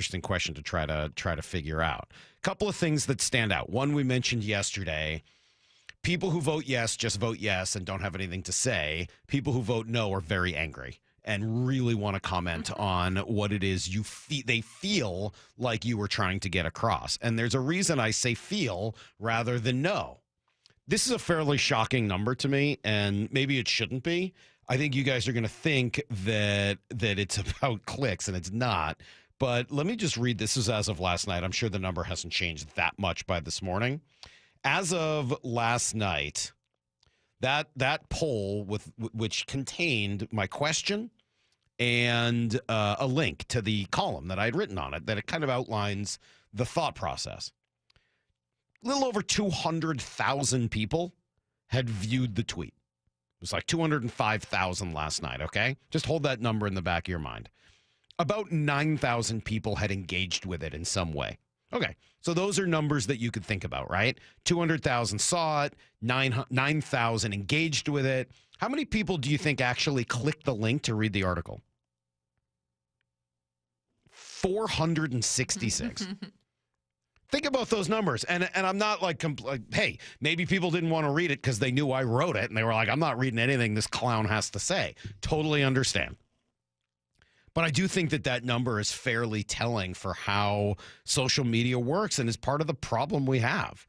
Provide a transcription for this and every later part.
interesting question to try to figure out. A couple of things that stand out. One we mentioned yesterday. People who vote yes just vote yes and don't have anything to say. People who vote no are very angry and really want to comment on what it is they feel like you were trying to get across. And there's a reason I say feel rather than know. This is a fairly shocking number to me, and maybe it shouldn't be. I think you guys are going to think that it's about clicks, and it's not. But let me just read. This is as of last night. I'm sure the number hasn't changed that much by this morning. As of last night, that poll which contained my question and a link to the column that I had written on it, that it kind of outlines the thought process. A little over 200,000 people had viewed the tweet. It was like 205,000 last night, okay? Just hold that number in the back of your mind. About 9,000 people had engaged with it in some way. Okay, so those are numbers that you could think about, right? 200,000 saw it, 9,000 engaged with it. How many people do you think actually clicked the link to read the article? 466. Think about those numbers. And I'm not like, hey, maybe people didn't want to read it because they knew I wrote it, and they were like, I'm not reading anything this clown has to say. Totally understand. But I do think that number is fairly telling for how social media works and is part of the problem we have.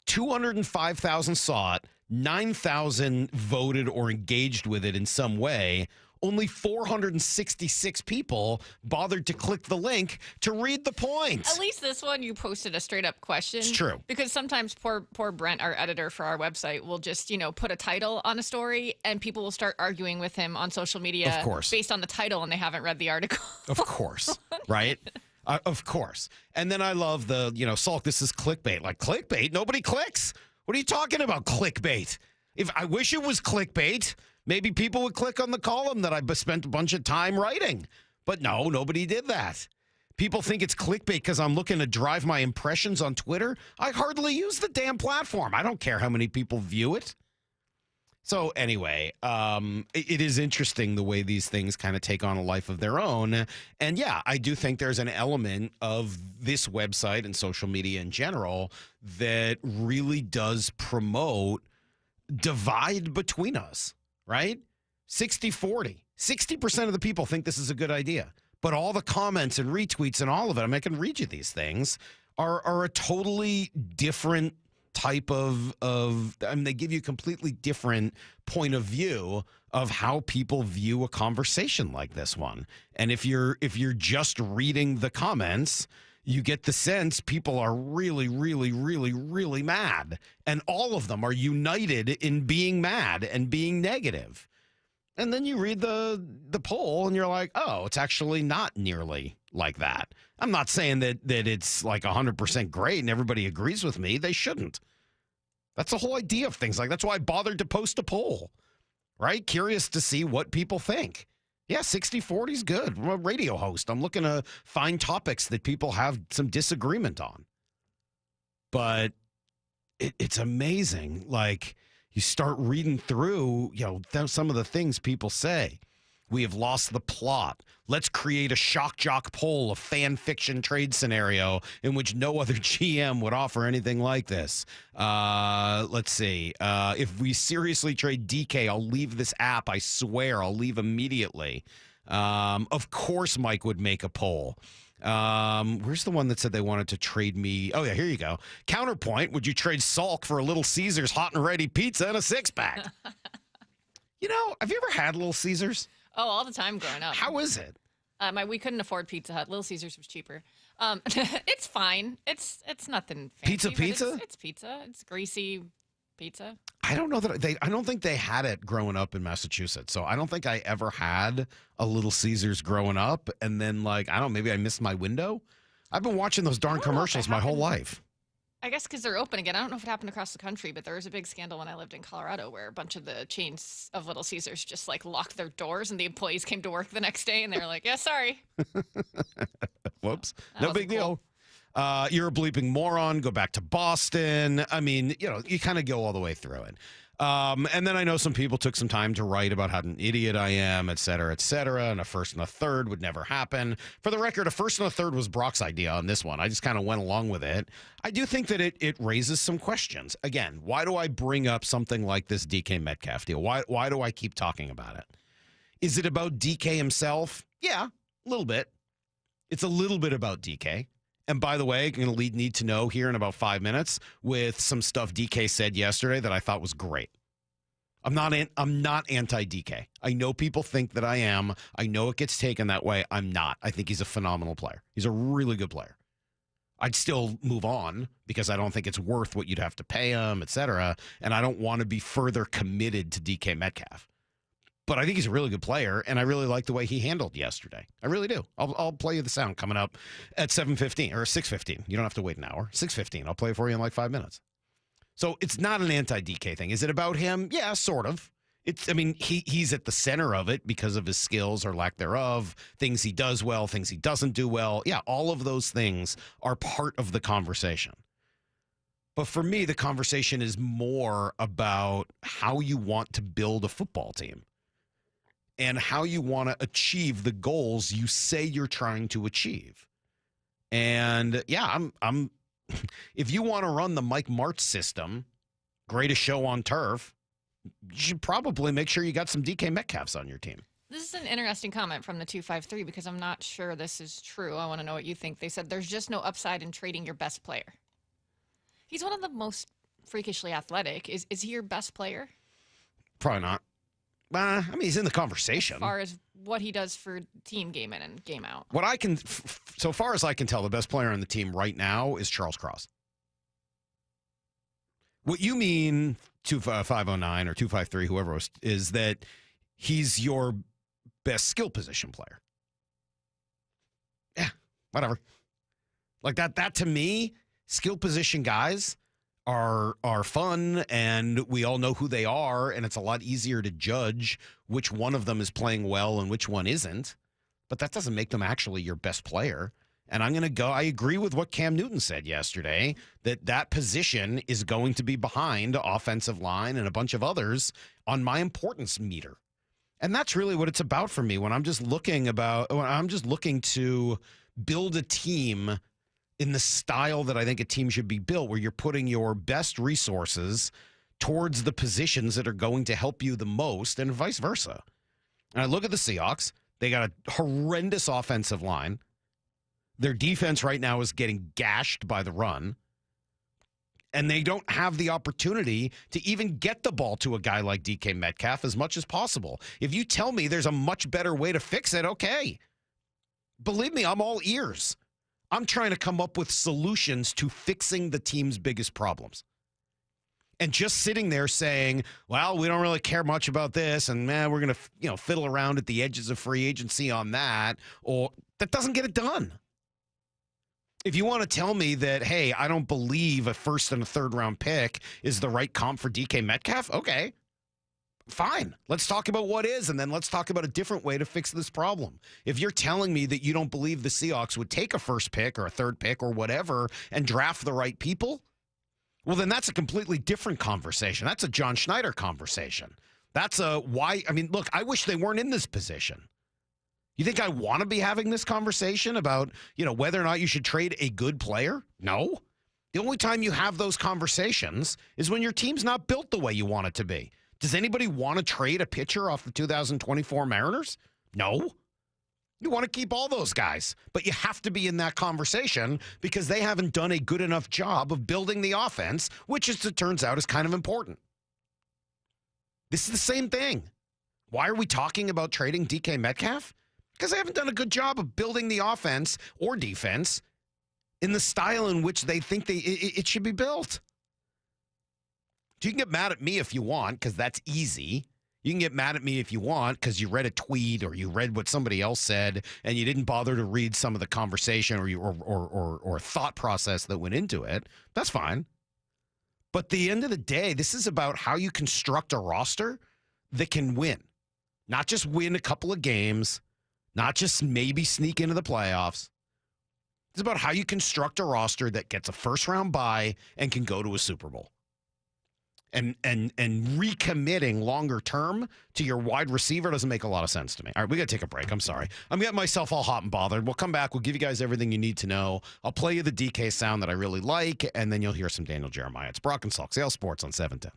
205,000 saw it, 9,000 voted or engaged with it in some way. Only 466 people bothered to click the link to read the points. At least this one, you posted a straight-up question. It's true. Because sometimes poor Brent, our editor for our website, will just, put a title on a story, and people will start arguing with him on social media of course, based on the title, and they haven't read the article. Of course, right? Of course. And then I love the, Salk, this is clickbait. Like, clickbait? Nobody clicks. What are you talking about, clickbait? If I wish it was clickbait, maybe people would click on the column that I spent a bunch of time writing. But no, nobody did that. People think it's clickbait because I'm looking to drive my impressions on Twitter. I hardly use the damn platform. I don't care how many people view it. So anyway, it is interesting the way these things kind of take on a life of their own. And yeah, I do think there's an element of this website and social media in general that really does promote divide between us, right? 60-40. 60% of the people think this is a good idea. But all the comments and retweets and all of it, I can read you these things, are a totally different type of they give you a completely different point of view of how people view a conversation like this one. And if you're just reading the comments, you get the sense people are really, really, really, really mad. And all of them are united in being mad and being negative. And then you read the poll and you're like, oh, it's actually not nearly like that. I'm not saying that it's like 100% great and everybody agrees with me. They shouldn't. That's the whole idea of things. Like, that's why I bothered to post a poll, right? Curious to see what people think. Yeah, 60-40 is good. I'm a radio host. I'm looking to find topics that people have some disagreement on. But it's amazing. Like, you start reading through, some of the things people say. We have lost the plot. Let's create a shock jock poll, a fan fiction trade scenario in which no other GM would offer anything like this. Let's see. If we seriously trade DK, I'll leave this app. I swear I'll leave immediately. Of course Mike would make a poll. Where's the one that said they wanted to trade me? Oh, yeah, here you go. Counterpoint, would you trade Salk for a Little Caesars hot and ready pizza and a six-pack? Have you ever had Little Caesars? Oh, all the time growing up. How is it? We couldn't afford Pizza Hut. Little Caesars was cheaper. It's fine. It's nothing fancy. Pizza? It's pizza. It's greasy pizza. I don't know that I don't think they had it growing up in Massachusetts. So I don't think I ever had a Little Caesars growing up. And then maybe I missed my window. I've been watching those darn commercials my whole life. I guess because they're open again. I don't know if it happened across the country, but there was a big scandal when I lived in Colorado where a bunch of the chains of Little Caesars just locked their doors and the employees came to work the next day and they were like, yeah, sorry. Whoops. No big deal. You're a bleeping moron. Go back to Boston. You kind of go all the way through it. And then I know some people took some time to write about how an idiot I am, et cetera, and a first and a third would never happen. For the record, a first and a third was Brock's idea on this one. I just kind of went along with it. I do think that it raises some questions. Again, why do I bring up something like this DK Metcalf deal? Why do I keep talking about it? Is it about DK himself? Yeah, a little bit. It's a little bit about DK. And by the way, I'm going to need to know here in about 5 minutes with some stuff DK said yesterday that I thought was great. I'm not anti-DK. I know people think that I am. I know it gets taken that way. I'm not. I think he's a phenomenal player. He's a really good player. I'd still move on because I don't think it's worth what you'd have to pay him, et cetera. And I don't want to be further committed to DK Metcalf. But I think he's a really good player, and I really like the way he handled yesterday. I really do. I'll play you the sound coming up at 7:15 or 6:15. You don't have to wait an hour. 6:15. I'll play it for you in like 5 minutes. So it's not an anti-DK thing. Is it about him? Yeah, sort of. He's at the center of it because of his skills or lack thereof, things he does well, things he doesn't do well. Yeah, all of those things are part of the conversation. But for me, the conversation is more about how you want to build a football team and how you want to achieve the goals you say you're trying to achieve. And yeah, I'm if you want to run the Mike Martz system, greatest show on turf, you should probably make sure you got some DK Metcalfs on your team. This is an interesting comment from the 253 because I'm not sure this is true. I want to know what you think. They said there's just no upside in trading your best player. He's one of the most freakishly athletic. Is he your best player? Probably not. He's in the conversation. As far as what he does for team game in and game out. What I can, so far as I can tell, the best player on the team right now is Charles Cross. What you mean, 509 or 253, whoever it was, is that he's your best skill position player. Yeah, whatever. Like that to me, skill position guys are fun, and we all know who they are, and it's a lot easier to judge which one of them is playing well and which one isn't. But that doesn't make them actually your best player. And I agree with what Cam Newton said yesterday, that position is going to be behind offensive line and a bunch of others on my importance meter. And that's really what it's about for me when I'm just looking to build a team in the style that I think a team should be built, where you're putting your best resources towards the positions that are going to help you the most, and vice versa. And I look at the Seahawks. They got a horrendous offensive line. Their defense right now is getting gashed by the run. And they don't have the opportunity to even get the ball to a guy like DK Metcalf as much as possible. If you tell me there's a much better way to fix it, okay. Believe me, I'm all ears. I'm trying to come up with solutions to fixing the team's biggest problems. And just sitting there saying, well, we don't really care much about this, and we're going to fiddle around at the edges of free agency on that, or that doesn't get it done. If you want to tell me that, hey, I don't believe a first and a third round pick is the right comp for DK Metcalf, okay. Fine. Let's talk about what is, and then let's talk about a different way to fix this problem. If you're telling me that you don't believe the Seahawks would take a first pick or a third pick or whatever and draft the right people, well, then that's a completely different conversation. That's a John Schneider conversation. That's look, I wish they weren't in this position. You think I want to be having this conversation about, whether or not you should trade a good player? No. The only time you have those conversations is when your team's not built the way you want it to be. Does anybody want to trade a pitcher off the 2024 Mariners? No. You want to keep all those guys, but you have to be in that conversation because they haven't done a good enough job of building the offense, which, as it turns out, is kind of important. This is the same thing. Why are we talking about trading DK Metcalf? Because they haven't done a good job of building the offense or defense in the style in which they think it should be built. You can get mad at me if you want, because that's easy. You can get mad at me if you want because you read a tweet or you read what somebody else said and you didn't bother to read some of the conversation or thought process that went into it. That's fine. But at the end of the day, this is about how you construct a roster that can win. Not just win a couple of games, not just maybe sneak into the playoffs. It's about how you construct a roster that gets a first-round bye and can go to a Super Bowl. and recommitting longer term to your wide receiver doesn't make a lot of sense to me. All right, we got to take a break. I'm sorry. I'm getting myself all hot and bothered. We'll come back. We'll give you guys everything you need to know. I'll play you the DK sound that I really like, and then you'll hear some Daniel Jeremiah. It's Brock and Salk, Seattle Sports on 710.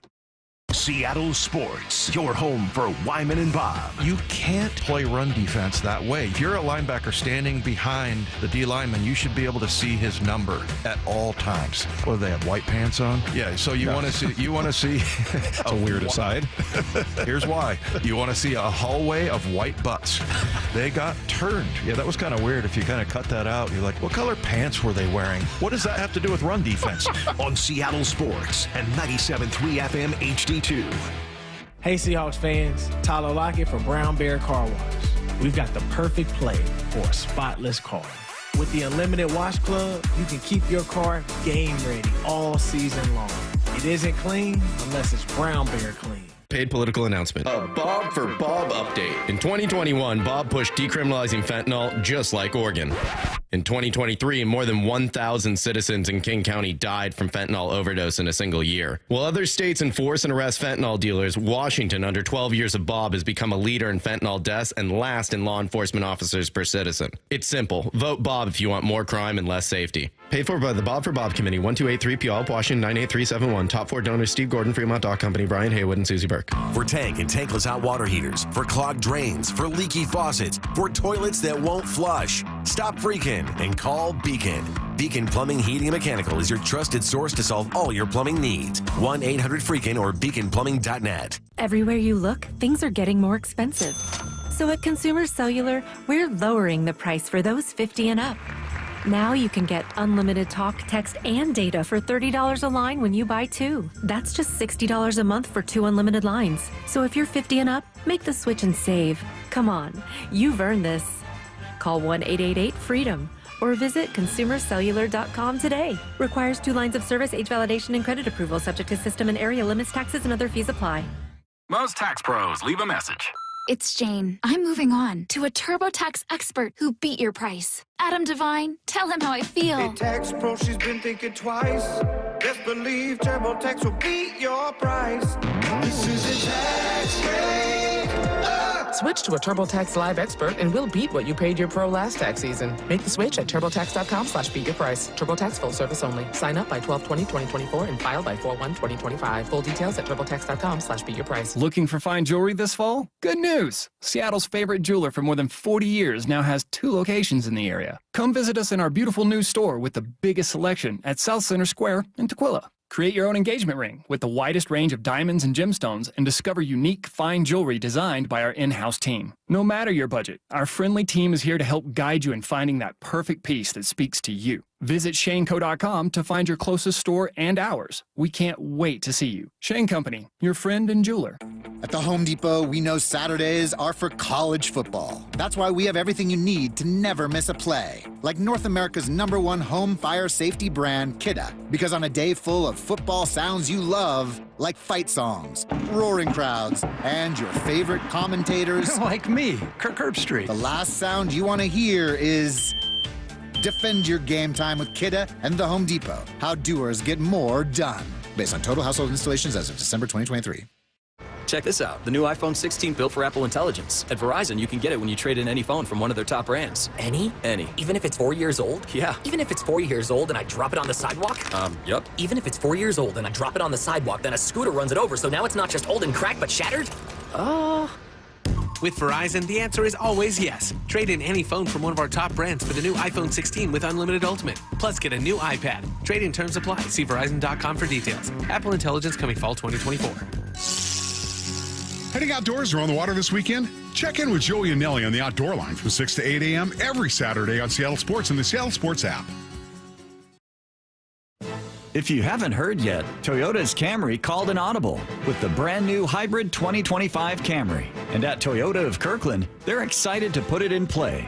Seattle Sports, your home for Wyman and Bob. You can't play run defense that way. If you're a linebacker standing behind the D lineman, you should be able to see his number at all times. What, do they have white pants on? Yeah, so you want to see a weird aside. Here's why. You want to see a hallway of white butts. They got turned. Yeah, that was kind of weird. If you kind of cut that out, you're like, what color pants were they wearing? What does that have to do with run defense? On Seattle Sports and 97.3 FM HD2. Hey Seahawks fans, Tyler Lockett from Brown Bear Car Wash. We've got the perfect play for a spotless car. With the Unlimited Wash Club, you can keep your car game ready all season long. It isn't clean unless it's Brown Bear clean. Paid political announcement. A Bob for Bob update. In 2021, Bob pushed decriminalizing fentanyl just like Oregon. In 2023, more than 1,000 citizens in King County died from fentanyl overdose in a single year. While other states enforce and arrest fentanyl dealers, Washington, under 12 years of Bob, has become a leader in fentanyl deaths and last in law enforcement officers per citizen. It's simple. Vote Bob if you want more crime and less safety. Paid for by the Bob for Bob Committee, 1283 Puyallup, Washington, 98371. Top 4 donors: Steve Gordon, Fremont Dock Company, Brian Haywood, and Susie Burke. For tank and tankless hot water heaters, for clogged drains, for leaky faucets, for toilets that won't flush. Stop freaking and call Beacon. Beacon Plumbing, Heating, and Mechanical is your trusted source to solve all your plumbing needs. 1-800-FREAKIN or beaconplumbing.net. Everywhere you look, things are getting more expensive. So at Consumer Cellular, we're lowering the price for those 50 and up. Now you can get unlimited talk, text, and data for $30 a line when you buy 2. That's just $60 a month for 2 unlimited lines. So if you're 50 and up, make the switch and save. Come on, you've earned this. Call 1-888-FREEDOM or visit consumercellular.com today. Requires 2 lines of service, age validation, and credit approval, subject to system and area limits, taxes, and other fees apply. Most tax pros leave a message. It's Jane. I'm moving on to a TurboTax expert who beat your price. Adam Devine, tell him how I feel. Hey, tax pro, she's been thinking twice. Best believe TurboTax will beat your price. This is a tax rate. Switch to a TurboTax Live expert and we'll beat what you paid your pro last tax season. Make the switch at TurboTax.com/beatyourprice. TurboTax full service only. Sign up by 12/20/2024 and file by 4/1/2025. Full details at TurboTax.com/beatyourprice. Looking for fine jewelry this fall? Good news! Seattle's favorite jeweler for more than 40 years now has 2 locations in the area. Come visit us in our beautiful new store with the biggest selection at South Center Square in Tukwila. Create your own engagement ring with the widest range of diamonds and gemstones and discover unique, fine jewelry designed by our in-house team. No matter your budget, our friendly team is here to help guide you in finding that perfect piece that speaks to you. Visit ShaneCo.com to find your closest store and hours. We can't wait to see you. Shane Company, your friend and jeweler. At the Home Depot, we know Saturdays are for college football. That's why we have everything you need to never miss a play. Like North America's #1 home fire safety brand, Kidda. Because on a day full of football sounds you love, like fight songs, roaring crowds, and your favorite commentators. Like me, Kirk Herbstreit. The last sound you want to hear is... Defend your game time with Kidda and the Home Depot. How doers get more done. Based on total household installations as of December 2023. Check this out. The new iPhone 16 built for Apple Intelligence. At Verizon, you can get it when you trade in any phone from one of their top brands. Any? Any. Even if it's 4 years old? Yeah. Even if it's 4 years old and I drop it on the sidewalk? Yep. Even if it's 4 years old and I drop it on the sidewalk, then a scooter runs it over, so now it's not just old and cracked, but shattered? With Verizon, the answer is always yes. Trade in any phone from one of our top brands for the new iPhone 16 with Unlimited Ultimate. Plus, get a new iPad. Trade-in terms apply. See Verizon.com for details. Apple Intelligence coming fall 2024. Heading outdoors or on the water this weekend? Check in with Joey and Nelly on the Outdoor Line from 6 to 8 a.m. every Saturday on Seattle Sports and the Seattle Sports app. If you haven't heard yet, Toyota's Camry called an audible with the brand new hybrid 2025 Camry. And at Toyota of Kirkland, they're excited to put it in play.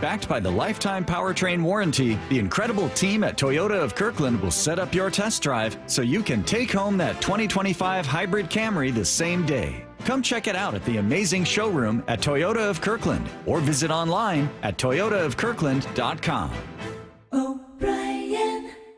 Backed by the lifetime powertrain warranty, the incredible team at Toyota of Kirkland will set up your test drive so you can take home that 2025 hybrid Camry the same day. Come check it out at the amazing showroom at Toyota of Kirkland or visit online at toyotaofkirkland.com.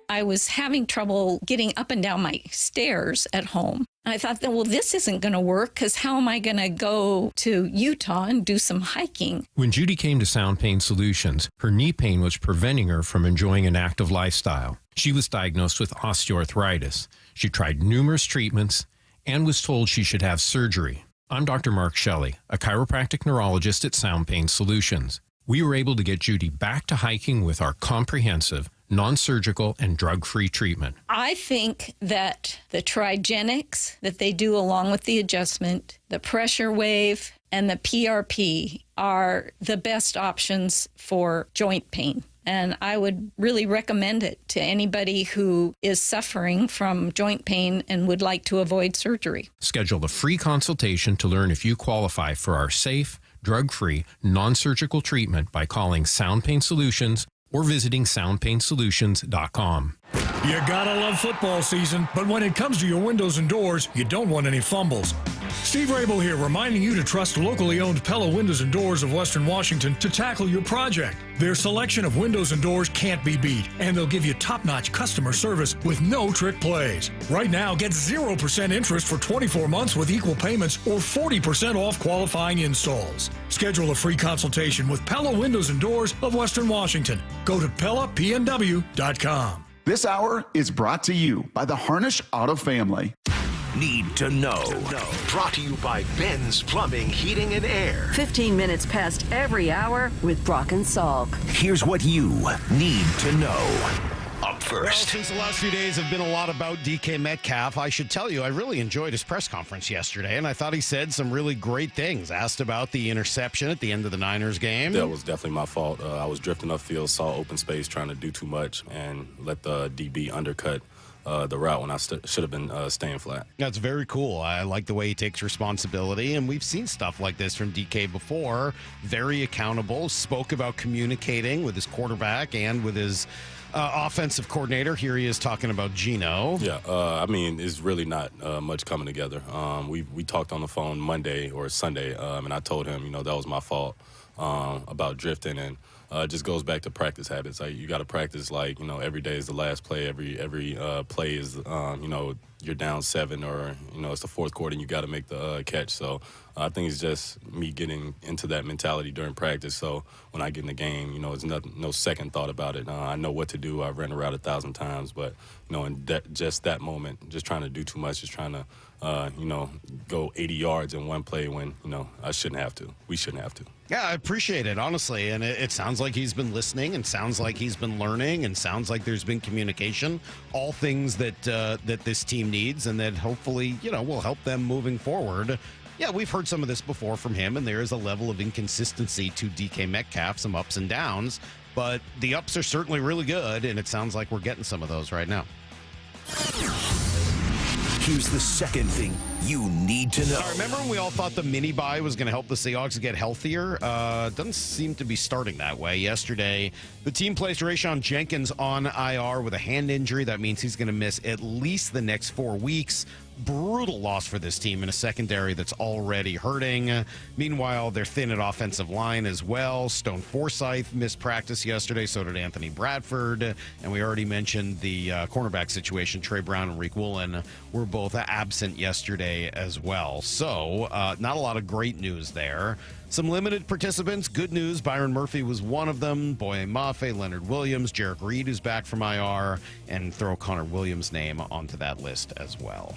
I was having trouble getting up and down my stairs at home. I thought, well, this isn't going to work because how am I going to go to Utah and do some hiking? When Judy came to Sound Pain Solutions, her knee pain was preventing her from enjoying an active lifestyle. She was diagnosed with osteoarthritis. She tried numerous treatments and was told she should have surgery. I'm Dr. Mark Shelley, a chiropractic neurologist at Sound Pain Solutions. We were able to get Judy back to hiking with our comprehensive, non-surgical, and drug-free treatment. I think that the Trigenics that they do along with the adjustment, the pressure wave, and the PRP are the best options for joint pain. And I would really recommend it to anybody who is suffering from joint pain and would like to avoid surgery. Schedule a free consultation to learn if you qualify for our safe, drug-free, non-surgical treatment by calling Sound Pain Solutions or visiting soundpainsolutions.com. You gotta love football season, but when it comes to your windows and doors, you don't want any fumbles. Steve Rabel here, reminding you to trust locally owned Pella Windows and Doors of Western Washington to tackle your project. Their selection of windows and doors can't be beat, and they'll give you top-notch customer service with no trick plays. Right now, get 0% interest for 24 months with equal payments or 40% off qualifying installs. Schedule a free consultation with Pella Windows and Doors of Western Washington. Go to PellaPNW.com. This hour is brought to you by the Harnish Auto family. Need to know. Brought to you by Ben's Plumbing, Heating, and Air. 15 minutes past every hour with Brock and Salk. Here's what you need to know. Up first. Well, since the last few days have been a lot about DK Metcalf, I should tell you I really enjoyed his press conference yesterday, and I thought he said some really great things. Asked about the interception at the end of the Niners game. That was definitely my fault. I was drifting upfield, saw open space, trying to do too much, and let the DB undercut the route when I should have been staying flat. That's very cool. I like the way he takes responsibility, and we've seen stuff like this from DK before. Very accountable, spoke about communicating with his quarterback and with his offensive coordinator. Here he is talking about Geno. Yeah, I mean, it's really not much coming together. We talked on the phone Monday or Sunday, and I told him, that was my fault about drifting, and it just goes back to practice habits. Like, you got to practice like, every day is the last play. Every play is, you're down 7 or, it's the fourth quarter and you got to make the catch. So I think it's just me getting into that mentality during practice. So when I get in the game, it's no second thought about it. I know what to do. I've ran a route 1,000 times, but, in just that moment, just trying to do too much, just trying to, go 80 yards in one play when, I shouldn't have to. We shouldn't have to. Yeah, I appreciate it, honestly. And it sounds like he's been listening, and sounds like he's been learning, and sounds like there's been communication. All things that that this team needs, and that hopefully, will help them moving forward. Yeah, we've heard some of this before from him, and there is a level of inconsistency to DK Metcalf, some ups and downs. But the ups are certainly really good, and it sounds like we're getting some of those right now. Here's the second thing you need to know. Remember when we all thought the mini bye was going to help the Seahawks get healthier? Doesn't seem to be starting that way. Yesterday, the team placed Rayshon Jenkins on IR with a hand injury. That means he's going to miss at least the next 4 weeks. Brutal loss for this team in a secondary that's already hurting. Meanwhile, they're thin at offensive line as well. Stone Forsythe missed practice yesterday, so did Anthony Bradford. And we already mentioned the cornerback situation. Trey Brown and Reek Woolen were both absent yesterday as well. So not a lot of great news there. Some limited participants. Good news, Byron Murphy was one of them. Boye Mafe, Leonard Williams, Jarek Reed, who's back from IR, and throw Connor Williams' name onto that list as well.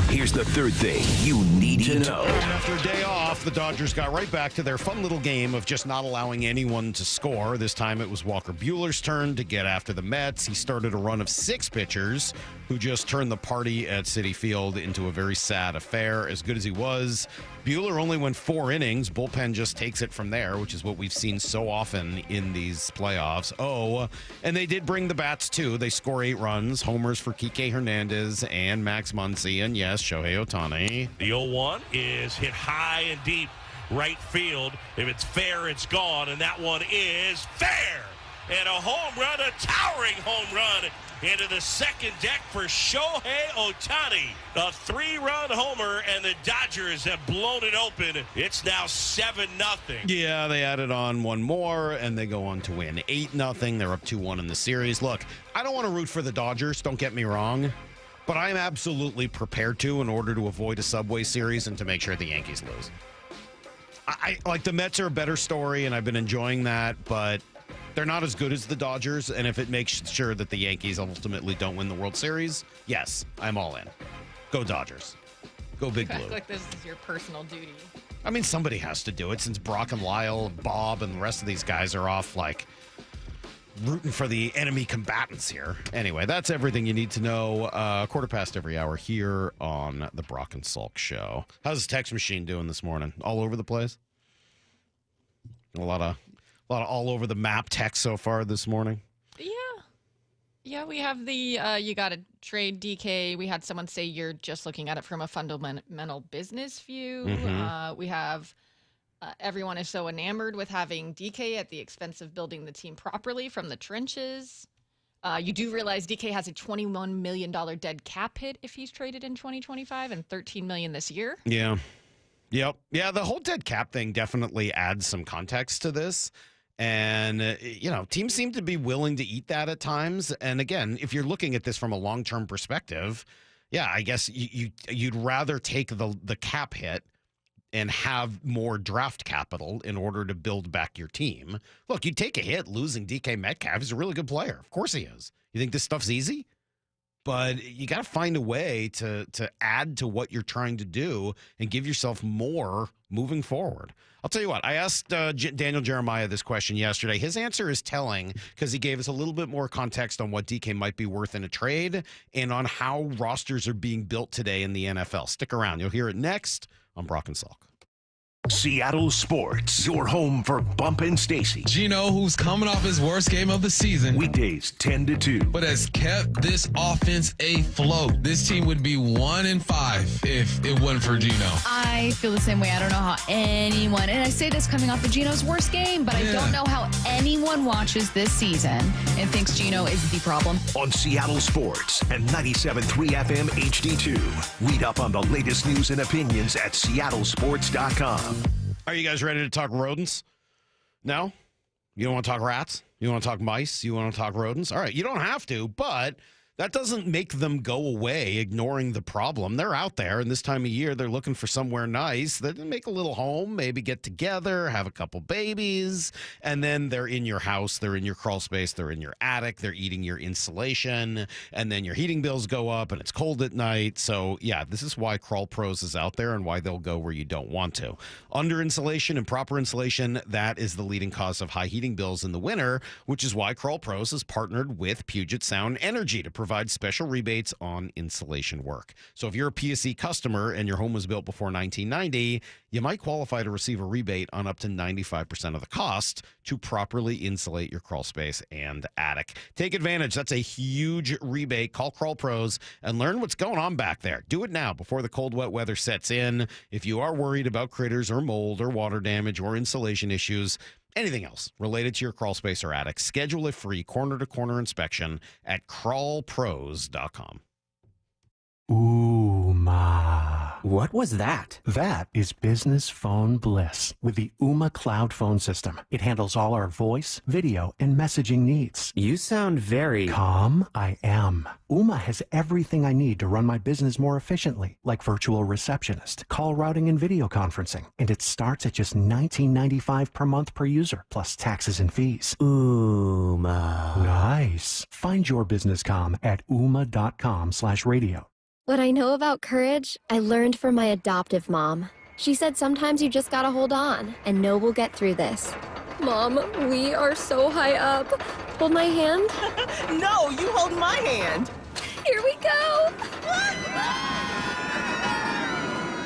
Here's the third thing you need to know. After a day off, the Dodgers got right back to their fun little game of just not allowing anyone to score. This time it was Walker Buehler's turn to get after the Mets. He started a run of 6 pitchers who just turned the party at Citi Field into a very sad affair. As good as he was, Buehler only went 4 innings. Bullpen just takes it from there, which is what we've seen so often in these playoffs. Oh, and they did bring the bats, too. They score 8 runs. Homers for Kike Hernandez and Max Muncy, and yes, Shohei Ohtani. The 0-1 is hit high and deep right field. If it's fair, it's gone, and that one is fair. And a home run, a towering home run into the second deck for Shohei Ohtani. A 3-run homer, and the Dodgers have blown it open. It's now 7-0. Yeah, they added on one more, and they go on to win 8-0. They're up 2-1 in the series. Look, I don't want to root for the Dodgers, don't get me wrong, But I'm absolutely prepared to in order to avoid a Subway Series and to make sure the Yankees lose. I like the Mets are a better story, and I've been enjoying that, but they're not as good as the Dodgers. And if it makes sure that the Yankees ultimately don't win the World Series, yes, I'm all in. Go Dodgers. Go Big Blue. Like this is your personal duty. I mean, somebody has to do it since Brock and Lyle and Bob and the rest of these guys are off like rooting for the enemy combatants here. Anyway, that's everything you need to know. 1/4 every hour here on the Brock and Salk Show. How's the text machine doing this morning? All over the place? A lot of all over the map text so far this morning. Yeah, we have the you got to trade DK. We had someone say you're just looking at it from a fundamental business view. We have everyone is so enamored with having DK at the expense of building the team properly from the trenches. You do realize DK has a $21 million dead cap hit if he's traded in 2025 and $13 million this year. Yeah. Yep. Yeah, the whole dead cap thing definitely adds some context to this. And, teams seem to be willing to eat that at times. And again, if you're looking at this from a long-term perspective, yeah, I guess you'd rather take the cap hit and have more draft capital in order to build back your team. Look, you take a hit losing DK Metcalf. He's a really good player. Of course he is. You think this stuff's easy? But you got to find a way to add to what you're trying to do and give yourself more moving forward. I'll tell you what, I asked Daniel Jeremiah this question yesterday. His answer is telling because he gave us a little bit more context on what DK might be worth in a trade and on how rosters are being built today in the NFL. Stick around. You'll hear it next on Brock and Salk. Seattle Sports, your home for Bump and Stacy. Gino, who's coming off his worst game of the season. Weekdays 10 to 2. But has kept this offense afloat. This team would be 1-5 if it wasn't for Gino. I feel the same way. I don't know how anyone, and I say this coming off of Gino's worst game, but I don't know how anyone watches this season and thinks Gino is the problem. On Seattle Sports and 97.3 FM HD2. Read up on the latest news and opinions at seattlesports.com. Are you guys ready to talk rodents? No? You don't want to talk rats? You want to talk mice? You want to talk rodents? All right, you don't have to, but that doesn't make them go away, ignoring the problem. They're out there, and this time of year, they're looking for somewhere nice. They make a little home, maybe get together, have a couple babies, and then they're in your house, they're in your crawl space, they're in your attic, they're eating your insulation, and then your heating bills go up, and it's cold at night. So, yeah, this is why Crawl Pros is out there and why they'll go where you don't want to. Under insulation and proper insulation, that is the leading cause of high heating bills in the winter, which is why Crawl Pros has partnered with Puget Sound Energy to provide special rebates on insulation work. So if you're a PSE customer and your home was built before 1990, you might qualify to receive a rebate on up to 95% of the cost to properly insulate your crawl space and attic. Take advantage. That's a huge rebate. Call Crawl Pros and learn what's going on back there. Do it now before the cold, wet weather sets in. If you are worried about critters or mold or water damage or insulation issues, anything else related to your crawl space or attic, schedule a free corner-to-corner inspection at crawlpros.com. Ooma. What was that? That is business phone bliss with the Ooma cloud phone system. It handles all our voice, video, and messaging needs. You sound very calm. I am. Ooma has everything I need to run my business more efficiently, like virtual receptionist, call routing, and video conferencing. And it starts at just $19.95 per month per user, plus taxes and fees. Ooma. Nice. Find your business calm at ooma.com/radio. What I know about courage, I learned from my adoptive mom. She said sometimes you just gotta hold on and know we'll get through this. Mom, we are so high up. Hold my hand. No, you hold my hand. Here we go.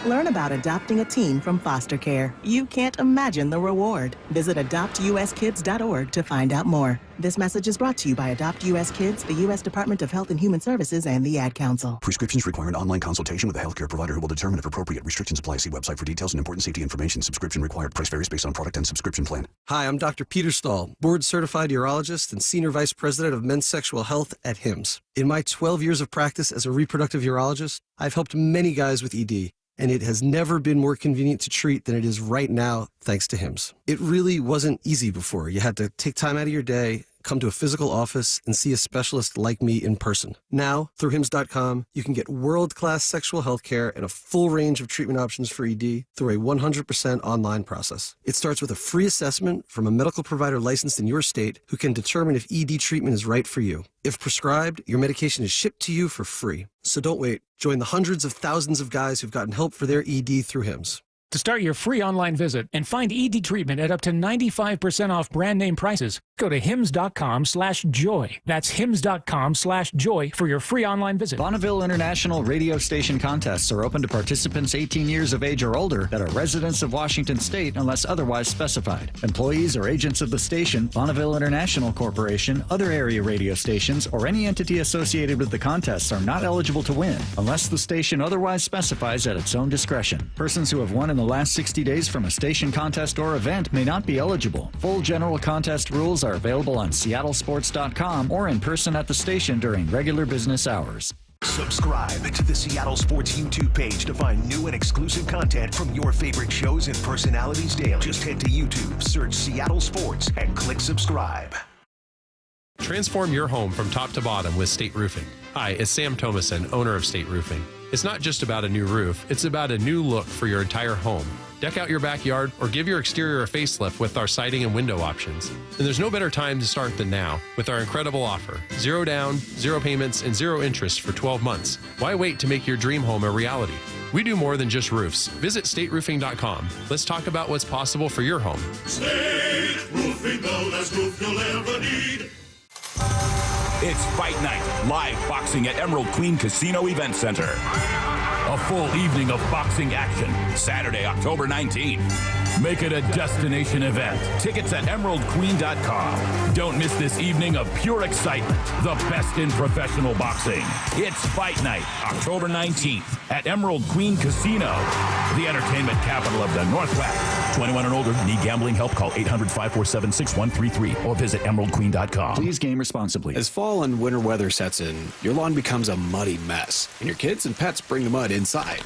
Learn about adopting a teen from foster care. You can't imagine the reward. Visit adoptuskids.org to find out more. This message is brought to you by Adopt U.S. Kids, the U.S. Department of Health and Human Services, and the Ad Council. Prescriptions require an online consultation with a healthcare provider who will determine if appropriate. Restrictions apply. See website for details and important safety information. Subscription required. Price varies based on product and subscription plan. Hi, I'm Dr. Peter Stahl, board-certified urologist and senior vice president of men's sexual health at HIMSS. In my 12 years of practice as a reproductive urologist, I've helped many guys with ED. And it has never been more convenient to treat than it is right now, thanks to HIMSS. It really wasn't easy before. You had to take time out of your day come to a physical office and see a specialist like me in person. Now, through HIMS.com, you can get world-class sexual health care and a full range of treatment options for ED through a 100% online process. It starts with a free assessment from a medical provider licensed in your state who can determine if ED treatment is right for you. If prescribed, your medication is shipped to you for free. So don't wait. Join the hundreds of thousands of guys who've gotten help for their ED through HIMS. To start your free online visit and find ED treatment at up to 95% off brand name prices, go to hims.com/joy. That's hims.com/joy for your free online visit. Bonneville International radio station contests are open to participants 18 years of age or older that are residents of Washington State unless otherwise specified. Employees or agents of the station, Bonneville International Corporation, other area radio stations, or any entity associated with the contests are not eligible to win unless the station otherwise specifies at its own discretion. Persons who have won in the last 60 days from a station contest or event may not be eligible. Full general contest rules are available on seattlesports.com or in person at the station during regular business hours. Subscribe to the Seattle Sports YouTube page to find new and exclusive content from your favorite shows and personalities daily. Just head to YouTube, search Seattle Sports, and click subscribe. Transform your home from top to bottom with State Roofing. Hi, it's Sam Thomason, owner of State Roofing. It's not just about a new roof, it's about a new look for your entire home. Deck out your backyard or give your exterior a facelift with our siding and window options. And there's no better time to start than now with our incredible offer. 0 down, 0 payments, and 0 interest for 12 months. Why wait to make your dream home a reality? We do more than just roofs. Visit stateroofing.com. Let's talk about what's possible for your home. State Roofing, the last roof you'll ever need. It's Fight Night, live boxing at Emerald Queen Casino Event Center. A full evening of boxing action, Saturday, October 19th. Make it a destination event. Tickets at emeraldqueen.com. Don't miss this evening of pure excitement. The best in professional boxing. It's Fight Night, October 19th at Emerald Queen Casino, the entertainment capital of the Northwest. 21 and older, need gambling help? Call 800-547-6133 or visit emeraldqueen.com. Please game responsibly. As fall and winter weather sets in, your lawn becomes a muddy mess, and your kids and pets bring the mud inside.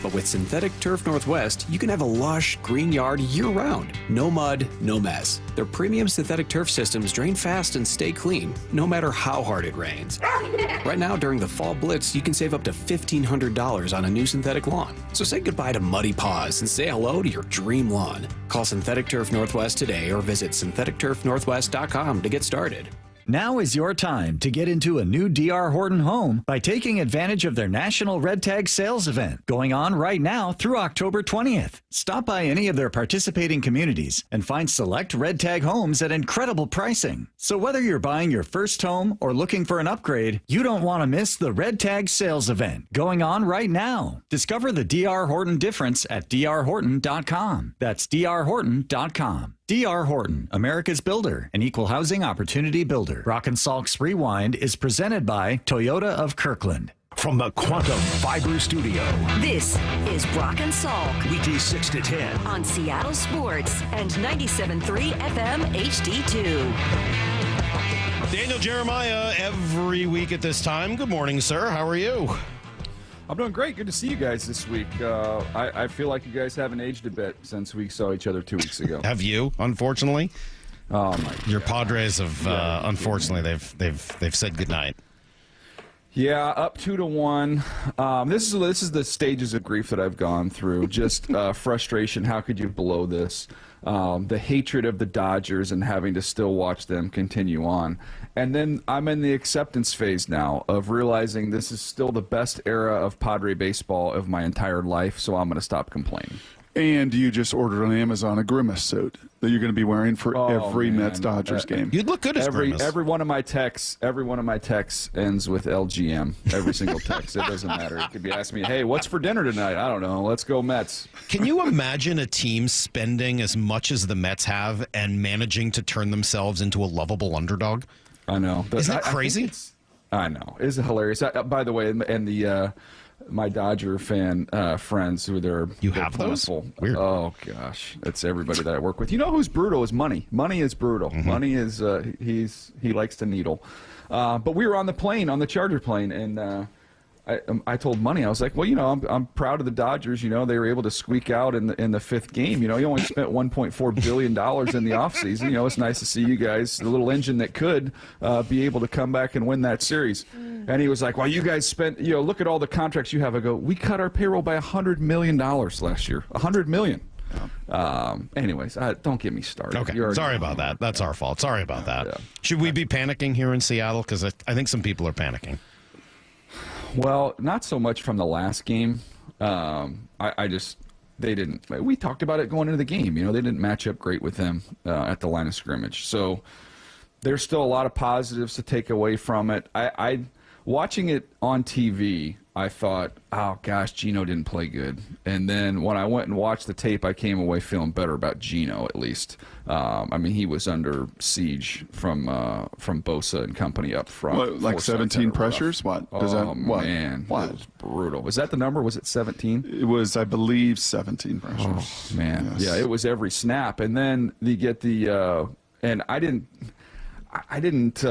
But with Synthetic Turf Northwest, you can have a lush, green yard year-round. No mud, no mess. Their premium synthetic turf systems drain fast and stay clean, no matter how hard it rains. Right now, during the Fall Blitz, you can save up to $1,500 on a new synthetic lawn. So say goodbye to muddy paws and say hello to your dream lawn. Call Synthetic Turf Northwest today or visit syntheticturfnorthwest.com to get started. Now is your time to get into a new D.R. Horton home by taking advantage of their National Red Tag Sales event going on right now through October 20th. Stop by any of their participating communities and find select Red Tag homes at incredible pricing. So whether you're buying your first home or looking for an upgrade, you don't want to miss the Red Tag Sales event going on right now. Discover the D.R. Horton difference at drhorton.com. That's drhorton.com. D.R. Horton, America's builder, an equal housing opportunity builder. Rock and Salk's Rewind is presented by Toyota of Kirkland. From the Quantum Fiber Studio. This is Brock and Salk. Weekdays 6 to 10. On Seattle Sports and 97.3 FM HD2. Daniel Jeremiah every week at this time. Good morning, sir. How are you? I'm doing great. Good to see you guys this week. I feel like you guys haven't aged a bit since we saw each other 2 weeks ago. Have you? Unfortunately, oh my! Your Padres have unfortunately they've said goodnight. Yeah, up 2-1. This is the stages of grief that I've gone through. Just frustration. How could you blow this? The hatred of the Dodgers and having to still watch them continue on. And then I'm in the acceptance phase now of realizing this is still the best era of Padre baseball of my entire life, so I'm going to stop complaining. And you just ordered on Amazon a Grimace suit that you're going to be wearing for every Mets-Dodgers game. You'd look good as Grimace. Every one of my texts ends with LGM. Every single text. It doesn't matter. It could be asking me, hey, what's for dinner tonight? I don't know. Let's go Mets. Can you imagine a team spending as much as the Mets have and managing to turn themselves into a lovable underdog? I know. Isn't that crazy? I know. It's hilarious. By the way, and the my Dodger fan friends who they're those? Weird. Oh gosh, it's everybody that I work with. You know who's brutal is Money. Money is brutal. Mm-hmm. Money is he likes to needle. But we were on the plane, on the charter plane, and I told Money, I was like, well, I'm proud of the Dodgers. They were able to squeak out in the fifth game. You only spent $1.4 billion in the offseason. It's nice to see you guys, the little engine that could be able to come back and win that series. And he was like, well, you guys spent, look at all the contracts you have. I go, we cut our payroll by $100 million last year. $100 million. Anyways, don't get me started. Okay, sorry about that. That's our fault. Sorry about that. Yeah. Should we be panicking here in Seattle? Because I think some people are panicking. Well, not so much from the last game. They didn't. We talked about it going into the game. They didn't match up great with them at the line of scrimmage. So there's still a lot of positives to take away from it. I watching it on TV, I thought, oh gosh, Geno didn't play good. And then when I went and watched the tape, I came away feeling better about Geno at least. He was under siege from Bosa and company up front. What, like 17 pressures? What? Man, what? It was brutal. Was that the number? Was it 17? It was, I believe, 17 pressures. Oh, man, yes. Yeah, it was every snap. And then you get the and I didn't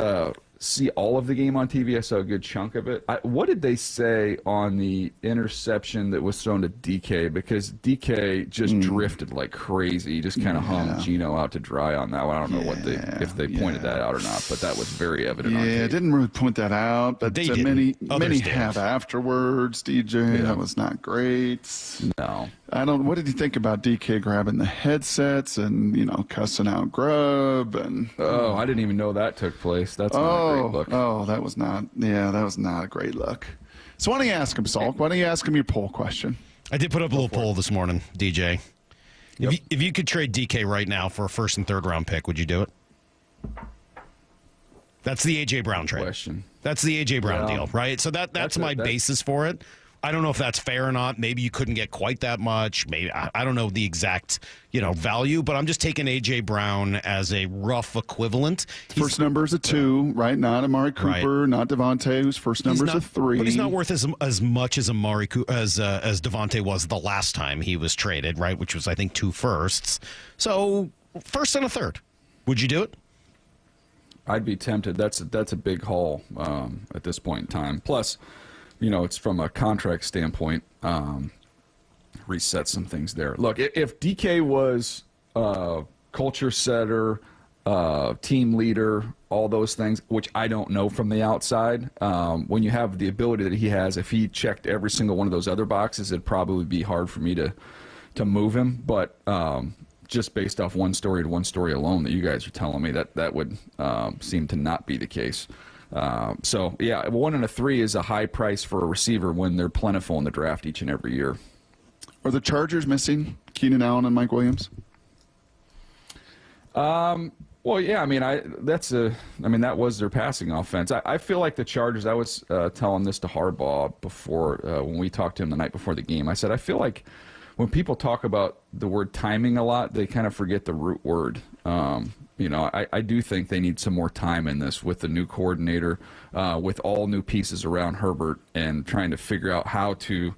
see all of the game on TV. I saw a good chunk of it. What did they say on the interception that was thrown to DK? Because DK just drifted like crazy. He just kind of hung Geno out to dry on that one. I don't know if they pointed that out or not, but that was very evident on tape. Didn't really point that out, but many have afterwards. DJ, that was not great. No. What did you think about DK grabbing the headsets and, cussing out Grubb? I didn't even know that took place. That's not a great look. Oh, that was not a great look. So why don't you ask him, Salk? Why don't you ask him your poll question? I did put up a little poll this morning, DJ. Yep. If you could trade DK right now for a first and third round pick, would you do it? That's the A.J. Brown trade. That's the A.J. Brown deal, right? So that's my basis for it. I don't know if that's fair or not. Maybe you couldn't get quite that much. Maybe I don't know the exact value, but I'm just taking A.J. Brown as a rough equivalent. First number is a 2, right? Not Amari Cooper, not Devontae, whose first number is a 3. But he's not worth as much as Amari as Devontae was the last time he was traded, right? Which was, I think, 2 firsts. So first and a third. Would you do it? I'd be tempted. That's a big haul at this point in time. Plus, it's from a contract standpoint, reset some things there. Look, if DK was culture setter, team leader, all those things, which I don't know from the outside, when you have the ability that he has, if he checked every single one of those other boxes, it'd probably be hard for me to move him. But just based off one story alone that you guys are telling me, that would seem to not be the case. 1 and a 3 is a high price for a receiver when they're plentiful in the draft each and every year. Are the Chargers missing Keenan Allen and Mike Williams? Well, yeah. That was their passing offense. I feel like the Chargers. I was telling this to Harbaugh before when we talked to him the night before the game. I said I feel like when people talk about the word timing a lot, they kind of forget the root word. I do think they need some more time in this with the new coordinator, with all new pieces around Herbert, and trying to figure out how to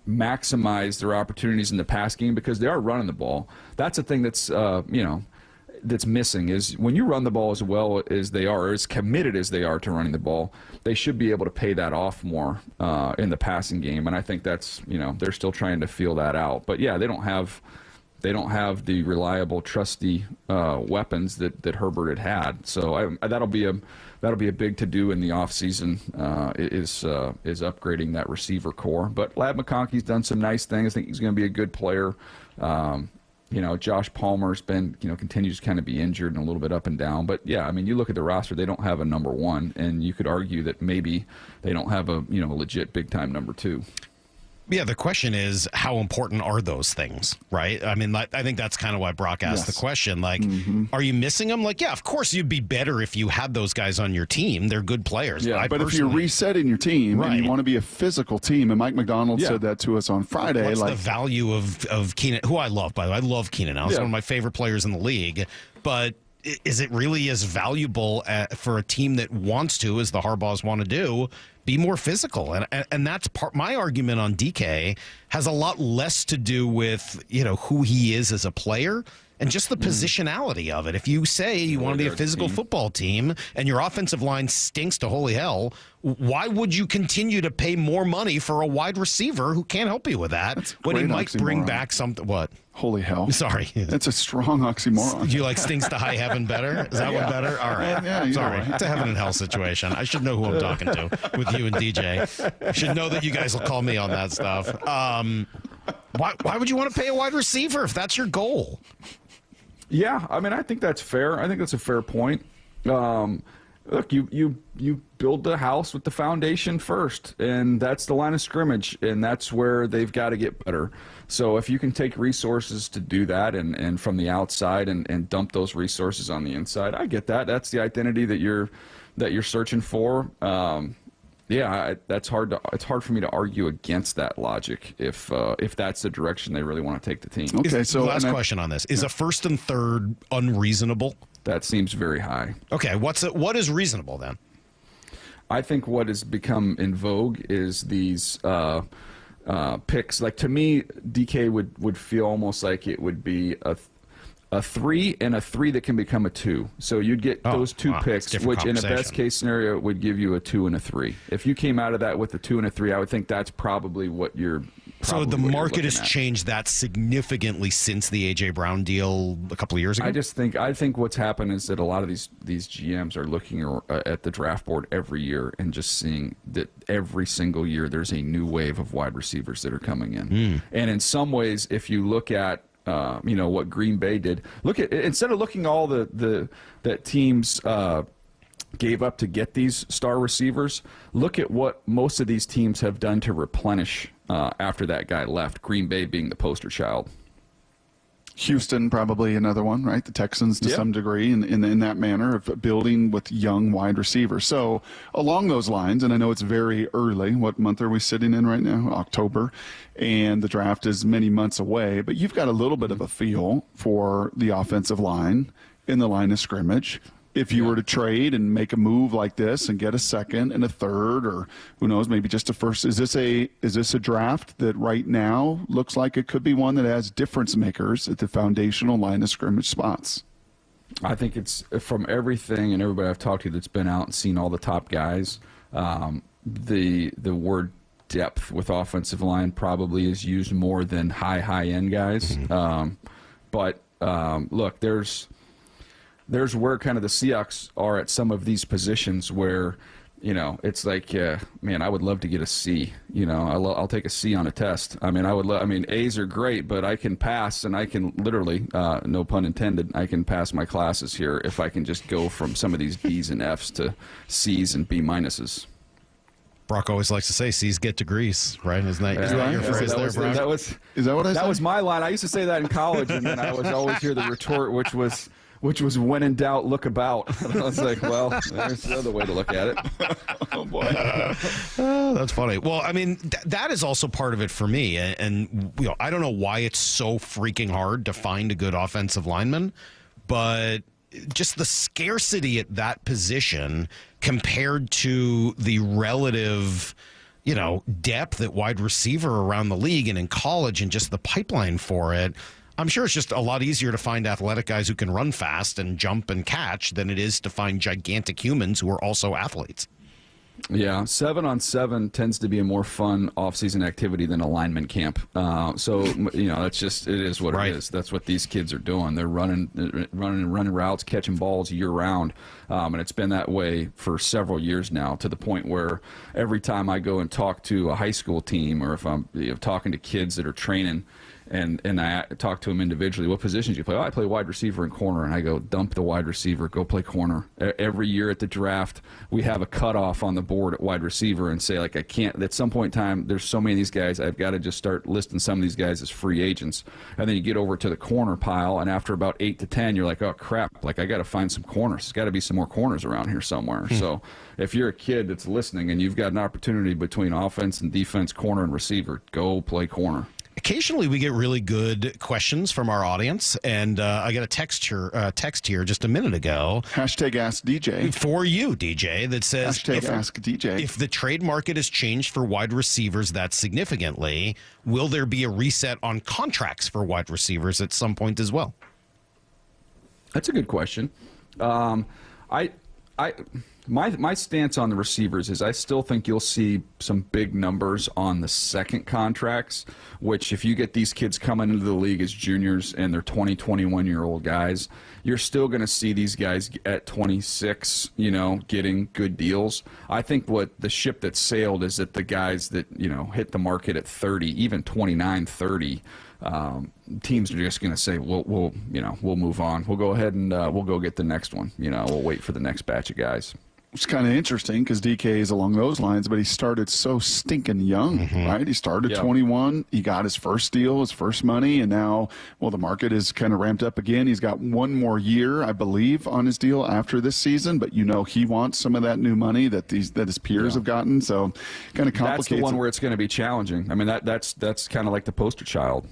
maximize their opportunities in the pass game, because they are running the ball. That's the thing that's that's missing, is when you run the ball as well as they are, or as committed as they are to running the ball, they should be able to pay that off more in the passing game. And I think that's, they're still trying to feel that out. But yeah, they don't have the reliable, trusty weapons that Herbert had. So that'll be a big to do in the offseason, is upgrading that receiver core. But Ladd McConkey's done some nice things. I think he's going to be a good player. Josh Palmer's been, continues to kind of be injured and a little bit up and down. But yeah, you look at the roster, they don't have a number 1, and you could argue that maybe they don't have a legit big time number 2. Yeah, the question is, how important are those things, right? I think that's kind of why Brock asked the question. Are you missing them? Yeah, of course you'd be better if you had those guys on your team. They're good players. Yeah, but if you're resetting your team and you want to be a physical team, and Mike McDonald said that to us on Friday. What's the value of Keenan, who I love, by the way? I love Keenan Allen. He's one of my favorite players in the league. But is it really as valuable for a team that wants to, as the Harbaughs want to do, be more physical? And that's my argument on DK has a lot less to do with who he is as a player And just the positionality of it. If you say you want to be a physical football team and your offensive line stinks to holy hell, why would you continue to pay more money for a wide receiver who can't help you with that when he might bring back something? What? Holy hell. Sorry. That's a strong oxymoron. Do you like stinks to high heaven better? Is that one better? All right. Yeah, Sorry. It's a heaven and hell situation. I should know who I'm talking to with you and DJ. I should know that you guys will call me on that stuff. Why would you want to pay a wide receiver if that's your goal? Yeah, I mean, I think that's fair. I think that's a fair point. Look, you build the house with the foundation first, and that's the line of scrimmage, and that's where they've got to get better. So if you can take resources to do that and from the outside and dump those resources on the inside, I get that. That's the identity that you're searching for. It's hard for me to argue against that logic if that's the direction they really want to take the team. Okay, so last question on this. Is a first and third unreasonable? That seems very high. Okay, what is reasonable then? I think what has become in vogue is these picks. Like, to me, DK would feel almost like it would be a 3 and a 3 that can become a 2. So you'd get those two picks, which in a best case scenario would give you a 2 and a 3. If you came out of that with a 2 and a 3, I would think that's probably what you're. So the market has changed that significantly since the A.J. Brown deal a couple of years ago? I think what's happened is that a lot of these GMs are looking at the draft board every year and just seeing that every single year there's a new wave of wide receivers that are coming in. And in some ways, if you look at what Green Bay did, instead of looking all that teams gave up to get these star receivers, look at what most of these teams have done to replenish after that guy left, Green Bay being the poster child. Houston, probably another one, right? The Texans to some degree in that manner of building with young wide receivers. So along those lines, and I know it's very early, what month are we sitting in right now? October. And the draft is many months away, but you've got a little bit of a feel for the offensive line in the line of scrimmage. If you were to trade and make a move like this and get a second and a third, or who knows, maybe just a first, is this a draft that right now looks like it could be one that has difference makers at the foundational line of scrimmage spots? I think it's, from everything and everybody I've talked to that's been out and seen all the top guys, the word depth with offensive line probably is used more than high end guys. But look, there's where kind of the Seahawks are at some of these positions where, it's like, man, I would love to get a C. I'll take a C on a test. I mean, A's are great, but I can pass, and I can literally, no pun intended, I can pass my classes here if I can just go from some of these B's and F's to C's and B minuses. Brock always likes to say C's get degrees, right? Isn't that your phrase there, Brock? That was my line. I used to say that in college, and then I was always hear the retort, which was when in doubt, look about. And I was like, well, there's the other way to look at it. Oh, boy. That's funny. Well, I mean, that is also part of it for me. And I don't know why it's so freaking hard to find a good offensive lineman, but just the scarcity at that position compared to the relative depth at wide receiver around the league and in college and just the pipeline for it. I'm sure it's just a lot easier to find athletic guys who can run fast and jump and catch than it is to find gigantic humans who are also athletes. Yeah, 7-on-7 tends to be a more fun off-season activity than a lineman camp. So that's just, it is what it is. That's what these kids are doing. They're running routes, catching balls year round, and it's been that way for several years now. To the point where every time I go and talk to a high school team, or if I'm talking to kids that are training, and I talk to them individually, what positions do you play? I play wide receiver and corner. And I go, dump the wide receiver, go play corner. Every year at the draft, we have a cutoff on the board at wide receiver and say, like, I can't, at some point in time, there's so many of these guys, I've got to just start listing some of these guys as free agents. And then you get over to the corner pile, and after about 8 to 10, you're like, oh, crap, like, I got to find some corners. There's got to be some more corners around here somewhere. So if you're a kid that's listening and you've got an opportunity between offense and defense, corner and receiver, go play corner. Occasionally, we get really good questions from our audience, and I got a text here just a minute ago. Hashtag Ask DJ. For you, DJ, that says, Hashtag Ask DJ. If the trade market has changed for wide receivers that significantly, will there be a reset on contracts for wide receivers at some point as well? That's a good question. My stance on the receivers is I still think you'll see some big numbers on the second contracts, which if you get these kids coming into the league as juniors and they're 20, 21-year-old guys, you're still going to see these guys at 26, getting good deals. I think what the ship that sailed is that the guys that, hit the market at 30, even 29, 30, teams are just going to say, we'll move on. We'll go ahead and we'll go get the next one. We'll wait for the next batch of guys. It's kind of interesting because DK is along those lines, but he started so stinking young, right? He started 21. He got his first deal, his first money, and now, the market is kind of ramped up again. He's got one more year, I believe, on his deal after this season, but he wants some of that new money that his peers have gotten, so kind of complicates. That's the one where it's going to be challenging. I mean, that's kind of like the poster child,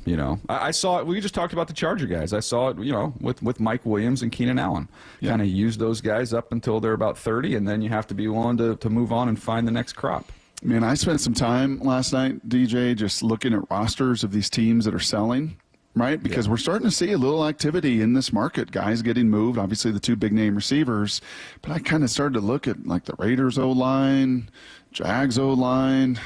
I saw it. We just talked about the Charger guys. I saw it, with Mike Williams and Keenan Allen. Kind of use those guys up until they're about 30, and then you have to be willing to move on and find the next crop. Man, I spent some time last night, DJ, just looking at rosters of these teams that are selling, right? Because we're starting to see a little activity in this market, guys getting moved, obviously the two big-name receivers. But I kind of started to look at, the Raiders O-line, Jags O-line,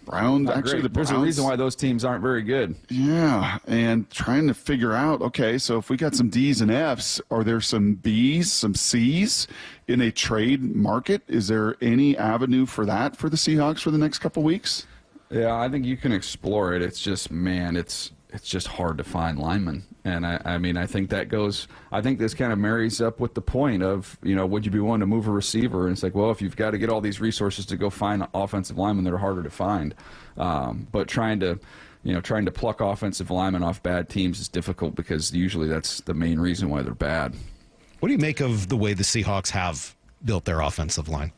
Browns. Actually, the Browns. There's a reason why those teams aren't very good. Yeah, and trying to figure out, okay, so if we got some D's and F's, are there some B's, some C's in a trade market? Is there any avenue for that for the Seahawks for the next couple weeks? Yeah, I think you can explore it. It's just, it's just hard to find linemen. And I think I think this kind of marries up with the point of, would you be willing to move a receiver? And it's like, well, if you've got to get all these resources to go find offensive linemen, they're harder to find. But trying to pluck offensive linemen off bad teams is difficult because usually that's the main reason why they're bad. What do you make of the way the Seahawks have built their offensive line?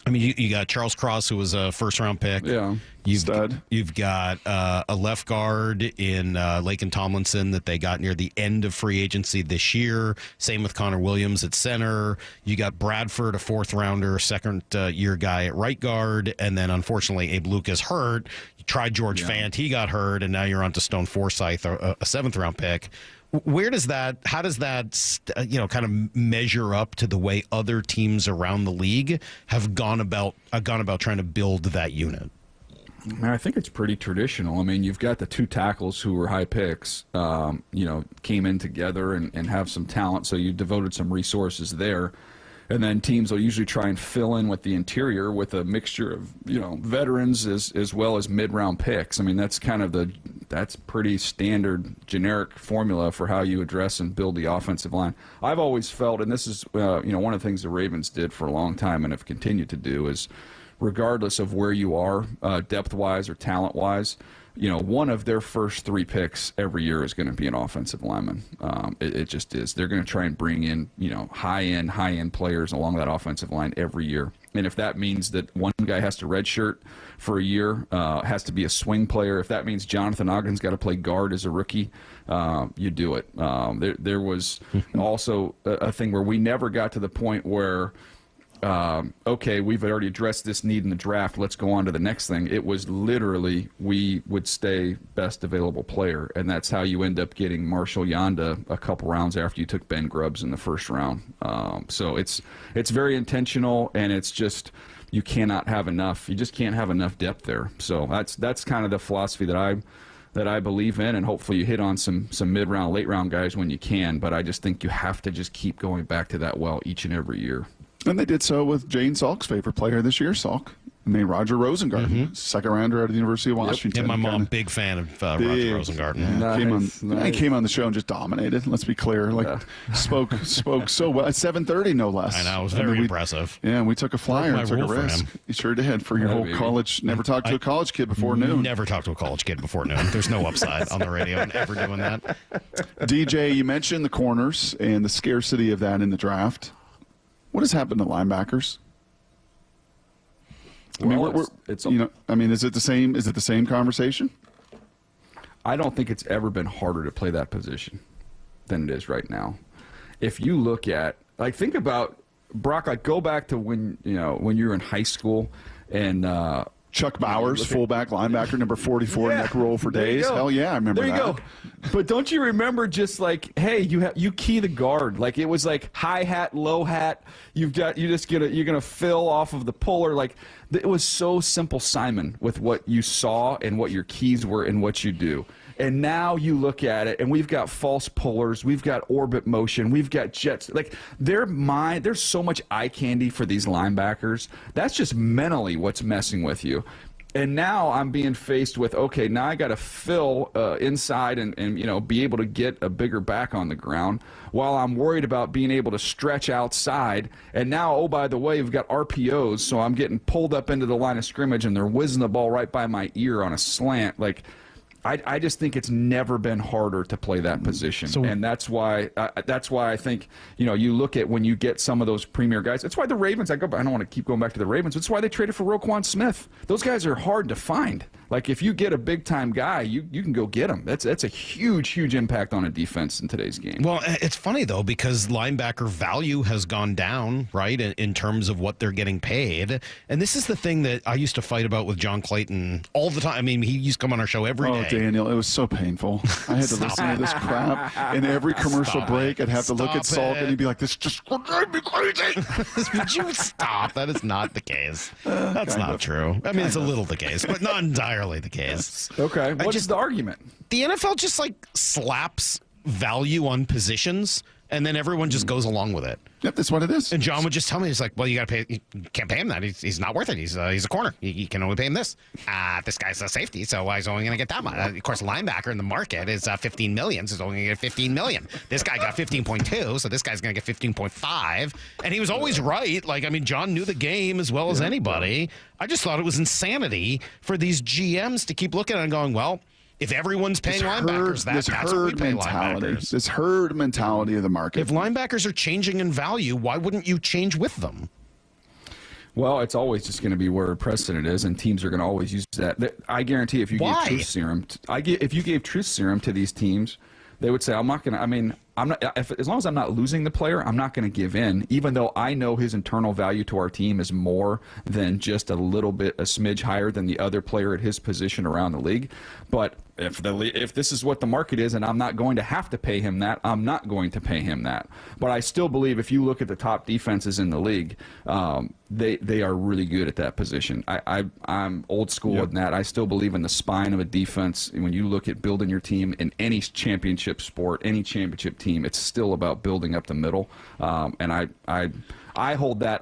I mean, you got Charles Cross, who was a first-round pick. Yeah, You've got a left guard in Laken Tomlinson that they got near the end of free agency this year. Same with Connor Williams at center. You got Bradford, a fourth-rounder, second-year guy at right guard. And then, unfortunately, Abe Lucas hurt. You tried George Fant. He got hurt. And now you're on to Stone Forsythe, a seventh-round pick. How does that kind of measure up to the way other teams around the league have gone about trying to build that unit? I think it's pretty traditional. I mean, you've got the two tackles who were high picks, came in together and have some talent, so you devoted some resources there. And then teams will usually try and fill in with the interior with a mixture of, veterans as well as mid-round picks. I mean, that's pretty standard generic formula for how you address and build the offensive line. I've always felt, and this is, one of the things the Ravens did for a long time and have continued to do is regardless of where you are, depth-wise or talent-wise, one of their first three picks every year is going to be an offensive lineman. It just is. They're going to try and bring in, high-end players along that offensive line every year. And if that means that one guy has to redshirt for a year, has to be a swing player, if that means Jonathan Ogden's got to play guard as a rookie, you do it. There was also a thing where we never got to the point where okay, we've already addressed this need in the draft, let's go on to the next thing. It was literally we would stay best available player, and that's how you end up getting Marshall Yanda a couple rounds after you took Ben Grubbs in the first round. So it's very intentional, and it's just you cannot have enough. You just can't have enough depth there. So that's kind of the philosophy that I believe in, and hopefully you hit on some mid-round, late-round guys when you can, but I just think you have to just keep going back to that well each and every year. And they did so with Jane Salk's favorite player this year, Salk. I mean, Roger Rosengarten, second rounder out of the University of Washington. Yep. And my mom, big fan of Roger Rosengarten. Yeah, came on the show and just dominated. Let's be clear, spoke so well at 7:30, no less. I know, it was very impressive. Yeah, we took a flyer, and took a risk. You sure did for your whole college. Never talked to a college kid before noon. Never talked to a college kid before noon. There's no upside on the radio in ever doing that. DJ, you mentioned the corners and the scarcity of that in the draft. What has happened to linebackers? I mean, is it the same? Is it the same conversation? I don't think it's ever been harder to play that position than it is right now. If you look at, think about Brock. Go back to when you were in high school, and Chuck Bowers, fullback, linebacker, number 44, neck roll for days. Hell yeah, I remember that. There you go. But don't you remember just like, hey, you key the guard. Like it was like high hat, low hat. You're gonna fill off of the puller. Like it was so simple, Simon, with what you saw and what your keys were and what you do. And now you look at it, and we've got false pullers, we've got orbit motion, we've got jets. Like there's so much eye candy for these linebackers. That's just mentally what's messing with you. And now I'm being faced with, okay, now I got to fill inside and be able to get a bigger back on the ground while I'm worried about being able to stretch outside. And now, oh, by the way, we've got RPOs, so I'm getting pulled up into the line of scrimmage, and they're whizzing the ball right by my ear on a slant. Like, I just think it's never been harder to play that position, and that's why I think you look at when you get some of those premier guys. That's why the Ravens. I don't want to keep going back to the Ravens. That's why they traded for Roquan Smith. Those guys are hard to find. Like if you get a big time guy, you can go get him. That's a huge impact on a defense in today's game. Well, it's funny though because linebacker value has gone down, right, in terms of what they're getting paid. And this is the thing that I used to fight about with John Clayton all the time. I mean, he used to come on our show every day. Daniel, it was so painful. I had to listen to this crap. In every commercial break, I'd have to look at Salt, and he'd be like, this just drives me crazy. Would you stop? That is not the case. That's not true. I mean, it's a little the case, but not entirely the case. Okay. What is the argument? The NFL just like slaps value on positions, and then everyone just goes along with it. Yep, that's what it is. And John would just tell me, he's like, well, you got to pay. You can't pay him that. He's not worth it. He's a corner. You can only pay him this. This guy's a safety, so he's only going to get that much. Of course, linebacker in the market is $15 million, so he's only going to get $15 million. This guy got 15.2, so this guy's going to get 15.5. And he was always right. Like, I mean, John knew the game as well as anybody. I just thought it was insanity for these GMs to keep looking at it and going, well, if everyone's paying linebackers, that's what we pay linebackers. This herd mentality of the market. If linebackers are changing in value, why wouldn't you change with them? Well, it's always just going to be where precedent is, and teams are going to always use that. I guarantee if you gave truth serum, if you gave truth serum to these teams, they would say, "I'm not going to." I mean, I'm not. As long as I'm not losing the player, I'm not going to give in, even though I know his internal value to our team is more than just a smidge higher than the other player at his position around the league. But if this is what the market is, and I'm not going to have to pay him that, I'm not going to pay him that. But I still believe if you look at the top defenses in the league, they are really good at that position. I'm old school in that. I still believe in the spine of a defense. When you look at building your team in any championship sport, any championship team, it's still about building up the middle. And I hold that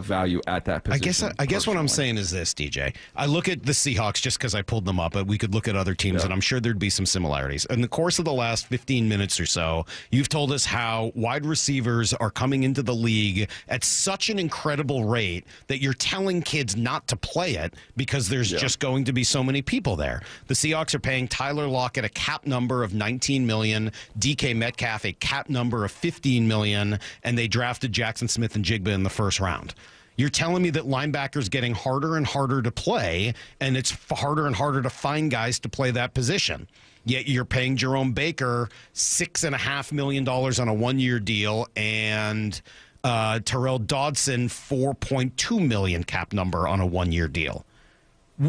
value at that position. I guess what I'm saying is this, DJ. I look at the Seahawks just because I pulled them up, but we could look at other teams, and I'm sure there'd be some similarities. In the course of the last 15 minutes or so, you've told us how wide receivers are coming into the league at such an incredible rate that you're telling kids not to play it because there's just going to be so many people there. The Seahawks are paying Tyler Lockett a cap number of $19 million, DK Metcalf a cap number of $15 million, and they drafted Jackson Smith and Jigba in the first round. You're telling me that linebackers getting harder and harder to play, and it's harder and harder to find guys to play that position. Yet you're paying Jerome Baker $6.5 million on a one-year deal, and Terrell Dodson $4.2 million cap number on a one-year deal.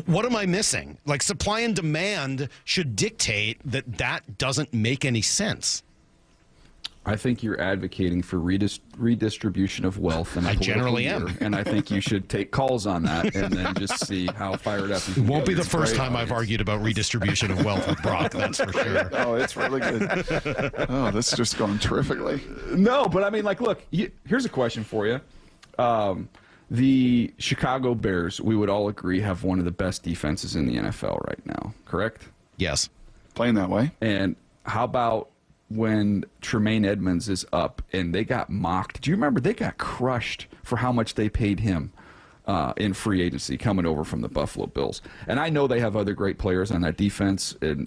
What am I missing? Like, supply and demand should dictate that doesn't make any sense. I think you're advocating for redistribution of wealth. And I generally am. And I think you should take calls on that and then just see how fired up you can It won't get. be the first time I've argued about redistribution of wealth with Brock, that's for sure. Oh, it's really good. Oh, this is just going terrifically. No, but I mean, like, look, here's a question for you. The Chicago Bears, we would all agree, have one of the best defenses in the NFL right now, correct? Yes. Playing that way. And how about when Tremaine Edmonds is up and they got mocked? Do you remember they got crushed for how much they paid him in free agency coming over from the Buffalo Bills? And I know they have other great players on that defense, and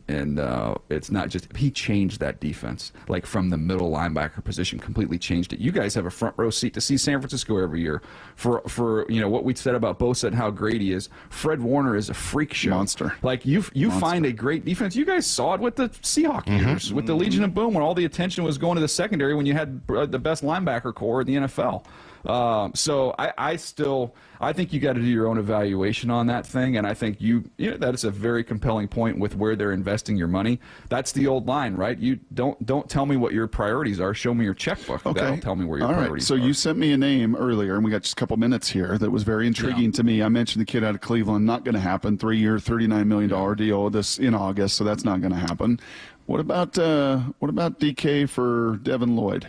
it's not just he changed that defense, like from the middle linebacker position, completely changed it. You guys have a front row seat to see San Francisco every year for what we said about Bosa and how great he is. Fred Warner is a freak show, monster. Like you find a great defense. You guys saw it with the Seahawks years, with the Legion of Boom, when all the attention was going to the secondary when you had the best linebacker core in the NFL. So I think you got to do your own evaluation on that thing, and I think that is a very compelling point with where they're investing your money. That's the old line, right? You don't tell me what your priorities are. Show me your checkbook. Okay. That'll tell me where your priorities are. So are. you sent me a name earlier, and we got just a couple minutes here that was very intriguing to me. I mentioned the kid out of Cleveland, not going to happen. 3-year, $39 million deal this in August, so that's not going to happen. What about DK for Devin Lloyd?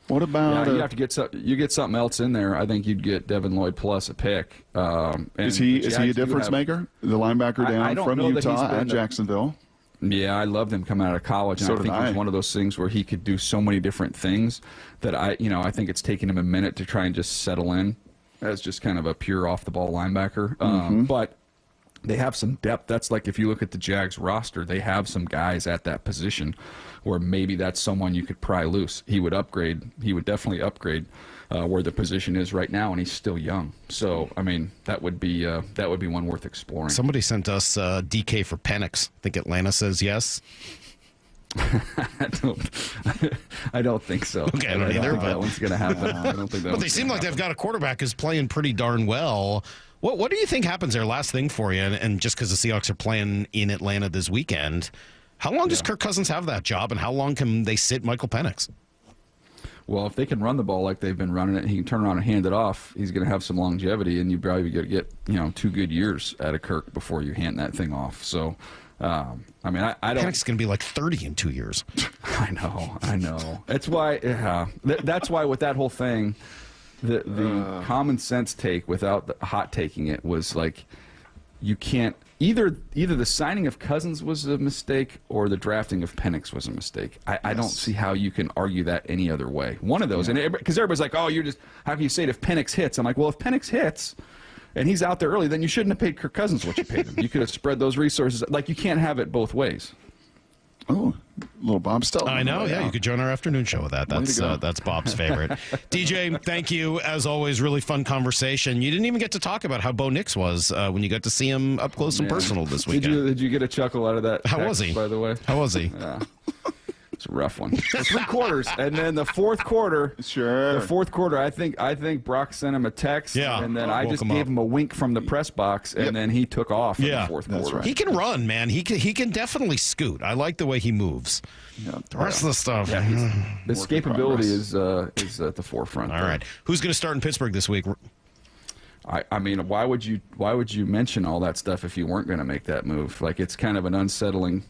What about you have to get something else in there. I think you'd get Devin Lloyd plus a pick. Is he a difference maker? The linebacker down from Utah at Jacksonville. Yeah, I loved him coming out of college, and I think it was one of those things where he could do so many different things that I think it's taken him a minute to try and just settle in as just kind of a pure off the ball linebacker. But they have some depth. That's like if you look at the Jags roster, they have some guys at that position where maybe that's someone you could pry loose. He would upgrade. He would definitely upgrade where the position is right now, and he's still young. So, I mean, that would be one worth exploring. Somebody sent us DK for Penix. I think Atlanta says yes. I don't think so. Okay, I don't either. But that one's going to happen. I don't think that. But they seem like they've got a quarterback who's playing pretty darn well. What do you think happens there? Last thing for you, and just because the Seahawks are playing in Atlanta this weekend, how long does Kirk Cousins have that job, and how long can they sit Michael Penix? Well, if they can run the ball like they've been running it, and he can turn around and hand it off, he's going to have some longevity, and you probably going to get 2 good years out of Kirk before you hand that thing off. So, I don't. Penix is going to be like 30 in 2 years. I know. That's why. That's why with that whole thing, the common sense take without the hot taking it was like, you can't. Either the signing of Cousins was a mistake or the drafting of Penix was a mistake. I don't see how you can argue that any other way. One of those, and because everybody's like, "Oh, how can you say it if Penix hits?" I'm like, "Well, if Penix hits and he's out there early, then you shouldn't have paid Kirk Cousins what you paid him. You could have spread those resources. Like, you can't have it both ways." Oh, little Bob Stelton. I know, yeah. You could join our afternoon show with that. That's Bob's favorite. DJ, thank you. As always, really fun conversation. You didn't even get to talk about how Bo Nix was when you got to see him up close and personal this weekend. Did you get a chuckle out of that? How was he? By the way, how was he? Yeah. It's a rough one. 3 quarters, and then the fourth quarter. Sure. The fourth quarter, I think Brock sent him a text, and then I just gave him a wink from the press box, and then he took off in the fourth quarter. Right. He can run, man. He can definitely scoot. I like the way he moves. Yeah, the rest of the stuff. Yeah, the escapability is at the forefront. All right. Who's going to start in Pittsburgh this week? I mean, why would you mention all that stuff if you weren't going to make that move? Like, it's kind of an unsettling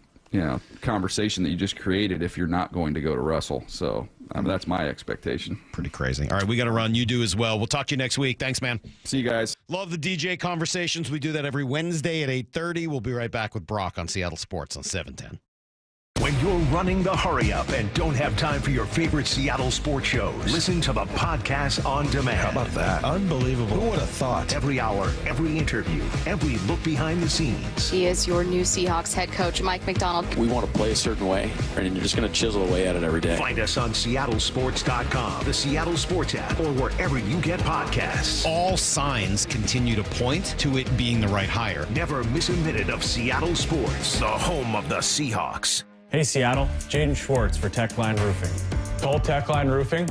conversation that you just created if you're not going to go to Russell. So that's my expectation. Pretty crazy. All right, we got to run. You do as well. We'll talk to you next week. Thanks, man. See you guys. Love the DJ conversations. We do that every Wednesday at 8:30. We'll be right back with Brock on Seattle Sports on 710. When you're running the hurry up and don't have time for your favorite Seattle sports shows, listen to the podcast on demand. How about that? Unbelievable. Who would have thought? Every hour, every interview, every look behind the scenes. He is your new Seahawks head coach, Mike McDonald. We want to play a certain way, and you're just going to chisel away at it every day. Find us on seattlesports.com, the Seattle Sports app, or wherever you get podcasts. All signs continue to point to it being the right hire. Never miss a minute of Seattle sports, the home of the Seahawks. Hey Seattle, Jaden Schwartz for Techline Roofing. Call Techline Roofing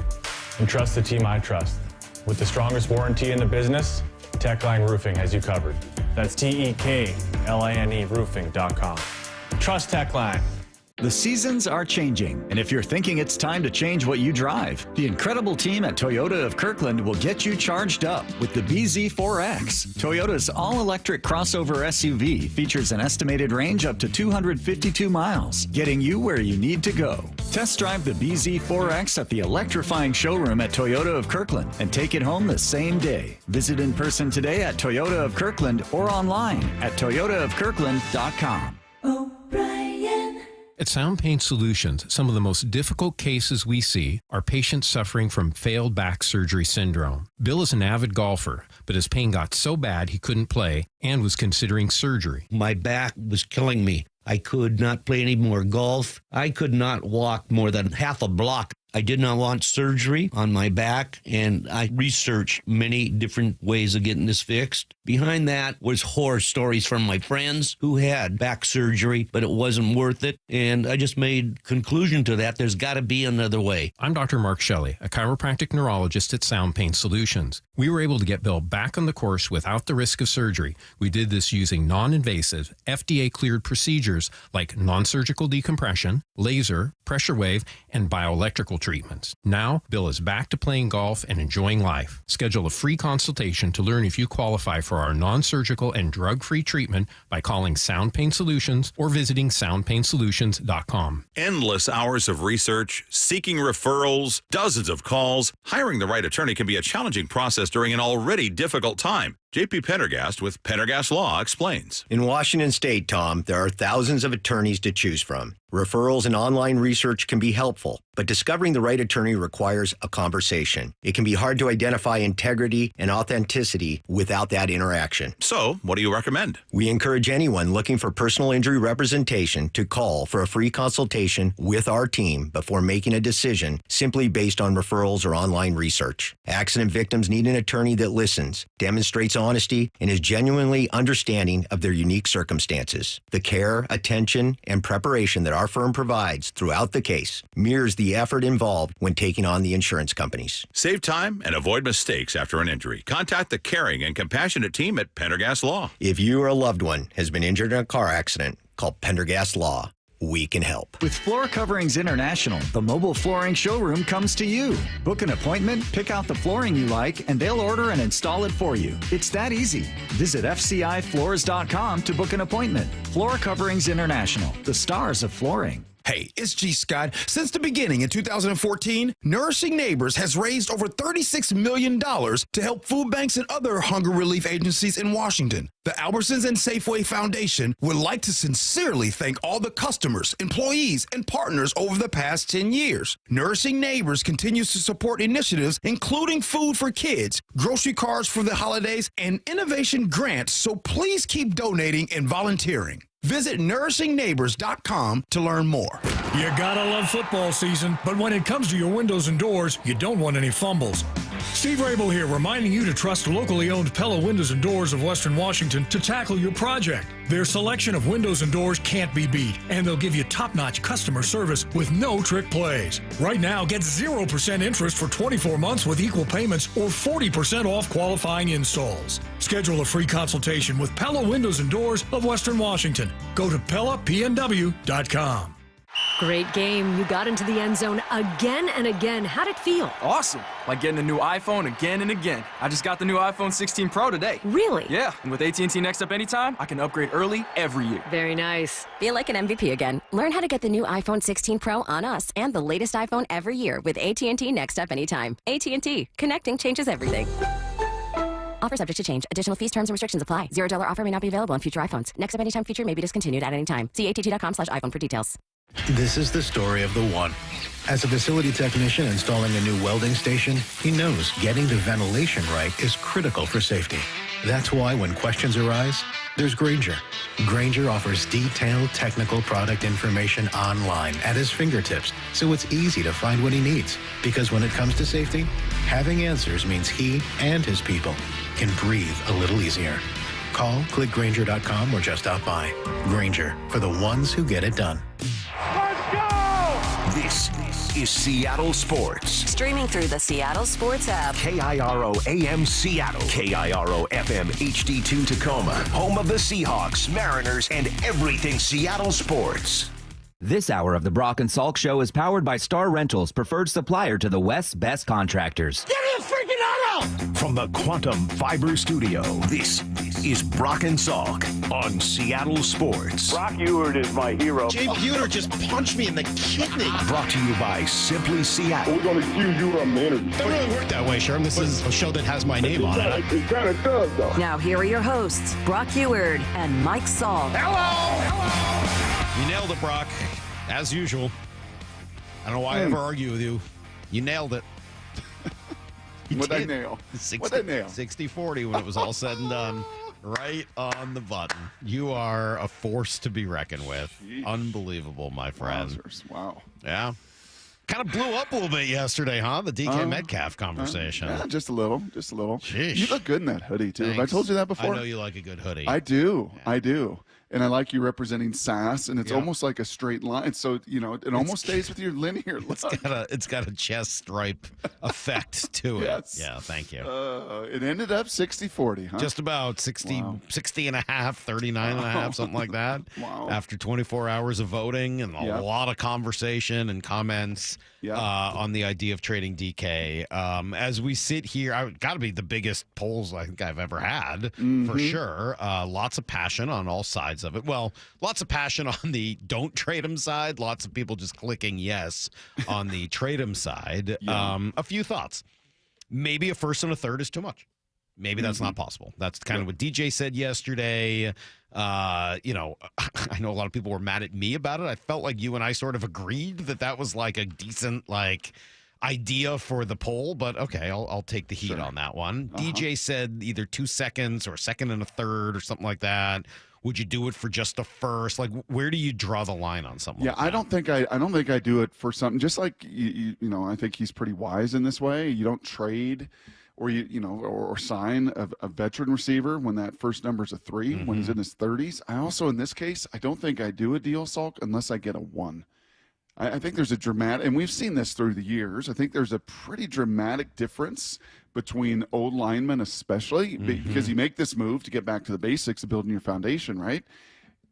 and trust the team I trust. With the strongest warranty in the business, Techline Roofing has you covered. That's TEKLINE roofing.com. Trust Techline. The seasons are changing, and if you're thinking it's time to change what you drive, the incredible team at Toyota of Kirkland will get you charged up with the BZ4X. Toyota's all-electric crossover SUV features an estimated range up to 252 miles, getting you where you need to go. Test drive the BZ4X at the electrifying showroom at Toyota of Kirkland and take it home the same day. Visit in person today at Toyota of Kirkland or online at toyotaofkirkland.com. At Sound Pain Solutions, some of the most difficult cases we see are patients suffering from failed back surgery syndrome. Bill is an avid golfer, but his pain got so bad he couldn't play and was considering surgery. My back was killing me. I could not play any more golf. I could not walk more than half a block. I did not want surgery on my back, and I researched many different ways of getting this fixed. Behind that was horror stories from my friends who had back surgery, but it wasn't worth it. And I just made conclusion to that. There's got to be another way. I'm Dr. Mark Shelley, a chiropractic neurologist at Sound Pain Solutions. We were able to get Bill back on the course without the risk of surgery. We did this using non-invasive, FDA-cleared procedures like non-surgical decompression, laser, pressure wave, and bioelectrical treatments. Now, Bill is back to playing golf and enjoying life. Schedule a free consultation to learn if you qualify for our non-surgical and drug-free treatment by calling Sound Pain Solutions or visiting soundpainsolutions.com. Endless hours of research, seeking referrals, dozens of calls. Hiring the right attorney can be a challenging process during an already difficult time. JP Pendergast with Pendergast Law explains. In Washington State, Tom, there are thousands of attorneys to choose from. Referrals and online research can be helpful, but discovering the right attorney requires a conversation. It can be hard to identify integrity and authenticity without that interaction. So, what do you recommend? We encourage anyone looking for personal injury representation to call for a free consultation with our team before making a decision simply based on referrals or online research. Accident victims need an attorney that listens, demonstrates honesty, and is genuinely understanding of their unique circumstances. The care, attention, and preparation that our firm provides throughout the case mirrors the effort involved when taking on the insurance companies. Save time and avoid mistakes after an injury. Contact the caring and compassionate team at Pendergast Law. If you or a loved one has been injured in a car accident, call Pendergast Law. We can help. With Floor Coverings International, the mobile flooring showroom comes to you. Book an appointment, pick out the flooring you like, and they'll order and install it for you. It's that easy. Visit FCIFloors.com to book an appointment. Floor Coverings International, the stars of flooring. Hey, it's G. Scott. Since the beginning in 2014, Nourishing Neighbors has raised over $36 million to help food banks and other hunger relief agencies in Washington. The Albertsons and Safeway Foundation would like to sincerely thank all the customers, employees, and partners over the past 10 years. Nourishing Neighbors continues to support initiatives including food for kids, grocery cards for the holidays, and innovation grants, so please keep donating and volunteering. Visit nourishingneighbors.com to learn more. You gotta love football season, but when it comes to your windows and doors, you don't want any fumbles. Steve Rabel here, reminding you to trust locally owned Pella Windows and Doors of Western Washington to tackle your project. Their selection of windows and doors can't be beat, and they'll give you top-notch customer service with no trick plays. Right now, get 0% interest for 24 months with equal payments or 40% off qualifying installs. Schedule a free consultation with Pella Windows and Doors of Western Washington. Go to PellaPNW.com. Great game. You got into the end zone again and again. How'd it feel? Awesome. Like getting a new iPhone again and again. I just got the new iPhone 16 Pro today. Really? Yeah. And with AT&T Next Up Anytime, I can upgrade early every year. Very nice. Feel like an MVP again. Learn how to get the new iPhone 16 Pro on us and the latest iPhone every year with AT&T Next Up Anytime. AT&T. Connecting changes everything. Offer subject to change. Additional fees, terms, and restrictions apply. $0 offer may not be available on future iPhones. Next Up Anytime feature may be discontinued at any time. See att.com/iPhone for details. This is the story of the one. As a facility technician installing a new welding station, he knows getting the ventilation right is critical for safety. That's why when questions arise, there's Grainger. Grainger offers detailed technical product information online at his fingertips, so it's easy to find what he needs. Because when it comes to safety, having answers means he and his people can breathe a little easier. Call, click Grainger.com, or just stop by. Grainger, for the ones who get it done. This is Seattle Sports. Streaming through the Seattle Sports app. KIRO AM Seattle. KIRO FM HD2 Tacoma. Home of the Seahawks, Mariners, and everything Seattle sports. This hour of the Brock and Salk Show is powered by Star Rentals, preferred supplier to the West's best contractors. Get me a freaking auto! From the Quantum Fiber Studio, this is Brock and Salk on Seattle Sports. Brock Ewert is my hero. Jay Buhner just punched me in the kidney. Brought to you by Simply Seattle. We're going to accuse you of energy. It doesn't really work that way, Sherm. This is a show that has my name on it. It kind of does, though. Now here are your hosts, Brock Ewert and Mike Salk. You nailed it, Brock. As usual. I don't know why I ever argue with you. You nailed it. What'd I nail? 60-40 when it was all said and done. Right on the button. You are a force to be reckoned with. Jeez. Unbelievable, my friend. Wowzers. Wow. Yeah. Kind of blew up a little bit yesterday, huh? The DK Metcalf conversation. Yeah, just a little. Sheesh. You look good in that hoodie, too. Thanks. Have I told you that before? I know you like a good hoodie. I do. And I like you representing SAS, and it's almost like a straight line. So, it almost stays with your linear look. It's got a chest stripe effect to it. Yes. Yeah, thank you. It ended up 60-40, huh? Just about 60, 60 and a half, 39 and a half, something like that. Wow. After 24 hours of voting and a lot of conversation and comments on the idea of trading DK. As we sit here, got to be the biggest polls I think I've ever had, for sure. Lots of passion on all sides of it. Well, lots of passion on the don't trade him side. Lots of people just clicking yes on the trade him side. A few thoughts. Maybe a first and a third is too much. Maybe that's not possible. That's kind of what DJ said yesterday. I know a lot of people were mad at me about it. I felt like you and I sort of agreed that was like a decent idea for the poll, but okay, I'll take the heat on that one. DJ said either 2 seconds or a second and a third or something like that. Would you do it for just a first? Like, where do you draw the line on something? Yeah, I don't think I do it for something. Just like I think he's pretty wise in this way. You don't trade or or sign a veteran receiver when that first number is a 3 when he's in his 30s. I also, in this case, I don't think I do a deal, Salk, unless I get a 1. I think there's a dramatic, and we've seen this through the years. I think there's a pretty dramatic difference between old linemen, especially because you make this move to get back to the basics of building your foundation, right?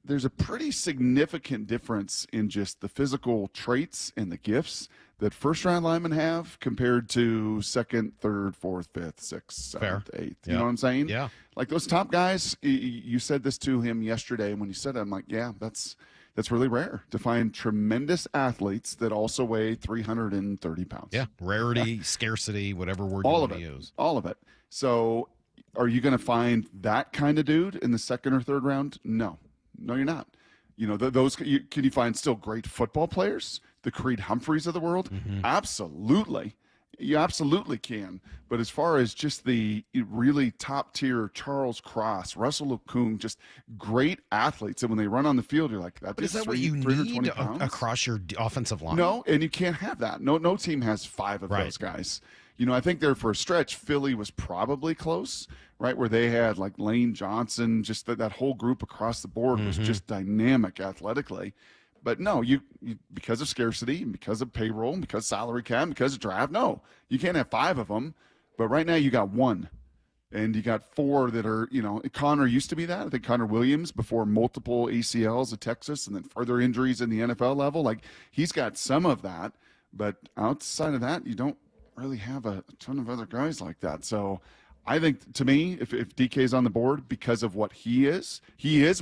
There's a pretty significant difference in just the physical traits and the gifts that first-round linemen have compared to second, third, fourth, fifth, sixth, seventh, eighth. You know what I'm saying? Yeah. Like those top guys, you said this to him yesterday, and when you said it, I'm like, yeah, that's really rare to find tremendous athletes that also weigh 330 pounds. Yeah, rarity, scarcity, whatever word you want to use. All of it. So are you going to find that kind of dude in the second or third round? No, you're not. Can you find still great football players, the Creed Humphreys of the world? Absolutely. You absolutely can. But as far as just the really top tier Charles Cross, Russell Okung, just great athletes, and when they run on the field, you're like, but is that what you need across your offensive line? No, and you can't have that. No team has 5 of those guys. I think there for a stretch, Philly was probably close, right, where they had like Lane Johnson, just that whole group across the board was just dynamic athletically. But no, you because of scarcity and because of payroll and because of salary cap and because of draft, no, you can't have 5 of them. But right now you got 1, and you got 4 that are, Connor used to be that. I think Connor Williams before multiple ACLs at Texas and then further injuries in the NFL level. Like he's got some of that, but outside of that, you don't really have a ton of other guys like that. So I think, to me, if DK's on the board because of what he is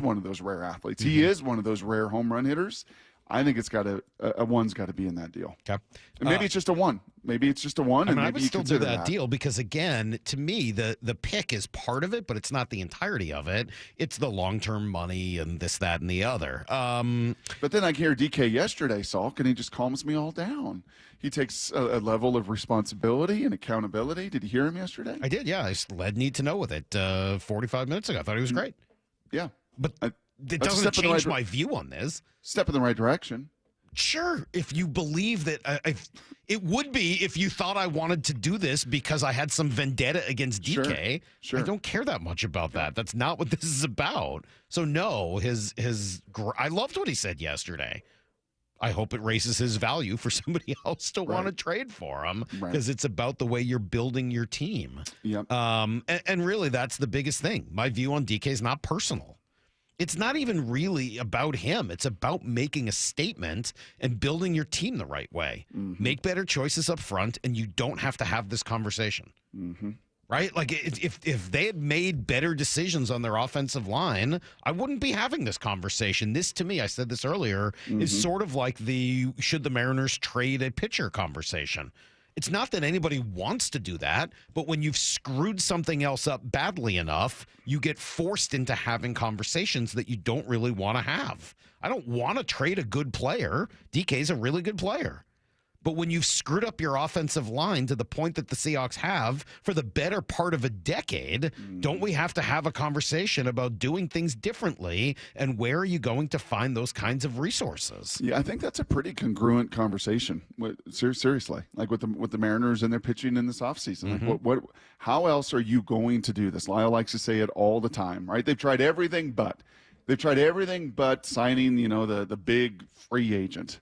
one of those rare athletes. He is one of those rare home run hitters. I think it's got a 1's got to be in that deal. Okay. And maybe it's just a 1. Maybe it's just a 1. And I maybe would you still do consider that deal because, again, to me, the pick is part of it, but it's not the entirety of it. It's the long-term money and this, that, and the other. But then I hear DK yesterday, Salk, and he just calms me all down. He takes a level of responsibility and accountability. Did you hear him yesterday? I did, yeah. I led Need to Know with it 45 minutes ago. I thought he was great. Yeah. But it doesn't change my view on this. Step in the right direction. Sure, if you believe that it would be if you thought I wanted to do this because I had some vendetta against DK. Sure. I don't care that much about that. That's not what this is about. So no, I loved what he said yesterday. I hope it raises his value for somebody else to want to trade for him because it's about the way you're building your team. Yep. And really, that's the biggest thing. My view on DK is not personal. It's not even really about him. It's about making a statement and building your team the right way. Make better choices up front, and you don't have to have this conversation. Right? Like, if they had made better decisions on their offensive line, I wouldn't be having this conversation. This, to me, I said this earlier, is sort of like the should the Mariners trade a pitcher conversation. It's not that anybody wants to do that, but when you've screwed something else up badly enough, you get forced into having conversations that you don't really want to have. I don't want to trade a good player. DK's a really good player. But when you've screwed up your offensive line to the point that the Seahawks have for the better part of a decade, don't we have to have a conversation about doing things differently? And where are you going to find those kinds of resources? Yeah, I think that's a pretty congruent conversation. Seriously, like with the Mariners and their pitching in this offseason. Like how else are you going to do this? Lyle likes to say it all the time, right? They've tried everything but signing, the big free agent.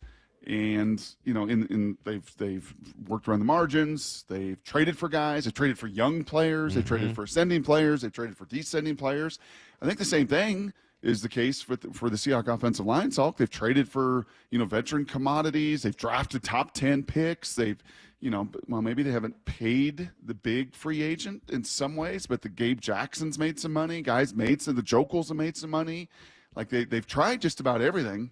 And they've worked around the margins. They've traded for guys. They've traded for young players. They've traded for ascending players. They've traded for descending players. I think the same thing is the case for the Seahawks offensive line. Salk, they've traded for veteran commodities. They've drafted top 10 picks. They've maybe they haven't paid the big free agent in some ways, but the Gabe Jackson's made some money. The Jokels have made some money. Like they've tried just about everything.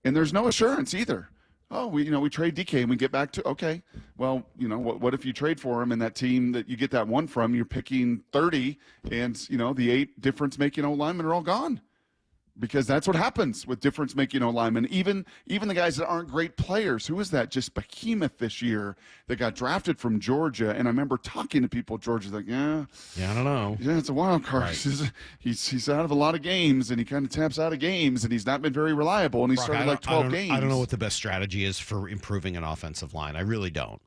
And there's no assurance either. Oh, we trade DK and we get back to, okay, well, what if you trade for him and that team that you get that one from, you're picking 30 and, the 8 difference-making O-linemen are all gone. Because that's what happens with difference-making O-linemen. Even the guys that aren't great players. Who is that? Just behemoth this year that got drafted from Georgia. And I remember talking to people at Georgia like, yeah, I don't know. Yeah, it's a wild card. Right. He's out of a lot of games, and he kind of taps out of games, and he's not been very reliable. And he started like 12 games. I don't know what the best strategy is for improving an offensive line. I really don't.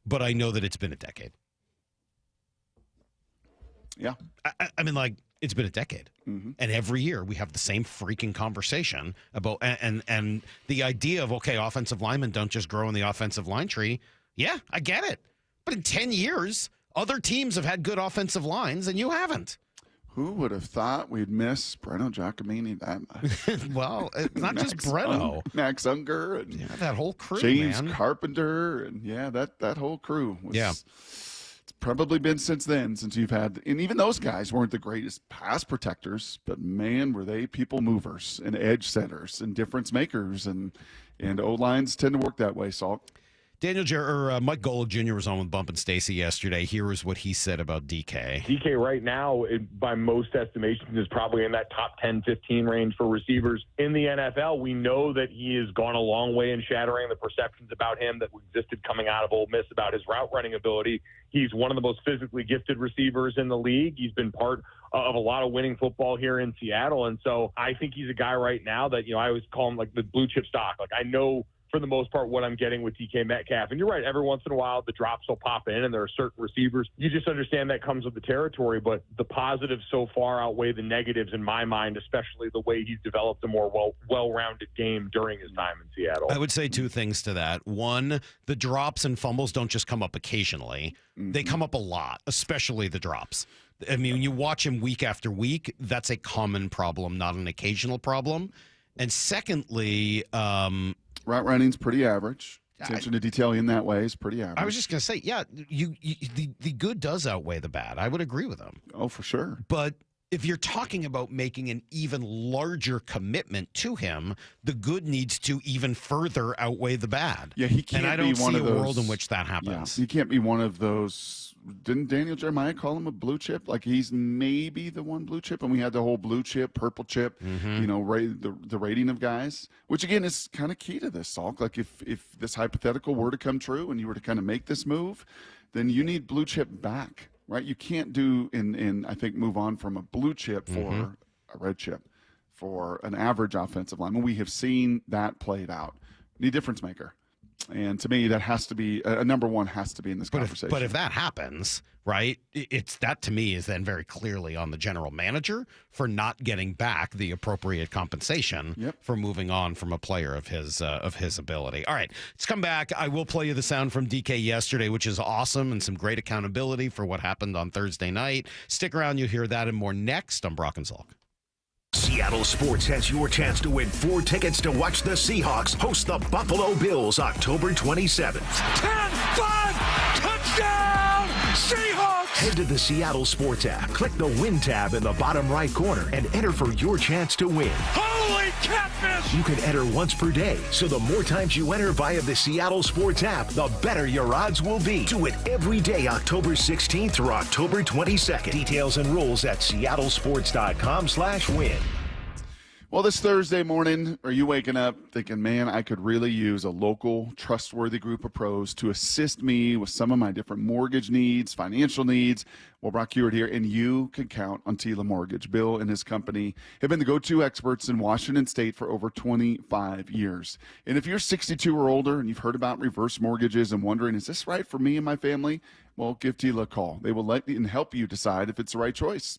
But I know that it's been a decade. Yeah. I mean, like, it's been a decade. And every year we have the same freaking conversation about and the idea of, okay, offensive linemen don't just grow in the offensive line tree. Yeah, I get it. But in 10 years, other teams have had good offensive lines and you haven't. Who would have thought we'd miss Breno Giacomini that much? Well, it's not just Breno. Max Unger and that whole crew, James man. Carpenter and that whole crew. Was, probably been since then, since you've had, and even those guys weren't the greatest pass protectors, but man, were they people movers and edge setters and difference makers, and O-lines tend to work that way, Salk. Mike Golick Jr. was on with Bump and Stacy yesterday. Here is what he said about DK. DK right now, by most estimations, is probably in that top 10, 15 range for receivers in the NFL. We know that he has gone a long way in shattering the perceptions about him that existed coming out of Ole Miss about his route running ability. He's one of the most physically gifted receivers in the league. He's been part of a lot of winning football here in Seattle. And so I think he's a guy right now that, I always call him like the blue chip stock. Like, I know for the most part what I'm getting with DK Metcalf. And you're right, every once in a while the drops will pop in and there are certain receivers. You just understand that comes with the territory, but the positives so far outweigh the negatives in my mind, especially the way he's developed a more well-rounded game during his time in Seattle. I would say two things to that. One, the drops and fumbles don't just come up occasionally. They come up a lot, especially the drops. I mean, when you watch him week after week, that's a common problem, not an occasional problem. And secondly, route running's pretty average. Attention to detail in that way is pretty average. I was just going to say, the good does outweigh the bad. I would agree with him. Oh, for sure. But if you're talking about making an even larger commitment to him, the good needs to even further outweigh the bad. Yeah, he can't be one of those. And I don't see a world in which that happens. Yeah, he can't be one of those. Didn't Daniel Jeremiah call him a blue chip? Like, he's maybe the one blue chip, and we had the whole blue chip, purple chip, the rating of guys, which again is kind of key to this, Salk. Like, if this hypothetical were to come true and you were to kind of make this move, then you need blue chip back, right? You can't do and I think move on from a blue chip for a red chip for an average offensive lineman. We have seen that played out. Need difference maker. And to me, that has to be a number one, has to be in this conversation. But if that happens, right, it's that to me is then very clearly on the general manager for not getting back the appropriate compensation for moving on from a player of his ability. All right, let's come back. I will play you the sound from DK yesterday, which is awesome, and some great accountability for what happened on Thursday night. Stick around, you'll hear that and more next on Brock and Salk. Seattle Sports has your chance to win 4 tickets to watch the Seahawks host the Buffalo Bills October 27th. 10-5, touchdown, Seahawks! Head to the Seattle Sports app, click the Win tab in the bottom right corner, and enter for your chance to win. Holy catfish! You can enter once per day, so the more times you enter via the Seattle Sports app, the better your odds will be. Do it every day October 16th through October 22nd. Details and rules at seattlesports.com/win. Well, this Thursday morning, are you waking up thinking, man, I could really use a local, trustworthy group of pros to assist me with some of my different mortgage needs, financial needs? Well, Brock Hewitt here, and you can count on Tila Mortgage. Bill and his company have been the go-to experts in Washington State for over 25 years. And if you're 62 or older and you've heard about reverse mortgages and wondering, is this right for me and my family? Well, give Tila a call. They will let you and help you decide if it's the right choice.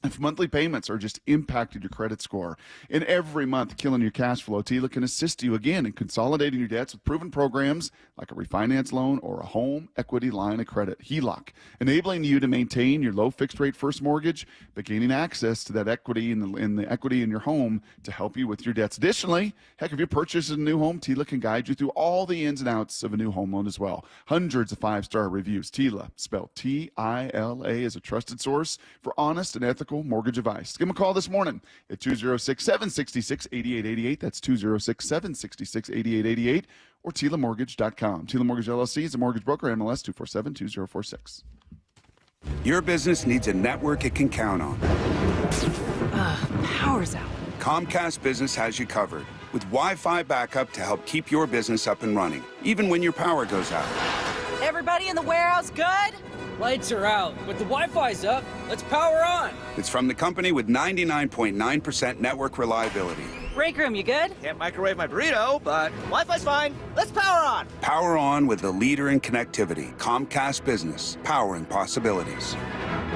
If monthly payments are just impacted your credit score, and every month killing your cash flow, Tila can assist you again in consolidating your debts with proven programs like a refinance loan or a home equity line of credit, HELOC, enabling you to maintain your low fixed rate first mortgage, but gaining access to that equity in the equity in your home to help you with your debts. Additionally, heck, if you're purchasing a new home, Tila can guide you through all the ins and outs of a new home loan as well. Hundreds of 5-star reviews. Tila, spelled Tila, is a trusted source for honest and ethical mortgage advice. Give them a call this morning at 206-766-8888. That's 206-766-8888 or TILAMortgage.com. Tila Mortgage LLC is a mortgage broker, MLS 247-2046. Your business needs a network it can count on. Power's out. Comcast Business has you covered with Wi-Fi backup to help keep your business up and running, even when your power goes out. Everybody in the warehouse good? Lights are out, but the Wi-Fi's up. Let's power on. It's from the company with 99.9% network reliability. Break room, you good? Can't microwave my burrito, but Wi-Fi's fine. Let's power on. Power on with the leader in connectivity, Comcast Business, powering possibilities.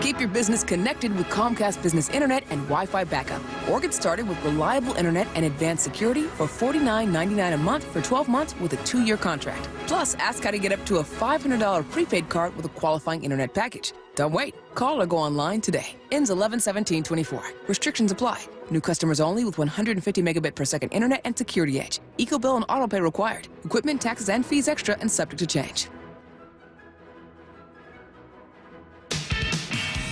Keep your business connected with Comcast Business Internet and Wi-Fi backup. Or get started with reliable internet and advanced security for $49.99 a month for 12 months with a 2-year contract. Plus, ask how to get up to a $500 prepaid card with a qualifying internet package. Don't wait. Call or go online today. Ends 11/17/24. Restrictions apply. New customers only with 150 megabit per second internet and security edge. EcoBill and autopay required. Equipment, taxes, and fees extra and subject to change.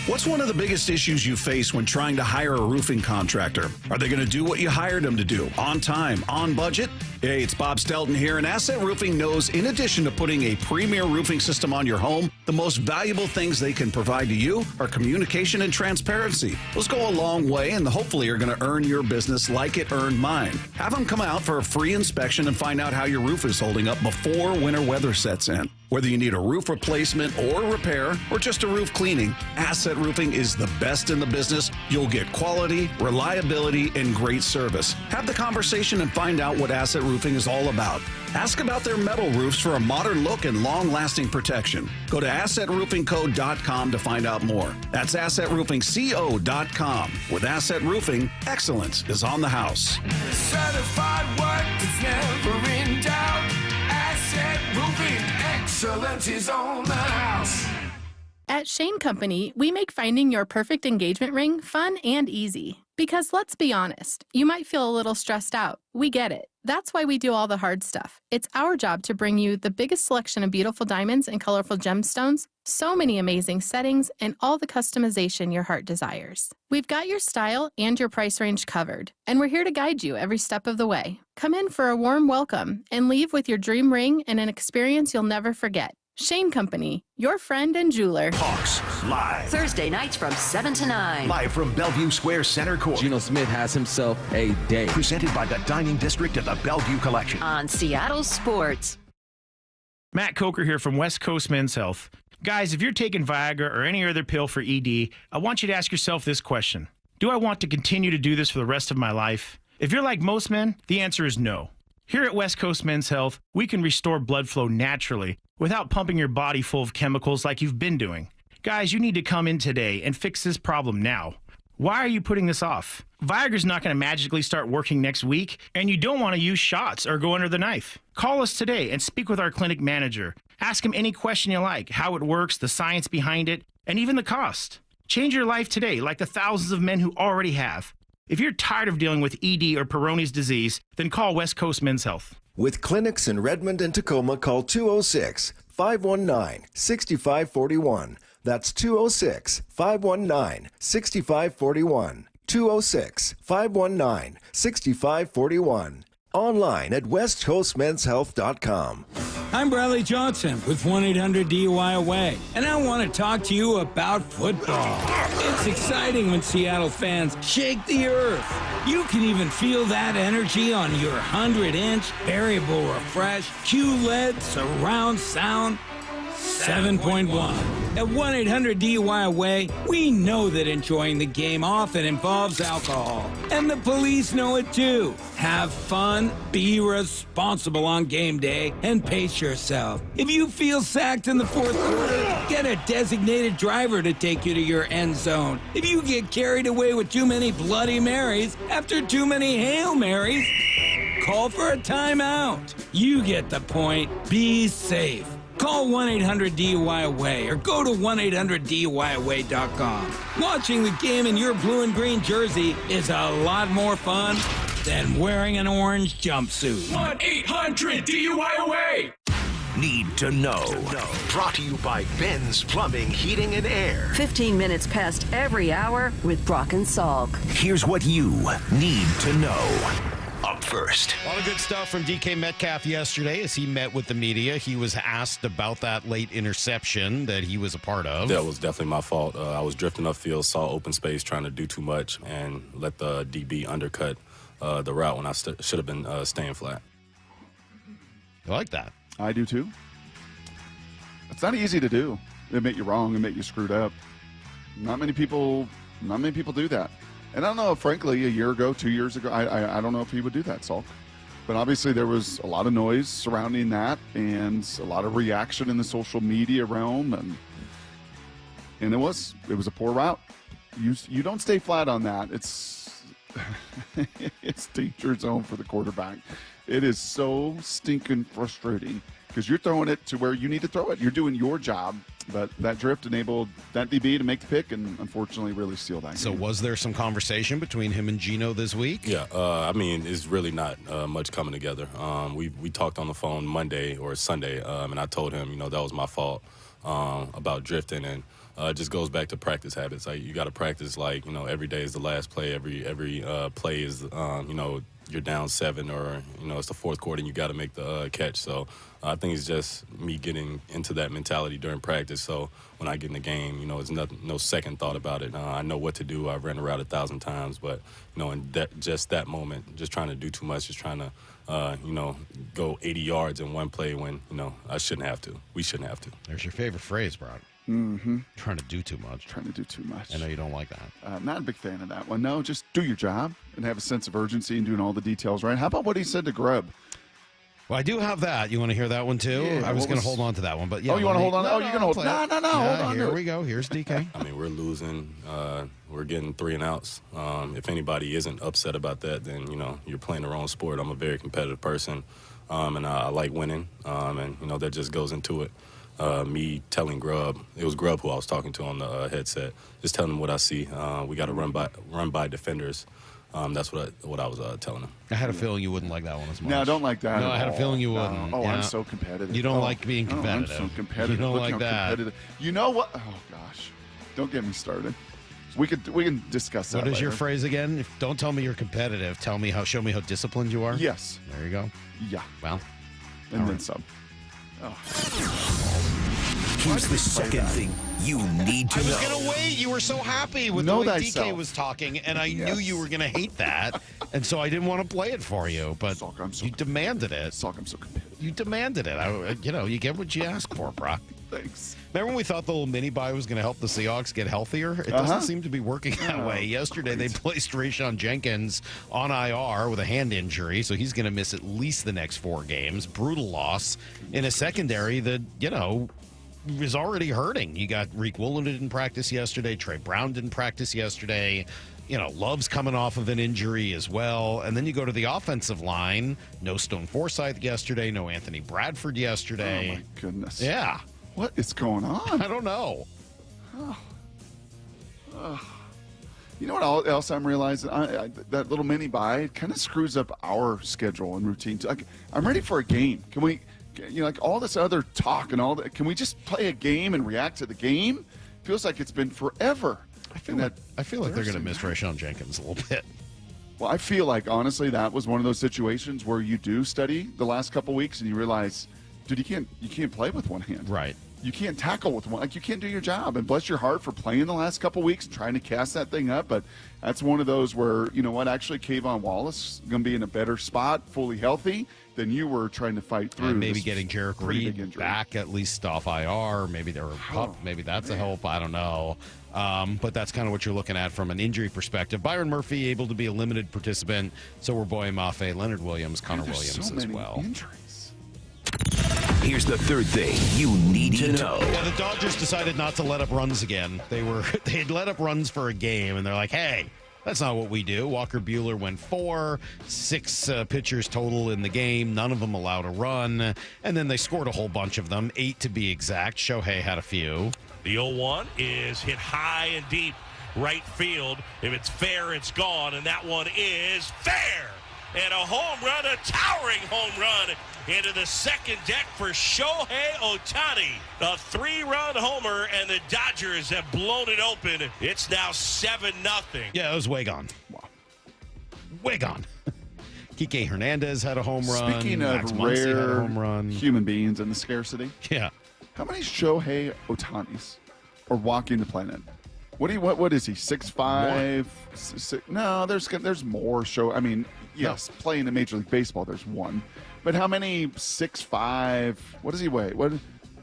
What's one of the biggest issues you face when trying to hire a roofing contractor? Are they going to do what you hired them to do? On time, on budget? Hey, it's Bob Stelton here, and Asset Roofing knows in addition to putting a premier roofing system on your home, the most valuable things they can provide to you are communication and transparency. Those go a long way and hopefully are going to earn your business like it earned mine. Have them come out for a free inspection and find out how your roof is holding up before winter weather sets in. Whether you need a roof replacement or repair or just a roof cleaning, Asset Roofing is the best in the business. You'll get quality, reliability, and great service. Have the conversation and find out what Asset Roofing is all about. Ask about their metal roofs for a modern look and long-lasting protection. Go to AssetRoofingCo.com to find out more. That's AssetRoofingCo.com. With Asset Roofing, excellence is on the house. Certified work that's never in doubt. Asset Roofing, excellence is on the house. At Shane Company, we make finding your perfect engagement ring fun and easy. Because let's be honest, you might feel a little stressed out. We get it. That's why we do all the hard stuff. It's our job to bring you the biggest selection of beautiful diamonds and colorful gemstones, so many amazing settings, and all the customization your heart desires. We've got your style and your price range covered, and we're here to guide you every step of the way. Come in for a warm welcome and leave with your dream ring and an experience you'll never forget. Shane Company, your friend and jeweler. Hawks live. Thursday nights from 7 to 9. Live from Bellevue Square Center Court. Geno Smith has himself a day. Presented by the Dining District of the Bellevue Collection. On Seattle Sports. Matt Coker here from West Coast Men's Health. Guys, if you're taking Viagra or any other pill for ED, I want you to ask yourself this question. Do I want to continue to do this for the rest of my life? If you're like most men, the answer is no. Here at West Coast Men's Health, we can restore blood flow naturally without pumping your body full of chemicals like you've been doing. Guys, you need to come in today and fix this problem now. Why are you putting this off? Viagra's not going to magically start working next week, and you don't want to use shots or go under the knife. Call us today and speak with our clinic manager. Ask him any question you like, how it works, the science behind it, and even the cost. Change your life today like the thousands of men who already have. If you're tired of dealing with ED or Peyronie's disease, then call West Coast Men's Health. With clinics in Redmond and Tacoma, call 206-519-6541. That's 206-519-6541. 206-519-6541. Online at westcoastmenshealth.com. I'm Bradley Johnson with 1-800-DUI-AWAY, and I want to talk to you about football. It's exciting when Seattle fans shake the earth. You can even feel that energy on your 100-inch variable refresh QLED surround sound 7.1. At 1-800-DUI-AWAY, we know that enjoying the game often involves alcohol. And the police know it too. Have fun, be responsible on game day, and pace yourself. If you feel sacked in the fourth quarter, get a designated driver to take you to your end zone. If you get carried away with too many Bloody Marys after too many Hail Marys, call for a timeout. You get the point. Be safe. Call 1-800-DUI-AWAY or go to 1-800-DUI-AWAY.com. Watching the game in your blue and green jersey is a lot more fun than wearing an orange jumpsuit. 1-800-DUI-AWAY. Need to know. Brought to you by Ben's Plumbing, Heating, and Air. 15 minutes past every hour with Brock and Salk. Here's what you need to know. Up first. A lot of good stuff from DK Metcalf yesterday as he met with the media. He was asked about that late interception that he was a part of. That was definitely my fault. I was drifting upfield, saw open space, trying to do too much, and let the DB undercut the route when I should have been staying flat. I like that. I do too. It's not easy to do. Admit you're wrong, admit you screwed up. Not many people do that. And I don't know, frankly, a year ago, 2 years ago, I don't know if he would do that, Salk. But obviously there was a lot of noise surrounding that and a lot of reaction in the social media realm. And it was a poor route. You don't stay flat on that. It's danger zone for the quarterback. It is so stinking frustrating because you're throwing it to where you need to throw it. You're doing your job. But that drift enabled that DB to make the pick and unfortunately really steal that game. So was there some conversation between him and Geno this week? Yeah, I mean, it's really not much coming together. We talked on the phone Monday or Sunday, and I told him, that was my fault about drifting. And it just goes back to practice habits. Like, you got to practice every day is the last play. Every play is, you're down 7 or, it's the fourth quarter and you got to make the catch. So I think it's just me getting into that mentality during practice. So when I get in the game, it's no second thought about it. I know what to do. I've ran around 1,000 times, but, in that moment, just trying to do too much, just trying to, go 80 yards in one play when, I shouldn't have to. We shouldn't have to. There's your favorite phrase, Brock. Mm-hmm. Trying to do too much. Trying to do too much. I know you don't like that. Not a big fan of that one. No, just do your job and have a sense of urgency and doing all the details right. How about what he said to Grubb? Well, I do have that. You want to hear that one too? Yeah, I was going to hold on to that one, but yeah. Oh, you want to hold on? No, you're going to hold on? No. Hold on. Here we go. Here's DK. I mean, we're losing. We're getting 3 and outs. If anybody isn't upset about that, then you're playing the wrong sport. I'm a very competitive person, and I like winning. And that just goes into it. Me telling Grubb, it was Grubb who I was talking to on the headset, just telling him what I see. We got to run by defenders. That's what I was telling him. I had a feeling you wouldn't like that one as much. No, I don't like that. No, I had a feeling you wouldn't. Oh, yeah. I'm so competitive. You don't like being competitive. I'm so competitive. You don't Look like how that. Competitive. You know what? Oh gosh, don't get me started. We can discuss that. What is later. your phrase again? Don't tell me you're competitive. Show me how disciplined you are. Yes. There you go. Yeah. Well, and then some. Oh. Here's the second thing you need to know. I was going to wait. You were so happy with the way DK was talking, and I knew you were going to hate that, and so I didn't want to play it for you, but you demanded it. Salk, I'm so competitive. You demanded it. You get what you ask for, Brock. Thanks. Remember when we thought the little mini-bye was going to help the Seahawks get healthier? It doesn't seem to be working that way. Yesterday, they placed Rayshon Jenkins on IR with a hand injury, so he's going to miss at least the next 4 games. Brutal loss in a secondary that, was already hurting. You got Reek Woolen didn't practice yesterday. Trey Brown didn't practice yesterday. Love's coming off of an injury as well. And then you go to the offensive line. No Stone Forsythe yesterday. No Anthony Bradford yesterday. Oh, my goodness. Yeah. What is going on? I don't know. You know what else I'm realizing? That little mini-bye kind of screws up our schedule and routine. I'm ready for a game. Can we... all this other talk and all that. Can we just play a game and react to the game? Feels like it's been forever. I feel like they're going to miss Rayshon Jenkins a little bit. Well, I feel like, honestly, that was one of those situations where you do study the last couple weeks and you realize, dude, you can't play with one hand. Right. You can't tackle with one. Like, you can't do your job. And bless your heart for playing the last couple weeks and trying to cast that thing up. But that's one of those where, you know what, actually, Kayvon Wallace is going to be in a better spot, fully healthy, than you were trying to fight through. And maybe getting Jarek Reed back at least off IR. Maybe they were pup. Maybe that's a help. I don't know. But that's kind of what you're looking at from an injury perspective. Byron Murphy able to be a limited participant. So were Boye Mafe, Leonard Williams, Connor Williams as well. Injuries. Here's the third thing you need to know. Yeah, the Dodgers decided not to let up runs again. They had let up runs for a game, and they're like, hey, that's not what we do. Walker Buehler went 6 pitchers total in the game. None of them allowed a run. And then they scored a whole bunch of them, 8 to be exact. Shohei had a few. The 0-1 is hit high and deep right field. If it's fair, it's gone, and that one is fair. And a home run, a towering home run into the second deck for Shohei Ohtani. A 3-run homer, and the Dodgers have blown it open. It's now 7-0. Yeah, it was way gone. Wow. Way gone. Kike Hernandez had a home run. Speaking Max of Muncy had a rare home run. human beings and the scarcity. Yeah. How many Shohei Ohtanis are walking the planet? What is he? 6'5"? No, there's more. I mean, yes, playing in Major League Baseball, there's one. But how many 6'5"? What does he weigh? What?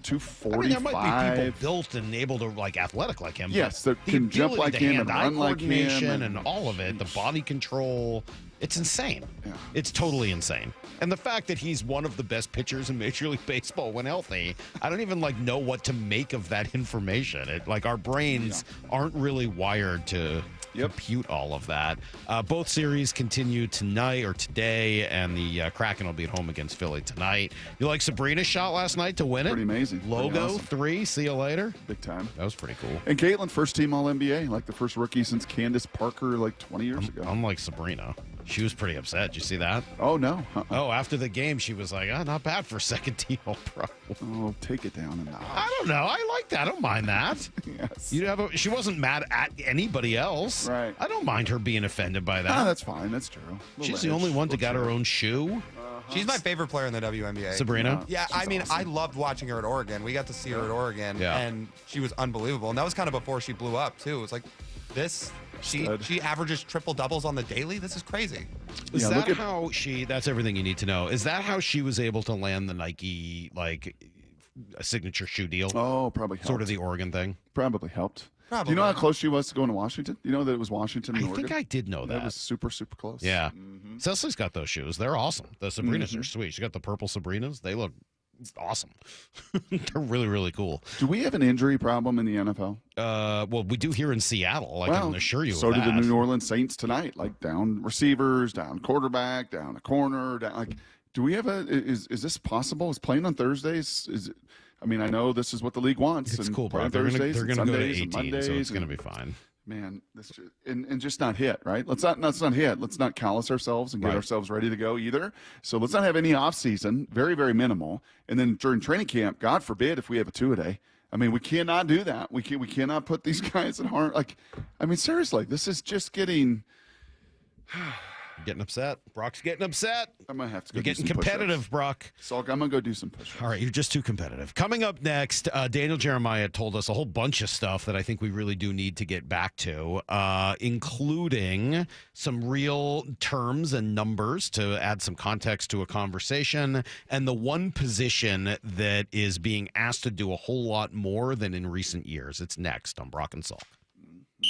245. I mean, there might be people built and able to athletic like him. Yes, but that can jump like him and run like him, and all of it. The body control. It's insane. Yeah. It's totally insane. And the fact that he's one of the best pitchers in Major League Baseball when healthy, I don't even know what to make of that information. Our brains aren't really wired to compute all of that. Both series continue tonight or today, and the Kraken will be at home against Philly tonight. You like Sabrina's shot last night to win it? Pretty amazing. Logo pretty awesome. 3. See you later. Big time. That was pretty cool. And Caitlin, first team All-NBA, the first rookie since Candace Parker 20 years ago. Unlike Sabrina. She was pretty upset. Did you see that? Oh, no. Oh, after the game, she was like, not bad for second team All-Pro. Oh, take it down a notch. I don't know. I like that. I don't mind that. Yes. She wasn't mad at anybody else. Right. I don't mind her being offended by that. Ah, that's fine. That's true. She's the only one to got her own shoe. She's my favorite player in the WNBA. Sabrina? Yeah, I mean, awesome. I loved watching her at Oregon. We got to see her at Oregon, and she was unbelievable. And that was kind of before she blew up, too. It was like, she averages triple doubles on the daily. This is crazy. Is that how that's everything you need to know. Is that how she was able to land the Nike, a signature shoe deal? Oh, probably helped. Sort of the Oregon thing? Probably helped. Probably. Do you know how close she was to going to Washington? You know that it was Washington and Oregon? I think I did know that. That was super, super close. Yeah. Mm-hmm. Cecily's got those shoes. They're awesome. The Sabrinas are sweet. She got the purple Sabrinas. They look awesome. They're really, really cool. Do we have an injury problem in the NFL? Well, we do here in Seattle. I can assure you. So of did that. the New Orleans Saints tonight. Down receivers, down quarterback, down a corner. Do we have is this possible? Is playing on Thursdays? Is it? I mean, I know this is what the league wants. It's and cool, bro. They're going to go to 18, so it's going to be fine. Man, and just not hit, right? Let's not hit. Let's not callous ourselves and get ourselves ready to go either. So let's not have any off season, very, very minimal. And then during training camp, God forbid if we have a 2-a-day. I mean, we cannot do that. We cannot put these guys in harm. Seriously, this is just getting. Getting upset. Brock's getting upset. I might have to go. You're getting competitive, Brock. So I'm going to go do some push-ups. All right, you're just too competitive. Coming up next, Daniel Jeremiah told us a whole bunch of stuff that I think we really do need to get back to, including some real terms and numbers to add some context to a conversation, and the one position that is being asked to do a whole lot more than in recent years. It's next on Brock and Salk.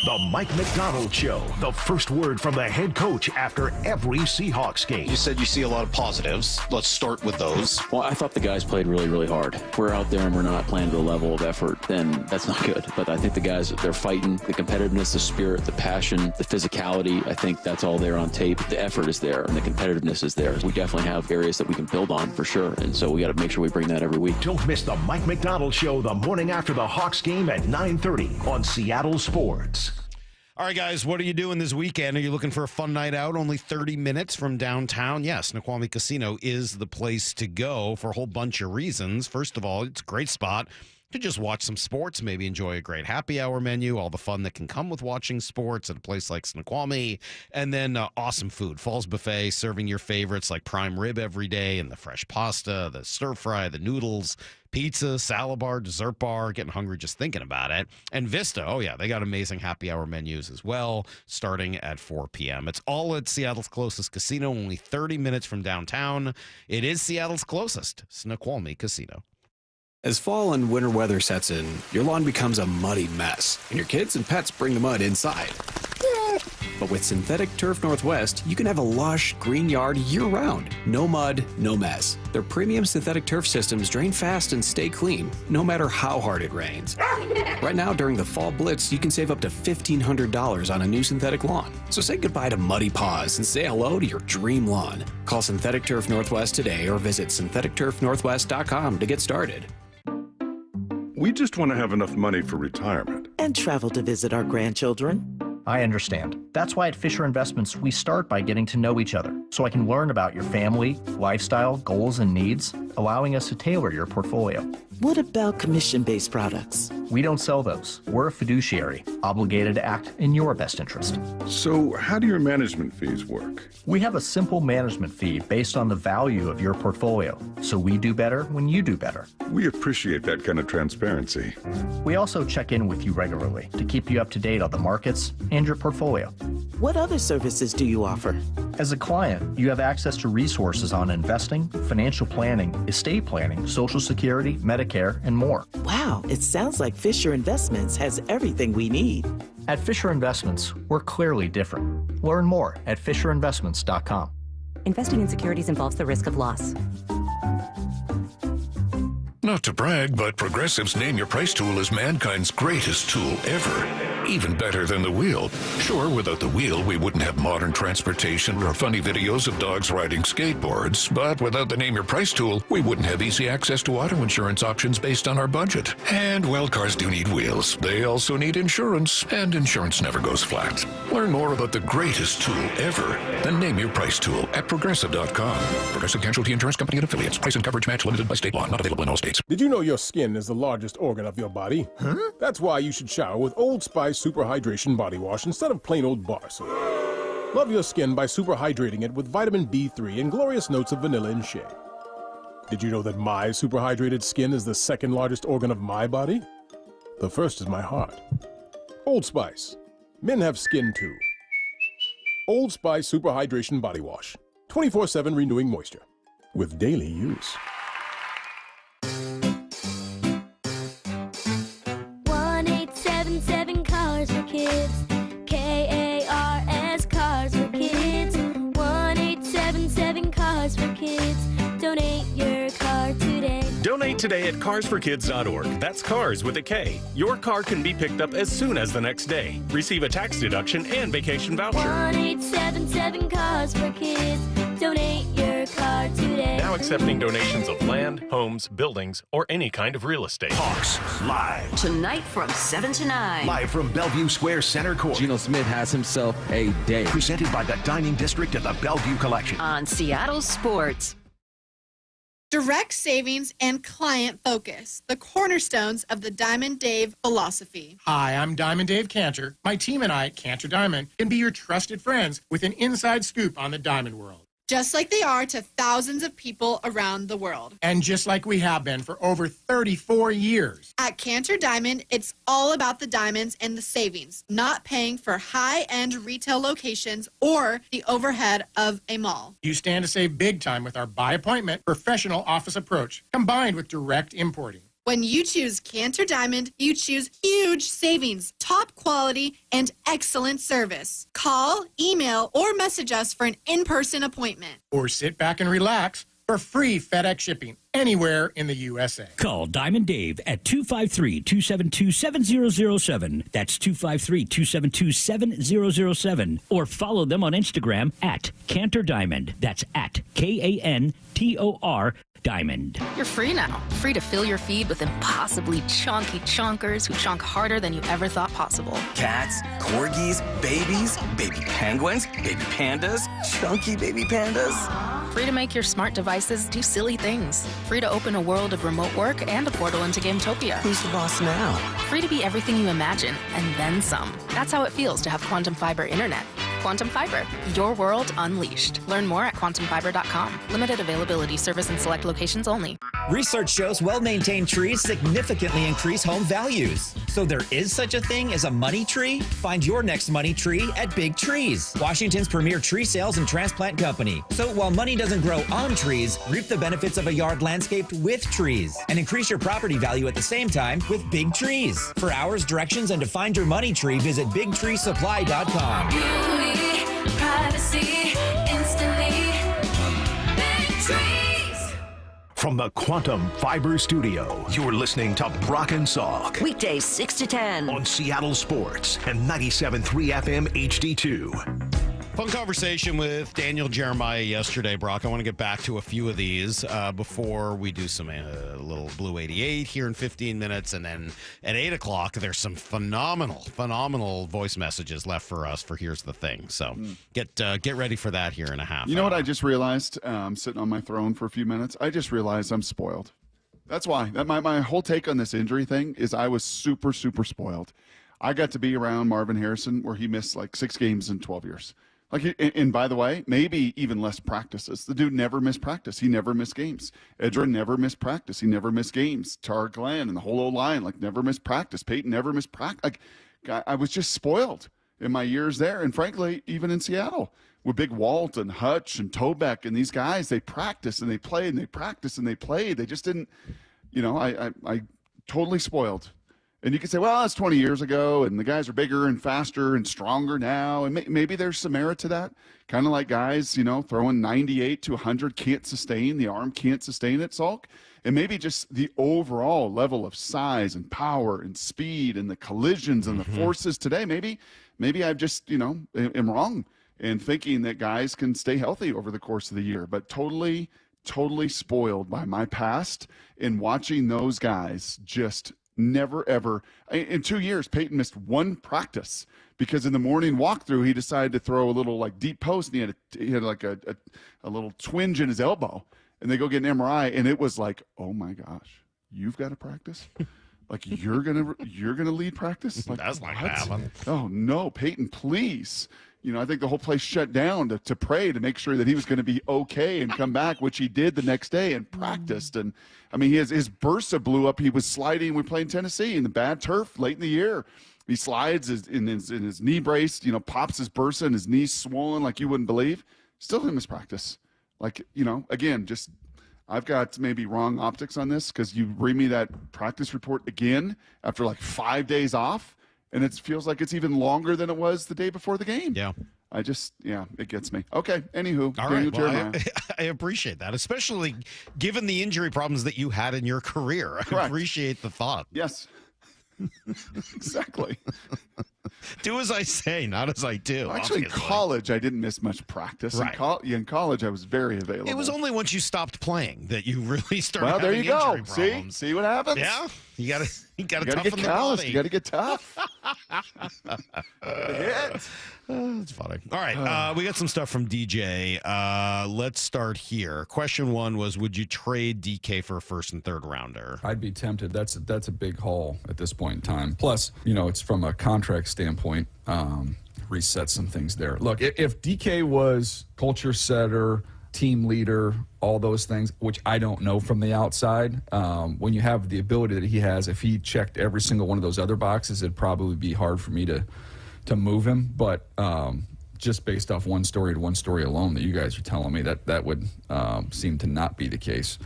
The Mike McDonald Show, the first word from the head coach after every Seahawks game. You said you see a lot of positives. Let's start with those. Well, I thought the guys played really, really hard. If we're out there and we're not playing to the level of effort, then that's not good. But I think the guys, they're fighting. The competitiveness, the spirit, the passion, the physicality, I think that's all there on tape. The effort is there and the competitiveness is there. We definitely have areas that we can build on for sure. And so we got to make sure we bring that every week. Don't miss the Mike McDonald Show the morning after the Hawks game at 9:30 on Seattle Sports. All right, guys, what are you doing this weekend? Are you looking for a fun night out? Only 30 minutes from downtown? Yes, Snoqualmie Casino is the place to go for a whole bunch of reasons. First of all, it's a great spot to just watch some sports, maybe enjoy a great happy hour menu, all the fun that can come with watching sports at a place like Snoqualmie, and then awesome food. Falls Buffet, serving your favorites like prime rib every day and the fresh pasta, the stir fry, the noodles, pizza, salad bar, dessert bar. Getting hungry just thinking about it. And Vista, oh yeah, they got amazing happy hour menus as well, starting at 4 p.m. It's all at Seattle's closest casino, only 30 minutes from downtown. It is Seattle's closest Snoqualmie Casino. As fall and winter weather sets in, your lawn becomes a muddy mess, and your kids and pets bring the mud inside. But with Synthetic Turf Northwest, you can have a lush, green yard year-round. No mud, no mess. Their premium synthetic turf systems drain fast and stay clean, no matter how hard it rains. Right now, during the Fall Blitz, you can save up to $1,500 on a new synthetic lawn. So say goodbye to muddy paws and say hello to your dream lawn. Call Synthetic Turf Northwest today or visit syntheticturfnorthwest.com to get started. We just want to have enough money for retirement. And travel to visit our grandchildren. I understand. That's why at Fisher Investments, we start by getting to know each other, so I can learn about your family, lifestyle, goals, and needs, allowing us to tailor your portfolio. What about commission-based products? We don't sell those. We're a fiduciary, obligated to act in your best interest. So how do your management fees work? We have a simple management fee based on the value of your portfolio, so we do better when you do better. We appreciate that kind of transparency. We also check in with you regularly to keep you up to date on the markets and your portfolio. What other services do you offer? As a client, you have access to resources on investing, financial planning, estate planning, Social Security, Medicare, and more. Wow, it sounds like Fisher Investments has everything we need. At Fisher Investments, we're clearly different. Learn more at FisherInvestments.com. Investing in securities involves the risk of loss. Not to brag, but Progressive's Name Your Price tool is mankind's greatest tool ever. Even better than the wheel. Sure, without the wheel, we wouldn't have modern transportation or funny videos of dogs riding skateboards. But without the Name Your Price tool, we wouldn't have easy access to auto insurance options based on our budget. And, well, cars do need wheels. They also need insurance, and insurance never goes flat. Learn more about the greatest tool ever, the Name Your Price tool at Progressive.com. Progressive Casualty Insurance Company and Affiliates. Price and coverage match limited by state law. Not available in all states. Did you know your skin is the largest organ of your body? Huh? That's why you should shower with Old Spice Super Hydration Body Wash instead of plain old bar soap. Love your skin by super hydrating it with vitamin B3 and glorious notes of vanilla and shea. Did you know that my super hydrated skin is the second largest organ of my body? The first is my heart. Old Spice. Men have skin too. Old Spice Super Hydration Body Wash. 24/7 renewing moisture. With daily use. 1-877 Cars for Kids. KARS Cars for Kids. 1-877 Cars for Kids. Donate your car today. Donate today at carsforkids.org. That's cars with a K. Your car can be picked up as soon as the next day. Receive a tax deduction and vacation voucher. 1-877 Cars for Kids. Donate your car today. Now accepting donations of land, homes, buildings, or any kind of real estate. Hawks live. Tonight from 7 to 9. Live from Bellevue Square Center Court. Geno Smith has himself a day. Presented by the Dining District of the Bellevue Collection. On Seattle Sports. Direct savings and client focus, the cornerstones of the Diamond Dave philosophy. Hi, I'm Diamond Dave Cantor. My team and I at Cantor Diamond can be your trusted friends with an inside scoop on the diamond world. Just like they are to thousands of people around the world. And just like we have been for over 34 years. At Cantor Diamond, it's all about the diamonds and the savings, not paying for high-end retail locations or the overhead of a mall. You stand to save big time with our by-appointment professional office approach, combined with direct importing. When you choose Cantor Diamond, you choose huge savings, top quality, and excellent service. Call, email, or message us for an in-person appointment. Or sit back and relax for free FedEx shipping anywhere in the USA. Call Diamond Dave at 253-272-7007. That's 253-272-7007. Or follow them on Instagram at Cantor Diamond. That's at KANTOR Diamond. You're free now. Free to fill your feed with impossibly chunky chunkers who chunk harder than you ever thought possible. Cats, corgis, babies, baby penguins, baby pandas, chunky baby pandas. Free to make your smart devices do silly things. Free to open a world of remote work and a portal into Gametopia. Who's the boss now? Free to be everything you imagine, and then some. That's how it feels to have Quantum Fiber Internet. Quantum Fiber, your world unleashed. Learn more at quantumfiber.com. Limited availability, service in select locations only. Research shows well-maintained trees significantly increase home values. So there is such a thing as a money tree? Find your next money tree at Big Trees, Washington's premier tree sales and transplant company. So while money doesn't grow on trees, reap the benefits of a yard landscaped with trees and increase your property value at the same time with Big Trees. For hours, directions, and to find your money tree, visit BigTreeSupply.com. Beauty, privacy, instantly. Big trees. From the Quantum Fiber Studio, you're listening to Brock and Salk. Weekdays 6 to 10 on Seattle Sports and 97.3 FM HD2. Fun conversation with Daniel Jeremiah yesterday, Brock. I want to get back to a few of these before we do some little Blue 88 here in 15 minutes. And then at 8 o'clock, there's some phenomenal voice messages left for us for Here's the Thing. So get ready for that here in a half. You know what I just realized? Sitting on my throne for a few minutes, I just realized I'm spoiled. That's why. My whole take on this injury thing is I was super, super spoiled. I got to be around Marvin Harrison where he missed like 6 games in 12 years. And by the way, maybe even less practices. The dude never missed practice. He never missed games. Edgerrin never missed practice. He never missed games. Tara Glenn and the whole O-line, never missed practice. Peyton never missed practice. I was just spoiled in my years there. And frankly, even in Seattle with Big Walt and Hutch and Tobeck and these guys, they practice and they play and they practice and they play. They just didn't, I totally spoiled. And you can say, well, that's 20 years ago, and the guys are bigger and faster and stronger now. And maybe there's some merit to that. Kind of like guys, throwing 98 to 100 can't sustain. The arm can't sustain it, Salk. And maybe just the overall level of size and power and speed and the collisions and the forces today. Maybe I've just, am wrong in thinking that guys can stay healthy over the course of the year. But totally spoiled by my past in watching those guys just never, ever. In 2 years, Peyton missed 1 practice because in the morning walkthrough, he decided to throw a little deep post and he had a little twinge in his elbow. And they go get an MRI and it was like, oh my gosh, you've got to practice? You're gonna lead practice? That's not gonna happen. Oh no, Peyton, please. I think the whole place shut down to pray to make sure that he was going to be okay and come back, which he did the next day and practiced. And his bursa blew up. He was sliding. We played in Tennessee in the bad turf late in the year. He slides in his knee brace, pops his bursa and his knee's swollen like you wouldn't believe. Still didn't miss practice. Again, just I've got maybe wrong optics on this because you read me that practice report again after 5 days off. And it feels like it's even longer than it was the day before the game. Yeah. It gets me. Okay, anywho. All right. Well, I appreciate that, especially given the injury problems that you had in your career. I appreciate the thought. Yes. Exactly. Do as I say, not as I do. Actually, in college, I didn't miss much practice. Right. In college, I was very available. It was only once you stopped playing that you really started well, there having you go. injury problems. See what happens? Yeah. You got to toughen get the callous. body. You got to get tough. It's funny. All right. We got some stuff from DJ. Let's start here. Question 1 was, would you trade DK for a 1st and 3rd rounder? I'd be tempted. That's a big haul at this point in time. Plus, it's from a contract standpoint, reset some things there. Look, if DK was culture setter, team leader, all those things, which I don't know from the outside, when you have the ability that he has, if he checked every single one of those other boxes, it'd probably be hard for me to move him. But just based off one story alone that you guys are telling me, that would seem to not be the case.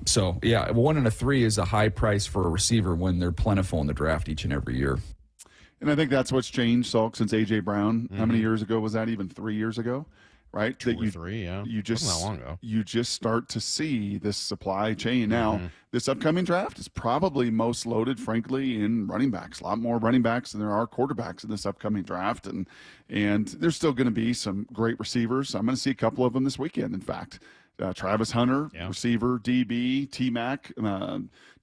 So, yeah, 1 and a 3 is a high price for a receiver when they're plentiful in the draft each and every year. And I think that's what's changed, Salk, since A.J. Brown. How many years ago was that? Even 3 years ago? Right? 2 or 3, yeah. You just, wasn't that long ago. You just start to see this supply chain. Now, this upcoming draft is probably most loaded, frankly, in running backs. A lot more running backs than there are quarterbacks in this upcoming draft. And there's still going to be some great receivers. I'm going to see a couple of them this weekend, in fact. Travis Hunter, receiver, DB, T-Mac,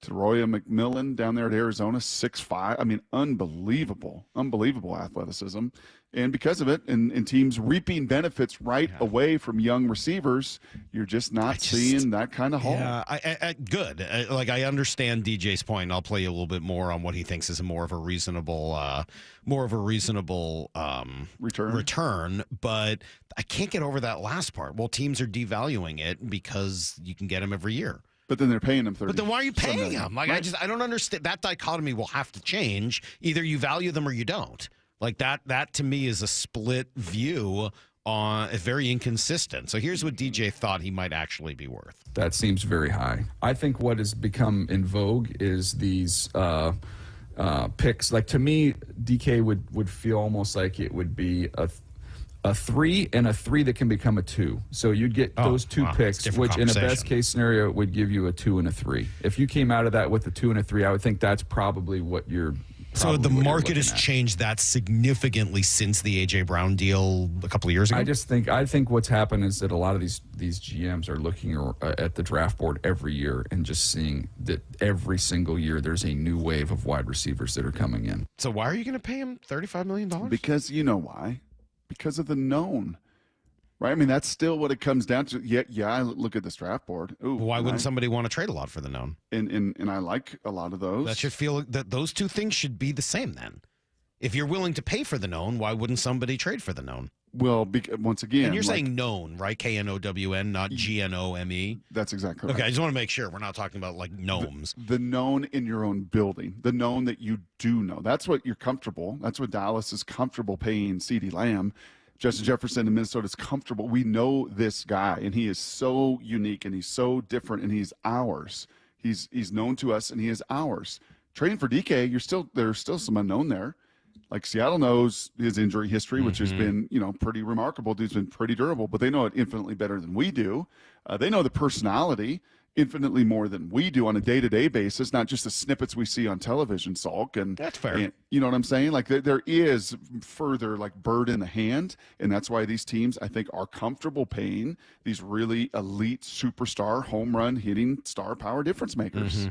Teroya McMillan down there at Arizona, 6'5". I mean, unbelievable athleticism. And because of it, and teams reaping benefits right away from young receivers, you're just not seeing that kind of haul. Yeah, good. I understand DJ's point. I'll play you a little bit more on what he thinks is more of a reasonable return. But I can't get over that last part. Well, teams are devaluing it because you can get them every year. But then they're paying them 30. But then why are you paying them? Like, right. I don't understand. That dichotomy will have to change. Either you value them or you don't. Like that to me is a split view on very inconsistent. So here's what DJ thought he might actually be worth. That seems very high. I think what has become in vogue is these picks. Like, to me, DK would feel almost like it would be a 3 and a 3 that can become a 2. So you'd get those two picks, which in a best case scenario would give you a 2 and a 3. If you came out of that with a 2 and a 3, I would think that's probably what you're. So the market has changed that significantly since the A.J. Brown deal a couple of years ago? I think what's happened is that a lot of these GMs are looking at the draft board every year and just seeing that every single year there's a new wave of wide receivers that are coming in. So why are you going to pay him $35 million? Because you know why. Because of the known. Right? I mean, that's still what it comes down to. Yeah, I look at this draft board. Ooh, why wouldn't somebody want to trade a lot for the known? And I like a lot of those. That should feel that those two things should be the same then. If you're willing to pay for the known, why wouldn't somebody trade for the known? Well, once again. And you're saying known, right? KNOWN, not GNOME. That's exactly right. Okay, I just want to make sure we're not talking about like gnomes. The known in your own building. The known that you do know. That's what you're comfortable. That's what Dallas is comfortable paying CeeDee Lamb. Justin Jefferson in Minnesota is comfortable. We know this guy, and he is so unique, and he's so different, and he's ours. He's known to us, and he is ours. Trading for DK, there's still some unknown there. Like, Seattle knows his injury history, which has been, pretty remarkable. Dude's been pretty durable, but they know it infinitely better than we do. They know the personality infinitely more than we do on a day-to-day basis, not just the snippets we see on television, Salk. And that's fair. And, you know what I'm saying? Like, there is further, like, bird in the hand, and that's why these teams, I think, are comfortable paying these really elite superstar home run hitting star power difference makers.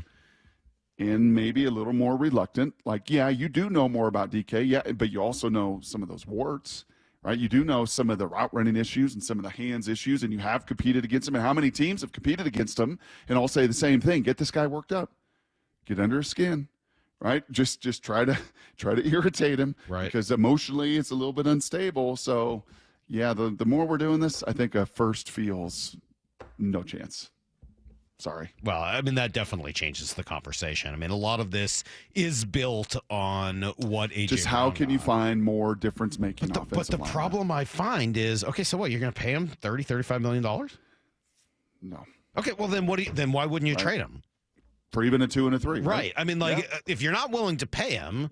And maybe a little more reluctant. Like, yeah, you do know more about DK, but you also know some of those warts. Right, you do know some of the route running issues and some of the hands issues, and you have competed against him. And how many teams have competed against him and all say the same thing? Get this guy worked up, get under his skin, right? Just try to irritate him, right? Because emotionally it's a little bit unstable. So, yeah, the more we're doing this, I think a first feels no chance. Sorry. Well, I mean, that definitely changes the conversation. I mean, a lot of this is built on what AJ. Just how can you find more difference-making offensive But the problem I find is, okay, so what? You're going to pay him $35 million? No. Okay, well, then why wouldn't you trade him? For even a 2 and a 3. Right. I mean, if you're not willing to pay him,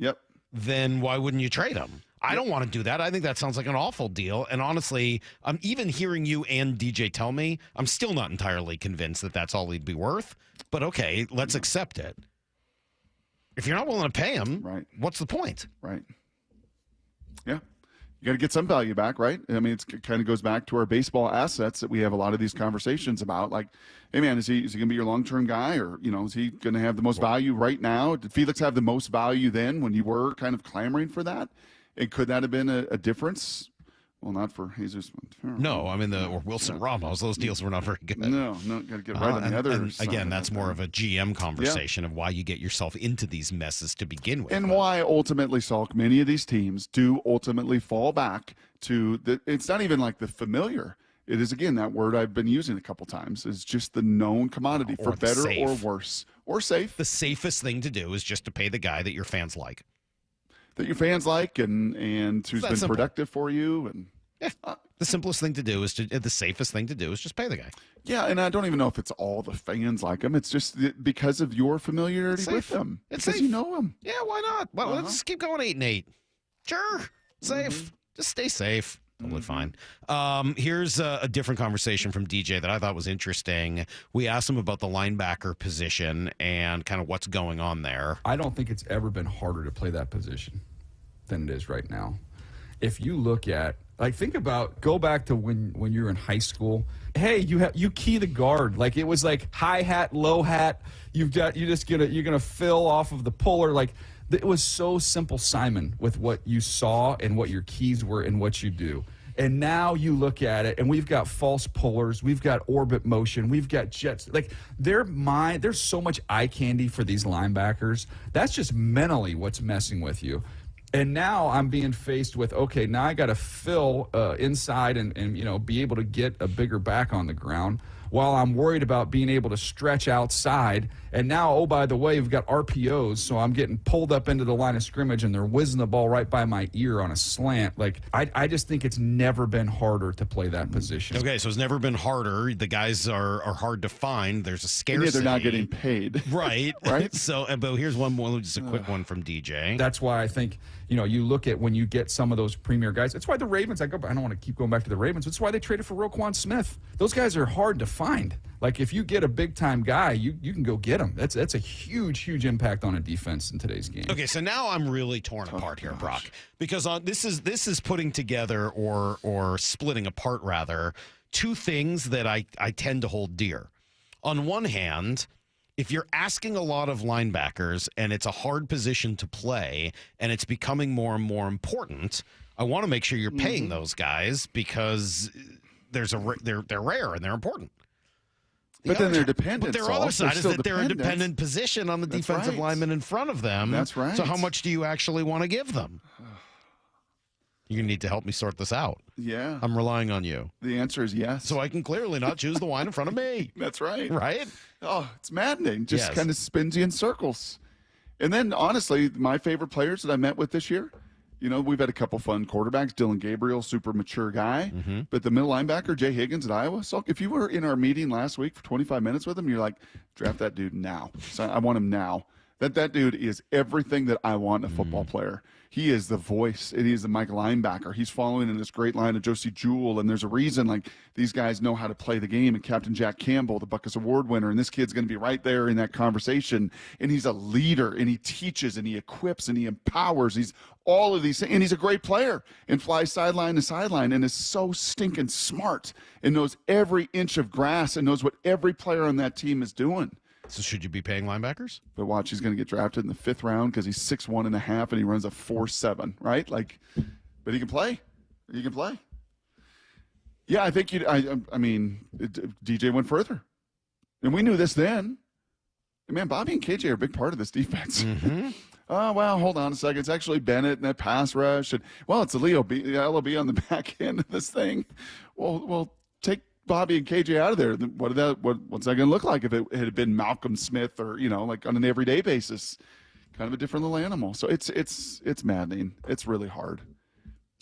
then why wouldn't you trade him? I don't want to do that. I think that sounds like an awful deal. And honestly, I'm even hearing you and DJ tell me, I'm still not entirely convinced that that's all he'd be worth. But okay, let's accept it. If you're not willing to pay him, what's the point? Right. Yeah. You got to get some value back, right? I mean, it kind of goes back to our baseball assets that we have a lot of these conversations about. Like, hey, man, is he going to be your long-term guy? Or, is he going to have the most value right now? Did Felix have the most value then when you were kind of clamoring for that? And could that have been a difference? Well, not for Jesus. No, I mean, or Wilson Ramos. Those deals were not very good. No, got to get right on the others. And again, that's more of a GM conversation of why you get yourself into these messes to begin with. And why ultimately, Salk, many of these teams do ultimately fall back to it's not even like the familiar. It is, again, that word I've been using a couple times, is just the known commodity, for better or worse. Or safe. The safest thing to do is just to pay the guy that your fans like. That your fans like and who's been productive for you. And the simplest thing to do is the safest thing to do is just pay the guy. Yeah, and I don't even know if it's all the fans like him. It's just because of your familiarity with them. It's because safe. You know them. Yeah, why not? Well, let's keep going 8-8. Sure, safe. Just stay safe. Totally fine. Here's a different conversation from DJ that I thought was interesting. We asked him about the linebacker position and kind of what's going on there. I don't think it's ever been harder to play that position than it is right now. if you look at, like, go back to when you were in high school. Hey, you key the guard. Like, it was like high hat, low hat. You're gonna fill off of the puller. Like, it was so simple, Simon, with what you saw and what your keys were and what you do. And now you look at it, and we've got false pullers, we've got orbit motion, we've got jets. Like, there's so much eye candy for these linebackers. That's just mentally what's messing with you. And now I'm being faced with, okay, now I got to fill inside and be able to get a bigger back on the ground while I'm worried about being able to stretch outside. And now, oh, by the way, we've got RPOs, so I'm getting pulled up into the line of scrimmage, and they're whizzing the ball right by my ear on a slant. Like, I just think it's never been harder to play that position. Okay, so it's never been harder. The guys are hard to find. There's a scarcity. Yeah, they're not getting paid. Right. Right. So, but here's one more, just a quick one from DJ. That's why I think, you look at when you get some of those premier guys. That's why the Ravens, I don't want to keep going back to the Ravens. That's why they traded for Roquan Smith. Those guys are hard to find. Like, if you get a big-time guy, you can go get him. That's a huge impact on a defense in today's game. Okay, so now I'm really torn apart here, Brock, because this is putting together or splitting apart, rather, two things that I tend to hold dear. On one hand, if you're asking a lot of linebackers and it's a hard position to play and it's becoming more and more important, I want to make sure you're paying those guys because they're rare and they're important. But then they're dependent. But their other side is that they're a dependent position on the defensive lineman in front of them. That's right. So how much do you actually want to give them? You need to help me sort this out. Yeah. I'm relying on you. The answer is yes. So I can clearly not choose the wine in front of me. That's right. Right? Oh, it's maddening. Just kind of spins you in circles. And then, honestly, my favorite players that I met with this year, we've had a couple fun quarterbacks. Dylan Gabriel, super mature guy. Mm-hmm. But the middle linebacker, Jay Higgins at Iowa. So if you were in our meeting last week for 25 minutes with him, you're like, draft that dude now. So I want him now. That dude is everything that I want in a football player. He is the voice. He is the Mike linebacker. He's following in this great line of Josie Jewell, and there's a reason like these guys know how to play the game. And Captain Jack Campbell, the Buckus Award winner, and this kid's going to be right there in that conversation. And he's a leader, and he teaches, and he equips, and he empowers. He's all of these things, and he's a great player and flies sideline to sideline and is so stinking smart and knows every inch of grass and knows what every player on that team is doing. So should you be paying linebackers? But watch, he's going to get drafted in the 5th round because he's 6'1.5" and he runs a 4.7, right? Like, but he can play. He can play. Yeah, I think DJ went further. And we knew this then. And man, Bobby and KJ are a big part of this defense. Mm-hmm. Oh, well, hold on a second. It's actually Bennett and that pass rush. And, well, it's the LOB on the back end of this thing. Well, take Bobby and KJ out of there. What's that going to look like if it had been Malcolm Smith or, like on an everyday basis? Kind of a different little animal. So it's maddening. It's really hard.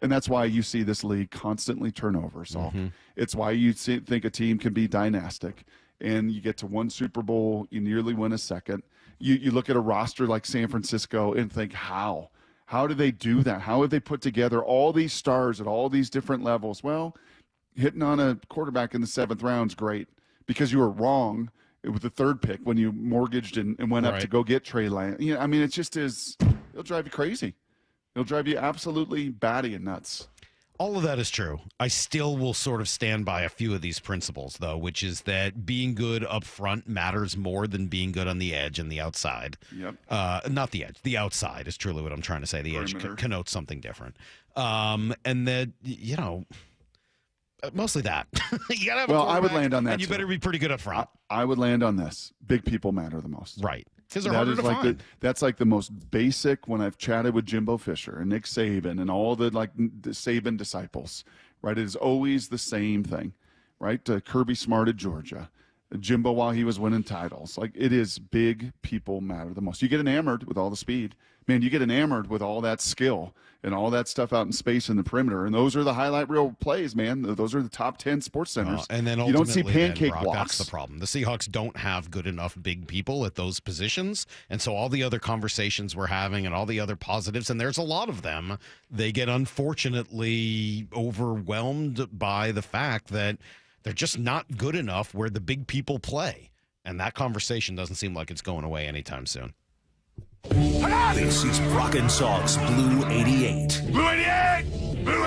And that's why you see this league constantly turn over. So it's why you think a team can be dynastic. And you get to one Super Bowl, you nearly win a second. You look at a roster like San Francisco and think, how? How do they do that? How have they put together all these stars at all these different levels? Well, hitting on a quarterback in the 7th round is great because you were wrong with the 3rd pick when you mortgaged and went up to go get Trey Lance. It just is, it'll drive you crazy. It'll drive you absolutely batty and nuts. All of that is true. I still will sort of stand by a few of these principles, though, which is that being good up front matters more than being good on the edge and the outside. Yep. Not the edge. The outside is truly what I'm trying to say. The edge connotes something different. And that, mostly that. You gotta have I would land on that. And you better be pretty good up front. I would land on this. Big people matter the most. Right. Because they're harder to find. That's like the most basic when I've chatted with Jimbo Fisher and Nick Saban and all the Saban disciples, right? It is always the same thing, right? Kirby Smart at Georgia, Jimbo while he was winning titles. Like, it is big people matter the most. You get enamored with all the speed. Man, you get enamored with all that skill and all that stuff out in space in the perimeter. And those are the highlight reel plays, man. Those are the top 10 sports centers. And then you don't see pancake Brock, blocks. That's the problem. The Seahawks don't have good enough big people at those positions. And so all the other conversations we're having and all the other positives, and there's a lot of them, they get unfortunately overwhelmed by the fact that they're just not good enough where the big people play. And that conversation doesn't seem like it's going away anytime soon. This is Brock and Salk's Blue 88. Blue 88! Blue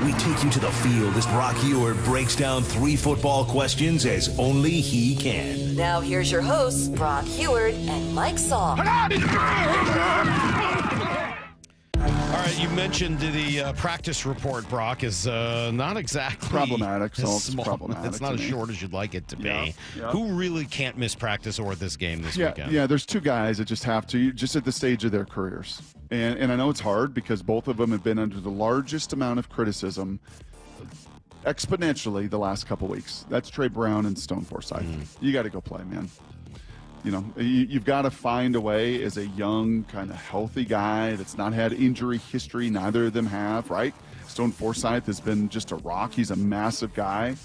We take you to the field as Brock Heward breaks down 3 football questions as only he can. Now here's your hosts, Brock Heward and Mike Saul. All right, you mentioned the practice report, Brock, is not exactly problematic. So it's small. problematic. It's not as short as you'd like it to be. Yeah. Who really can't miss practice or this game this weekend? Yeah, there's 2 guys that just have to, just at the stage of their careers. And I know it's hard because both of them have been under the largest amount of criticism exponentially the last couple weeks. That's Trey Brown and Stone Forsythe. You got to go play, man. You know, you've got to find a way as a young, kind of healthy guy that's not had injury history. Neither of them have, right? Stone Forsythe has been just a rock. He's a massive guy.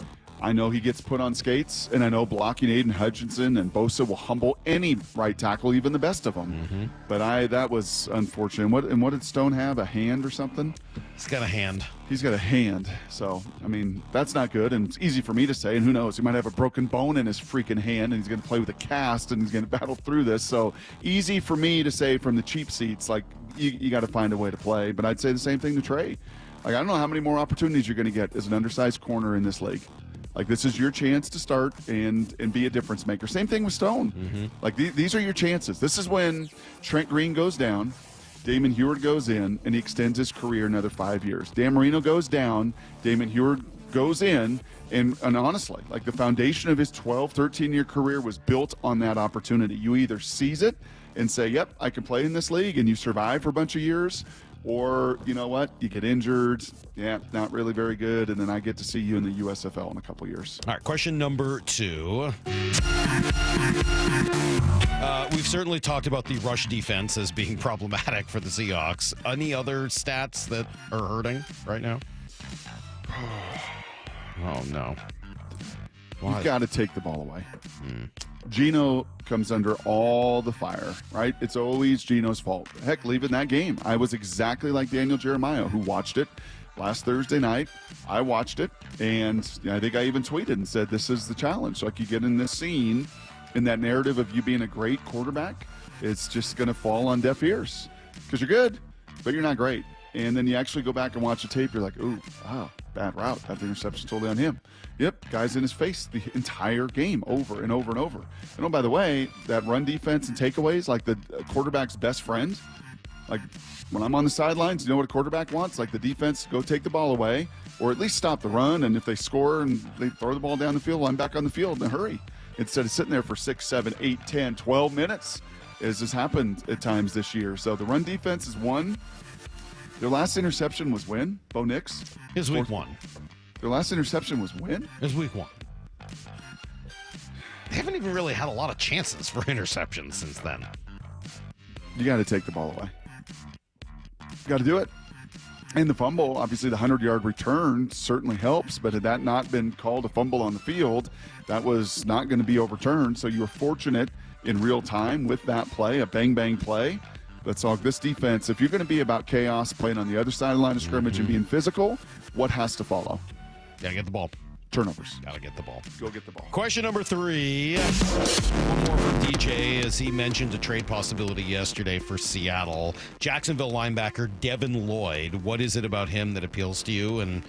I know he gets put on skates, and I know blocking Aiden Hutchinson and Bosa will humble any right tackle, even the best of them. But that was unfortunate. What did Stone have? A hand or something? He's got a hand. He's got a hand. So, I mean, that's not good, and it's easy for me to say, and who knows? He might have a broken bone in his freaking hand, and he's going to play with a cast, and he's going to battle through this. So, easy for me to say from the cheap seats, like, you got to find a way to play. But I'd say the same thing to Trey. Like, I don't know how many more opportunities you're going to get as an undersized corner in this league. Like, this is your chance to start and be a difference maker. Same thing with Stone. Like, these are your chances. This is when Trent Green goes down, Damon Heward goes in, and he extends his career another 5 years. Dan Marino goes down, Damon Heward goes in, and honestly, like, the foundation of his 12, 13-year career was built on that opportunity. You either seize it and say, yep, I can play in this league, and you survive for a bunch of years, or, you know what, you get injured, not really very good, and then I get to see you in the USFL in a couple years. All right, question number 2. We've certainly talked about the rush defense as being problematic for the Seahawks. Any other stats that are hurting right now? Oh, no. You've got to take the ball away. Geno comes under all the fire, right? It's always Geno's fault. Heck, leaving that game, I was exactly like Daniel Jeremiah, who watched it last Thursday night. I watched it, and I think I even tweeted and said, this is the challenge. Like, you get in this scene, in that narrative of you being a great quarterback, it's just going to fall on deaf ears because you're good, but you're not great. And then you actually go back and watch the tape, you're like, ooh, wow, bad route. That interception's totally on him. Yep, guy's in his face the entire game over and over and over. And oh, by the way, that run defense and takeaways, like the quarterback's best friend, like when I'm on the sidelines, you know what a quarterback wants? Like the defense, go take the ball away or at least stop the run. And if they score and they throw the ball down the field, well, I'm back on the field in a hurry. Instead of sitting there for 6, 7, 8, 10, 12 minutes, as has happened at times this year. So the run defense is one. Their last interception was when? Bo Nix? His week 1. Their last interception was when? His week 1. They haven't even really had a lot of chances for interceptions since then. You got to take the ball away. Got to do it. And the fumble, obviously the 100-yard return certainly helps, but had that not been called a fumble on the field, that was not going to be overturned. So you were fortunate in real time with that play, a bang-bang play. That's all. This defense, if you're going to be about chaos, playing on the other side of the line of scrimmage and being physical, what has to follow? Gotta get the ball. Turnovers. Gotta get the ball. Go get the ball. Question number 3. One more from DJ, as he mentioned a trade possibility yesterday for Seattle. Jacksonville linebacker Devin Lloyd. What is it about him that appeals to you, and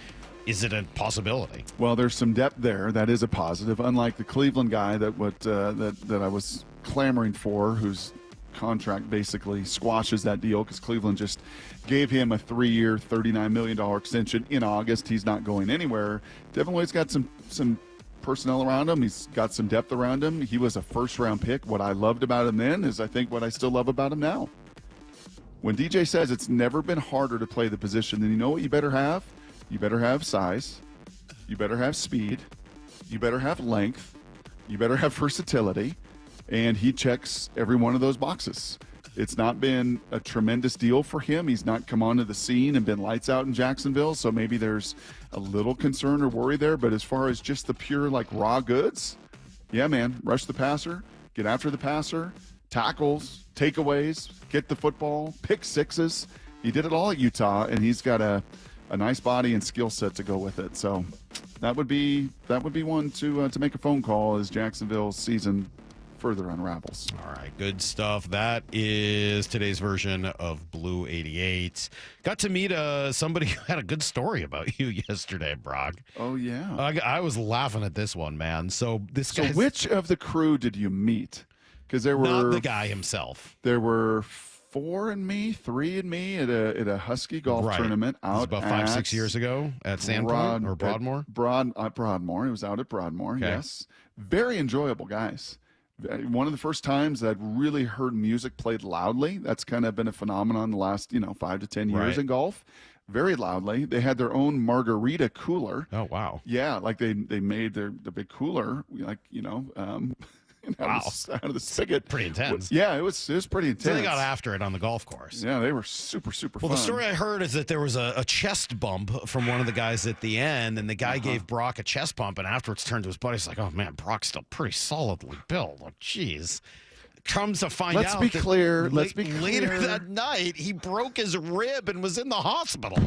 is it a possibility? Well, there's some depth there. That is a positive. Unlike the Cleveland guy that I was clamoring for, who's contract basically squashes that deal because Cleveland just gave him a 3-year, $39 million extension in August. He's not going anywhere. Devin Lloyd's got some personnel around him. He's got some depth around him. He was a first-round pick. What I loved about him then is I think what I still love about him now. When DJ says it's never been harder to play the position, then you know what you better have? You better have size. You better have speed. You better have length. You better have versatility. And he checks every one of those boxes. It's not been a tremendous deal for him. He's not come onto the scene and been lights out in Jacksonville, so maybe there's a little concern or worry there. But as far as just the pure, like, raw goods, yeah, man, rush the passer, get after the passer, tackles, takeaways, get the football, pick sixes. He did it all at Utah, and he's got a nice body and skill set to go with it. So that would be one to make a phone call as Jacksonville's season further unravels. All right, good stuff. That is today's version of Blue 88. Got to meet somebody who had a good story about you yesterday, Brock. Oh, yeah. I was laughing at this one, man. So which of the crew did you meet? Because there were not the guy himself. There were 3 and me at a Husky golf tournament out about 5-6 years ago at Sandpoint or Broadmoor. Broadmoor. It was out at Broadmoor. Okay. Yes, very enjoyable guys. One of the first times that I'd really heard music played loudly. That's kind of been a phenomenon the last 5 to 10 years in golf. Very loudly. They had their own margarita cooler. Oh wow! Yeah, like they made the big cooler, out of the spigot. Pretty intense. Yeah, it was pretty intense. So they got after it on the golf course. Yeah, they were super fun. The story I heard is that there was a chest bump from one of the guys at the end, and the guy gave Brock a chest bump, and afterwards turned to his buddy. He's like, "Oh man, Brock's still pretty solidly built. Oh, jeez." Comes to find out. Let's be clear. Later that night, he broke his rib and was in the hospital.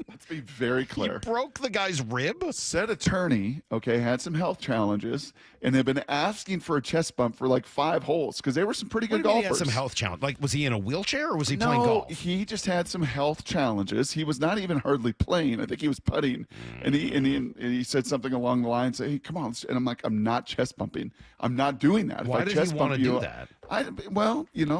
Let's be very clear. He broke the guy's rib? Said attorney, had some health challenges, and had been asking for a chest bump for like 5 holes because they were some pretty good golfers. He had some health challenge. Like, was he in a wheelchair or was he playing golf? No, he just had some health challenges. He was not even hardly playing. I think he was putting, and he said something along the lines, "Hey, come on!" And I'm like, "I'm not chest bumping. I'm not doing that." Why did he want to do that?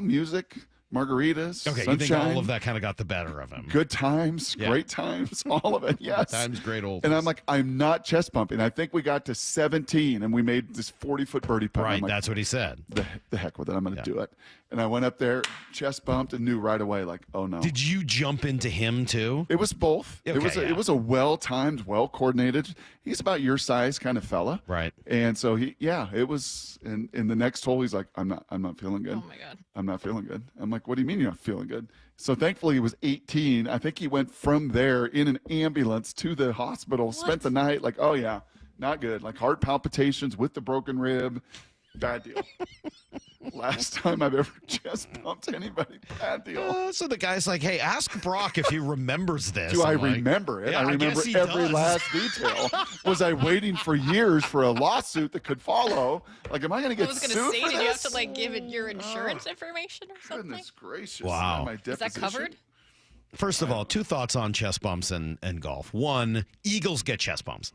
Music. Margaritas, okay, sunshine, you think all of that kind of got the better of him. Good times, great times, all of it, yes. Good times, great old. And I'm like, I'm not chest bumping. I think we got to 17, and we made this 40-foot birdie putt. Right, like, that's what he said. The heck with it. I'm going to do it. And I went up there, chest bumped, and knew right away, like, oh, no. Did you jump into him, too? It was both. Okay, it was a well-timed, well-coordinated. He's about your size kind of fella. Right. And so, it was, and in the next hole, he's like, I'm not feeling good. Oh, my God. I'm not feeling good. I'm like, what do you mean you're not feeling good? So thankfully he was 18. I think he went from there in an ambulance to the hospital, spent the night like, oh yeah, not good. Like heart palpitations with the broken rib. Bad deal. Last time I've ever chest bumped anybody. Bad deal. So the guy's like, hey, ask Brock if he remembers this. Do I remember it? Yeah, I remember every last detail. Was I waiting for years for a lawsuit that could follow? Like, am I going to get sued for did this? you have to give it your insurance information or something? Goodness gracious. Wow. My Is that covered? First of all, 2 thoughts on chest bumps and golf. 1, Eagles get chest bumps.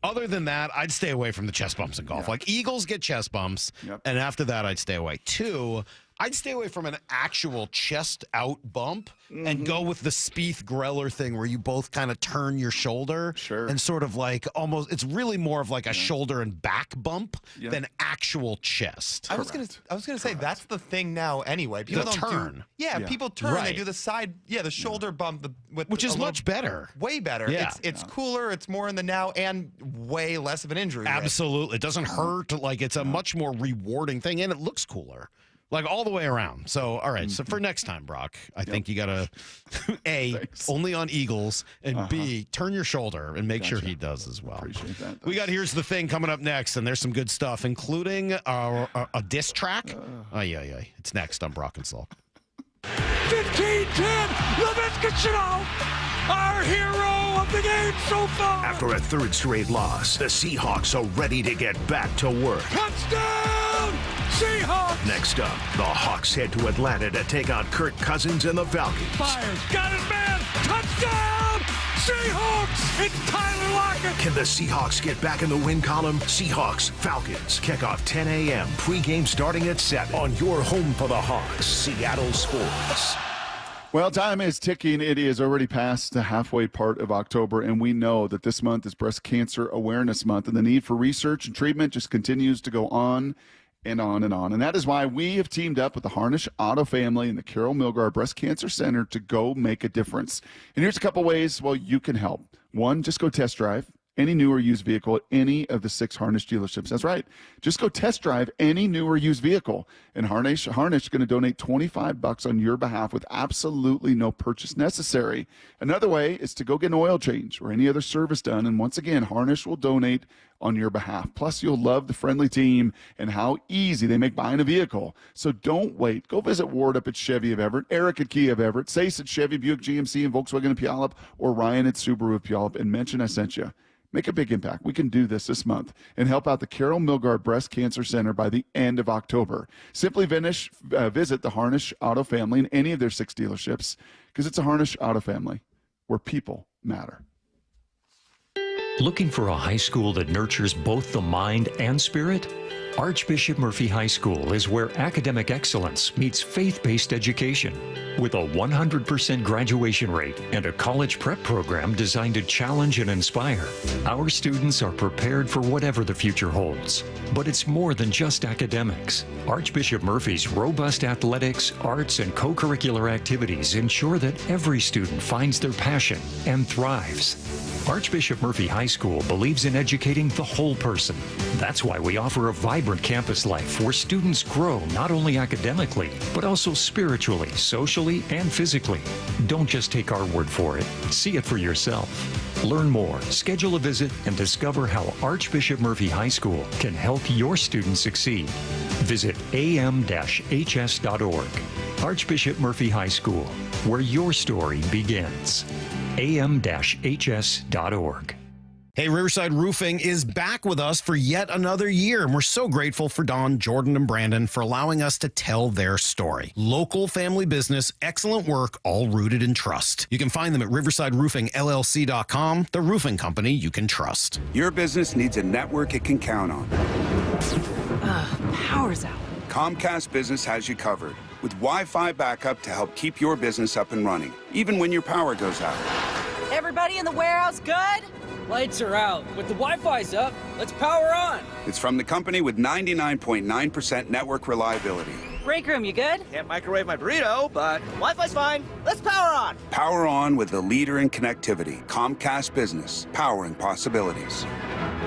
Other than that, I'd stay away from the chest bumps in golf. Yeah. Like, Eagles get chest bumps, and after that, I'd stay away. 2, I'd stay away from an actual chest out bump and go with the Spieth Greller thing where you both kind of turn your shoulder and sort of like almost, it's really more of like a shoulder and back bump than actual chest. I was gonna say that's the thing now anyway. People The don't turn. People turn. Right. They do the side. Yeah, the shoulder bump, Which is much better. Way better. Yeah. It's cooler. It's more in the now and way less of an injury risk. Absolutely. It doesn't hurt. Like, it's a much more rewarding thing, and it looks cooler. Like, all the way around. So, all right. So, for next time, Brock, I think you got to, A, only on Eagles, and B, turn your shoulder and make sure he does as well. Appreciate that. We got Here's the Thing coming up next, and there's some good stuff, including a diss track. It's next on Brock and Salk. 15-10, Laviska our hero of the game so far. After a 3rd straight loss, the Seahawks are ready to get back to work. Touchdown, Seahawks! Next up, the Hawks head to Atlanta to take on Kirk Cousins and the Falcons. Fires, got his man, touchdown, Seahawks! It's Tyler Lockett. Can the Seahawks get back in the win column? Seahawks, Falcons, kickoff 10 a.m. Pregame starting at 7 on your home for the Hawks, Seattle Sports. Well, time is ticking. It is already past the halfway part of October, and we know that this month is Breast Cancer Awareness Month, and the need for research and treatment just continues to go on and on and on. And that is why we have teamed up with the Harnish Auto family and the Carol Milgar Breast Cancer Center to go make a difference. And here's a couple ways, you can help. 1, just go test drive any new or used vehicle at any of the 6 Harnish dealerships. That's right. Just go test drive any new or used vehicle. And Harnish is going to donate $25 on your behalf with absolutely no purchase necessary. Another way is to go get an oil change or any other service done. And once again, Harnish will donate on your behalf. Plus, you'll love the friendly team and how easy they make buying a vehicle. So don't wait. Go visit Ward up at Chevy of Everett, Eric at Kia of Everett, Sace at Chevy, Buick, GMC, and Volkswagen of Puyallup, or Ryan at Subaru of Puyallup, and mention I sent you. Make a big impact. We can do this month and help out the Carol Milgard Breast Cancer Center by the end of October. Simply visit the Harnish Auto family in any of their 6 dealerships, because it's a Harnish Auto family where people matter. Looking for a high school that nurtures both the mind and spirit? Archbishop Murphy High School is where academic excellence meets faith-based education. With a 100% graduation rate and a college prep program designed to challenge and inspire, our students are prepared for whatever the future holds. But it's more than just academics. Archbishop Murphy's robust athletics, arts, and co-curricular activities ensure that every student finds their passion and thrives. Archbishop Murphy High School believes in educating the whole person. That's why we offer a vibrant campus life where students grow not only academically, but also spiritually, socially, and physically. Don't just take our word for it. See it for yourself. Learn more, schedule a visit, and discover how Archbishop Murphy High School can help your students succeed. Visit am-hs.org. Archbishop Murphy High School, where your story begins. am-hs.org. Hey, Riverside Roofing is back with us for yet another year, and we're so grateful for Don, Jordan, and Brandon for allowing us to tell their story. Local family business, excellent work, all rooted in trust. You can find them at riversideroofingllc.com, the roofing company you can trust. Your business needs a network it can count on. Power's out. Comcast Business has you covered with Wi-Fi backup to help keep your business up and running, even when your power goes out. Everybody in the warehouse good? Lights are out, but the Wi-Fi's up. Let's power on. It's from the company with 99.9% network reliability. Break room, you good? Can't microwave my burrito, but Wi-Fi's fine. Let's power on. Power on with the leader in connectivity, Comcast Business, powering possibilities.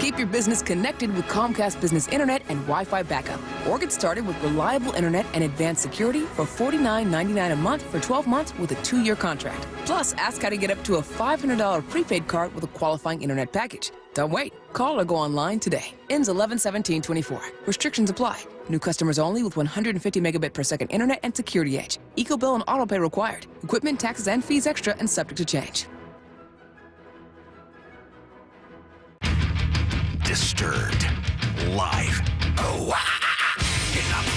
Keep your business connected with Comcast Business Internet and Wi-Fi backup. Or get started with reliable internet and advanced security for $49.99 a month for 12 months with a 2-year contract. Plus, ask how to get up to a $500 prepaid card with a qualifying internet package. Don't wait. Call or go online today. Ends 11/17/24. Restrictions apply. New customers only with 150 megabit per second internet and security edge. EcoBill and autopay required. Equipment, taxes, and fees extra and subject to change. Disturbed. Live. Oh,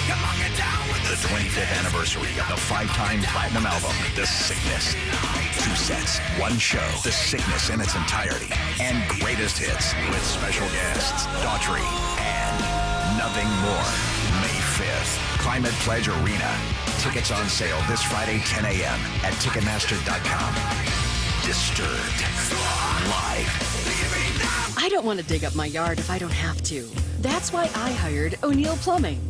come on, get down with the 25th anniversary of the 5-time platinum album, The Sickness. 2 sets, 1 show, The Sickness in its entirety, and greatest hits with special guests, Daughtry, and nothing more. May 5th, Climate Pledge Arena. Tickets on sale this Friday, 10 a.m. at Ticketmaster.com. Disturbed. Live. I don't want to dig up my yard if I don't have to. That's why I hired O'Neill Plumbing.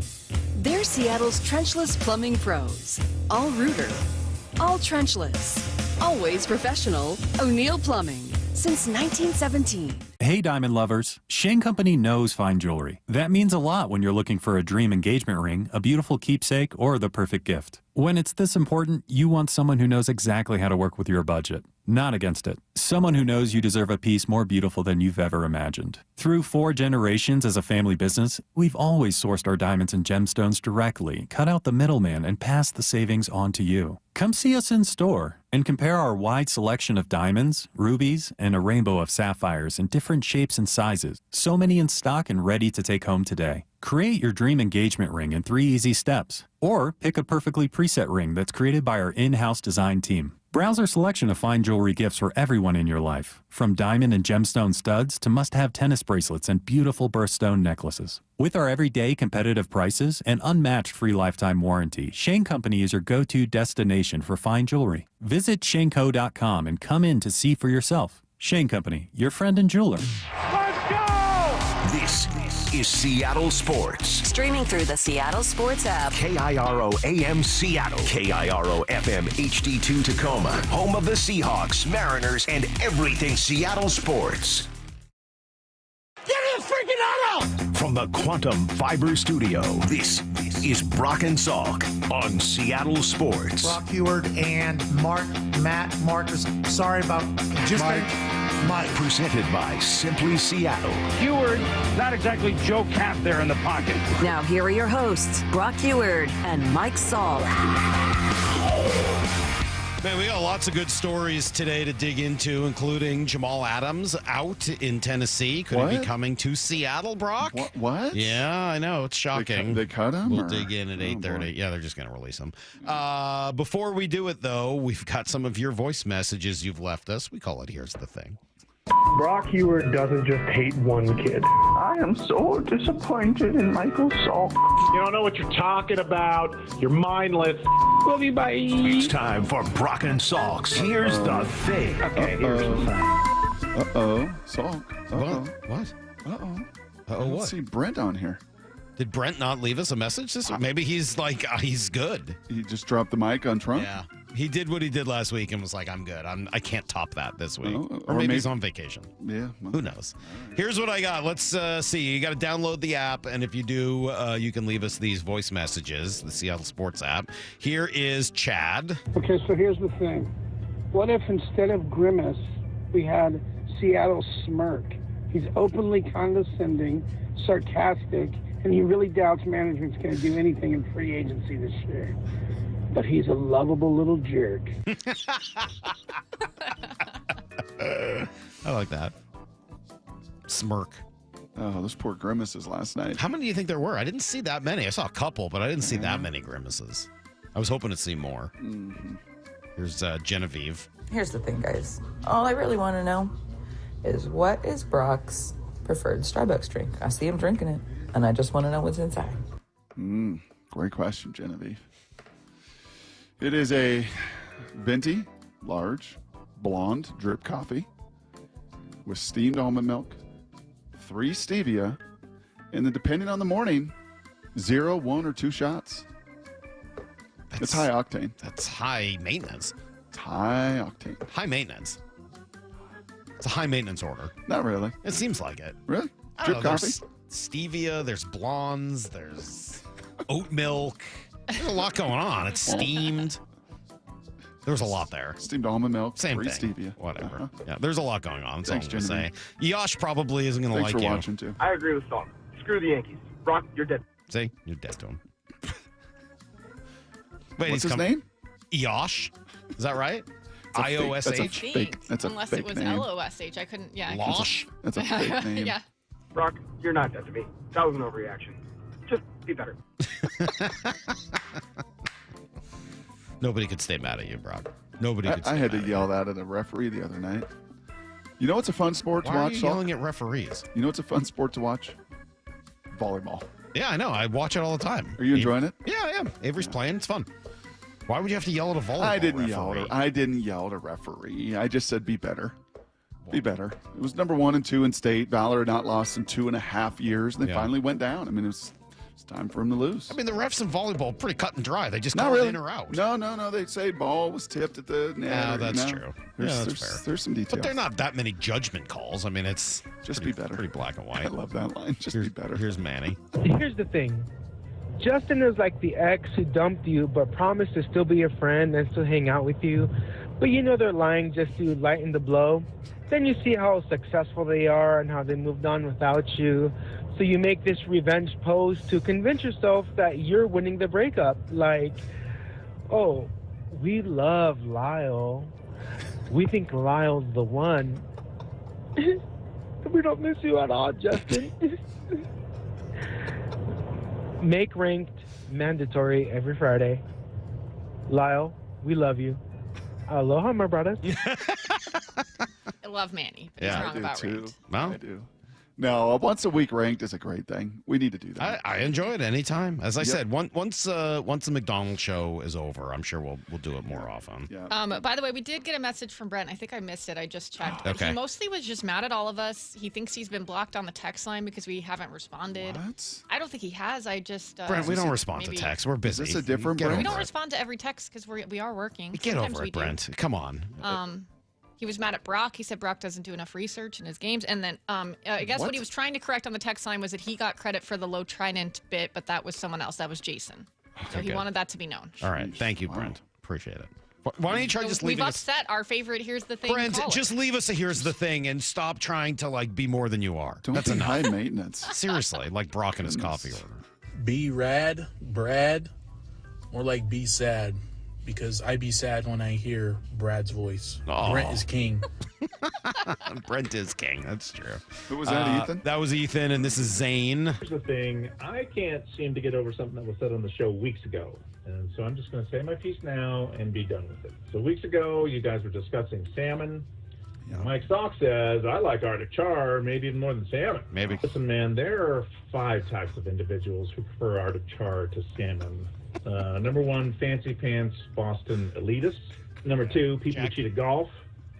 They're Seattle's trenchless plumbing pros. All rooter, all trenchless, always professional. O'Neill Plumbing since 1917. Hey, diamond lovers. Shane Company knows fine jewelry. That means a lot when you're looking for a dream engagement ring, a beautiful keepsake, or the perfect gift. When it's this important, you want someone who knows exactly how to work with your budget. Not against it. Someone who knows you deserve a piece more beautiful than you've ever imagined. Through 4 generations as a family business, we've always sourced our diamonds and gemstones directly, cut out the middleman, and passed the savings on to you. Come see us in store and compare our wide selection of diamonds, rubies, and a rainbow of sapphires in different shapes and sizes. So many in stock and ready to take home today. Create your dream engagement ring in 3 easy steps. Or pick a perfectly preset ring that's created by our in-house design team. Browse our selection of fine jewelry gifts for everyone in your life, from diamond and gemstone studs to must-have tennis bracelets and beautiful birthstone necklaces. With our everyday competitive prices and unmatched free lifetime warranty, Shane Company is your go-to destination for fine jewelry. Visit shaneco.com and come in to see for yourself. Shane Company, your friend and jeweler. Let's go! This is Seattle Sports. Streaming through the Seattle Sports app. KIRO AM Seattle. KIRO FM HD2 Tacoma. Home of the Seahawks, Mariners, and everything Seattle sports. Get in the freaking auto! From the Quantum Fiber Studio, this is Brock and Salk on Seattle Sports. Brock Heward and Marcus. Sorry about just Mike. Presented by Simply Seattle. Heward, not exactly Joe Cap there in the pocket. Now here are your hosts, Brock Heward and Mike Saul. Man, we got lots of good stories today to dig into, including Jamal Adams out in Tennessee. Could he be coming to Seattle, Brock? What? Yeah, I know. It's shocking. They cut him? We'll or? dig in at 8:30. Boy. Yeah, they're just going to release him. Before we do it, though, we've got some of your voice messages you've left us. We call it Here's the Thing. Brock Heward doesn't just hate one kid. I am so disappointed in Michael Salk. You don't know what you're talking about. You're mindless. Love you, bye. It's time for Brock and Salk's Here's the Thing. Okay, here's the thing. Uh-oh. Salk. Uh-oh. What? Uh-oh. Uh-oh, I don't what? see Brent on here. Did Brent not leave us a message this week? Maybe he's like, he's good. He just dropped the mic on Trump? Yeah. He did what he did last week and was like, I'm good. I can't top that this week. Or maybe he's on vacation. Yeah. Well, who knows? Here's what I got. Let's see. You got to download the app. And if you do, you can leave us these voice messages, the Seattle Sports app. Here is Chad. Okay, so here's the thing. What if instead of Grimace, we had Seattle Smirk? He's openly condescending, sarcastic, and he really doubts management's going to do anything in free agency this year. But he's a lovable little jerk. I like that. Smirk. Oh, those poor grimaces last night. How many do you think there were? I didn't see that many. I saw a couple, but I didn't see that many grimaces. I was hoping to see more. Mm-hmm. Here's Genevieve. Here's the thing, guys. All I really want to know is what is Brock's preferred Starbucks drink? I see him drinking it, and I just want to know what's inside. Great question, Genevieve. It is a venti, large, blonde drip coffee with steamed almond milk, 3 stevia, and then depending on the morning, 0, 1, or 2 shots. It's high octane. That's high maintenance. It's high octane. High maintenance. It's a high maintenance order. Not really. It seems like it. Really? I Drip don't know, coffee? There's stevia, there's blondes, there's oat milk. There's a lot going on. It's steamed. There's a lot there. Steamed almond milk, Same 3 thing. stevia. Whatever. Yeah, there's a lot going on. That's Thanks, all I'm gonna say. Genevieve. Yosh probably isn't going to Thanks like for you. watching, too. I agree with Salk. Screw the Yankees. Brock, you're dead. See? You're dead to him. Wait, What's his name? Yosh. Is that right? It's a fake- IOSH? that's a fake- that's a Unless fake it was name. LOSH. I couldn't, yeah. Losh? That's a fake name. Yeah. Brock, you're not dead to me. That was an overreaction. Just be better. Nobody could stay mad at you, Brock. Nobody could stay I had to mad yell that at a referee the other night. You know what's a fun sport to Why watch? are you Salk? yelling at referees? You know what's a fun sport to watch? Volleyball. Yeah, I know. I watch it all the time. Are you enjoying it? Yeah, I am. Avery's playing. It's fun. Why would you have to yell at a volleyball I didn't referee? yell at a referee. I just said be better. Be better. It was number 1 and 2 in state. Valor had not lost in 2.5 years, and they Yeah. finally went down. I mean, it's time for them to lose. I mean, the refs in volleyball are pretty cut and dry. They just Not call really. it in or out. No. They say ball was tipped at the net. No, or, that's you know. true. There's, Yeah, that's there's, fair. There's some details. But they're not that many judgment calls. I mean, it's Just pretty, be better. Pretty black and white. I love that line. Just be better. Here's Manny. Here's the thing. Justin is like the ex who dumped you but promised to still be your friend and still hang out with you. But you know they're lying just to lighten the blow. Then you see how successful they are and how they moved on without you. So you make this revenge pose to convince yourself that you're winning the breakup. Like, oh, we love Lyle. We think Lyle's the one. We don't miss you at all, Justin. Make ranked mandatory every Friday. Lyle, we love you. Aloha, my brother. I love Manny. But Yeah, he's I wrong do about too. ranked. Well, I do. No, a once a week ranked is a great thing. We need to do that. I enjoy it anytime. As I Yep. said, once the McDonald's show is over, I'm sure we'll do it more often. Yeah. By the way, we did get a message from Brent. I think I missed it. I just checked. But Okay. He mostly was just mad at all of us. He thinks he's been blocked on the text line because we haven't responded. What? I don't think he has. I just Brent, we don't respond to maybe- texts. We're busy. Is this a different Get Brent? We over don't it. respond to every text because we are working. Get Sometimes over we it, do. Brent. Come on. He was mad at Brock. He said Brock doesn't do enough research in his games. And then I guess what he was trying to correct on the text line was that he got credit for the low trident bit, but that was someone else. That was Jason. So he good. wanted that to be known. All right. Thank you, Brent. Appreciate it. Why don't you try So just we've leaving us? upset our favorite. Here's the thing. Brent, caller. just leave us a here's the thing and stop trying to be more than you are. Don't That's be enough. high maintenance. Seriously, like Brock and his coffee order. Be rad, Brad, more like be sad. because I be sad when I hear Brad's voice. Oh. Brent is king. Brent is king. That's true. Who was that, Ethan? That was Ethan, and this is Zane. Here's the thing. I can't seem to get over something that was said on the show weeks ago. And so I'm just going to say my piece now and be done with it. So weeks ago, you guys were discussing salmon. Yeah. Mike Salk says, I like Arctic char, maybe even more than salmon. Maybe. Listen, man, there are 5 types of individuals who prefer Arctic char to salmon. Number 1, fancy pants Boston elitists. Number 2, people who cheat at golf.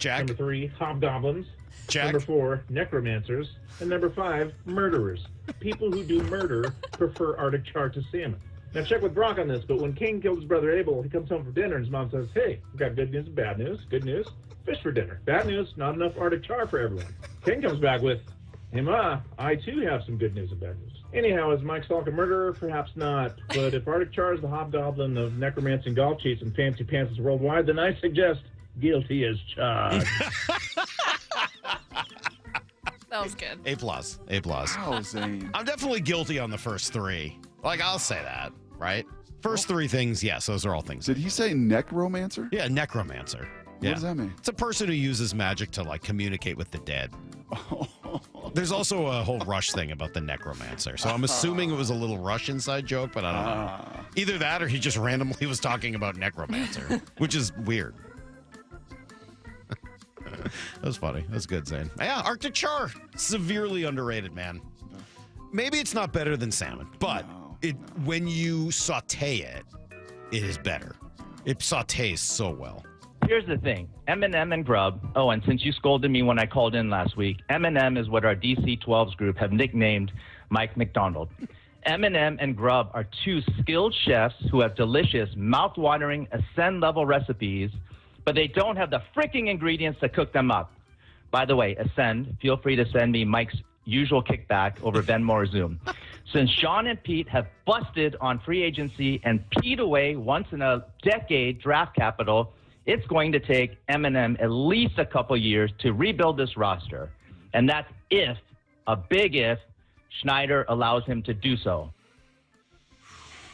Number 3, hobgoblins. Number 4, necromancers. And number 5, murderers. People who do murder prefer Arctic char to salmon. Now check with Brock on this, but when King killed his brother Abel, he comes home for dinner and his mom says, hey, we've got good news and bad news. Good news, fish for dinner. Bad news, not enough Arctic char for everyone. King comes back with, hey ma, I too have some good news and bad news. Anyhow, is Mike Salk a murderer? Perhaps not. But if Arctic char is the hobgoblin of necromancy and golf cheats and fancy pants is worldwide, then I suggest guilty as charged. That was good. A+. Wow, Zane. I'm definitely guilty on the first 3. Like, I'll say that, right? First 3 things, yes, those are all things. Did he say necromancer? Yeah, necromancer. What does that mean? It's a person who uses magic to, like, communicate with the dead. There's also a whole Rush thing about the necromancer. So I'm assuming it was a little Rush inside joke, but I don't know. Either that or he just randomly was talking about necromancer, which is weird. That was funny. That's good, Zane. Yeah, Arctic char. Severely underrated, man. Maybe it's not better than salmon, but when you saute it, it is better. It sautés so well. Here's the thing. M&M and Grub. Oh, and since you scolded me when I called in last week, M&M is what our DC-12s group have nicknamed Mike McDonald. M&M and Grub are 2 skilled chefs who have delicious, mouth-watering, Ascend-level recipes, but they don't have the freaking ingredients to cook them up. By the way, Ascend, feel free to send me Mike's usual kickback over Venmo or Zoom. Since Sean and Pete have busted on free agency and peed away once in a decade draft capital, it's going to take M&M at least a couple years to rebuild this roster. And that's if, a big if, Schneider allows him to do so.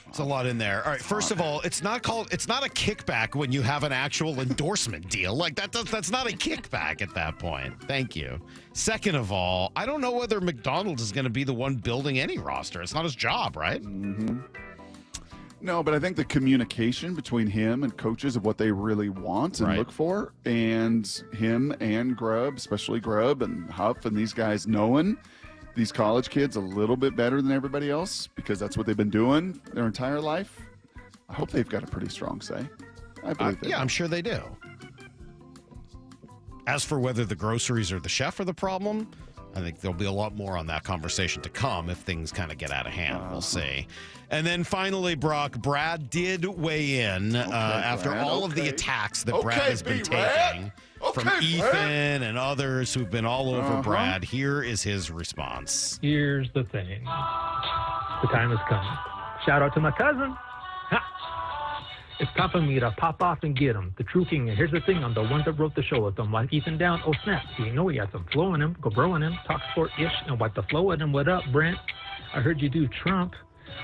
It's a lot in there. All right, first of all, it's not a kickback when you have an actual endorsement deal. Like that's not a kickback at that point. Thank you. Second of all, I don't know whether McDonald is going to be the one building any roster. It's not his job, right? Mm-hmm. No, but I think the communication between him and coaches of what they really want and look for, and him and Grubb, especially Grubb and Huff and these guys knowing these college kids a little bit better than everybody else because that's what they've been doing their entire life. I hope they've got a pretty strong say. I believe they do. I'm sure they do. As for whether the groceries or the chef are the problem, I think there'll be a lot more on that conversation to come if things kind of get out of hand. We'll see. And then finally, Brock, Brad did weigh in after all of the attacks that Brad has been taking from Ethan and others who've been all over Brad. Here is his response. Here's the thing. The time has come. Shout out to my cousin. Ha! It's time for me to pop off and get him. The true king. And here's the thing. I'm the one that wrote the show. If I'm like Ethan down, oh snap. You know he had some flow in him. Go bro in him. Talk sport-ish and wipe the flow at him. What up, Brent? I heard you do Trump.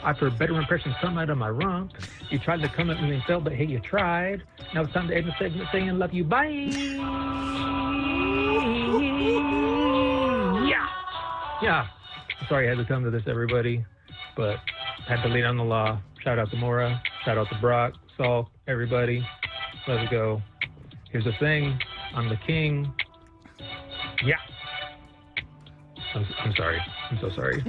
I've heard better impressions come out of my rump. You tried to come at me and failed, but hey, you tried. Now it's time to end the segment saying love you. Bye. Yeah. Sorry I had to come to this, everybody, but I had to lay down the law. Shout out to Mora. Shout out to Brock, Saul, everybody. Let's go. Here's the thing. I'm the king. Yeah. I'm sorry. I'm so sorry.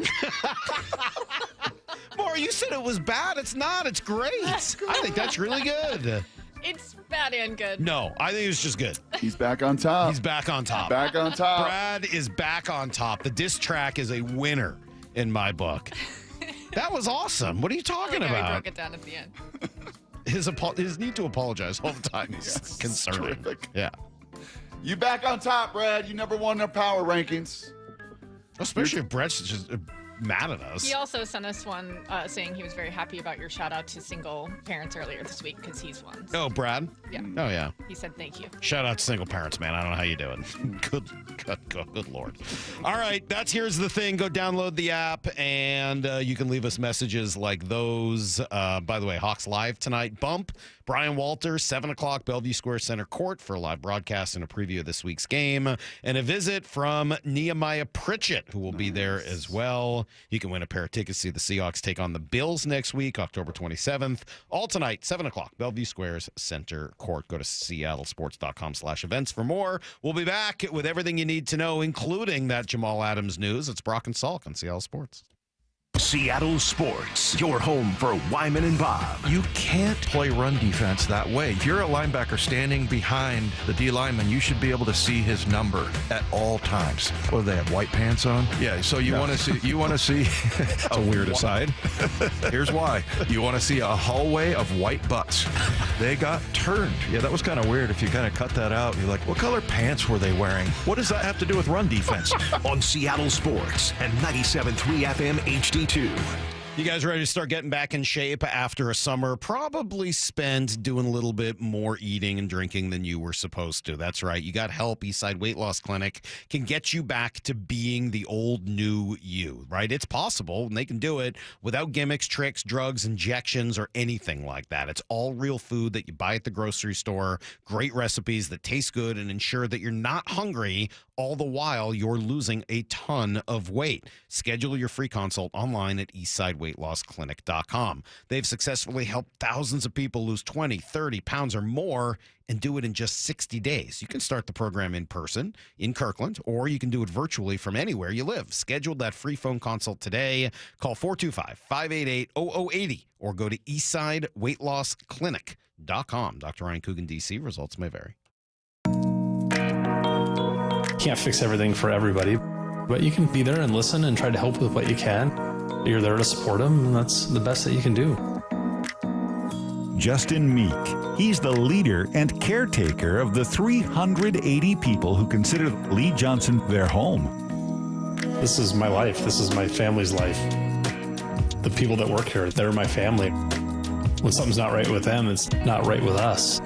More, you said it was bad. It's not. It's great. I think that's really good. It's bad and good. No, I think it's just good. He's back on top. He's back on top. Back on top. Brad is back on top. The diss track is a winner in my book. That was awesome. What are you talking about? I broke it down at the end. His need to apologize all the time is concerning. Terrific. Yeah. You back on top, Brad. You number one in our power rankings. Especially if Brett's just mad at us. He also sent us one saying he was very happy about your shout out to single parents earlier this week because he's one. Oh, Brad? Yeah. Oh, yeah. He said thank you. Shout out to single parents, man. I don't know how you doing. Good Lord. All right, that's Here's the Thing. Go download the app, and you can leave us messages like those. By the way, Hawks Live tonight. Bump Brian Walters, 7 o'clock, Bellevue Square Center Court for a live broadcast and a preview of this week's game. And a visit from Nehemiah Pritchett, who will be there as well. You can win a pair of tickets to see the Seahawks take on the Bills next week, October 27th. All tonight, 7 o'clock, Bellevue Square's Center Court. Go to seattlesports.com/events for more. We'll be back with everything you need to know, including that Jamal Adams news. It's Brock and Salk on Seattle Sports. Seattle Sports, your home for Wyman and Bob. You can't play run defense that way. If you're a linebacker standing behind the D lineman, you should be able to see his number at all times. What do they have, white pants on? Yeah, so you want to see That's a weird aside. Here's why. You want to see a hallway of white butts. They got turned. Yeah, that was kind of weird. If you kind of cut that out, you're like, what color pants were they wearing? What does that have to do with run defense? On Seattle Sports and 97.3 FM HD2. You guys ready to start getting back in shape after a summer probably spent doing a little bit more eating and drinking than you were supposed to? That's right. You got help. Eastside Weight Loss Clinic can get you back to being the old new you, right? It's possible, and they can do it without gimmicks, tricks, drugs, injections, or anything like that. It's all real food that you buy at the grocery store, great recipes that taste good and ensure that you're not hungry all the while you're losing a ton of weight. Schedule your free consult online at eastsideweightlossklinic.com. They've successfully helped thousands of people lose 20, 30 pounds or more and do it in just 60 days. You can start the program in person in Kirkland, or you can do it virtually from anywhere you live. Schedule that free phone consult today. Call 425-588-0080 or go to eastsideweightlossklinic.com. Dr. Ryan Coogan, D.C. Results may vary. Can't fix everything for everybody, but you can be there and listen and try to help with what you can. You're there to support them, and that's the best that you can do. Justin Meek. He's the leader and caretaker of the 380 people who consider Lee Johnson their home. This is my life. This is my family's life. The people that work here, they're my family. When something's not right with them, it's not right with us.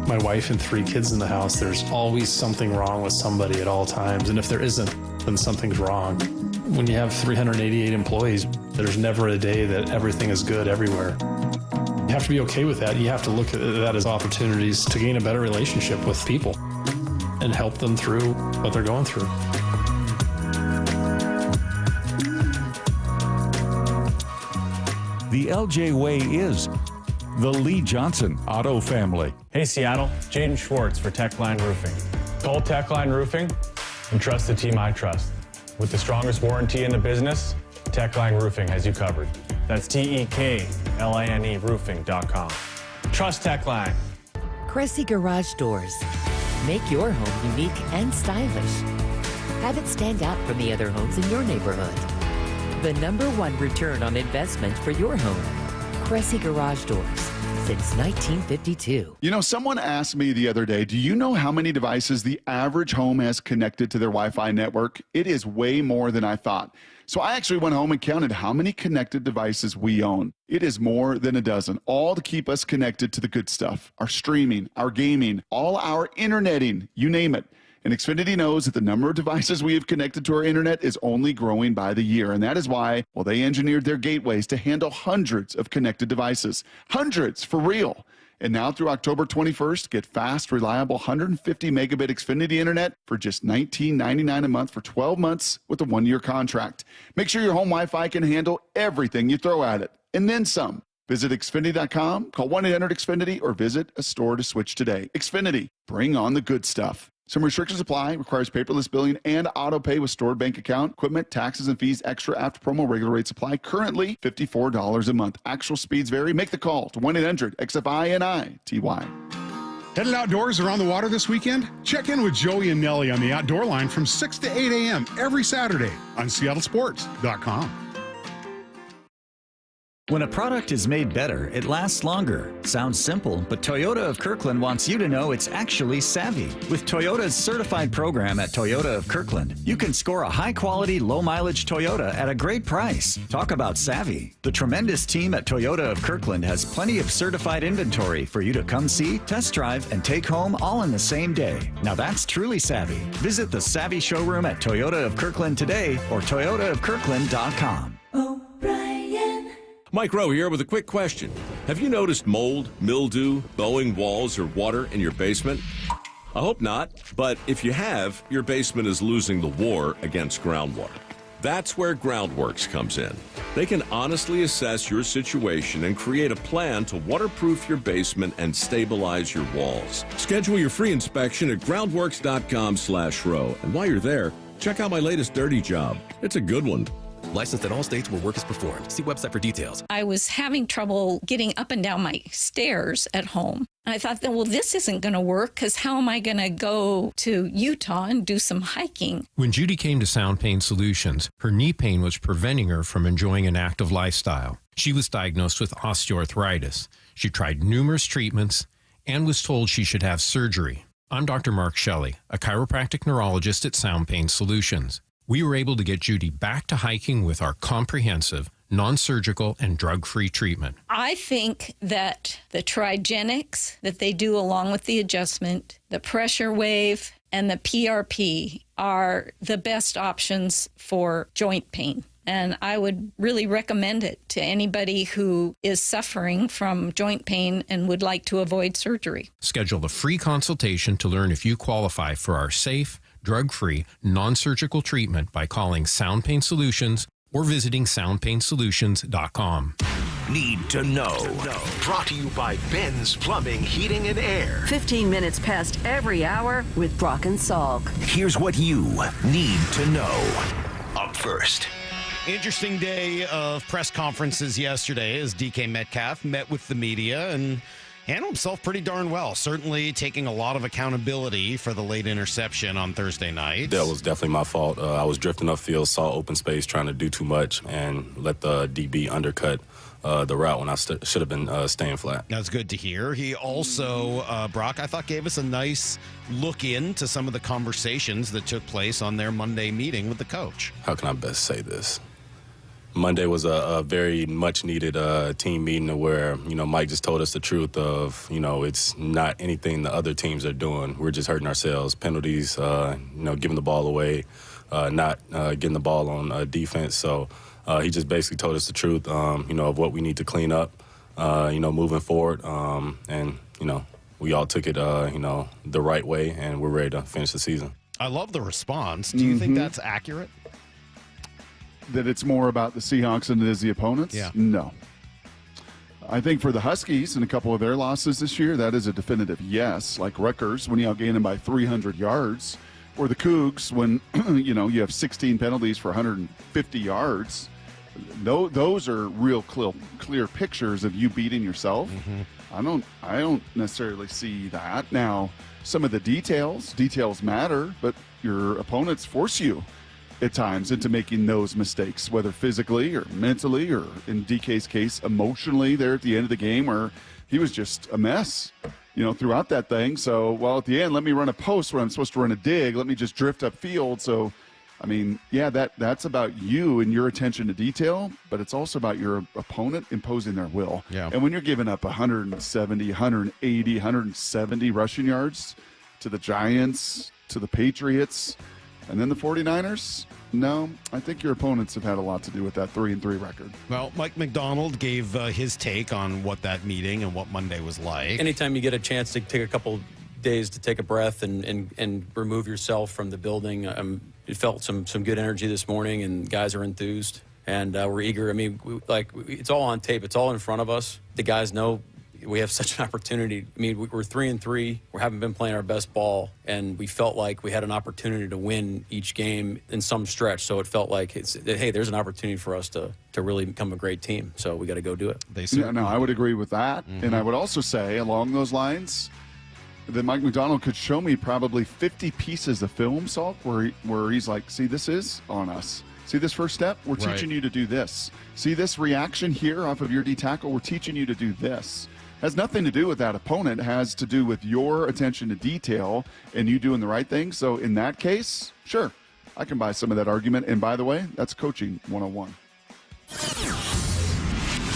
My wife and 3 kids in the house, there's always something wrong with somebody at all times. And if there isn't, then something's wrong. When you have 388 employees, there's never a day that everything is good everywhere. You have to be okay with that. You have to look at that as opportunities to gain a better relationship with people and help them through what they're going through. The LJ way is the Lee Johnson Auto Family. Hey Seattle, Jaden Schwartz for Techline Roofing. Call Techline Roofing and trust the team I trust. With the strongest warranty in the business, Techline Roofing has you covered. That's TEKLINE roofing.com. Trust Techline. Cressy Garage Doors. Make your home unique and stylish. Have it stand out from the other homes in your neighborhood. The #1 return on investment for your home. Cressy Garage Doors, since 1952. You know, someone asked me the other day, do you know how many devices the average home has connected to their Wi-Fi network? It is way more than I thought. So I actually went home and counted how many connected devices we own. It is more than a dozen, all to keep us connected to the good stuff. Our streaming, our gaming, all our interneting, you name it. And Xfinity knows that the number of devices we have connected to our internet is only growing by the year. And that is why, well, they engineered their gateways to handle hundreds of connected devices. Hundreds, for real. And now through October 21st, get fast, reliable 150 megabit Xfinity internet for just $19.99 a month for 12 months with a 1-year contract. Make sure your home Wi-Fi can handle everything you throw at it, and then some. Visit Xfinity.com, call 1-800-XFINITY, or visit a store to switch today. Xfinity, bring on the good stuff. Some restrictions apply. Requires paperless billing and auto pay with stored bank account. Equipment, taxes, and fees extra after promo. Regular rates apply. Currently, $54 a month. Actual speeds vary. Make the call to 1-800-XFINITY. Headed outdoors or on the water this weekend? Check in with Joey and Nellie on the Outdoor Line from 6 to 8 a.m. every Saturday on seattlesports.com. When a product is made better, it lasts longer. Sounds simple, but Toyota of Kirkland wants you to know it's actually savvy. With Toyota's certified program at Toyota of Kirkland, you can score a high-quality, low-mileage Toyota at a great price. Talk about savvy. The tremendous team at Toyota of Kirkland has plenty of certified inventory for you to come see, test drive, and take home all in the same day. Now that's truly savvy. Visit the Savvy showroom at Toyota of Kirkland today or toyotaofkirkland.com. Mike Rowe here with a quick question. Have you noticed mold, mildew, bowing walls, or water in your basement? I hope not, but if you have, your basement is losing the war against groundwater. That's where Groundworks comes in. They can honestly assess your situation and create a plan to waterproof your basement and stabilize your walls. Schedule your free inspection at groundworks.com/row. And while you're there, check out my latest dirty job. It's a good one. Licensed in all states where work is performed. See website for details. I was having trouble getting up and down my stairs at home. And I thought, well, this isn't going to work because how am I going to go to Utah and do some hiking? When Judy came to Sound Pain Solutions, her knee pain was preventing her from enjoying an active lifestyle. She was diagnosed with osteoarthritis. She tried numerous treatments and was told she should have surgery. I'm Dr. Mark Shelley, a chiropractic neurologist at Sound Pain Solutions. We were able to get Judy back to hiking with our comprehensive, non-surgical, and drug-free treatment. I think that the Trigenics that they do along with the adjustment, the pressure wave, and the PRP are the best options for joint pain. And I would really recommend it to anybody who is suffering from joint pain and would like to avoid surgery. Schedule a free consultation to learn if you qualify for our safe, drug-free, non-surgical treatment by calling Sound Pain Solutions or visiting soundpainsolutions.com. Need to know. Brought to you by Ben's Plumbing, Heating, and Air. 15 minutes past every hour with Brock and Salk. Here's what you need to know. Up first. Interesting day of press conferences yesterday as DK Metcalf met with the media and handled himself pretty darn well. Certainly taking a lot of accountability for the late interception on Thursday night. That was definitely my fault. I was drifting upfield, saw open space, trying to do too much, and let the DB undercut the route when I should have been staying flat. That's good to hear. He also, Brock, I thought gave us a nice look into some of the conversations that took place on their Monday meeting with the coach. How can I best say this? Monday was a very much needed team meeting where, Mike just told us the truth of, it's not anything the other teams are doing. We're just hurting ourselves. Penalties, giving the ball away, not getting the ball on defense. So he just basically told us the truth, of what we need to clean up, moving forward. And we all took it, the right way, and we're ready to finish the season. I love the response. Do you think that's accurate? That it's more about the Seahawks than it is the opponents? Yeah. No. I think for the Huskies and a couple of their losses this year, that is a definitive yes. Like Rutgers, when you outgain them by 300 yards, or the Cougs, when you have 16 penalties for 150 yards. Those are real clear pictures of you beating yourself. Mm-hmm. I don't necessarily see that. Now, some of the details matter, but your opponents force you at times into making those mistakes, whether physically or mentally or, in DK's case, emotionally there at the end of the game where he was just a mess, throughout that thing. So, at the end, let me run a post where I'm supposed to run a dig. Let me just drift upfield. So, that's about you and your attention to detail, but it's also about your opponent imposing their will. Yeah. And when you're giving up 170, 180, 170 rushing yards to the Giants, to the Patriots, and then the 49ers, no, I think your opponents have had a lot to do with that 3-3 record. Well, Mike McDonald gave his take on what that meeting and what Monday was like. Anytime you get a chance to take a couple days to take a breath and remove yourself from the building, it felt some good energy this morning, and guys are enthused, and we're eager. It's all on tape. It's all in front of us. The guys know we have such an opportunity. We're 3-3. We haven't been playing our best ball, and we felt like we had an opportunity to win each game in some stretch. So it felt like there's an opportunity for us to really become a great team. So we got to go do it. I would agree with that. Mm-hmm. And I would also say along those lines that Mike McDonald could show me probably 50 pieces of film, Salk, where he's like, see, this is on us. See this first step? We're teaching you to do this. See this reaction here off of your D tackle? We're teaching you to do this. Has nothing to do with that opponent. It has to do with your attention to detail and you doing the right thing. So in that case, sure, I can buy some of that argument. And by the way, that's coaching 101.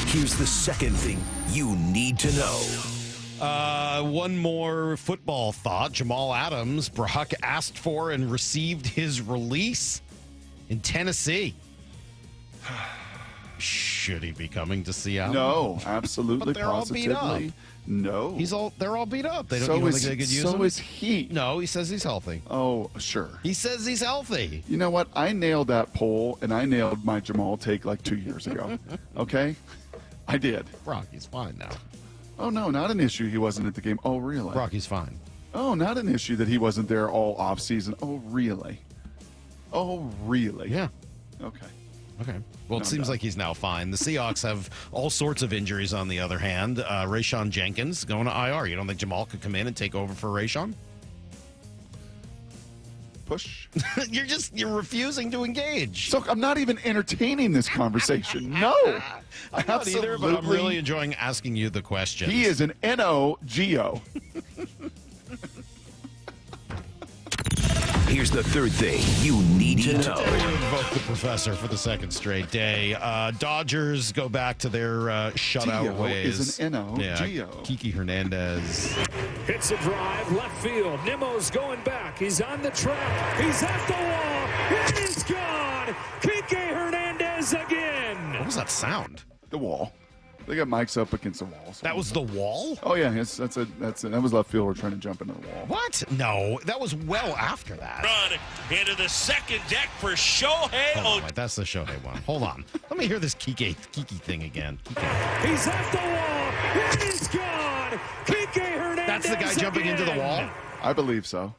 Here's the second thing you need to know. One more football thought. Jamal Adams, Brock asked for and received his release in Tennessee. Should he be coming to Seattle? No, absolutely, But they're all beat positively. up. No. They're all beat up. They don't So you is think they could use so him? is he. No, he says he's healthy. Oh, sure. He says he's healthy. You know what? I nailed that poll, and I nailed my Jamal take like 2 years ago. Okay? I did. Brock, he's fine now. Oh, no, not an issue he wasn't at the game. Oh, really? Brock, he's fine. Oh, not an issue that he wasn't there all off season. Oh, really? Oh, really? Yeah. Okay. Okay. Well, it seems like he's now fine. The Seahawks have all sorts of injuries on the other hand. Rayshon Jenkins going to IR. You don't think Jamal could come in and take over for Rayshon? Push. You're refusing to engage. So I'm not even entertaining this conversation. No. I'm not either, but I'm really enjoying asking you the question. He is an NOGO. Here's the third thing you need to know. We invoke the professor for the second straight day. Dodgers go back to their shutout Gio ways. is an NO. Yeah, Gio. Kiki Hernandez. Hits a drive, left field. Nimmo's going back. He's on the track. He's at the wall. It is gone. Kike Hernandez again. What was that sound? The wall. They got mics up against the walls. That was the wall? Oh yeah, that was left fielder trying to jump into the wall. What? No, that was well after that. Run into the second deck for Shohei. Hold on, wait, that's the Shohei one. Hold on. Let me hear this Kiki thing again. Kike. He's at the wall. It is gone. Kike Hernandez. That's the guy jumping into the wall? I believe so.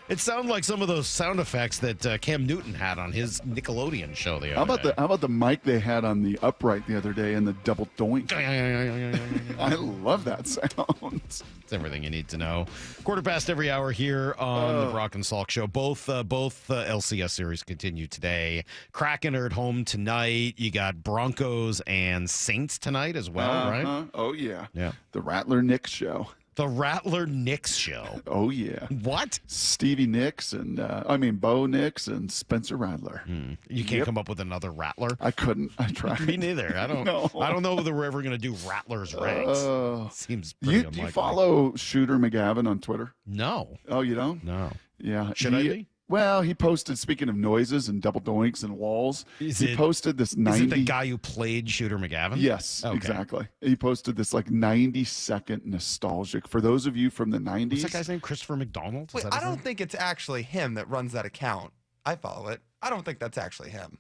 It sounded like some of those sound effects that Cam Newton had on his Nickelodeon show the other day. How about the mic they had on the upright the other day and the double doink? I love that sound. It's everything you need to know. Quarter past every hour here on the Brock and Salk Show. Both LCS series continue today. Kraken are at home tonight. You got Broncos and Saints tonight as well, right? Oh yeah. Yeah. The Rattler Knicks show. The Rattler Knicks show. Oh yeah. What? Stevie Nicks and Bo Nicks and Spencer Rattler. You can't come up with another Rattler? I couldn't. I tried. Me neither. I don't No. I don't know whether we're ever going to do Rattler's ranks. Seems pretty Do unlikely. you follow Shooter McGavin on Twitter? No. Oh, you don't? No. Yeah. Should I be? Well, he posted, speaking of noises and double doinks and walls, he posted this 90... Is it the guy who played Shooter McGavin? Yes, Okay. exactly. He posted this 90-second nostalgic. For those of you from the 90s... What's that guy's name? Christopher McDonald? Wait, I don't think it's actually him that runs that account. I follow it. I don't think that's actually him.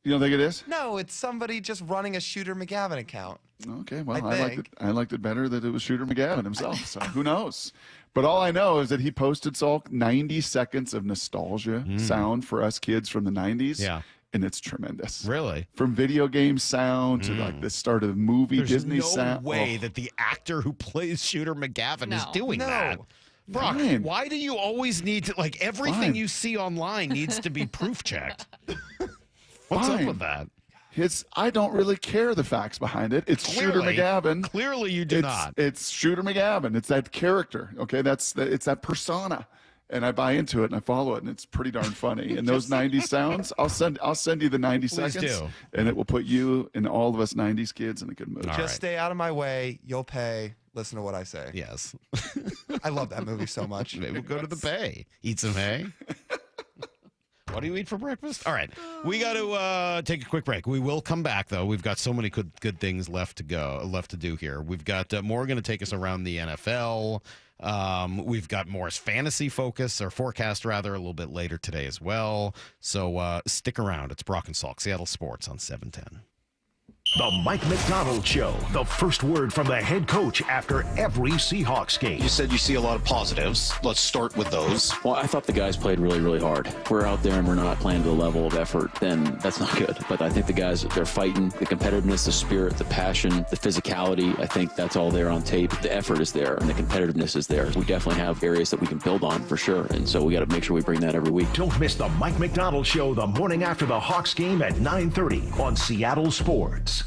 You don't think it is? No, it's somebody just running a Shooter McGavin account. Okay, well, I I liked it better that it was Shooter McGavin himself, so who knows? But all I know is that he posted, Salk, 90 seconds of nostalgia sound for us kids from the 90s. Yeah. And it's tremendous. Really? From video game sound to the start of movie, There's Disney no sound. way that the actor who plays Shooter McGavin is doing that. Brock, Fine. why do you always need to, everything Fine. you see online needs to be proof checked? What's up Fine. with that? I don't really care the facts behind it. It's Shooter Clearly. McGavin. Clearly you do not. It's Shooter McGavin. It's that character. Okay, it's that persona. And I buy into it and I follow it, and it's pretty darn funny. And those 90s sounds, I'll send you the 90 Please seconds, do. and it will put you and all of us 90s kids in a good mood. Just stay out of my way. You'll pay. Listen to what I say. Yes. I love that movie so much. Maybe we'll go to the bay, eat some hay. What do you eat for breakfast? All right, we got to take a quick break. We will come back though. We've got so many good things left to do here. We've got more going to take us around the NFL. We've got Moore's fantasy forecast rather, a little bit later today as well. So stick around. It's Brock and Salk, Seattle Sports on 710. The Mike McDonald Show. The first word from the head coach after every Seahawks game. You said you see a lot of positives. Let's start with those. Well, I thought the guys played really, really hard. If we're out there and we're not playing to the level of effort, then that's not good. But I think the guys, they're fighting. The competitiveness, the spirit, the passion, the physicality, I think that's all there on tape. The effort is there and the competitiveness is there. We definitely have areas that we can build on for sure. And so we got to make sure we bring that every week. Don't miss the Mike McDonald Show the morning after the Hawks game at 9:30 on Seattle Sports.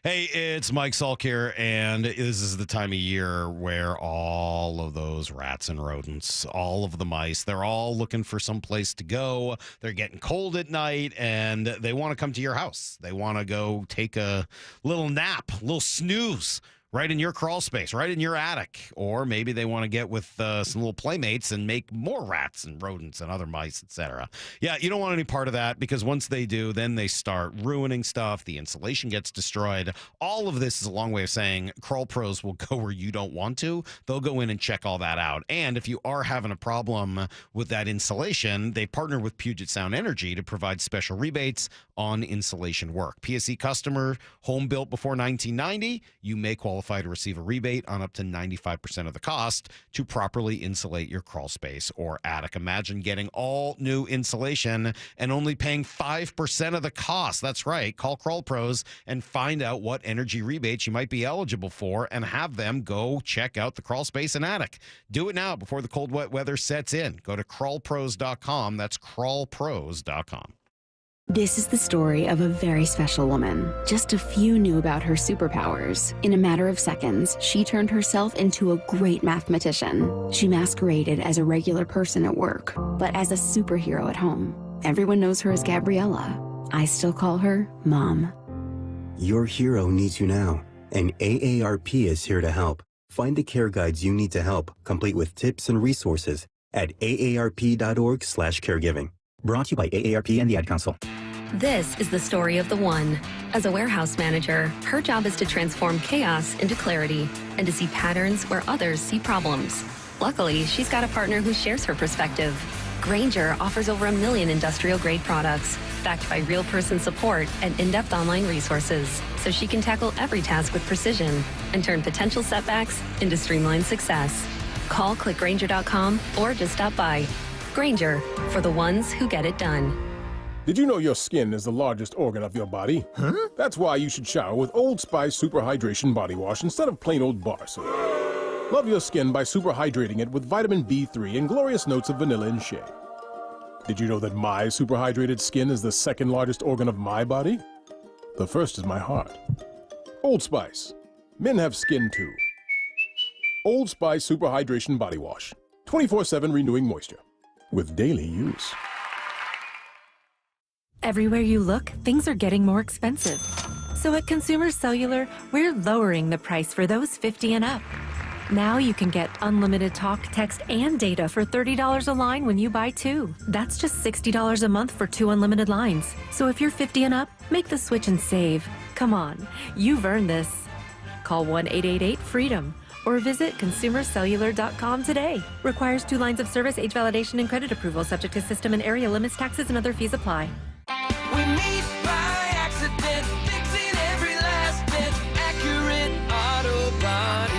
Hey, it's Mike Salk here, and this is the time of year where all of those rats and rodents, all of the mice, they're all looking for some place to go. They're getting cold at night, and they want to come to your house. They want to go take a little nap, a little snooze right in your crawl space, right in your attic. Or maybe they want to get with some little playmates and make more rats and rodents and other mice, etc. Yeah, you don't want any part of that, because once they do, then they start ruining stuff. The insulation gets destroyed. All of this is a long way of saying Crawl Pros will go where you don't want to. They'll go in and check all that out. And if you are having a problem with that insulation, they partner with Puget Sound Energy to provide special rebates on insulation work. PSE customer, home built before 1990, you may qualify to receive a rebate on up to 95% of the cost to properly insulate your crawl space or attic. Imagine getting all new insulation and only paying 5% of the cost. That's right. Call Crawl Pros and find out what energy rebates you might be eligible for and have them go check out the crawl space and attic. Do it now before the cold, wet weather sets in. Go to crawlpros.com. That's crawlpros.com. This is the story of a very special woman. Just a few knew about her superpowers. In a matter of seconds, she turned herself into a great mathematician. She masqueraded as a regular person at work, but as a superhero at home. Everyone knows her as Gabriella. I still call her Mom. Your hero needs you now, and AARP is here to help. Find the care guides you need to help, complete with tips and resources at aarp.org/caregiving. Brought to you by AARP and the Ad Council. This is the story of the one. As a warehouse manager, her job is to transform chaos into clarity and to see patterns where others see problems. Luckily, she's got a partner who shares her perspective. Grainger offers over 1 million industrial-grade products, backed by real person support and in-depth online resources, so she can tackle every task with precision and turn potential setbacks into streamlined success. Call clickgrainger.com or just stop by. Grainger, for the ones who get it done. Did you know your skin is the largest organ of your body? Huh? That's why you should shower with Old Spice Super Hydration Body Wash instead of plain old bar soap. Love your skin by super hydrating it with vitamin B3 and glorious notes of vanilla and shea. Did you know that my super hydrated skin is the second largest organ of my body? The first is my heart. Old Spice. Men have skin too. Old Spice Super Hydration Body Wash. 24/7 renewing moisture. With daily use. Everywhere you look, things are getting more expensive. So at Consumer Cellular, we're lowering the price for those 50 and up. Now you can get unlimited talk, text, and data for $30 a line when you buy 2. That's just $60 a month for 2 unlimited lines. So if you're 50 and up, make the switch and save. Come on, you've earned this. Call 1-888-FREEDOM. Or visit consumercellular.com today. Requires 2 lines of service, age validation, and credit approval, subject to system and area limits, taxes, and other fees apply. We meet by accident, fixing every last bit, Accurate Auto Body.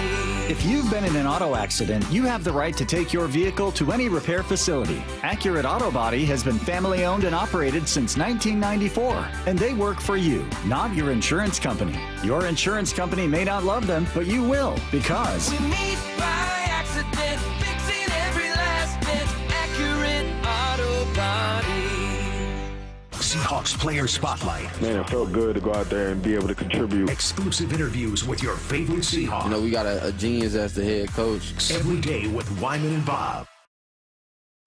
If you've been in an auto accident, you have the right to take your vehicle to any repair facility. Accurate Auto Body has been family owned and operated since 1994, and they work for you, not your insurance company. Your insurance company may not love them, but you will, because We meet by accident, fixing every last bit, Accurate Auto Body. Seahawks Player Spotlight. Man, it felt good to go out there and be able to contribute. Exclusive interviews with your favorite Seahawks. You know, we got a genius as the head coach. Every day with Wyman and Bob.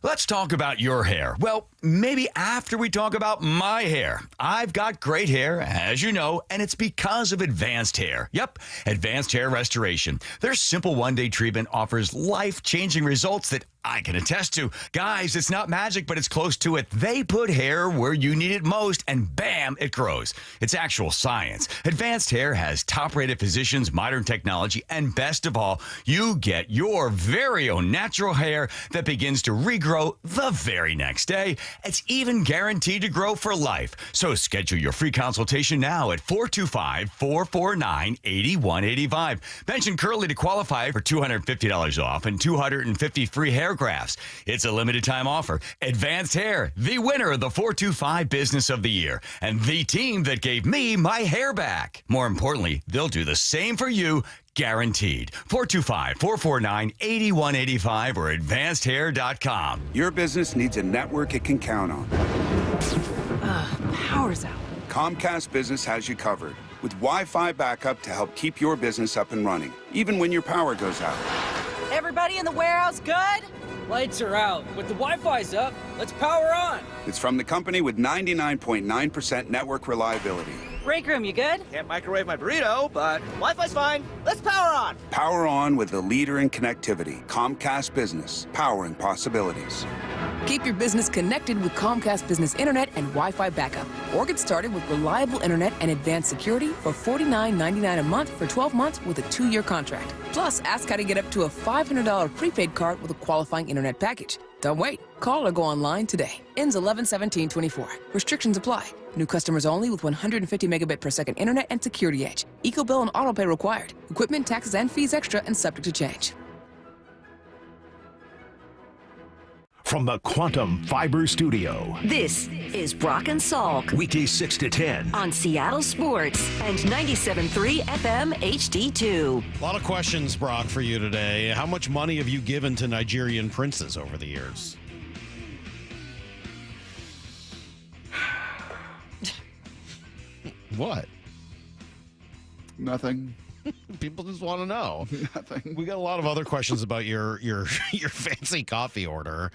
Let's talk about your hair. Well, maybe after we talk about my hair. I've got great hair, as you know, and it's because of Advanced Hair. Yep, Advanced Hair Restoration. Their simple one-day treatment offers life-changing results that I can attest to. Guys, it's not magic, but it's close to it. They put hair where you need it most, and bam, it grows. It's actual science. Advanced Hair has top-rated physicians, modern technology, and best of all, you get your very own natural hair that begins to regrow the very next day. It's even guaranteed to grow for life. So schedule your free consultation now at 425-449-8185. Mention Curly to qualify for $250 off and 250 free hair grafts. It's a limited time offer. Advanced Hair, the winner of the 425 Business of the Year, and the team that gave me my hair back. More importantly, they'll do the same for you, guaranteed. 425-449-8185 or advancedhair.com. Your business needs a network it can count on. Power's out. Comcast Business has you covered with Wi-Fi backup to help keep your business up and running, even when your power goes out. Everybody in the warehouse good? Lights are out, but the Wi-Fi's up. Let's power on. It's from the company with 99.9% network reliability. Break room, you good? Can't microwave my burrito, but Wi-Fi's fine. Let's power on. Power on with the leader in connectivity, Comcast Business, powering possibilities. Keep your business connected with Comcast Business Internet and Wi-Fi backup. Or get started with reliable internet and advanced security for $49.99 a month for 12 months with a 2-year contract. Plus, ask how to get up to a $500 prepaid card with a qualifying internet package. Don't wait. Call or go online today. Ends 11/17/24. Restrictions apply. New customers only with 150 megabit per second internet and security edge. EcoBill and autopay required. Equipment, taxes, and fees extra and subject to change. From the Quantum Fiber Studio. This is Brock and Salk. Weekdays 6 to 10. On Seattle Sports and 97.3 FM HD2. A lot of questions, Brock, for you today. How much money have you given to Nigerian princes over the years? What? Nothing. People just want to know. Nothing. We got a lot of other questions about your fancy coffee order.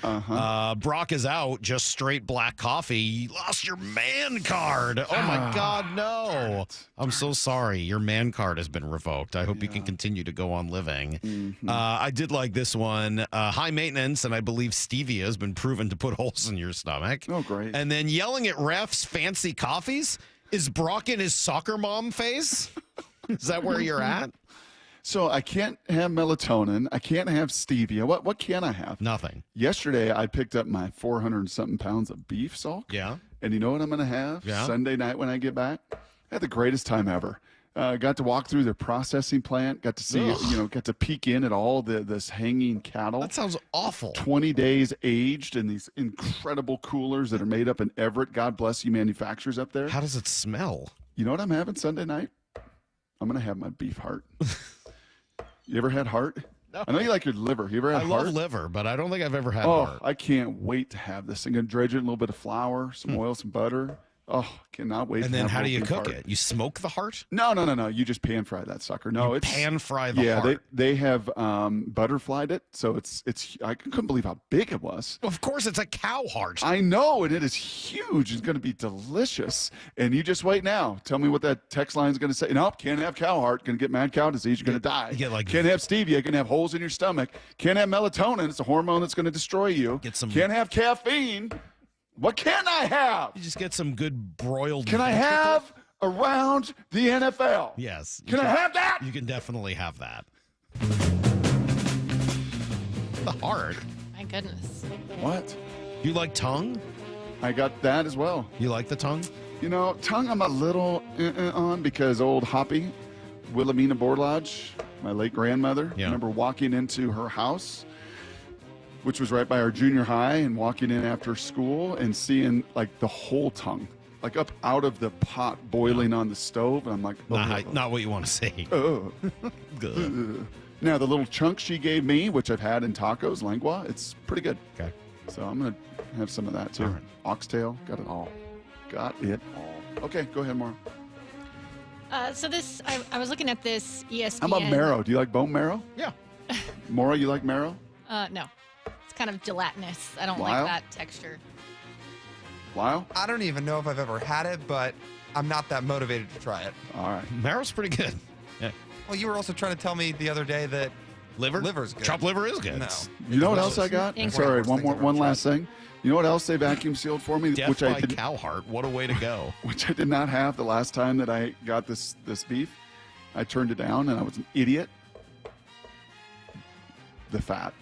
Brock is out, just straight black coffee. You lost your man card. Oh my God, no! I'm so sorry. Your man card has been revoked. I hope you can continue to go on living. I did like this one. High maintenance, and I believe stevia has been proven to put holes in your stomach. Oh, great! And then yelling at refs, fancy coffees. Is Brock in his soccer mom phase? Is that where you're at? So I can't have melatonin. I can't have stevia. What can I have? Nothing. Yesterday, I picked up my 400-something pounds of beef, Salk. Yeah. And you know what I'm going to have Sunday night when I get back? I had the greatest time ever. Got to walk through their processing plant. Got to see, got to peek in at all this hanging cattle. That sounds awful. 20 days aged in these incredible coolers that are made up in Everett. God bless you manufacturers up there. How does it smell? You know what I'm having Sunday night? I'm going to have my beef heart. You ever had heart? No. I know you like your liver. You ever had heart? I love liver, but I don't think I've ever had Oh, heart. I can't wait to have this. I'm going to dredge it in a little bit of flour, some oil, some butter. Oh, cannot wait. And to then have how do you beef cook heart. it? You smoke the heart? No. You just pan fry that sucker. No, You it's pan fry the heart. they have butterflied it, so it's. I couldn't believe how big it was. Of course, it's a cow heart. I know, and it is huge. It's going to be delicious. And you just wait now. Tell me what that text line is going to say. Nope, can't have cow heart. Going to get mad cow disease. You're going to die. Can't have stevia. You're going to have holes in your stomach. Can't have melatonin. It's a hormone that's going to destroy you. Can't have caffeine. What can I have? You just get some good broiled. Can I have around the NFL? Yes. Can I have that? You can definitely have that. The heart. My goodness. What? You like tongue? I got that as well. You like the tongue? You know, tongue I'm a little on because old Hoppy, Wilhelmina Borlage, my late grandmother, I remember walking into her house, which was right by our junior high, and walking in after school and seeing like the whole tongue, like up out of the pot boiling on the stove. And I'm like, not what you want to see. Oh. Good. Now, the little chunk she gave me, which I've had in tacos, lengua, it's pretty good. Okay. So I'm going to have some of that too. Oxtail, got it all. Got it all. Okay, go ahead, Maura. So this, I was looking at this ESPN. How about marrow? Do you like bone marrow? Yeah. Maura, you like marrow? No. It's kind of gelatinous. I don't Lyle? like that texture. Lyle? I don't even know if I've ever had it, but I'm not that motivated to try it. All right. Marrow's pretty good. Yeah. Well, you were also trying to tell me the other day that liver's good. Chopped liver is good. No. You know what else I got? Thanks. Sorry, one last thing. You know what else they vacuum sealed for me? Death which by I did, cow heart. What a way to go. Which I did not have the last time that I got this beef. I turned it down, and I was an idiot. The fat.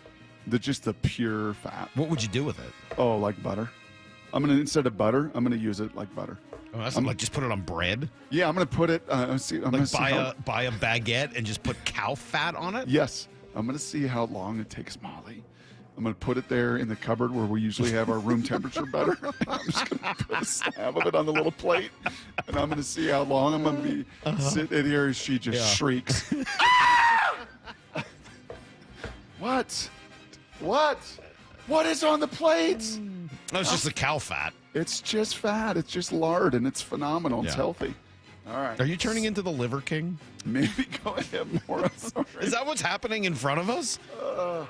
Just the pure fat. What would you do with it? Oh, like butter. Instead of butter, I'm gonna use it like butter. Oh, that's like just put it on bread? Yeah, I'm gonna put it. Buy a baguette and just put cow fat on it? Yes, I'm gonna see how long it takes Molly. I'm gonna put it there in the cupboard where we usually have our room temperature butter. I'm just gonna put a slab of it on the little plate, and I'm gonna see how long I'm gonna be sitting here as she just shrieks. What? What is on the plate? No, it's just the cow fat. It's just fat. It's just lard, and it's phenomenal. It's healthy. All right. Are you turning into the liver king? Maybe go ahead more. Sorry. Is that what's happening in front of us?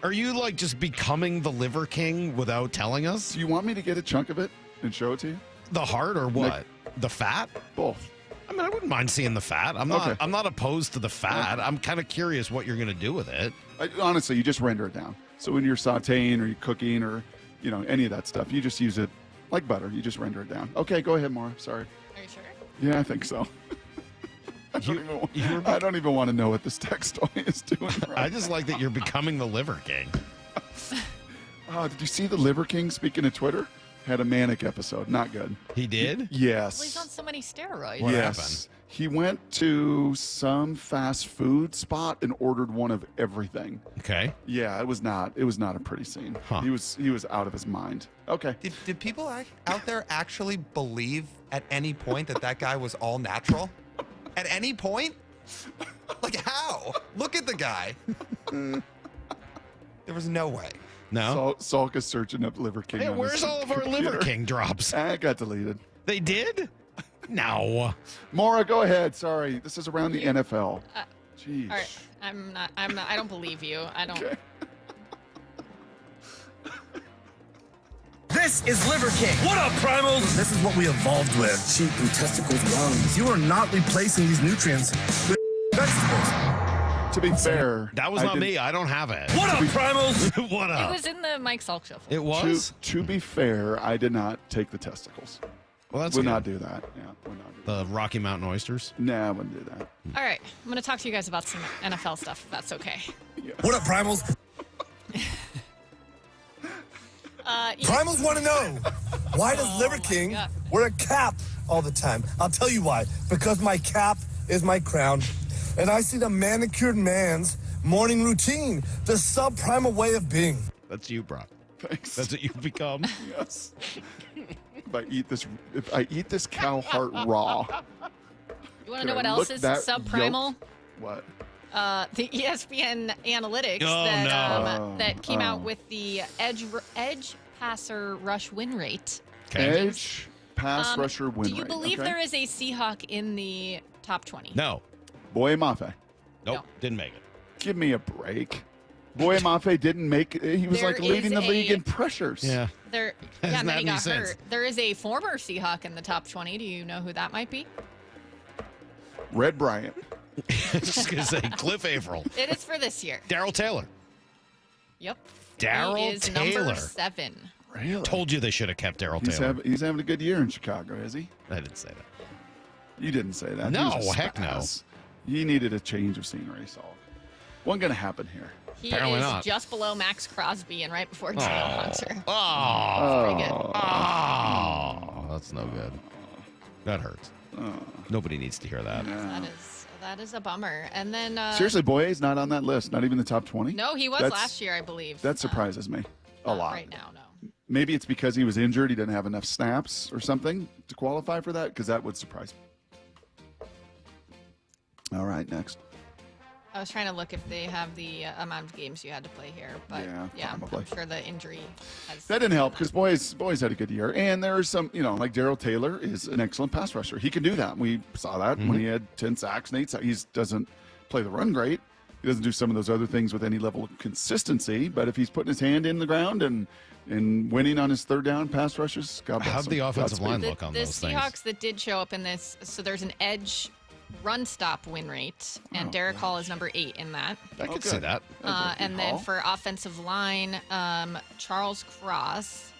Are you like just becoming the liver king without telling us? Do you want me to get a chunk of it and show it to you? The heart or what? The fat? Both. I mean, I wouldn't mind seeing the fat. I'm not. Okay. I'm not opposed to the fat. I'm kind of curious what you're going to do with it. Honestly, you just render it down. So when you're sauteing or you're cooking or any of that stuff, you just use it like butter. You just render it down. Okay, go ahead, Maura. Sorry. Are you sure? Yeah, I think so. I don't even want to know what this text toy is doing. Right I just like that you're becoming the Liver King. Did you see the Liver King, speaking of Twitter? Had a manic episode. Not good. He did? Yes. Well, he's on so many steroids. What yes. happened? He went to some fast food spot and ordered one of everything. Okay. Yeah, it was not a pretty scene. Huh. He was out of his mind. Okay. Did people out there actually believe at any point that guy was all natural? At any point? Like how? Look at the guy. There was no way. No. Salk is searching up Liver King. Hey, on where's his all of our computer. Liver King drops? It got deleted. They did? No. Maura, go ahead. Sorry, this is around the NFL. Jeez. All right. I'm not. I don't believe you. I don't. Okay. This is Liver King. What up, primals? This is what we evolved with. Cheap and testicles lungs. You are not replacing these nutrients with vegetables. To be fair, that was not me. I don't have it. What up, primals? What up? It was in the Mike Salk shuffle. It was? To be fair, I did not take the testicles. Well, that's Would good. not do that. Yeah, would not do The Rocky Mountain oysters? Nah, I wouldn't do that. All right. I'm going to talk to you guys about some NFL stuff, if that's okay. What up, primals? Primals want to know, why does Liver King wear a cap all the time? I'll tell you why. Because my cap is my crown. And I see the manicured man's morning routine, the subprimal way of being. That's you, Brock. Thanks. That's what you've become. Yes. If I eat this cow heart raw. You want to know what else is subprimal? What? The ESPN analytics that came out with the edge passer rush win rate. Okay. Edge pass rusher win rate. Do you believe there is a Seahawk in the top 20? No. Boye Mafe. Nope. Didn't make it. Give me a break. Boye Mafe didn't make it. He was There like leading the is league a- in pressures. Yeah. And then he got hurt. There is a former Seahawk in the top 20. Do you know who that might be? Red Bryant. I was just going to say Cliff Averill. It is for this year. Daryl Taylor. Yep. Daryl He is Taylor. number 7. Really? Told you they should have kept Daryl Taylor. He's having a good year in Chicago, is he? I didn't say that. You didn't say that. No, He was a heck no. spaz. He needed a change of scenery, so wasn't going to happen here. He Apparently is not. just below Max Crosby and right before Daniel Hunter. Oh. Pretty good. Oh. That's no good. That hurts. Nobody needs to hear that. That is a bummer. And then Seriously, Boye's not on that list. Not even the top 20. No, he was last year, I believe. That surprises me a lot. Right now, no. Maybe it's because he was injured. He didn't have enough snaps or something to qualify for that, because that would surprise me. All right, next. I was trying to look if they have the amount of games you had to play here, but yeah, probably. I'm sure the injury has. That didn't help because Boyes had a good year. And there's some, like Daryl Taylor is an excellent pass rusher. He can do that. We saw that when he had 10 sacks and 8 sacks. He doesn't play the run great. He doesn't do some of those other things with any level of consistency. But if he's putting his hand in the ground and winning on his third down pass rushes, God bless How'd him. the offensive line the, look on the those things? Seahawks that did show up in this, so there's an edge run stop win rate, and Derek Hall is number 8 in that. I could see that. And then for offensive line, Charles Cross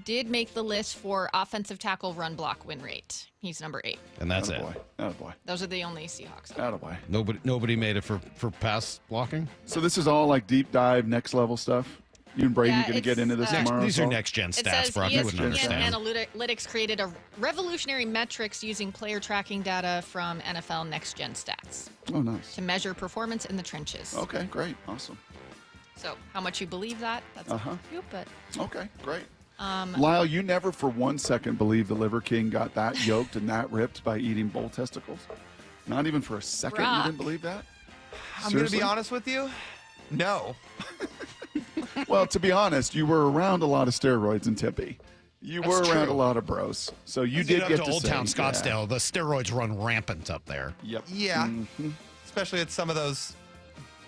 did make the list for offensive tackle run block win rate. He's number 8. And that's it. Attaboy. Those are the only Seahawks. Attaboy. Nobody made it for pass blocking? So this is all like deep dive, next level stuff? You and Brady going to get into this tomorrow? These are next-gen It stats, says Brock. You wouldn't understand. Analytics created a revolutionary metrics using player tracking data from NFL Next-Gen Stats. Oh, nice. To measure performance in the trenches. Okay, great. Awesome. So how much you believe that, that's up to you, but... Okay, great. Lyle, you never for 1 second believed the Liver King got that yoked and that ripped by eating bull testicles? Not even for a second you didn't believe that? I'm going to be honest with you. No. Well, to be honest, you were around a lot of steroids in Tempe. You were around a lot of bros. So you did get to Old say, Town Scottsdale. The steroids run rampant up there. Yep. Yeah. Especially at some of those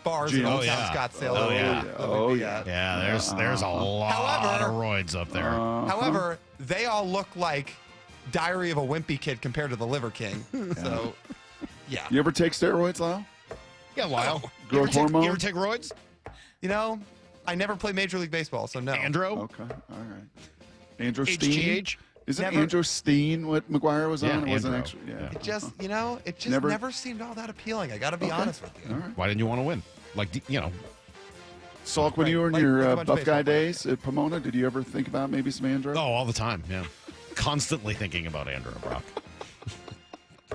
bars in Old Town Scottsdale. Yeah, there's a lot of roids up there. However, they all look like Diary of a Wimpy Kid compared to the Liver King. So, yeah. You ever take steroids, Lyle? Yeah, Lyle. Growth hormone? You ever take roids? You know, I never played Major League Baseball, so no. Andro? Okay, all right. Andro Steen? HGH? Isn't Never. Andro Steen what McGuire was Yeah, on? It wasn't Andro. actually. Yeah. It just, you know, it just never seemed all that appealing. I got to be honest with you. All right. Why didn't you want to win? Like, you know. Salk, when you were in Like your a bunch of buff guy baseball days at Pomona, did you ever think about maybe some Andro? Oh, all the time, yeah. Constantly thinking about Andrew Brock.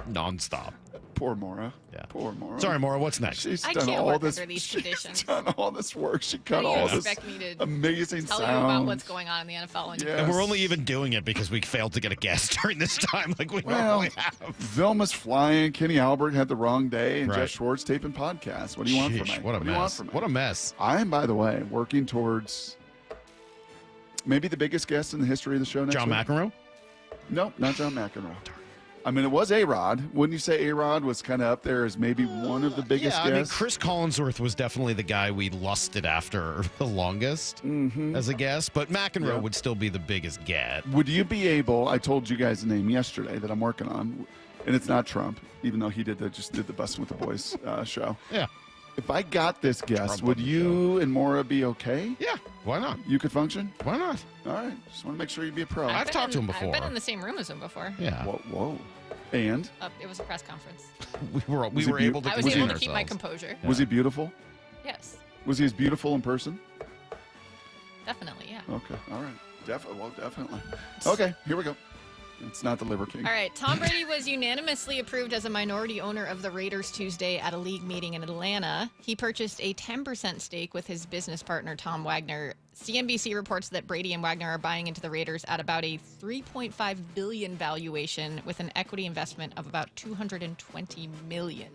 Nonstop. Poor Maura. Yeah. Poor Maura. Sorry, Maura, what's next? She's I done can't all work this. under these She's conditions. done all this work. She How cut do you all this expect me to amazing tell sounds. you about what's going on in the NFL? When Yes. And we're only even doing it because we failed to get a guest during this time like we Well, normally have. Vilma's flying. Kenny Albert had the wrong day, and Right. Jeff Schwartz taping podcasts. What do you want from me? Sheesh, what a do you want mess. from me? What a mess. I am, by the way, working towards maybe the biggest guest in the history of the show next John week. McEnroe? Nope, not John McEnroe. I mean, it was A-Rod. Wouldn't you say A-Rod was kind of up there as maybe one of the biggest Yeah, I mean, guests? Chris Collinsworth was definitely the guy we lusted after the longest as a guest, but McEnroe would still be the biggest get. Would you be able? I told you guys the name yesterday that I'm working on, and it's not Trump, even though he did the Bustin' with the Boys show. Yeah. If I got this guest, Trump would on the you and Maura be okay? Yeah, why not? You could function? Why not? All right. Just want to make sure you'd be a pro. I've talked to him before. I've been in the same room as him before. Yeah. Whoa. And? It was a press conference. We were Was he able to I was contain able to keep my ourselves. composure. Was he beautiful? Yes, Was he as beautiful in person? definitely, yeah. Okay. All right. Definitely. Okay. Here we go. It's not the Liver King. All right, Tom Brady was unanimously approved as a minority owner of the Raiders Tuesday at a league meeting in Atlanta. He purchased a 10% stake with his business partner, Tom Wagner. CNBC reports that Brady and Wagner are buying into the Raiders at about a $3.5 billion valuation with an equity investment of about $220 million.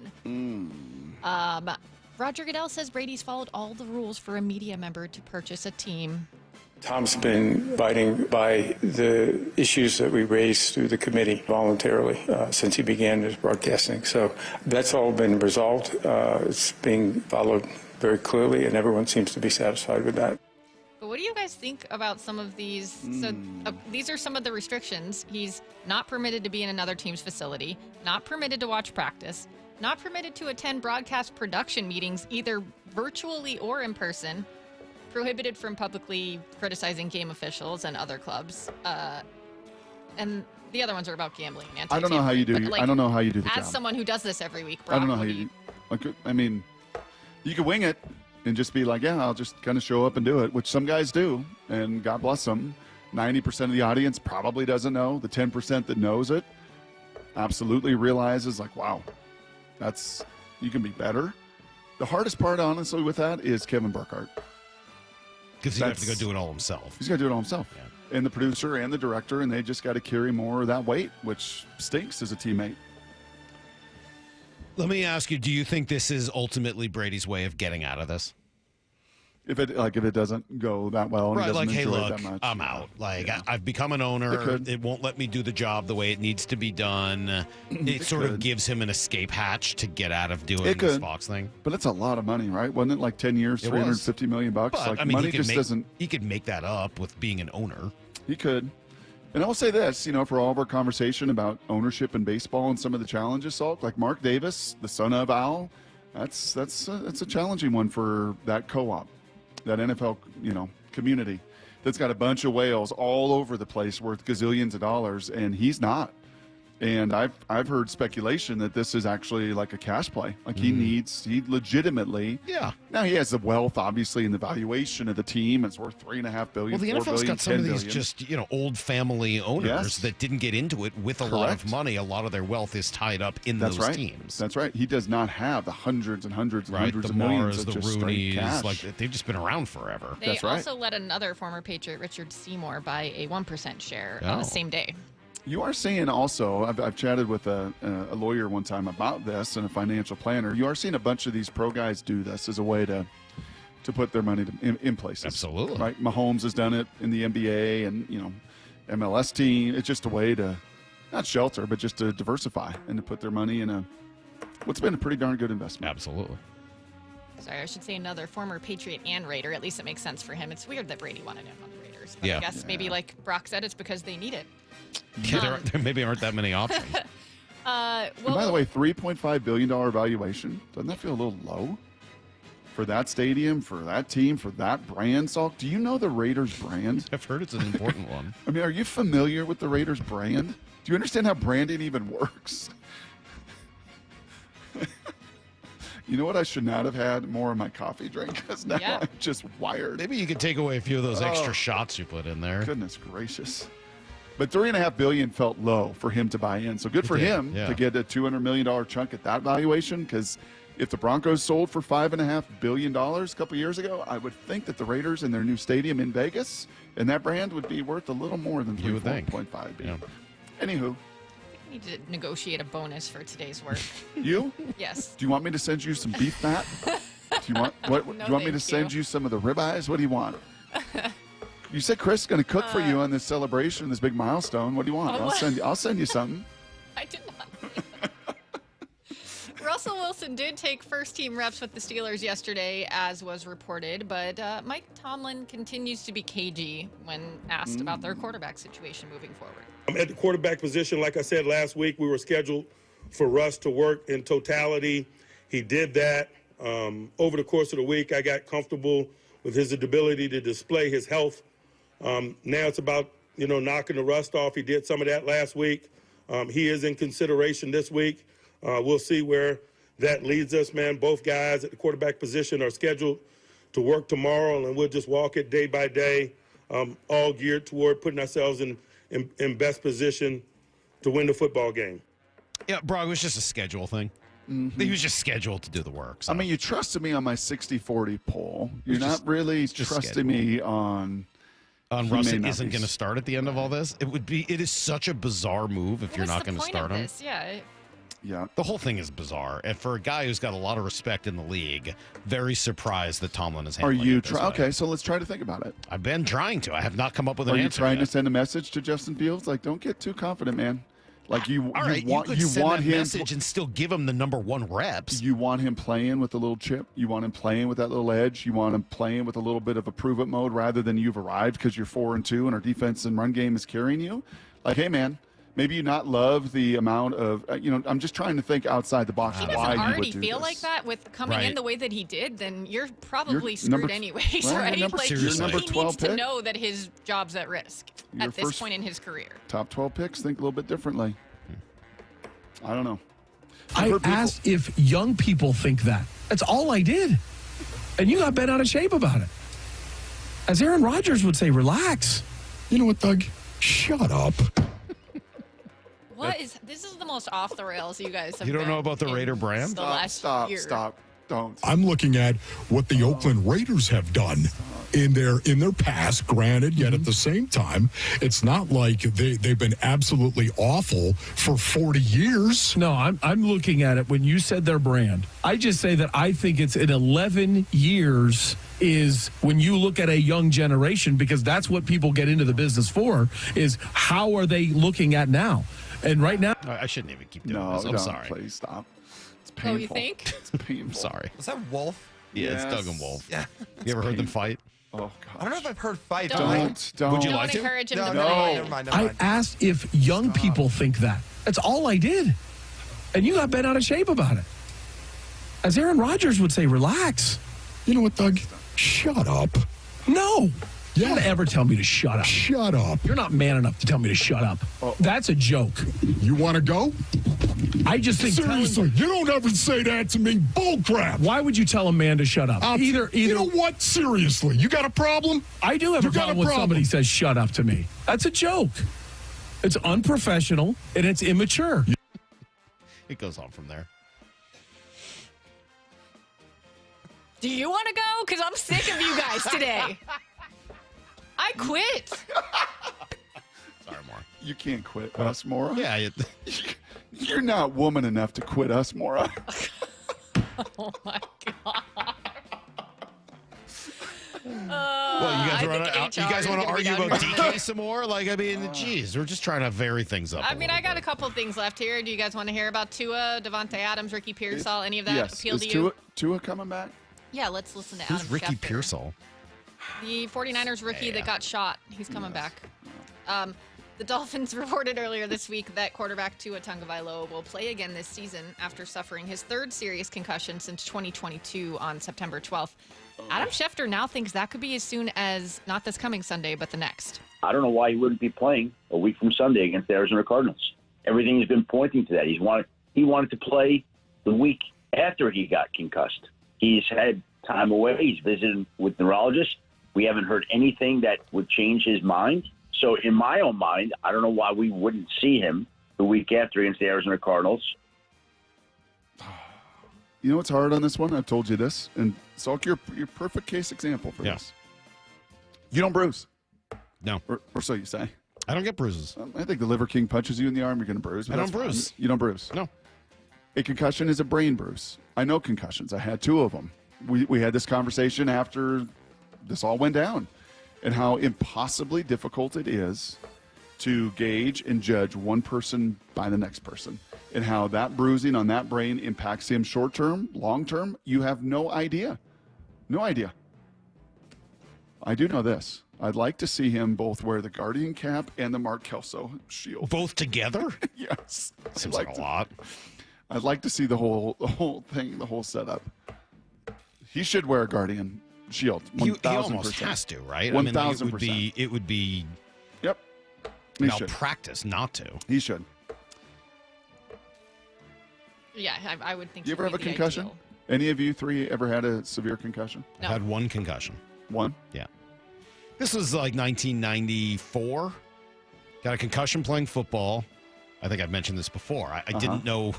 Roger Goodell says Brady's followed all the rules for a media member to purchase a team. Tom's been abiding by the issues that we raised through the committee voluntarily since he began his broadcasting. So that's all been resolved. It's being followed very clearly, and everyone seems to be satisfied with that. But what do you guys think about some of these? So these are some of the restrictions. He's not permitted to be in another team's facility, not permitted to watch practice, not permitted to attend broadcast production meetings, either virtually or in person, prohibited from publicly criticizing game officials and other clubs. And the other ones are about gambling. I don't know how you do. I don't know how you do the as job. someone who does this every week, Brock, I don't know how what you do. Like, I mean, you could wing it and just be like, yeah, I'll just kind of show up and do it, which some guys do, and God bless them. 90% of the audience probably doesn't know. The 10% that knows it absolutely realizes, like, wow, you can be better. The hardest part, honestly, with that is Kevin Burkhardt. Because he'd have to go do it all himself. He's got to do it all himself. Yeah. And the producer and the director, and they just got to carry more of that weight, which stinks as a teammate. Let me ask you, do you think this is ultimately Brady's way of getting out of this? If it doesn't go that well, and Right, he doesn't like, hey, enjoy it look, that much, I'm out. Like, I've become an owner. It won't let me do the job the way it needs to be done. It sort of gives him an escape hatch to get out of doing this Fox thing. But it's a lot of money, right? Wasn't it like 10 years, It was. $350 million? But, Like, I mean, money just doesn't. He could make that up with being an owner. He could. And I will say this, for all of our conversation about ownership in baseball and some of the challenges, Salk, like Mark Davis, the son of Al, that's a challenging one for that co-op, that NFL, community that's got a bunch of whales all over the place worth gazillions of dollars, and he's not. And I've heard speculation that this is actually like a cash play. Like he legitimately. Yeah. Now he has the wealth, obviously, and the valuation of the team. It's worth $3.5 billion. Well, the $4 NFL's billion, got some of $10 these billion. just, old family owners that didn't get into it with a lot of Correct. money. A lot of their wealth is tied up in That's those right. teams. That's right. He does not have the hundreds and hundreds and Right, hundreds the of millions Mars, of the just straight Rooneys, cash. like they've just been around forever. They also let another former Patriot, Richard Seymour, buy a 1% share on the same day. You are seeing also, I've chatted with a lawyer one time about this and a financial planner. You are seeing a bunch of these pro guys do this as a way to put their money in places. Absolutely. Right? Mahomes has done it in the NBA and, MLS team. It's just a way to not shelter, but just to diversify and to put their money in what's been a pretty darn good investment. Absolutely. Sorry, I should say another former Patriot and Raider. At least it makes sense for him. It's weird that Brady wanted him on the Raiders. But Yeah. I guess maybe like Brock said, it's because they need it. Yeah, there maybe aren't that many options. And by the way, $3.5 billion valuation. Doesn't that feel a little low? For that stadium, for that team, for that brand, Salk? Do you know the Raiders brand? I've heard it's an important one. I mean, are you familiar with the Raiders brand? Do you understand how branding even works? You know what I should not have had more of my coffee drink? Because now I'm just wired. Maybe you could take away a few of those extra shots you put in there. Goodness gracious. But $3.5 billion felt low for him to buy in. So good for him to get a $200 million chunk at that valuation. Because if the Broncos sold for $5.5 billion a couple years ago, I would think that the Raiders and their new stadium in Vegas and that brand would be worth a little more than $3.5 billion. Anywho. I need to negotiate a bonus for today's work. You? Yes. Do you want me to send you some beef fat? Do you want do you want me to send you some of the ribeyes? What do you want? You said Chris is going to cook for you on this celebration, this big milestone. What do you want? I'll send you something. I did not. Russell Wilson did take first-team reps with the Steelers yesterday, as was reported, but Mike Tomlin continues to be cagey when asked about their quarterback situation moving forward. At the quarterback position, like I said last week, we were scheduled for Russ to work in totality. He did that. Over the course of the week, I got comfortable with his ability to display his health. Now it's about, knocking the rust off. He did some of that last week. He is in consideration this week. We'll see where that leads us, man. Both guys at the quarterback position are scheduled to work tomorrow, and we'll just walk it day by day, all geared toward putting ourselves in best position to win the football game. Yeah, bro, it was just a schedule thing. Mm-hmm. He was just scheduled to do the work. So. I mean, you trusted me on my 60-40 poll. You're not really trusting me on Russell isn't going to start at the end of all this. It is such a bizarre move if you're not going to start him. Yeah. The whole thing is bizarre. And for a guy who's got a lot of respect in the league, very surprised that Tomlin is handling it. Okay, so let's try to think about it. I've been trying to. I have not come up with an answer. Are you trying to send a message to Justin Fields? Like, don't get too confident, man. Like you want that him message and still give him the number one reps. You want him playing with a little chip. You want him playing with that little edge. You want him playing with a little bit of a prove it mode rather than you've arrived because you're 4-2 and our defense and run game is carrying you. Like, hey, man. Maybe you not love the amount of, I'm just trying to think outside the box. He doesn't already feel like that with coming in the way that he did, then you're probably screwed anyways, right? Like, he needs to know that his job's at risk at this point in his career. Top 12 picks think a little bit differently. I don't know. I asked if young people think that. That's all I did. And you got bent out of shape about it. As Aaron Rodgers would say, relax. You know what, Doug? Shut up. This is the most off the rails you guys have. You don't know about the Raider brand? Stop. Don't. I'm looking at what the Oakland Raiders have done in their past, granted, yet at the same time, it's not like they've been absolutely awful for 40 years. No, I'm looking at it when you said their brand. I just say that I think it's in 11 years is when you look at a young generation, because that's what people get into the business for, is how are they looking at now? And right now, I shouldn't even keep doing this. I'm sorry. Please stop. It's painful. Oh, you think? It's painful. I'm sorry. Was that Wolf? Yeah, it's Doug and Wolf. Yeah. You ever heard them fight? Oh, God. I don't know if I've heard fight. Don't. Would you like to? Encourage him to No, play. never mind. I asked if young people think that. That's all I did. And you got bent out of shape about it. As Aaron Rodgers would say, relax. You know what, Doug? Shut up. No. You don't ever tell me to shut up. Shut up. You're not man enough to tell me to shut up. That's a joke. You want to go? I just think... Seriously, you don't ever say that to me. Bull crap. Why would you tell a man to shut up? Either. You know what? Seriously, you got a problem? I do have a problem when somebody says shut up to me. That's a joke. It's unprofessional and it's immature. It goes on from there. Do you want to go? Because I'm sick of you guys today. I quit. Sorry, Maura. You can't quit us, Maura. Yeah. You're not woman enough to quit us, Maura. Oh, my God. Well, you guys want to argue about DK some more? Like, I mean, geez, we're just trying to vary things up. I mean, I got a couple things left here. Do you guys want to hear about Tua, Devontae Adams, Ricky Pearsall, any of that appeal to you? Tua coming back? Yeah, let's listen to Who's Adam Ricky Schefter. Pearsall? The 49ers rookie that got shot. He's coming back. The Dolphins reported earlier this week that quarterback Tua Tagovailoa will play again this season after suffering his third serious concussion since 2022 on September 12th. Adam Schefter now thinks that could be as soon as not this coming Sunday, but the next. I don't know why he wouldn't be playing a week from Sunday against the Arizona Cardinals. Everything has been pointing to that. He wanted to play the week after he got concussed. He's had time away. He's visited with neurologists. We haven't heard anything that would change his mind. So in my own mind, I don't know why we wouldn't see him the week after against the Arizona Cardinals. You know what's hard on this one? I've told you this, and Salk, you're perfect case example for this. You don't bruise. No. Or so you say. I don't get bruises. I think the Liver King punches you in the arm, you're going to bruise. I don't bruise. You don't bruise. No. A concussion is a brain bruise. I know concussions. I had 2 of them. We had this conversation after this all went down, and how impossibly difficult it is to gauge and judge one person by the next person, and how that bruising on that brain impacts him short-term, long-term. You have no idea. No idea. I do know this. I'd like to see him both wear the Guardian cap and the Mark Kelso shield. Both together? Yes. Seems like a lot. I'd like to see the whole thing, the whole setup. He should wear a Guardian shield. 1,000%. He almost has to, right? 1,000%. It would be. Yep. Malpractice not to. He should. Yeah, I would think. Do you ever have a concussion? Ideal. Any of you 3 ever had a severe concussion? No. I had 1 concussion. 1? Yeah. This was like 1994. Got a concussion playing football. I think I've mentioned this before. I didn't know.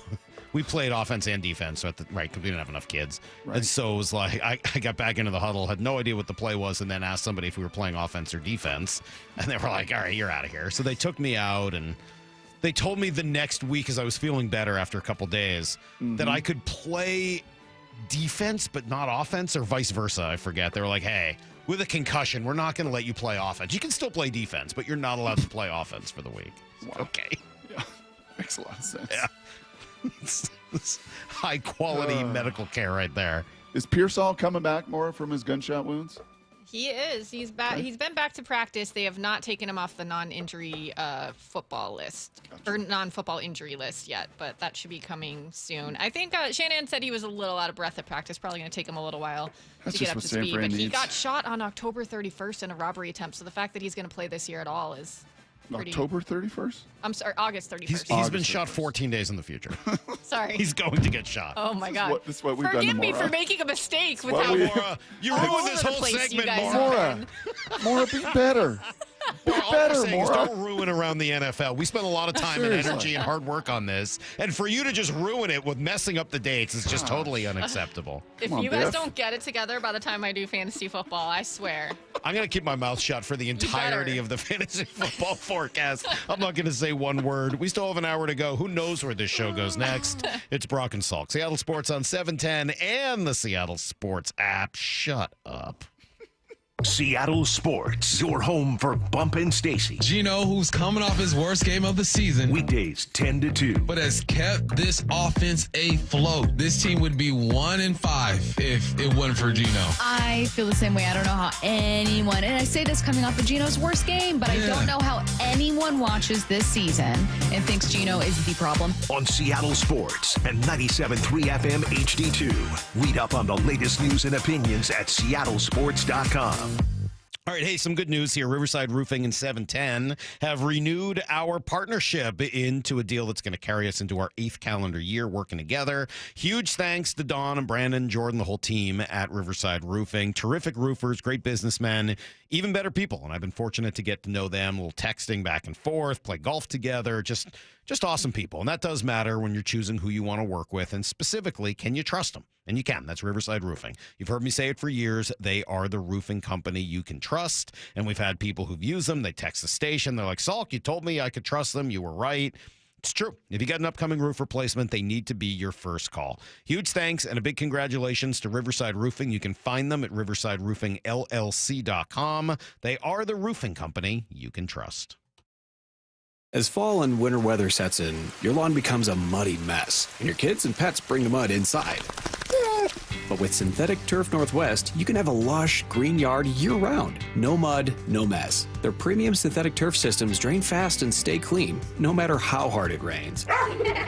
We played offense and defense, so because we didn't have enough kids. Right. And so it was like, I got back into the huddle, had no idea what the play was, and then asked somebody if we were playing offense or defense. And they were like, all right, you're out of here. So they took me out, and they told me the next week, as I was feeling better after a couple days, that I could play defense but not offense, or vice versa. I forget. They were like, hey, with a concussion, we're not going to let you play offense. You can still play defense, but you're not allowed to play offense for the week. Wow. Okay. Yeah. Makes a lot of sense. Yeah. It's high quality medical care right there. Is Pearsall coming back more from his gunshot wounds? He is. He's back. He's been back to practice. They have not taken him off the non-injury football list or non-football injury list yet, but that should be coming soon. I think Shanahan said he was a little out of breath at practice. Probably going to take him a little while to get up to speed. But he got shot on October 31st in a robbery attempt. So the fact that he's going to play this year at all is pretty... October 31st? I'm sorry, August 31st. He's been shot 14 days in the future. Sorry. He's going to get shot. Oh, my God. This is what we've Forgive done to me Maura. for making a mistake with What how we- You all ruined this over the whole place you segment, guys Maura. have been. Maura, be better. Be All better, I'm saying is Maura. don't ruin around the NFL. We spent a lot of time and Seriously. energy and hard work on this, and for you to just ruin it with messing up the dates is just totally unacceptable. If Come on, you guys Biff. don't get it together by the time I do fantasy football, I swear. I'm going to keep my mouth shut for the entirety of the fantasy football forecast. I'm not going to say one word. We still have an hour to go. Who knows where this show goes next? It's Brock and Salk. Seattle Sports on 710 and the Seattle Sports app. Shut up. Seattle Sports, your home for Bump and Stacy. Gino, who's coming off his worst game of the season, Weekdays 10 to 2. but has kept this offense afloat. This team would be 1-5 if it wasn't for Gino. I feel the same way. I don't know how anyone, and I say this coming off of Gino's worst game, but I don't know how anyone watches this season and thinks Gino is the problem. On Seattle Sports and 97.3 FM HD2. Read up on the latest news and opinions at seattlesports.com. All right, hey, some good news here. Riverside Roofing and 710 have renewed our partnership into a deal that's going to carry us into our 8th calendar year working together. Huge thanks to Don and Brandon, Jordan, the whole team at Riverside Roofing. Terrific roofers, great businessmen, even better people. And I've been fortunate to get to know them, a little texting back and forth, play golf together, just awesome people. And that does matter when you're choosing who you want to work with. And specifically, can you trust them? And you can. That's Riverside Roofing. You've heard me say it for years. They are the roofing company you can trust. And we've had people who've used them. They text the station. They're like, Salk, you told me I could trust them. You were right. It's true. If you got an upcoming roof replacement, they need to be your first call. Huge thanks and a big congratulations to Riverside Roofing. You can find them at riversideroofingllc.com. They are the roofing company you can trust. As fall and winter weather sets in, your lawn becomes a muddy mess, and your kids and pets bring the mud inside. But with Synthetic Turf Northwest, you can have a lush, green yard year-round. No mud, no mess. Their premium synthetic turf systems drain fast and stay clean, no matter how hard it rains.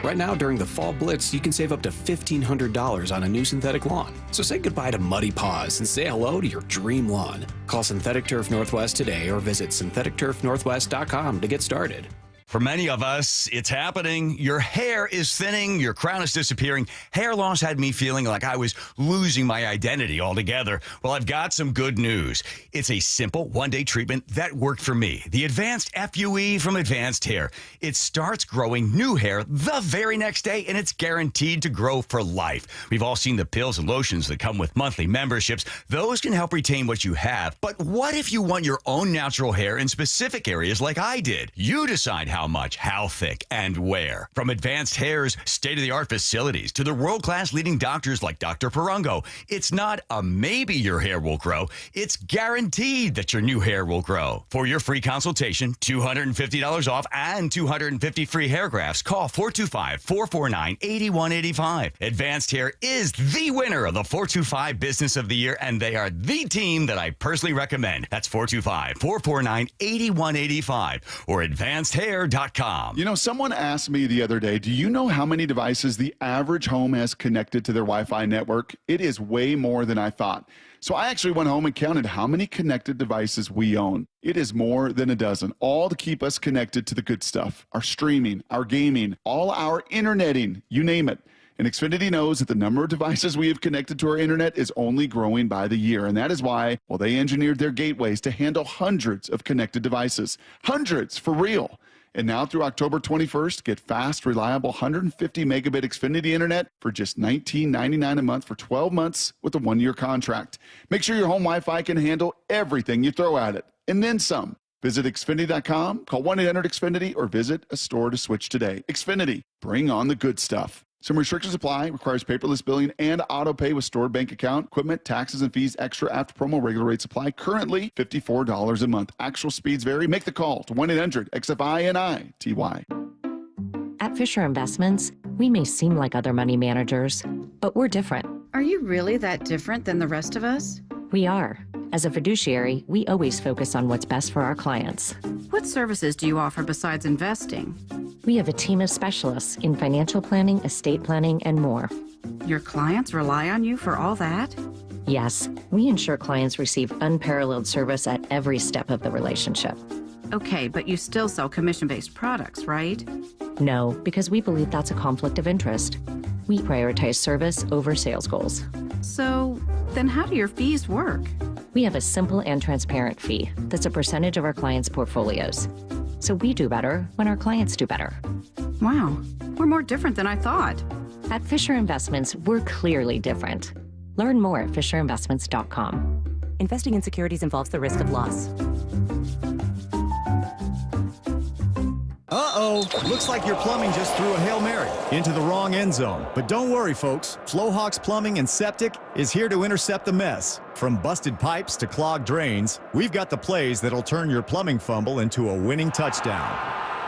Right now, during the Fall Blitz, you can save up to $1,500 on a new synthetic lawn. So say goodbye to muddy paws and say hello to your dream lawn. Call Synthetic Turf Northwest today or visit syntheticturfnorthwest.com to get started. For many of us, it's happening. Your hair is thinning, your crown is disappearing. Hair loss had me feeling like I was losing my identity altogether. Well, I've got some good news. It's a simple one-day treatment that worked for me. The Advanced FUE from Advanced Hair. It starts growing new hair the very next day, and it's guaranteed to grow for life. We've all seen the pills and lotions that come with monthly memberships. Those can help retain what you have. But what if you want your own natural hair in specific areas like I did? You decide how much, how thick, and where. From Advanced Hair's state-of-the-art facilities to the world-class leading doctors like Dr. Parango, it's not a maybe your hair will grow, it's guaranteed that your new hair will grow. For your free consultation, $250 off and 250 free hair grafts, call 425-449-8185. Advanced Hair is the winner of the 425 Business of the Year, and they are the team that I personally recommend. That's 425-449-8185 or advancedhair.com. You know, someone asked me the other day, do you know how many devices the average home has connected to their Wi-Fi network? It is way more than I thought. So I actually went home and counted how many connected devices we own. It is more than a dozen, all to keep us connected to the good stuff. Our streaming, our gaming, all our interneting, you name it. And Xfinity knows that the number of devices we have connected to our internet is only growing by the year. And that is why, well, they engineered their gateways to handle hundreds of connected devices. Hundreds, for real. And now through October 21st, get fast, reliable 150 megabit Xfinity internet for just $19.99 a month for 12 months with a 1-year contract. Make sure your home Wi-Fi can handle everything you throw at it, and then some. Visit Xfinity.com, call 1-800-XFINITY, or visit a store to switch today. Xfinity, bring on the good stuff. Some restrictions apply, requires paperless billing and auto pay with stored bank account, equipment, taxes, and fees extra after promo. Regular rates apply. Currently, $54 a month. Actual speeds vary. Make the call to 1-800-XFINITY. At Fisher Investments, we may seem like other money managers, but we're different. Are you really that different than the rest of us? We are. As a fiduciary, we always focus on what's best for our clients. What services do you offer besides investing? We have a team of specialists in financial planning, estate planning, and more. Your clients rely on you for all that? Yes, we ensure clients receive unparalleled service at every step of the relationship. Okay, but you still sell commission-based products, right? No, because we believe that's a conflict of interest. We prioritize service over sales goals. So, then how do your fees work? We have a simple and transparent fee that's a percentage of our clients' portfolios. So we do better when our clients do better. Wow, we're more different than I thought. At Fisher Investments, we're clearly different. Learn more at FisherInvestments.com. Investing in securities involves the risk of loss. Uh-oh, looks like your plumbing just threw a Hail Mary into the wrong end zone. But don't worry, folks. Flowhawks Plumbing and Septic is here to intercept the mess. From busted pipes to clogged drains, we've got the plays that'll turn your plumbing fumble into a winning touchdown.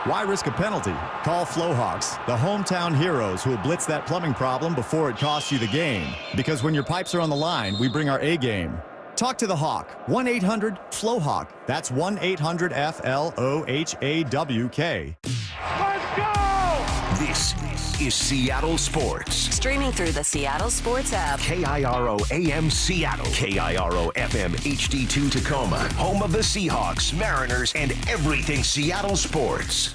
Why risk a penalty? Call Flowhawks, the hometown heroes who will blitz that plumbing problem before it costs you the game. Because when your pipes are on the line, we bring our A game. Talk to the Hawk, 1-800-FLOWHAWK. That's 1-800-FLOHAWK. Let's go! This is Seattle Sports. Streaming through the Seattle Sports app. KIRO AM Seattle. KIRO FM HD2 Tacoma. Home of the Seahawks, Mariners, and everything Seattle sports.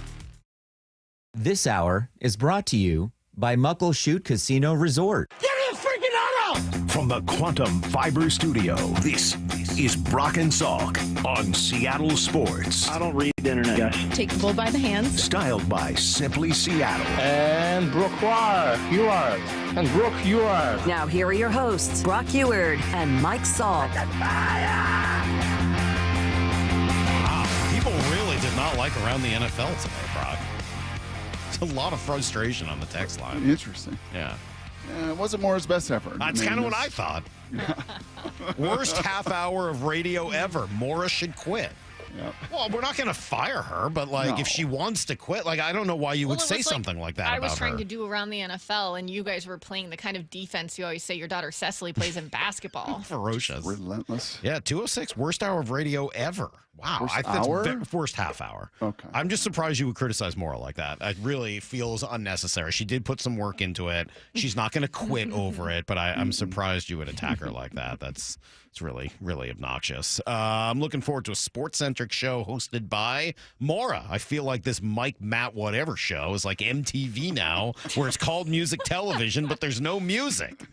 This hour is brought to you by Muckleshoot Casino Resort. Give me a freaking auto! From the Quantum Fiber Studio, this is Brock and Salk on Seattle Sports. I don't read the internet, guys. Take the bull by the hands. Styled by Simply Seattle. And Brooke Ewart. And Brooke Ewart. Now here are your hosts, Brock Ewart and Mike Salk. Wow, people really did not like around the NFL today, Brock. There's a lot of frustration on the text line. Interesting. Yeah. It wasn't Moore's best effort. That's kind of what I thought. Worst half hour of radio ever. Morris should quit. Well, we're not going to fire her, but like if she wants to quit, like I don't know why you would say something like that I about was trying her. to do around the NFL, and you guys were playing the kind of defense you always say your daughter Cecily plays in basketball. Ferocious. Relentless. Yeah, 206, worst hour of radio ever. Wow. Worst I hour? Worst half hour. Okay. I'm just surprised you would criticize Maura like that. It really feels unnecessary. She did put some work into it. She's not going to quit over it, but I'm surprised you would attack her like that. It's really, really obnoxious. I'm looking forward to a sports-centric show hosted by Maura. I feel like this Mike, Matt, whatever show is like MTV now, where it's called music television, but there's no music.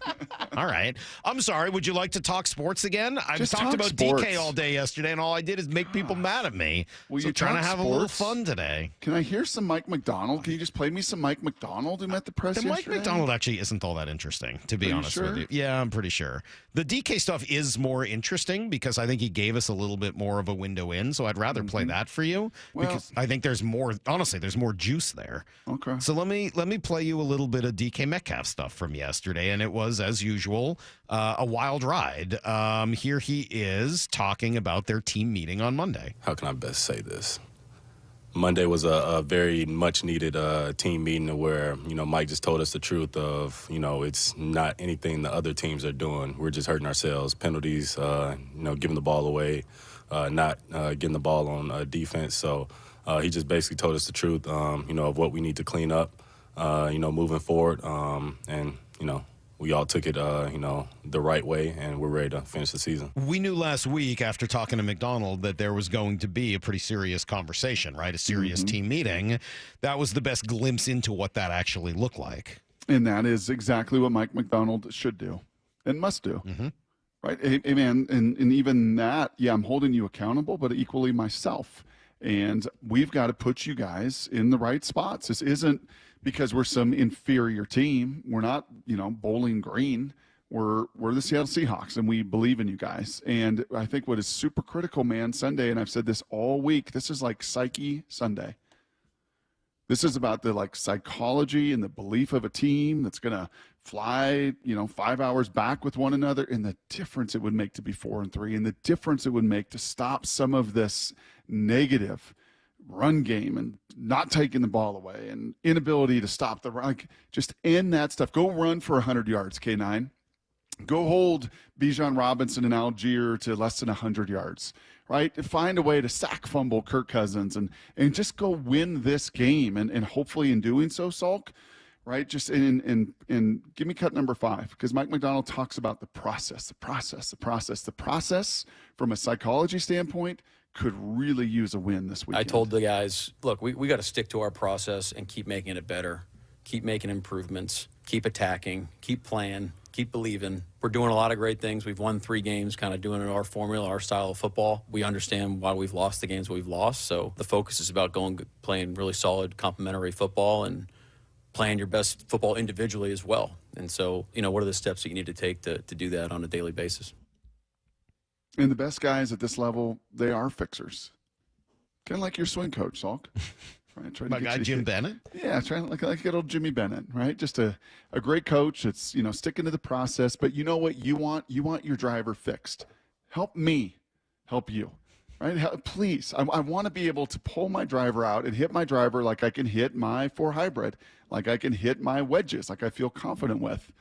All right. I'm sorry. Would you like to talk sports again? I've Just talked talk about sports. DK all day yesterday, and all I did is make people mad at me. Will So you trying to talk have a little sports? fun today. Can I hear some Mike McDonald? Can you just play me some Mike McDonald who met the press The Mike yesterday? McDonald actually isn't all that interesting, to be Are you honest with sure? you. Yeah, I'm pretty sure. The DK stuff is more interesting because I think he gave us a little bit more of a window in, so I'd rather play that for you because I think there's more, honestly, there's more juice there. Okay. So let me play you a little bit of DK Metcalf stuff from yesterday, and it was, as usual, a wild ride. Here he is talking about their team meeting on Monday. How can I best say this? Monday was a very much needed team meeting where, Mike just told us the truth of, it's not anything the other teams are doing. We're just hurting ourselves. Penalties, giving the ball away, not getting the ball on defense. So he just basically told us the truth, of what we need to clean up, moving forward. We all took it, the right way, and we're ready to finish the season. We knew last week after talking to McDonald that there was going to be a pretty serious conversation, right? A serious team meeting. That was the best glimpse into what that actually looked like. And that is exactly what Mike McDonald should do and must do. Right? Hey, man, and even that, I'm holding you accountable, but equally myself. And we've got to put you guys in the right spots. This isn't because we're some inferior team. We're not, Bowling Green. We're the Seattle Seahawks, and we believe in you guys. And I think what is super critical, man, Sunday, and I've said this all week, this is like Psyche Sunday. This is about the psychology and the belief of a team that's going to fly, 5 hours back with one another, and the difference it would make to be 4-3, and the difference it would make to stop some of this negative run game and not taking the ball away and inability to stop the run. Just end that stuff. Go run for 100 yards, K9. Go hold Bijan Robinson and Algier to less than 100 yards, right? Find a way to sack fumble Kirk Cousins and just go win this game. And hopefully in doing so, Salk, right? Just in give me cut number 5, because Mike McDonald talks about the process from a psychology standpoint could really use a win this weekend. I told the guys, look, we got to stick to our process and keep making it better, keep making improvements, keep attacking, keep playing, keep believing. We're doing a lot of great things. We've won 3 games, kind of doing it our formula, our style of football. We understand why we've lost the games we've lost. So the focus is about playing really solid, complementary football and playing your best football individually as well. And so, what are the steps that you need to take to do that on a daily basis? And the best guys at this level, they are fixers. Kind of like your swing coach, Salk. Right? My guy, Jim Bennett? Yeah, trying like good old Jimmy Bennett, right? Just a great coach. It's, sticking to the process. But you know what you want? You want your driver fixed. Help me help you, right? Please. I want to be able to pull my driver out and hit my driver like I can hit my 4 hybrid, like I can hit my wedges, like I feel confident with.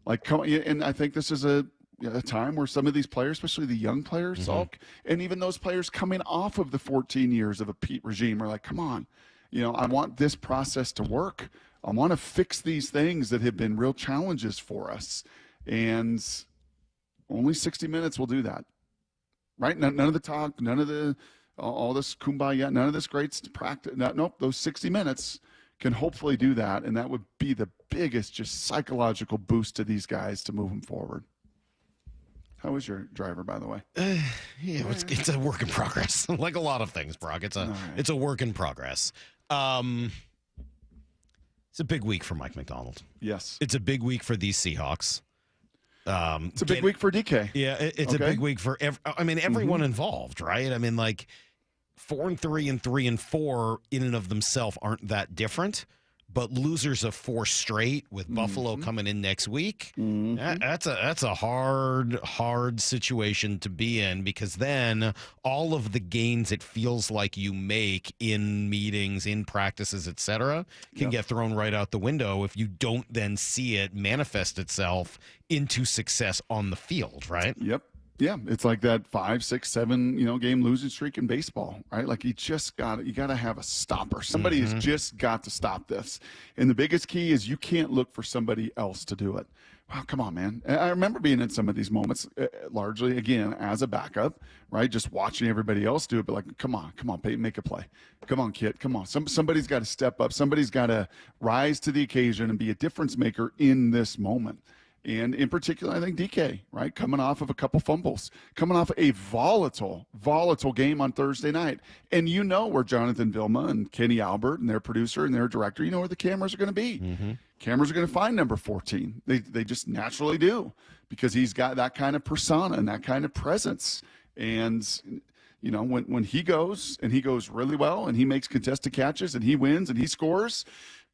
And I think this is a time where some of these players, especially the young players, Salk, and even those players coming off of the 14 years of a Pete regime are like, come on, I want this process to work. I want to fix these things that have been real challenges for us. And only 60 minutes will do that, right? None of the talk, none of all this kumbaya, none of this great practice. Nope, those 60 minutes can hopefully do that. And that would be the biggest just psychological boost to these guys to move them forward. How is your driver, by the way? It's a work in progress. Like a lot of things, Brock. It's a work in progress. It's a big week for Mike McDonald. Yes. It's a big week for these Seahawks. It's a big week for DK. Yeah, it's a big week for everyone involved, right? 4-3 and 3-4 in and of themselves aren't that different. but losers of 4 straight with Buffalo coming in next week. That's a hard situation to be in, because then all of the gains it feels like you make in meetings, in practices, etc., can get thrown right out the window if you don't then see it manifest itself into success on the field, right? Yep. Yeah, it's like that 5, 6, 7, game losing streak in baseball, right? Like you got to have a stopper. Somebody has just got to stop this. And the biggest key is you can't look for somebody else to do it. Wow, come on, man. And I remember being in some of these moments, largely, again, as a backup, right? Just watching everybody else do it, but like, come on, Peyton, make a play. Come on, kid, come on. Somebody's got to step up. Somebody's got to rise to the occasion and be a difference maker in this moment. And in particular, I think DK, right, coming off of a couple fumbles, coming off a volatile game on Thursday night. And you know where Jonathan Vilma and Kenny Albert and their producer and their director, you know where the cameras are going to be. Cameras are going to find number 14. They just naturally do, because he's got that kind of persona and that kind of presence. And, when he goes, and he goes really well, and he makes contested catches, and he wins, and he scores,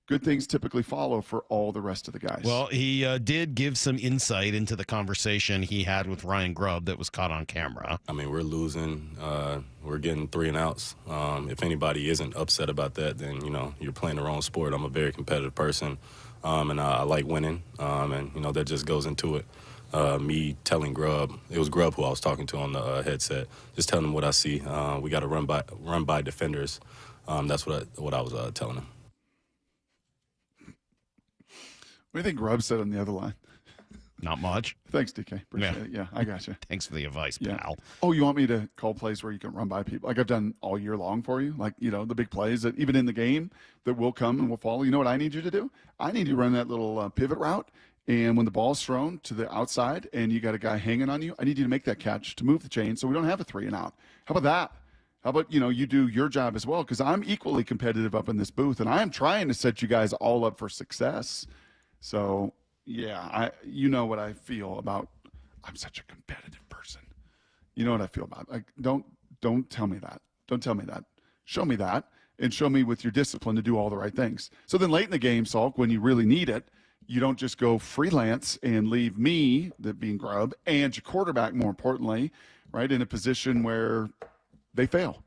good things typically follow for all the rest of the guys. Well, he did give some insight into the conversation he had with Ryan Grubb that was caught on camera. I mean, we're losing. We're getting 3 and outs. If anybody isn't upset about that, then, you're playing the wrong sport. I'm a very competitive person, and I like winning, and, that just goes into it. Me telling Grubb, it was Grubb who I was talking to on the headset, just telling him what I see. We got to run by defenders. That's what I was telling him. What do you think Grubb said on the other line? Not much. Thanks, DK. Appreciate it. Yeah, I got you. Thanks for the advice, pal. Oh, you want me to call plays where you can run by people? Like I've done all year long for you? Like, the big plays that even in the game that will come and will follow. You know what I need you to do? I need you to run that little pivot route. And when the ball's thrown to the outside and you got a guy hanging on you, I need you to make that catch to move the chain so we don't have a 3 and out. How about that? How about, you do your job as well? Because I'm equally competitive up in this booth, and I am trying to set you guys all up for success. So, yeah, you know what I feel about. I'm such a competitive person. You know what I feel about. Like, don't tell me that. Don't tell me that. Show me that, and show me with your discipline to do all the right things. So then late in the game, Salk, when you really need it, you don't just go freelance and leave me, that being Grubb, and your quarterback, more importantly, right, in a position where they fail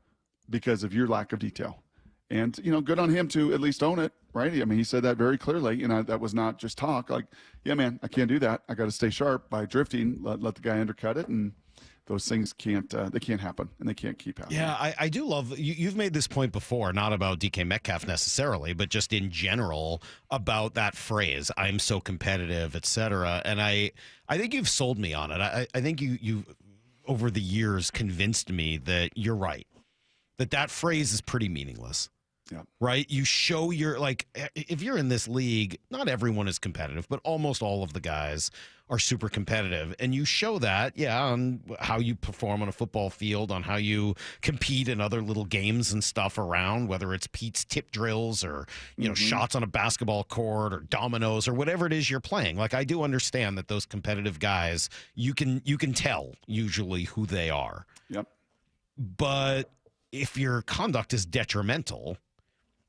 because of your lack of detail. And, good on him to at least own it, right? I mean, he said that very clearly. That was not just talk. Like, yeah, man, I can't do that. I got to stay sharp by drifting, let the guy undercut it. And those things can't happen, and they can't keep happening. Yeah, I do love, you've made this point before, not about DK Metcalf necessarily, but just in general about that phrase, I'm so competitive, et cetera. And I think you've sold me on it. I think you over the years convinced me that you're right, that phrase is pretty meaningless. Yeah. Right? You show if you're in this league, not everyone is competitive, but almost all of the guys are super competitive. And you show that, on how you perform on a football field, on how you compete in other little games and stuff around, whether it's Pete's tip drills or, shots on a basketball court or dominoes or whatever it is you're playing. Like, I do understand that those competitive guys, you can tell usually who they are. Yep. But if your conduct is detrimental,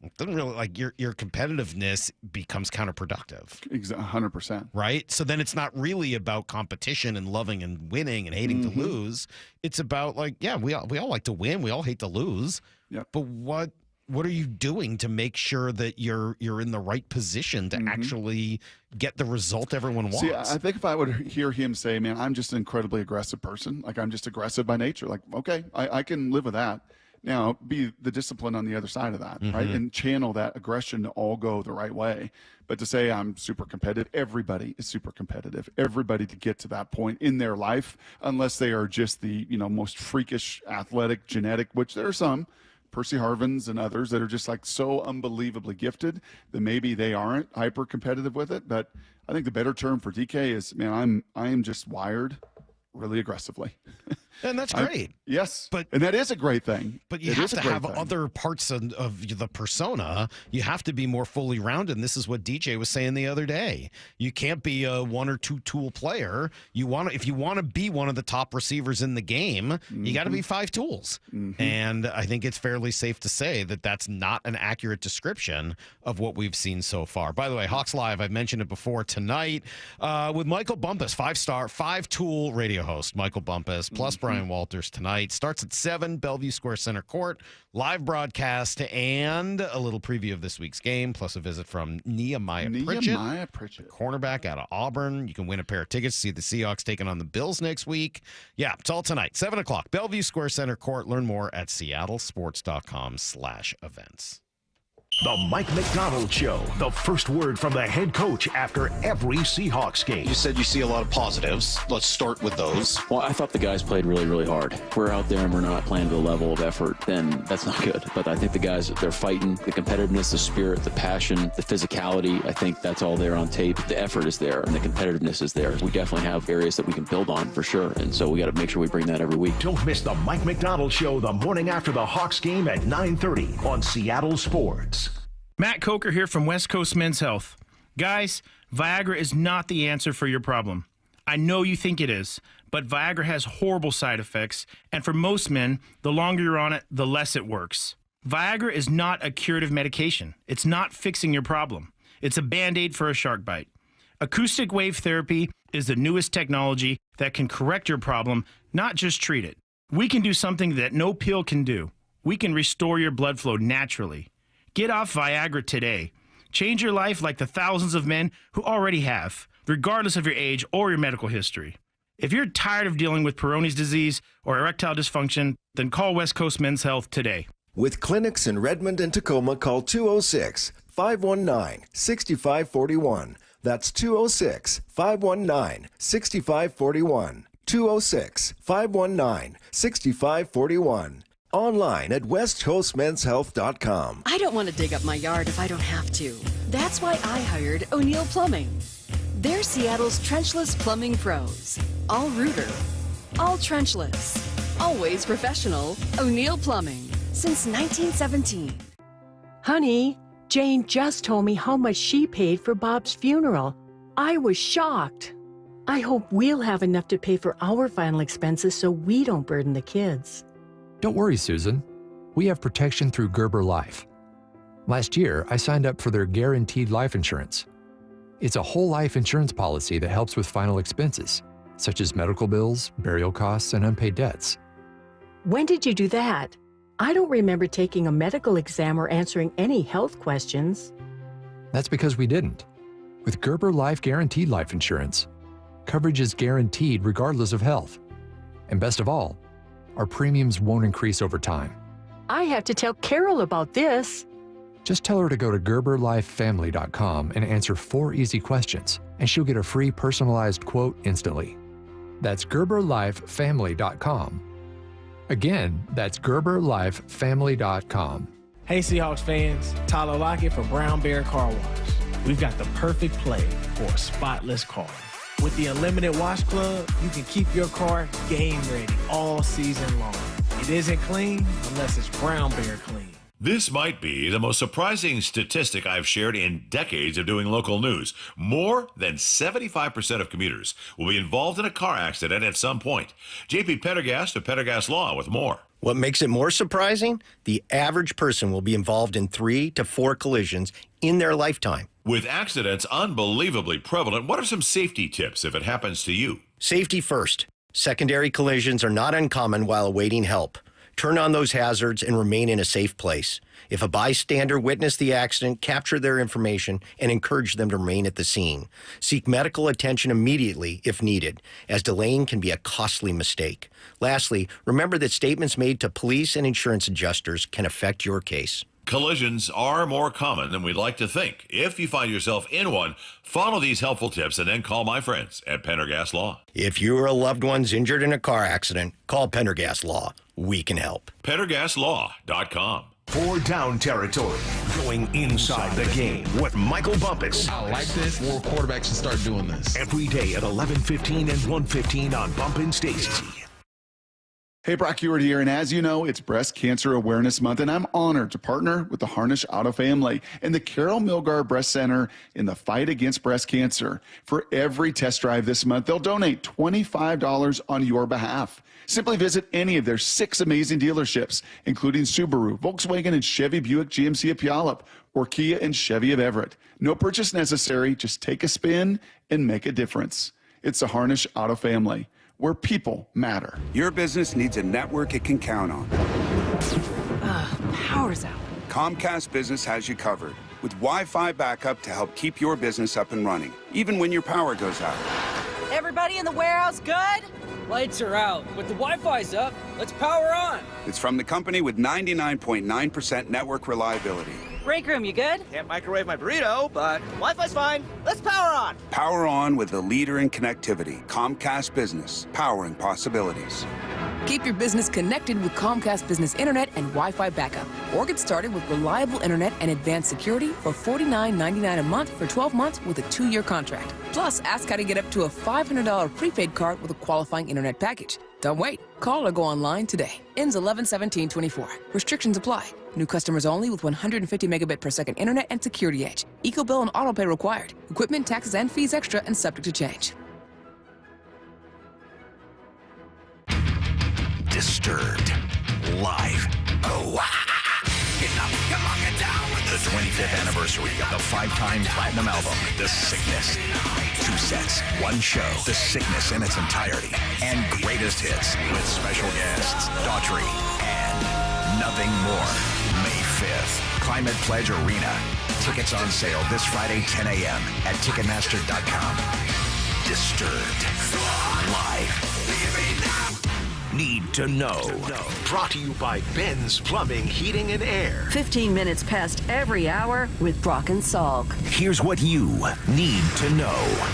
it doesn't really your competitiveness becomes counterproductive. 100%. Right? So then it's not really about competition and loving and winning and hating to lose. It's about we all like to win. We all hate to lose. Yep. But what are you doing to make sure that you're in the right position to actually get the result everyone wants? See, I think if I would hear him say, man, I'm just an incredibly aggressive person. Like, I'm just aggressive by nature. Like, okay, I can live with that. Now, be the discipline on the other side of that, right? And channel that aggression to all go the right way. But to say I'm super competitive, everybody is super competitive. Everybody to get to that point in their life, unless they are just the, most freakish athletic genetic, which there are some, Percy Harvins and others that are just so unbelievably gifted that maybe they aren't hyper competitive with it. But I think the better term for DK is, man, I am just wired really aggressively. And that's great. Yes, and that is a great thing. But you have to have other parts of the persona. You have to be more fully rounded. And this is what DJ was saying the other day. You can't be a one or two tool player. If you want to be one of the top receivers in the game, you got to be 5 tools. And I think it's fairly safe to say that that's not an accurate description of what we've seen so far. By the way, Hawks Live, I've mentioned it before tonight with Michael Bumpus, 5-star, 5-tool radio host, Michael Bumpus, plus Brian Walters tonight. Starts at 7, Bellevue Square Center Court. Live broadcast and a little preview of this week's game, plus a visit from Nehemiah Pritchett, cornerback out of Auburn. You can win a pair of tickets to see the Seahawks taking on the Bills next week. Yeah, it's all tonight, 7 o'clock, Bellevue Square Center Court. Learn more at seattlesports.com/events. The Mike McDonald Show, the first word from the head coach after every Seahawks game. You said you see a lot of positives. Let's start with those. Well, I thought the guys played really, really hard. If we're out there and we're not playing to the level of effort, then that's not good. But I think the guys, they're fighting. The competitiveness, the spirit, the passion, the physicality, I think that's all there on tape. The effort is there and the competitiveness is there. We definitely have areas that we can build on for sure. And so we got to make sure we bring that every week. Don't miss the Mike McDonald Show the morning after the Hawks game at 9:30 on Seattle Sports. Matt Coker here from West Coast Men's Health. Guys, Viagra is not the answer for your problem. I know you think it is, but Viagra has horrible side effects, and for most men, the longer you're on it, the less it works. Viagra is not a curative medication. It's not fixing your problem. It's a Band-Aid for a shark bite. Acoustic wave therapy is the newest technology that can correct your problem, not just treat it. We can do something that no pill can do. We can restore your blood flow naturally. Get off Viagra today. Change your life like the thousands of men who already have, regardless of your age or your medical history. If you're tired of dealing with Peyronie's disease or erectile dysfunction, then call West Coast Men's Health today. With clinics in Redmond and Tacoma, call 206-519-6541. That's 206-519-6541. 206-519-6541. Online at westcoastmenshealth.com. I don't want to dig up my yard if I don't have to. That's why I hired O'Neill Plumbing. They're Seattle's trenchless plumbing pros. All rooter, all trenchless, always professional. O'Neill Plumbing since 1917. Honey, Jane just told me how much she paid for Bob's funeral. I was shocked. I hope we'll have enough to pay for our final expenses so we don't burden the kids. Don't worry, Susan. We have protection through Gerber Life. Last year, I signed up for their guaranteed life insurance. It's a whole life insurance policy that helps with final expenses, such as medical bills, burial costs, and unpaid debts. When did you do that? I don't remember taking a medical exam or answering any health questions. That's because we didn't. With Gerber Life Guaranteed Life Insurance, coverage is guaranteed regardless of health. And best of all, our premiums won't increase over time. I have to tell Carol about this. Just tell her to go to GerberLifeFamily.com and answer 4 easy questions, and she'll get a free personalized quote instantly. That's GerberLifeFamily.com. Again, that's GerberLifeFamily.com. Hey Seahawks fans, Tyler Lockett for Brown Bear Car Wash. We've got the perfect play for a spotless car. With the Unlimited Wash Club, you can keep your car game ready all season long. It isn't clean unless it's Brown Bear clean. This might be the most surprising statistic I've shared in decades of doing local news. More than 75% of commuters will be involved in a car accident at some point. JP Pendergast of Pendergast Law with more. What makes it more surprising? The average person will be involved in 3 to 4 collisions in their lifetime. With accidents unbelievably prevalent, what are some safety tips if it happens to you? Safety first. Secondary collisions are not uncommon while awaiting help. Turn on those hazards and remain in a safe place. If a bystander witnessed the accident, capture their information and encourage them to remain at the scene. Seek medical attention immediately if needed, as delaying can be a costly mistake. Lastly, remember that statements made to police and insurance adjusters can affect your case. Collisions are more common than we'd like to think. If you find yourself in one, follow these helpful tips and then call my friends at Pendergast Law. If you or a loved one's injured in a car accident, call Pendergast Law. We can help. PendergastLaw.com. 4 down territory, going inside the game with Michael Bumpus. I like this. More quarterbacks should start doing this. Every day at 11:15 and 1:15 on Bump and Stacy. Hey, Brock Ewart here, and as you know, it's Breast Cancer Awareness Month, and I'm honored to partner with the Harnish Auto family and the Carol Milgar Breast Center in the fight against breast cancer. For every test drive this month, they'll donate $25 on your behalf. Simply visit any of their 6 amazing dealerships, including Subaru, Volkswagen, and Chevy Buick GMC of Puyallup, or Kia and Chevy of Everett. No purchase necessary, just take a spin and make a difference. It's the Harnish Auto family, where people matter. Your business needs a network it can count on. Power's out. Comcast Business has you covered with Wi-Fi backup to help keep your business up and running, even when your power goes out. Everybody in the warehouse good? Lights are out, but the Wi-Fi's up. Let's power on. It's from the company with 99.9% network reliability. Break room, you good? Can't microwave my burrito, but Wi-Fi's fine. Let's power on. Power on with the leader in connectivity, Comcast Business, powering possibilities. Keep your business connected with Comcast Business Internet and Wi-Fi backup. Or get started with reliable internet and advanced security for $49.99 a month for 12 months with a 2-year contract. Plus, ask how to get up to a $500 prepaid card with a qualifying internet package. Don't wait. Call or go online today. Ends 11/17/24. Restrictions apply. New customers only with 150 megabit per second internet and security edge. EcoBill and autopay required. Equipment, taxes, and fees extra and subject to change. Disturbed. Live. Oh, get up, come on, get down with the 25th anniversary of the 5-time platinum album, The Sickness. 2 sets, 1 show, The Sickness in its entirety, and greatest hits with special guests, Daughtry, and nothing more. May 5th, Climate Pledge Arena. Tickets on sale this Friday, 10 a.m. at Ticketmaster.com. Disturbed. Live. Need to know. Brought to you by Ben's Plumbing, Heating, and Air. 15 minutes past every hour with Brock and Salk. Here's what you need to know.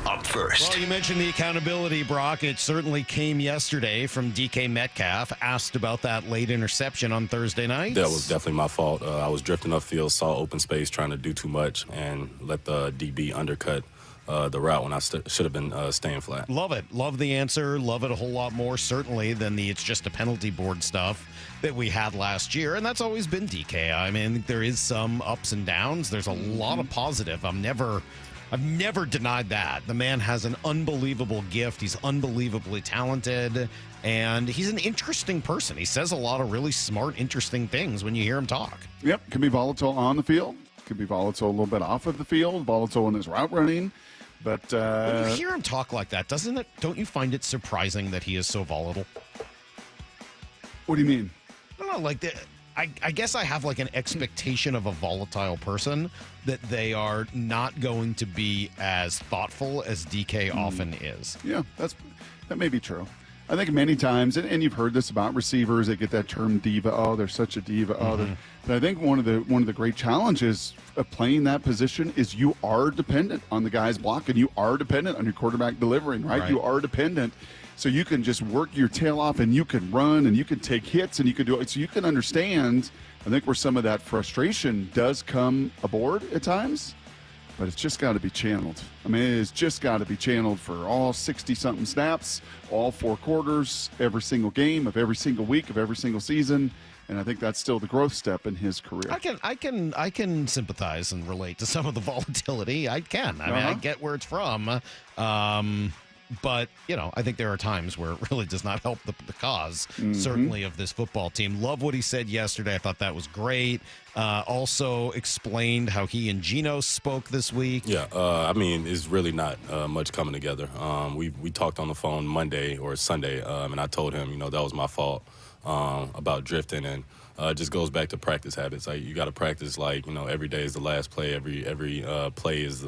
Up first. Well, you mentioned the accountability, Brock. It certainly came yesterday from DK Metcalf. Asked about that late interception on Thursday night. That was definitely my fault. I was drifting upfield, saw open space, trying to do too much, and let the DB undercut the route when I should have been staying flat. Love it. Love the answer. Love it a whole lot more, certainly, than the it's just a penalty board stuff that we had last year. And that's always been DK. I mean, there is some ups and downs. There's a lot of positive. I've never denied that. The man has an unbelievable gift. He's unbelievably talented. And he's an interesting person. He says a lot of really smart, interesting things when you hear him talk. Yep. Can be volatile on the field. Could be volatile a little bit off of the field. Volatile in his route running. But when you hear him talk like that, don't you find it surprising that he is so volatile? What do you mean? I don't know, I guess I have like an expectation of a volatile person that they are not going to be as thoughtful as DK often is. Yeah, that may be true. I think many times, and you've heard this about receivers, they get that term diva. Oh, they're such a diva. But I think one of the great challenges of playing that position is you are dependent on the guy's block, and you are dependent on your quarterback delivering, right? You are dependent. So you can just work your tail off, and you can run, and you can take hits, and you can do it. So you can understand, I think, where some of that frustration does come aboard at times. But it's just got to be channeled. I mean, it's just got to be channeled for all 60-something snaps, all 4 quarters, every single game of every single week of every single season. And I think that's still the growth step in his career. I can sympathize and relate to some of the volatility. I can. I mean, I get where it's from. But, I think there are times where it really does not help the cause, certainly, of this football team. Love what he said yesterday. I thought that was great. Also explained how he and Geno spoke this week. Yeah, I mean, it's really not much coming together. We talked on the phone Monday or Sunday, and I told him, that was my fault about drifting, and it just goes back to practice habits. Like, you got to practice, every day is the last play. Every play is,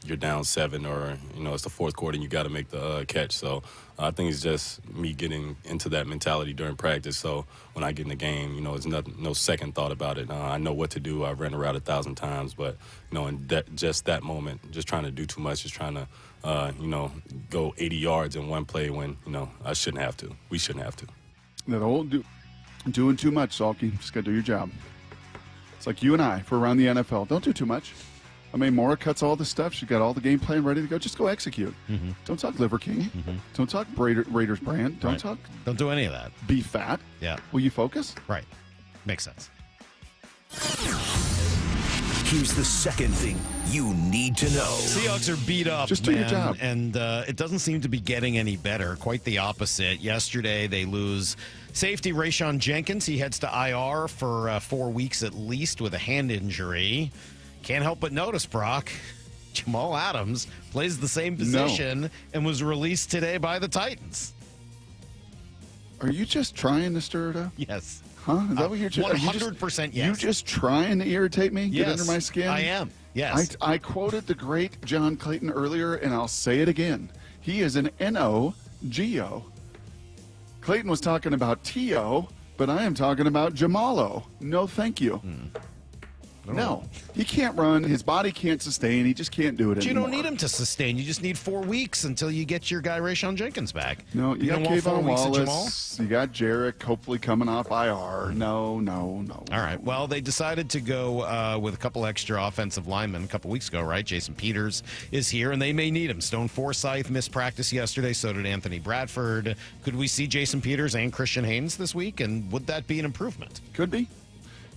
you're down 7 or, it's the 4th quarter and you got to make the catch. So I think it's just me getting into that mentality during practice. So when I get in the game, it's no second thought about it. I know what to do. I've ran around 1,000 times, but, in just that moment, just trying to do too much, just trying to, go 80 yards in one play when, I shouldn't have to. We shouldn't have to. That old doing too much, Salky. Just got to do your job. It's like you and I, if we're around the NFL. Don't do too much. I mean, Mora cuts all the stuff. She got all the game plan ready to go. Just go execute. Don't talk Liver King. Don't talk Raiders brand. Don't talk. Don't do any of that. Be fat. Yeah. Will you focus? Right. Makes sense. Here's the second thing you need to know. Seahawks are beat up, Just do your job. And it doesn't seem to be getting any better. Quite the opposite. Yesterday, they lose safety Rayshon Jenkins. He heads to IR for 4 weeks at least with a hand injury. Can't help but notice, Brock, Jamal Adams plays the same position and was released today by the Titans. Are you just trying to stir it up? Yes. Huh? Is that what you're just 100% yes. You just trying to irritate me? Yes, Get under my skin? I am. Yes. I quoted the great John Clayton earlier, and I'll say it again. He is an N-O-G-O. Clayton was talking about T-O, but I am talking about Jamalo. No, thank you. No, he can't run. His body can't sustain. He just can't do it But you anymore. don't need him to sustain. You just need 4 weeks until you get your guy Rayshon Jenkins back. No, you got don't want 4 Kayvon weeks of Jamal? Wallace. You got Jarek hopefully coming off IR. No. All right. Well, they decided to go with a couple extra offensive linemen a couple weeks ago, right? Jason Peters is here, and they may need him. Stone Forsythe missed practice yesterday. So did Anthony Bradford. Could we see Jason Peters and Christian Haynes this week? And would that be an improvement? Could be.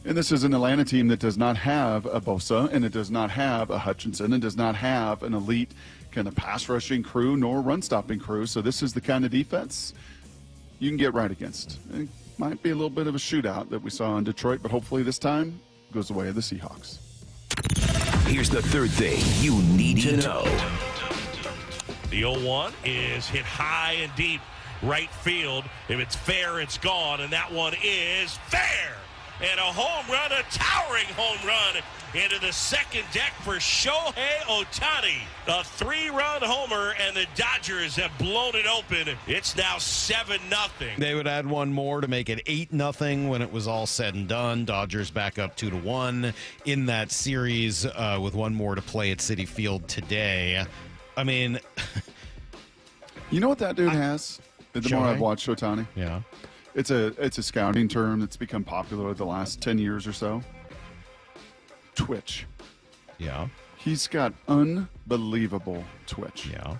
And this is an Atlanta team that does not have a Bosa, and it does not have a Hutchinson, and does not have an elite kind of pass rushing crew nor run stopping crew. So this is the kind of defense you can get right against. It might be a little bit of a shootout that we saw in Detroit, but hopefully this time goes the way of the Seahawks. Here's the third thing you need to know. The 0-1 is hit high and deep right field. If it's fair, it's gone, and that one is fair. And a home run, a towering home run into the second deck for Shohei Ohtani. A 3-run homer, and the Dodgers have blown it open. It's now 7-0. They would add one more to make it 8-0 when it was all said and done. Dodgers back up 2-1 in that series with one more to play at Citi Field today. I mean, you know what that dude has? The more I've watched Ohtani. Yeah. It's a scouting term that's become popular the last 10 years or so. Twitch. Yeah. He's got unbelievable twitch. Yeah.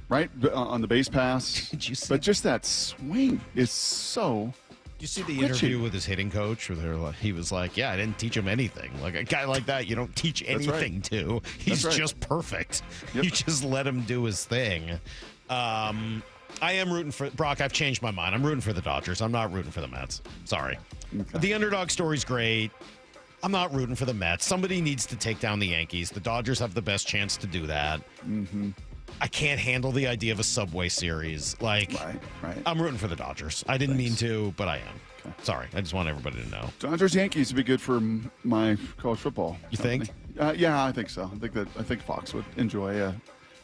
Right? On the base pass. Did you see but just that swing is so Did you see the twitchy. interview with his hitting coach where he was like, yeah, I didn't teach him anything. Like a guy like that, you don't teach anything to. He's just perfect. Yep. You just let him do his thing. I am rooting for Brock. I've changed my mind. I'm rooting for the Dodgers. I'm not rooting for the Mets. Sorry. Okay. The underdog story's great. I'm not rooting for the Mets. Somebody needs to take down the Yankees. The Dodgers have the best chance to do that. Mm-hmm. I can't handle the idea of a Subway Series. Right. I'm rooting for the Dodgers. I didn't mean to, but I am. Okay. Sorry. I just want everybody to know. Dodgers-Yankees would be good for my college football. You think? Yeah, I think so. I think Fox would enjoy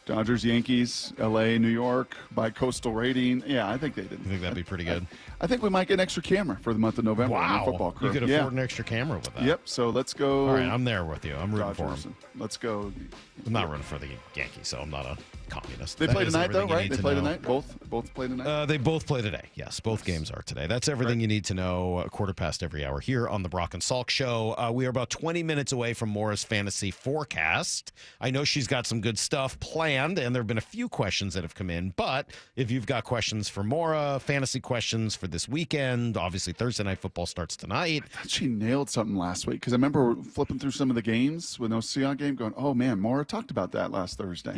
Dodgers, Yankees, L.A., New York, bi-coastal rating. Yeah, I think they did. You think that'd be pretty good? I think we might get an extra camera for the month of November. On the football crew. You could afford an extra camera with that. Yep, so let's go. All right, I'm there with you. I'm rooting for them. Let's go. I'm not rooting for the Yankees, so I'm not a communist. They play tonight, though, right? They play tonight? Both play tonight? They both play today. Yes, both games are today. That's everything you need to know. A quarter past every hour here on the Brock and Salk Show. We are about 20 minutes away from Maura's fantasy forecast. I know she's got some good stuff planned, and there have been a few questions that have come in. But if you've got questions for Maura, fantasy questions for this weekend, obviously Thursday Night Football starts tonight. I thought she nailed something last week because I remember flipping through some of the games with no Seahawks game going, oh, man, Maura talked about that last Thursday.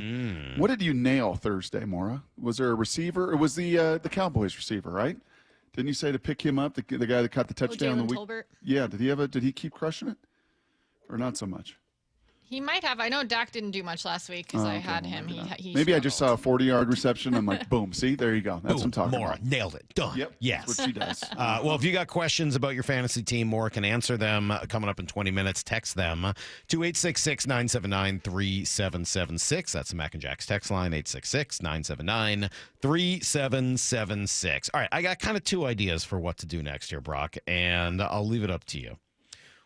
What did you nail Thursday, Maura? Was there a receiver? It was the Cowboys receiver, right? Didn't you say to pick him up, the guy that caught the touchdown? Jalen Tolbert? Yeah. Did he keep crushing it? Or not so much? He might have. I know Dak didn't do much last week because I had him. He maybe I just saw a 40-yard reception. I'm like, boom. See, there you go. That's what I'm talking Maura, about. nailed it. Done. Yep. Yes. That's what she does. Well, if you got questions about your fantasy team, Maura can answer them coming up in 20 minutes. Text them to 866-979-3776. That's the Mac and Jack's text line, 866-979-3776. All right, I got kind of two ideas for what to do next here, Brock, and I'll leave it up to you.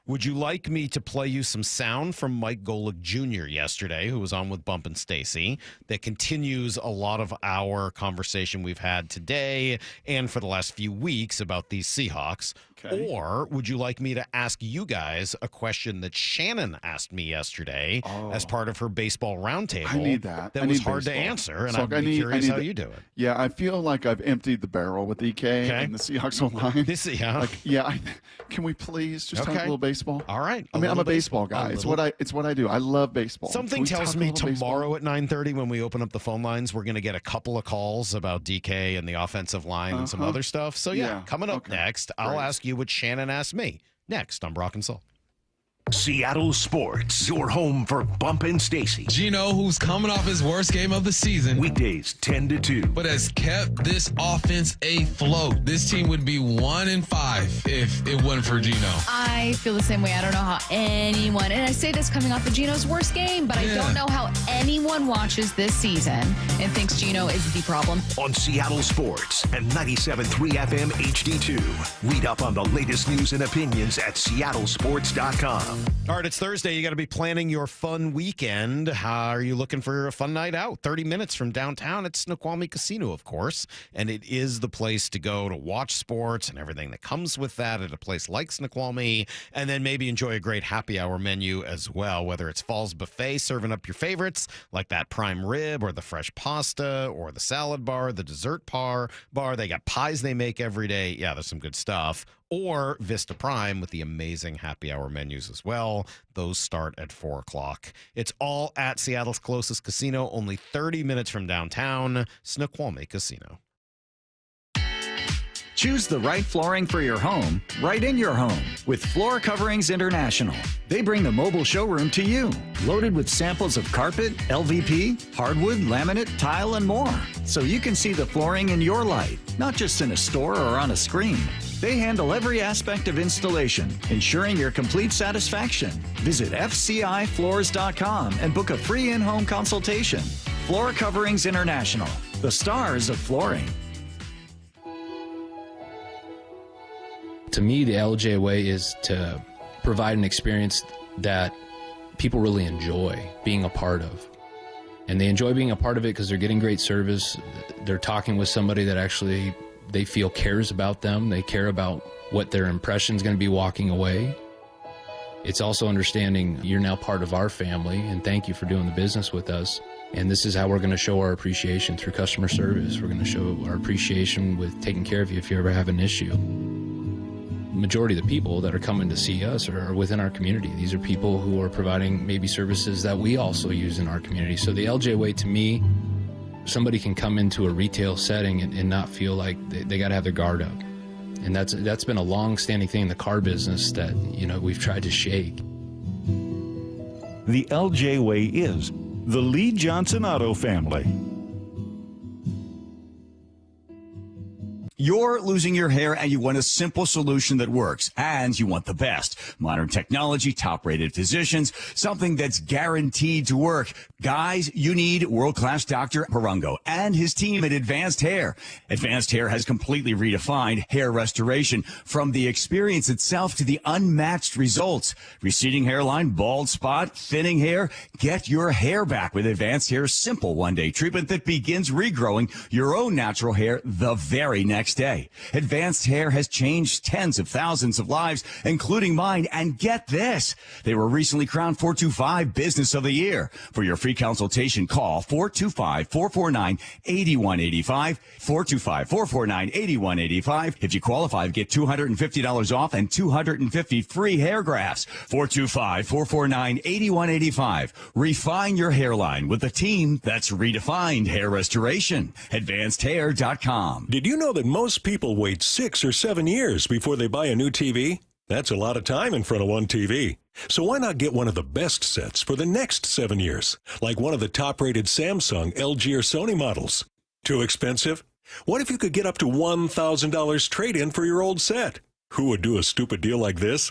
Would you like me to play you some sound from Mike Golick Jr. yesterday, who was on with Bump and Stacy, that continues a lot of our conversation we've had today and for the last few weeks about these Seahawks? Okay. Or would you like me to ask you guys a question that Shannon asked me yesterday as part of her baseball roundtable? I need that. That was hard to answer, and So I'd be curious how you do it. Yeah, I feel like I've emptied the barrel with DK and the Seahawks online. Can we please just talk a little baseball? All right. I mean, I'm a baseball guy. It's what I do. I love baseball. Something tells me tomorrow at 9:30 when we open up the phone lines, we're going to get a couple of calls about DK and the offensive line and some other stuff. So, coming up next, I'll ask you what Shannon asked me. Next on Brock and Salt. Seattle Sports, your home for Bump and Stacy. Gino, who's coming off his worst game of the season. Weekdays 10 to 2. But has kept this offense afloat. This team would be 1-5 if it wasn't for Gino. I feel the same way. I don't know how anyone, and I say this coming off of Gino's worst game, but I don't know how anyone watches this season and thinks Gino is the problem. On Seattle Sports and 97.3 FM HD2. Read up on the latest news and opinions at seattlesports.com. All right, it's Thursday. You got to be planning your fun weekend. How are you looking for a fun night out? 30 minutes from downtown at Snoqualmie Casino, of course. And it is the place to go to watch sports and everything that comes with that at a place like Snoqualmie. And then maybe enjoy a great happy hour menu as well, whether it's Fall's Buffet serving up your favorites like that prime rib or the fresh pasta or the salad bar, the dessert bar. They got pies they make every day. Yeah, there's some good stuff. Or Vista Prime with the amazing happy hour menus as well. Those start at 4 o'clock. It's all at Seattle's closest casino, only 30 minutes from downtown, Snoqualmie Casino. Choose the right flooring for your home, right in your home, with Floor Coverings International. They bring the mobile showroom to you, loaded with samples of carpet, LVP, hardwood, laminate, tile, and more, so you can see the flooring in your light, not just in a store or on a screen. They handle every aspect of installation, ensuring your complete satisfaction. Visit FCIFloors.com and book a free in-home consultation. Floor Coverings International, the stars of flooring. To me, the LJ way is to provide an experience that people really enjoy being a part of. And they enjoy being a part of it because they're getting great service. They're talking with somebody that actually they feel cares about them. They care about what their impression is going to be walking away. It's also understanding you're now part of our family, and thank you for doing the business with us. And this is how we're going to show our appreciation through customer service. We're going to show our appreciation with taking care of you if you ever have an issue. Majority of the people that are coming to see us are within our community. These are people who are providing maybe services that we also use in our community. So the LJ way, to me, somebody can come into a retail setting and not feel like they got to have their guard up. And that's been a long-standing thing in the car business that, we've tried to shake. The LJ way is the Lee Johnson Auto family. You're losing your hair and you want a simple solution that works, and you want the best. Modern technology, top-rated physicians, something that's guaranteed to work. Guys, you need world-class Dr. Perungo and his team at Advanced Hair. Advanced Hair has completely redefined hair restoration, from the experience itself to the unmatched results. Receding hairline, bald spot, thinning hair. Get your hair back with Advanced Hair's simple one-day treatment that begins regrowing your own natural hair the very next day. Advanced Hair has changed tens of thousands of lives, including mine. And get this, they were recently crowned 425 Business of the Year. For your free consultation, call 425-449-8185. 425-449-8185. If you qualify, get $250 off and 250 free hair grafts. 425-449-8185. Refine your hairline with a team that's redefined hair restoration. AdvancedHair.com. Did you know that most people wait 6 or 7 years before they buy a new TV? That's a lot of time in front of one TV. So why not get one of the best sets for the next 7 years, like one of the top-rated Samsung, LG, or Sony models? Too expensive? What if you could get up to $1,000 trade-in for your old set? Who would do a stupid deal like this?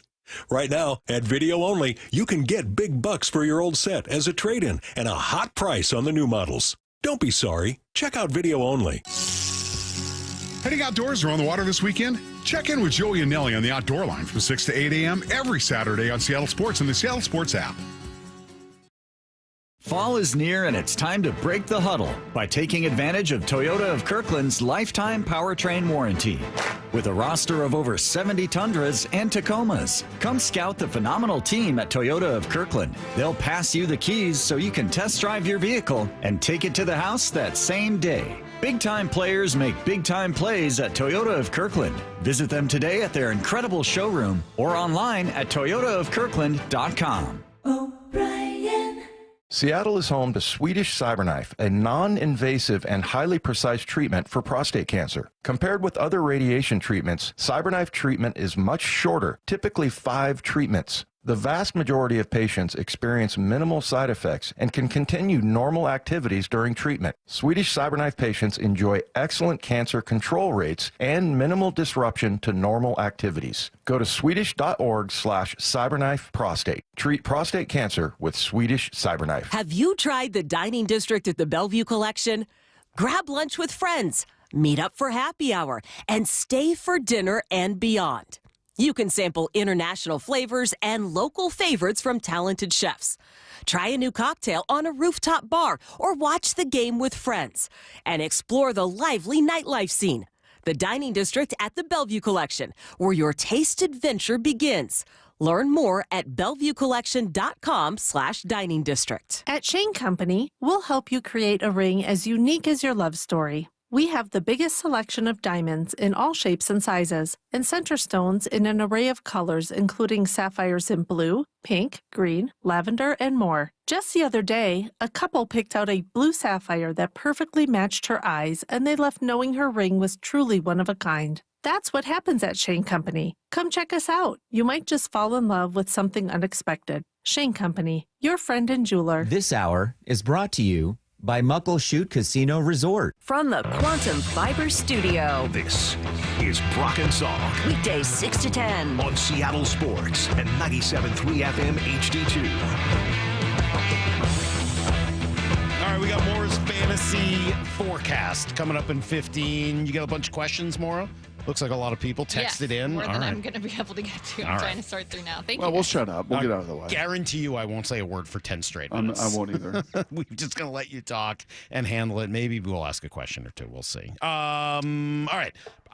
Right now, at Video Only, you can get big bucks for your old set as a trade-in and a hot price on the new models. Don't be sorry. Check out Video Only. Heading outdoors or on the water this weekend? Check in with Joey and Nelly on the Outdoor Line from 6 to 8 a.m. every Saturday on Seattle Sports and the Seattle Sports app. Fall is near and it's time to break the huddle by taking advantage of Toyota of Kirkland's lifetime powertrain warranty. With a roster of over 70 Tundras and Tacomas, come scout the phenomenal team at Toyota of Kirkland. They'll pass you the keys so you can test drive your vehicle and take it to the house that same day. Big-time players make big-time plays at Toyota of Kirkland. Visit them today at their incredible showroom or online at toyotaofkirkland.com. Seattle is home to Swedish CyberKnife, a non-invasive and highly precise treatment for prostate cancer. Compared with other radiation treatments, CyberKnife treatment is much shorter, typically 5 treatments. The vast majority of patients experience minimal side effects and can continue normal activities during treatment. Swedish CyberKnife patients enjoy excellent cancer control rates and minimal disruption to normal activities. Go to swedish.org/cyberknifeprostate. Treat prostate cancer with Swedish CyberKnife. Have you tried the dining district at the Bellevue Collection? Grab lunch with friends, meet up for happy hour, and stay for dinner and beyond. You can sample international flavors and local favorites from talented chefs. Try a new cocktail on a rooftop bar or watch the game with friends and explore the lively nightlife scene. The Dining District at the Bellevue Collection, where your taste adventure begins. Learn more at BellevueCollection.com/dining district. At Shane Company, we'll help you create a ring as unique as your love story. We have the biggest selection of diamonds in all shapes and sizes, and center stones in an array of colors, including sapphires in blue, pink, green, lavender, and more. Just the other day, a couple picked out a blue sapphire that perfectly matched her eyes, and they left knowing her ring was truly one of a kind. That's what happens at Shane Company. Come check us out. You might just fall in love with something unexpected. Shane Company, your friend and jeweler. This hour is brought to you by Muckleshoot Casino Resort. From the Quantum Fiber Studio. This is Brock and Salk. Weekdays 6 to 10. On Seattle Sports and 97.3 FM HD2. All right, we got Maura's fantasy forecast coming up in 15. You got a bunch of questions, Maura? Looks like a lot of people texted in. More All than right. I'm going to be able to get to. I'm All trying right. to sort through now. Thank Well, you. we'll guys. shut up. We'll get out of the way. Guarantee you I won't say a word for 10 straight minutes. I won't either. We're just going to let you talk and handle it. Maybe we'll ask a question or two. We'll see. All right.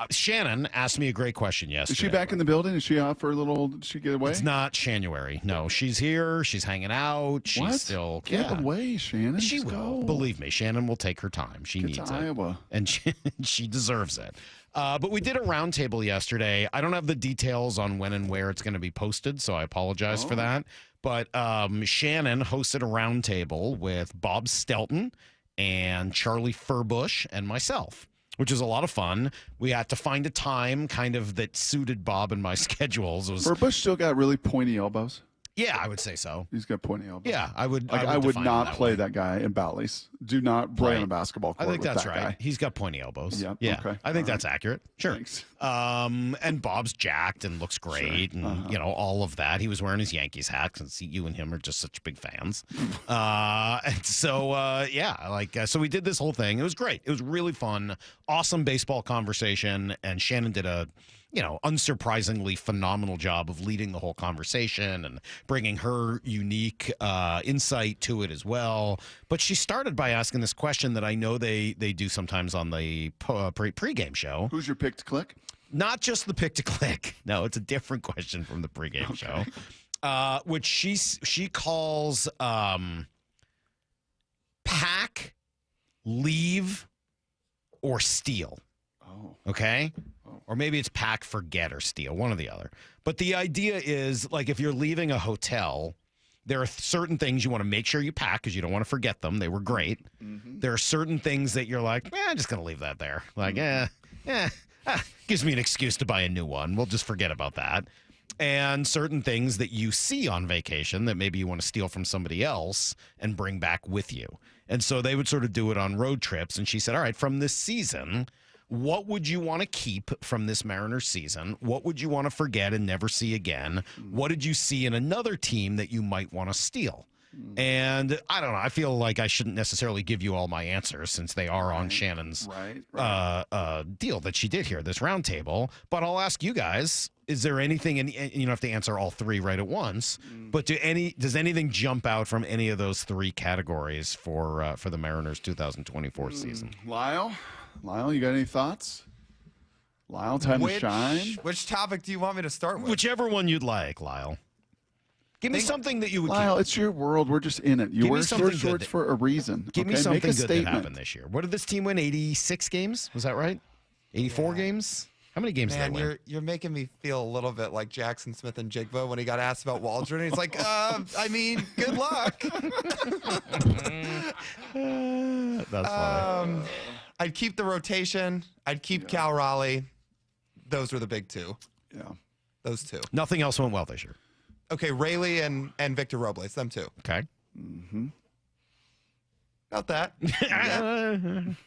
Shannon asked me a great question yesterday. Is she back in the building? Is she off for a little? Did she get away? It's not January. No, she's here. She's hanging out. She's What? still Get away, Shannon. She Just will. go. Believe me, Shannon will take her time. She Get needs to it. Iowa. And she deserves it. But we did a roundtable yesterday. I don't have the details on when and where it's going to be posted, so I apologize for that. But Shannon hosted a roundtable with Bob Stelton and Charlie Furbush and myself, which was a lot of fun. We had to find a time kind of that suited Bob and my schedules. It was, Furbush still got really pointy elbows. yeah, I would say so. He's got pointy elbows. Yeah, I would. Like, I would define him not that play way. that guy in Bally's. Do not play on a basketball court I think with that's that right. guy. He's got pointy elbows. Yep, Yeah. okay. I think All that's accurate. Sure. Thanks. And Bob's jacked and looks great, Sure. and you know all of that. He was wearing his Yankees hat since you and him are just such big fans. And so so we did this whole thing. It was great. It was really fun. Awesome baseball conversation, and Shannon did a unsurprisingly phenomenal job of leading the whole conversation and bringing her unique insight to it as well. But she started by asking this question that I know they do sometimes on the pregame show. Who's your pick to click? Not just the pick to click. No, it's a different question from the pregame show, which she calls pack, leave, or steal. Oh. Okay? Or maybe it's pack, forget, or steal, one or the other. But the idea is, like, if you're leaving a hotel, there are certain things you want to make sure you pack because you don't want to forget them. They were great. Mm-hmm. There are certain things that you're like, I'm just going to leave that there. Like, gives me an excuse to buy a new one. We'll just forget about that. And certain things that you see on vacation that maybe you want to steal from somebody else and bring back with you. And so they would sort of do it on road trips. And she said, all right, from this season, what would you want to keep from this Mariners season? What would you want to forget and never see again? What did you see in another team that you might want to steal? And I don't know. I feel like I shouldn't necessarily give you all my answers since they are on Shannon's deal that she did here, this roundtable. But I'll ask you guys, is there anything, and you don't have to answer all three right at once, but does anything jump out from any of those three categories for the Mariners 2024 season? Lyle, you got any thoughts? Lyle, time to shine. Which topic do you want me to start with? Whichever one you'd like, Lyle. Give me something that you would. Lyle, it's your world. We're just in it. You wear short shorts for a reason. Give me something Make a good statement. that happened this year. What did this team win? 86 games? Was that right? 84 games? How many games did they win? You're making me feel a little bit like Jackson Smith and Jigba when he got asked about Waldron. He's like, I mean, good luck. That's funny. I'd keep the rotation. I'd keep Cal Raleigh. Those were the big two. Yeah. Those two. Nothing else went well this year. Okay, Rayleigh and Victor Robles, them two. Okay. Mm-hmm. About that. Yeah,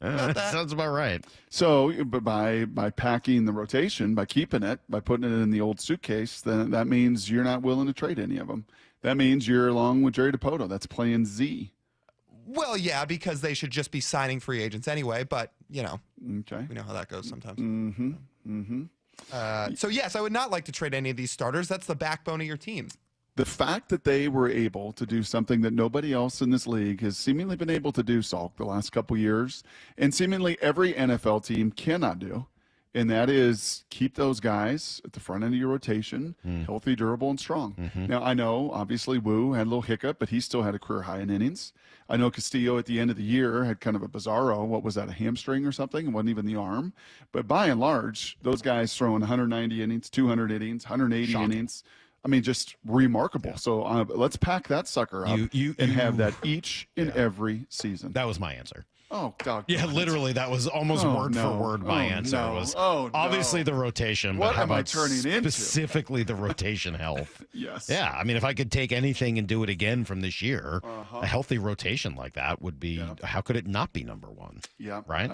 about that. Sounds about right. So, but by packing the rotation, by keeping it, by putting it in the old suitcase, then that means you're not willing to trade any of them. That means you're along with Jerry DiPoto. That's plan Z. Well, yeah, because they should just be signing free agents anyway, but, okay, we know how that goes sometimes. Mm-hmm. Mm-hmm. So, yes, I would not like to trade any of these starters. That's the backbone of your team. The fact that they were able to do something that nobody else in this league has seemingly been able to do, Salk, the last couple years, and seemingly every NFL team cannot do, and that is keep those guys at the front end of your rotation healthy, durable, and strong. Now, I know, obviously, Wu had a little hiccup, but he still had a career high in innings. I know Castillo at the end of the year had kind of a bizarro, what was that, a hamstring or something? It wasn't even the arm. But by and large, those guys throwing 190 innings, 200 innings, 180 innings. I mean, just remarkable. Yeah. So let's pack that sucker up and have that each and every season. That was my answer. Oh, dog. Yeah, literally, that was almost word for word my answer. Was obviously the rotation. What but how am I about turning into? Specifically the rotation health. Yes. Yeah, I mean, if I could take anything and do it again from this year, a healthy rotation like that would be, how could it not be number one? Yeah. Right?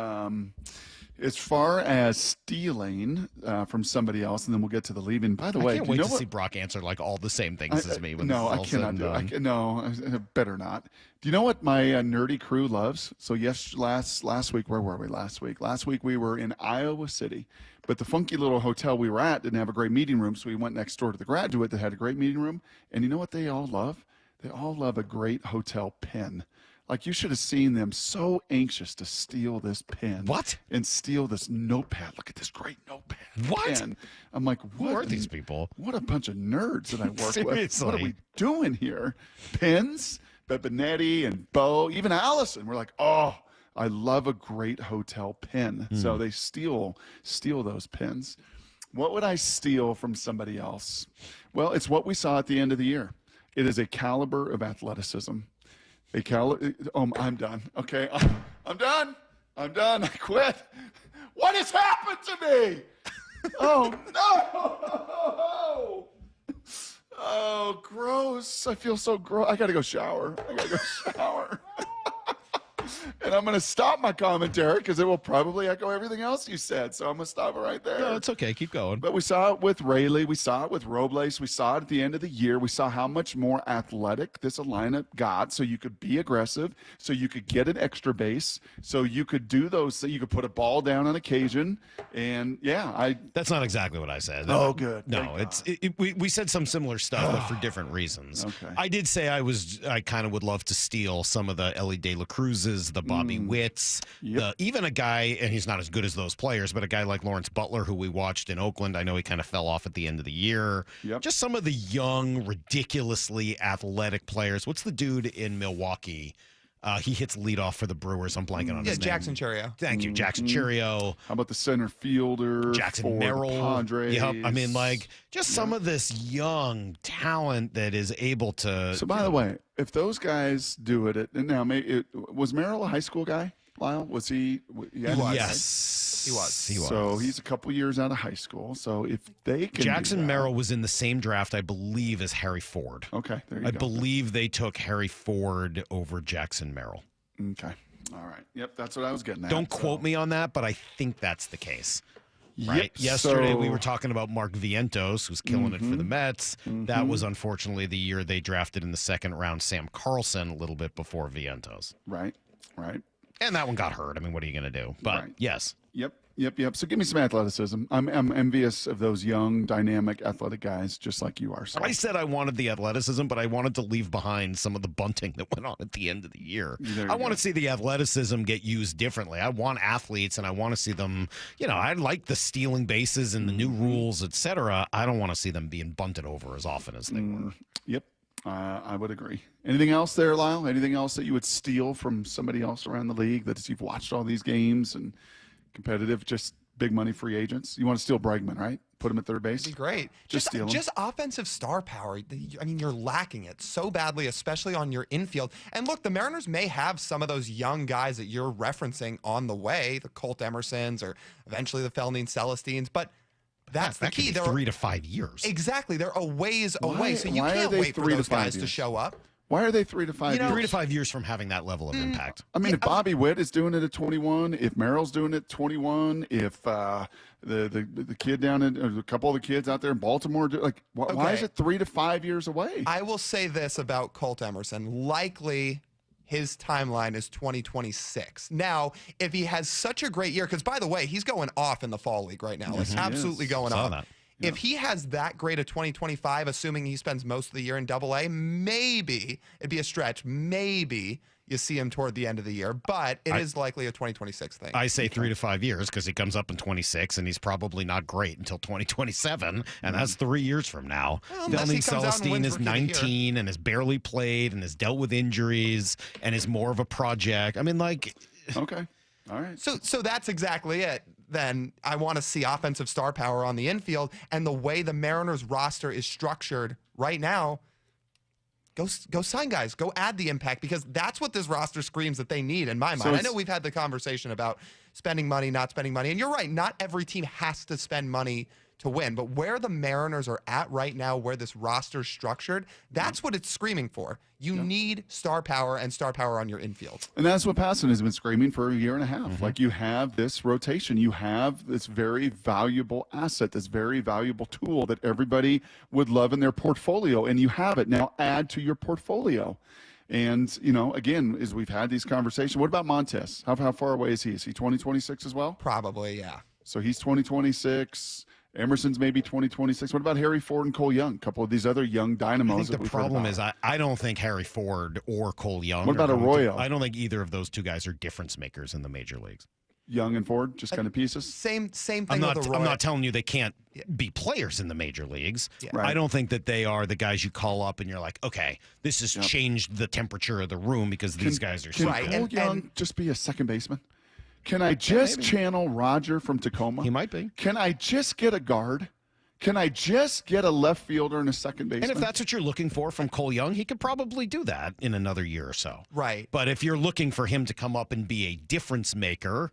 As far as stealing from somebody else, and then we'll get to the leaving. By the way, I can't wait to see Brock answer like all the same things as me. When no, I cannot do it. No, I better not. Do you know what my nerdy crew loves? So yes, last week, where were we last week? Last week we were in Iowa City, but the funky little hotel we were at didn't have a great meeting room, so we went next door to the Graduate that had a great meeting room. And you know what they all love? They all love a great hotel pen. Like, you should have seen them so anxious to steal this pen. What? And steal this notepad. Look at this great notepad. What? Pen. I'm like, what Who are these people? What a bunch of nerds that I work Seriously. with. What are we doing here? Pens? Benetti and Bo, even Allison. We're like, oh, I love a great hotel pen. So they steal those pens. What would I steal from somebody else? Well, it's what we saw at the end of the year. It is a caliber of athleticism. I'm done. Okay, I'm done. I quit. What has happened to me? Oh, no. Oh, gross. I feel so gross. I got to go shower. And I'm going to stop my commentary because it will probably echo everything else you said. So I'm going to stop it right there. No, it's okay. Keep going. But we saw it with Rayleigh. We saw it with Robles. We saw it at the end of the year. We saw how much more athletic this lineup got, so you could be aggressive, so you could get an extra base, so you could do those. So you could put a ball down on occasion. And, That's not exactly what I said. Oh, good. No, we said some similar stuff, but for different reasons. Okay. I did say I kind of would love to steal some of the Ellie De La Cruz's, the Bobby Witts, even a guy, and he's not as good as those players, but a guy like Lawrence Butler, who we watched in Oakland. I know he kind of fell off at the end of the year. Just some of the young, ridiculously athletic players. What's the dude in Milwaukee? He hits leadoff for the Brewers. I'm blanking on his name. Jackson Chourio. Thank you, Jackson Chourio. How about the center fielder? Jackson Merrill. Padres. Yep. I mean, just some of this young talent that is able to. So, by the way, if those guys do it, was Merrill a high school guy? Lyle, was he? Yes, he was. So he's a couple years out of high school. So if they can, Jackson Merrill was in the same draft, I believe, as Harry Ford. Okay, there you go. I go. believe they took Harry Ford over Jackson Merrill. Okay, all right. Yep, that's what I was getting at. Don't quote me on that, but I think that's the case. right? Yep. Yesterday, we So- were talking about Mark Vientos, who's killing it for the Mets. That was unfortunately the year they drafted in the second round Sam Carlson a little bit before Vientos. Right. And that one got hurt. I mean, what are you going to do? But yes. Yep. So give me some athleticism. I'm envious of those young, dynamic, athletic guys, just like you are. So. I said I wanted the athleticism, but I wanted to leave behind some of the bunting that went on at the end of the year. I want to see the athleticism get used differently. I want athletes, and I want to see them, I like the stealing bases and the new rules, et cetera. I don't want to see them being bunted over as often as they were. Yep. I would agree. Anything else there, Lyle? Anything else that you would steal from somebody else around the league that you've watched all these games and competitive, just big money free agents? You want to steal Bregman, right? Put him at third base? That'd be great. Just steal him. Just offensive star power. I mean, you're lacking it so badly, especially on your infield. And look, the Mariners may have some of those young guys that you're referencing on the way, the Colt Emersons or eventually the Felnine Celestines, but that's the key. They're 3 to 5 years. Exactly. They're a ways away, so you why are can't they wait for 3 to those 5 guys to years? show up. Why are they 3 to 5 years? 3 to 5 years from having that level of impact. I mean, if Bobby Witt is doing it at 21, if Merrill's doing it at 21, if the kid down in a couple of the kids out there in Baltimore, why is it 3 to 5 years away? I will say this about Colt Emerson. Likely his timeline is 2026. Now, if he has such a great year, because by the way, he's going off in the fall league right now. Yes, he absolutely is. going Saw off. that. If he has that great a 2025, assuming he spends most of the year in AA, maybe it'd be a stretch. Maybe you see him toward the end of the year, but it is likely a 2026 thing. I say 3 to 5 years because he comes up in 26 and he's probably not great until 2027, and that's 3 years from now. Well, unless he Felnine comes out and Celestine wins is Rookie of the Year. 19 and has barely played and has dealt with injuries and is more of a project. I mean, okay. All right. So that's exactly it. Then I want to see offensive star power on the infield, and the way the Mariners roster is structured right now, go sign guys, go add the impact, because that's what this roster screams that they need in my mind. I know we've had the conversation about spending money, not spending money, and you're right, not every team has to spend money to win, but where the Mariners are at right now, where this roster's structured, that's what it's screaming for. You need star power and star power on your infield. And that's what Passan has been screaming for a year and a half. Like, you have this rotation. You have this very valuable asset, this very valuable tool that everybody would love in their portfolio. And you have it. Now add to your portfolio. And, again, as we've had these conversations, what about Montez? How far away is he? Is he 2026 as well? Probably, yeah. So he's 2026. Emerson's maybe 2026. What about Harry Ford and Cole Young? A couple of these other young dynamos. I think the problem is I don't think Harry Ford or Cole Young. What about Arroyo? I don't think either of those two guys are difference makers in the major leagues. Young and Ford, just kind of pieces. Same thing. I'm with Arroyo. not telling you they can't be players in the major leagues. Yeah. Right. I don't think that they are the guys you call up and you're like, okay, this has changed the temperature of the room because these guys are so Can good. Cole Young just be a second baseman? Can I just channel Roger from Tacoma? He might be. Can I just get a guard? Can I just get a left fielder and a second baseman? And if that's what you're looking for from Cole Young, he could probably do that in another year or so. Right. But if you're looking for him to come up and be a difference maker,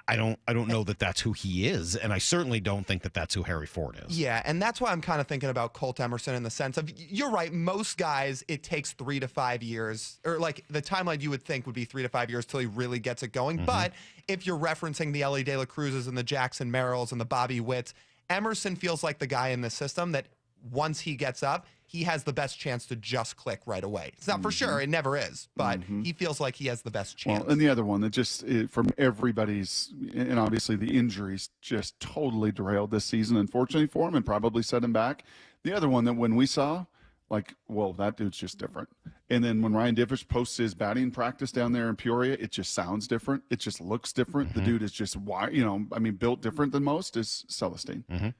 I don't know that that's who he is, and I certainly don't think that that's who Harry Ford is. Yeah, and that's why I'm kind of thinking about Colt Emerson in the sense of, you're right, most guys, it takes 3 to 5 years, or like the timeline you would think would be 3 to 5 years till he really gets it going. But if you're referencing the Ellie De La Cruzes and the Jackson Merrills and the Bobby Witts, Emerson feels like the guy in the system that once he gets up, he has the best chance to just click right away. It's not for sure, it never is, but he feels like he has the best chance. Well, and the other one that just, from everybody's, and obviously the injuries just totally derailed this season, unfortunately for him, and probably set him back. The other one that when we saw, like, well, that dude's just different. And then when Ryan Divish posts his batting practice down there in Peoria, it just sounds different. It just looks different. The dude is just, built different than most, is Celestine.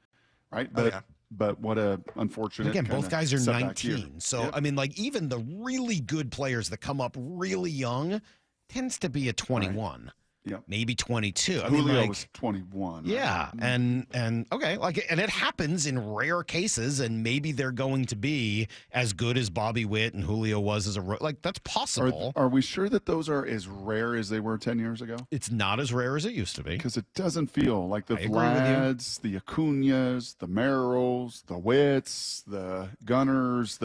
Right? But what a unfortunate. Again, both guys are setback 19. year. So, Yep. I mean, like, even the really good players that come up really young tends to be a 21. Yep. Maybe 22. I Julio mean, like, was 21. right? yeah, and okay, like, and it happens in rare cases, and maybe they're going to be as good as Bobby Witt and Julio was as like, that's possible. Are we sure that those are as rare as they were 10 years ago? It's not as rare as it used to be. Because it doesn't feel like the I agree with you. Vlads, the Acuñas, the Merrills, the Witts, the Gunners,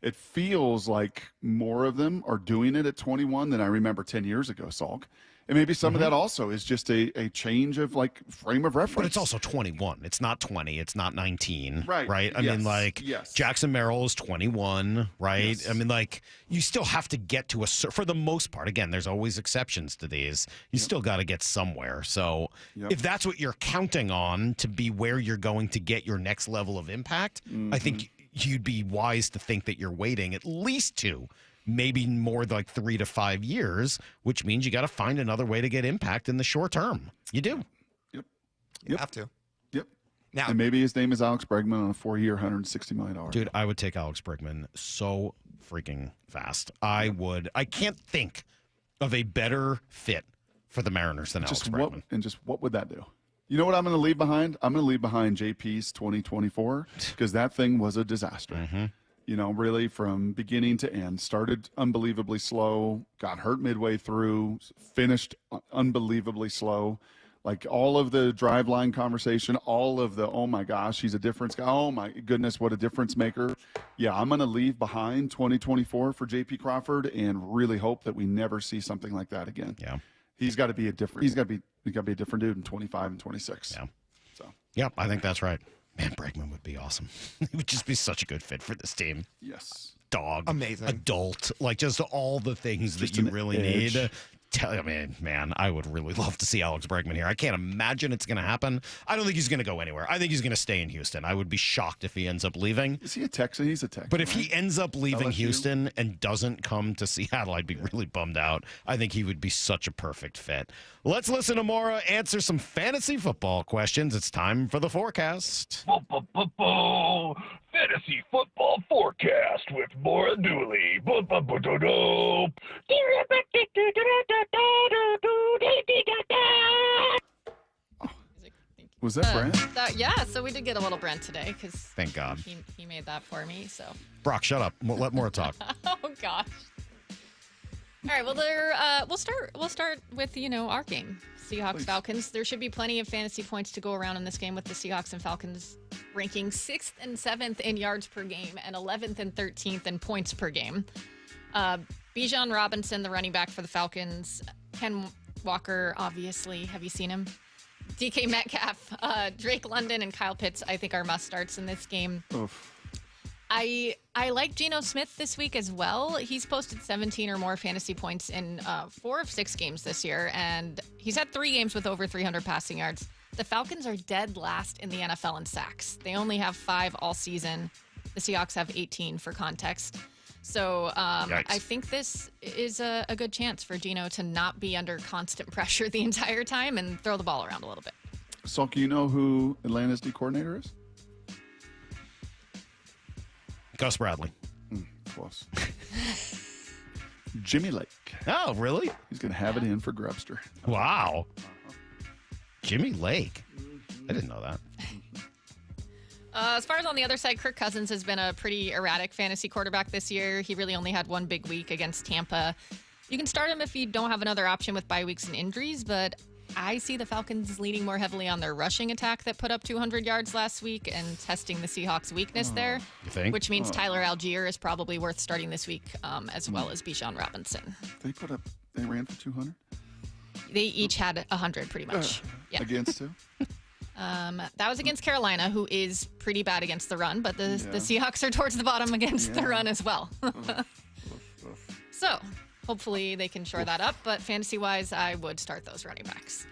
it feels like more of them are doing it at 21 than I remember 10 years ago, Salk. And maybe some of that also is just a change of like frame of reference. But it's also 21. It's not 20. It's not 19. Right. Right. I mean, like Jackson Merrill is 21. Right. Yes. I mean, like you still have to get to for the most part. Again, there's always exceptions to these. You still got to get somewhere. So if that's what you're counting on to be where you're going to get your next level of impact, I think you'd be wise to think that you're waiting at least 2. Maybe more like 3 to 5 years, which means you got to find another way to get impact in the short term. You do. Yep. You have to. Yep. Now, and maybe his name is Alex Bregman on a 4-year, $160 million. Dude, I would take Alex Bregman so freaking fast. I would. I can't think of a better fit for the Mariners than Alex Bregman. What would that do? You know what I'm going to leave behind? I'm going to leave behind JP's 2024 because that thing was a disaster. You know, really from beginning to end. Started unbelievably slow, got hurt midway through, finished unbelievably slow. Like all of the drive line conversation, all of the, oh my gosh, he's a difference guy. Oh my goodness, what a difference maker. Yeah, I'm going to leave behind 2024 for JP Crawford and really hope that we never see something like that again. Yeah. He's got to be a different dude in 25 and 26. Yeah. So, yep, I think that's right. Man, Bregman would be awesome. He would just be such a good fit for this team. Yes. Dog. Amazing. Adult. Like just all the things Just that you an really edge. need. I mean, man, I would really love to see Alex Bregman here. I can't imagine it's going to happen. I don't think he's going to go anywhere. I think he's going to stay in Houston. I would be shocked if he ends up leaving. Is he a Texan? He's a Texan. But if he ends up leaving LSU? Houston and doesn't come to Seattle, I'd be really bummed out. I think he would be such a perfect fit. Let's listen to Maura answer some fantasy football questions. It's time for the forecast. Fantasy football forecast with Maura Dooley. Was that Brent? Yeah, so we did get a little Brent today because Thank God. he made that for me. So Brock, shut up. Let Maura talk. oh gosh. All right, well we'll start with our game, Seahawks Falcons. There should be plenty of fantasy points to go around in this game with the Seahawks and Falcons ranking 6th and 7th in yards per game and 11th and 13th in points per game. Bijan Robinson, the running back for the Falcons, Ken Walker, obviously. Have you seen him? DK Metcalf, Drake London, and Kyle Pitts, I think, are must-starts in this game. Oof. I like Geno Smith this week as well. He's posted 17 or more fantasy points in 4 of 6 games this year, and he's had 3 games with over 300 passing yards. The Falcons are dead last in the NFL in sacks. They only have 5 all season. The Seahawks have 18 for context. So I think this is a good chance for Geno to not be under constant pressure the entire time and throw the ball around a little bit. Salk, you know who Atlanta's D coordinator is? Gus Bradley. Close. Jimmy Lake. Oh, really? He's going to have it in for Grubster. Wow. Jimmy Lake. I didn't know that. As far as on the other side, Kirk Cousins has been a pretty erratic fantasy quarterback this year. He really only had one big week against Tampa. You can start him if you don't have another option with bye weeks and injuries, but I see the Falcons leaning more heavily on their rushing attack that put up 200 yards last week and testing the Seahawks' weakness there. You think? Which means Tyler Algier is probably worth starting this week, as well as Bijan Robinson. They ran for 200? They each had 100 pretty much. Yeah. Against who? That was against Carolina, who is pretty bad against the run, but the Seahawks are towards the bottom against the run as well. So hopefully they can shore that up, but fantasy-wise, I would start those running backs.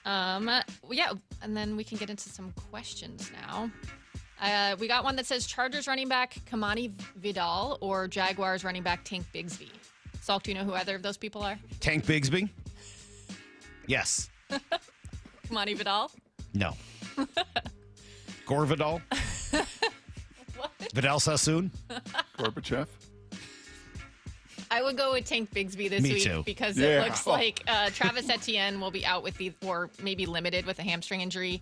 Yeah, and then we can get into some questions now. We got one that says Chargers running back Kamani Vidal or Jaguars running back Tank Bigsby. Salk, do you know who either of those people are? Tank Bigsby? Yes. Kamani Vidal? No. Gore Vidal? Vidal Sassoon? Gorbachev? I would go with Tank Bigsby this Me week too. because it looks like Travis Etienne will be out or maybe limited with a hamstring injury.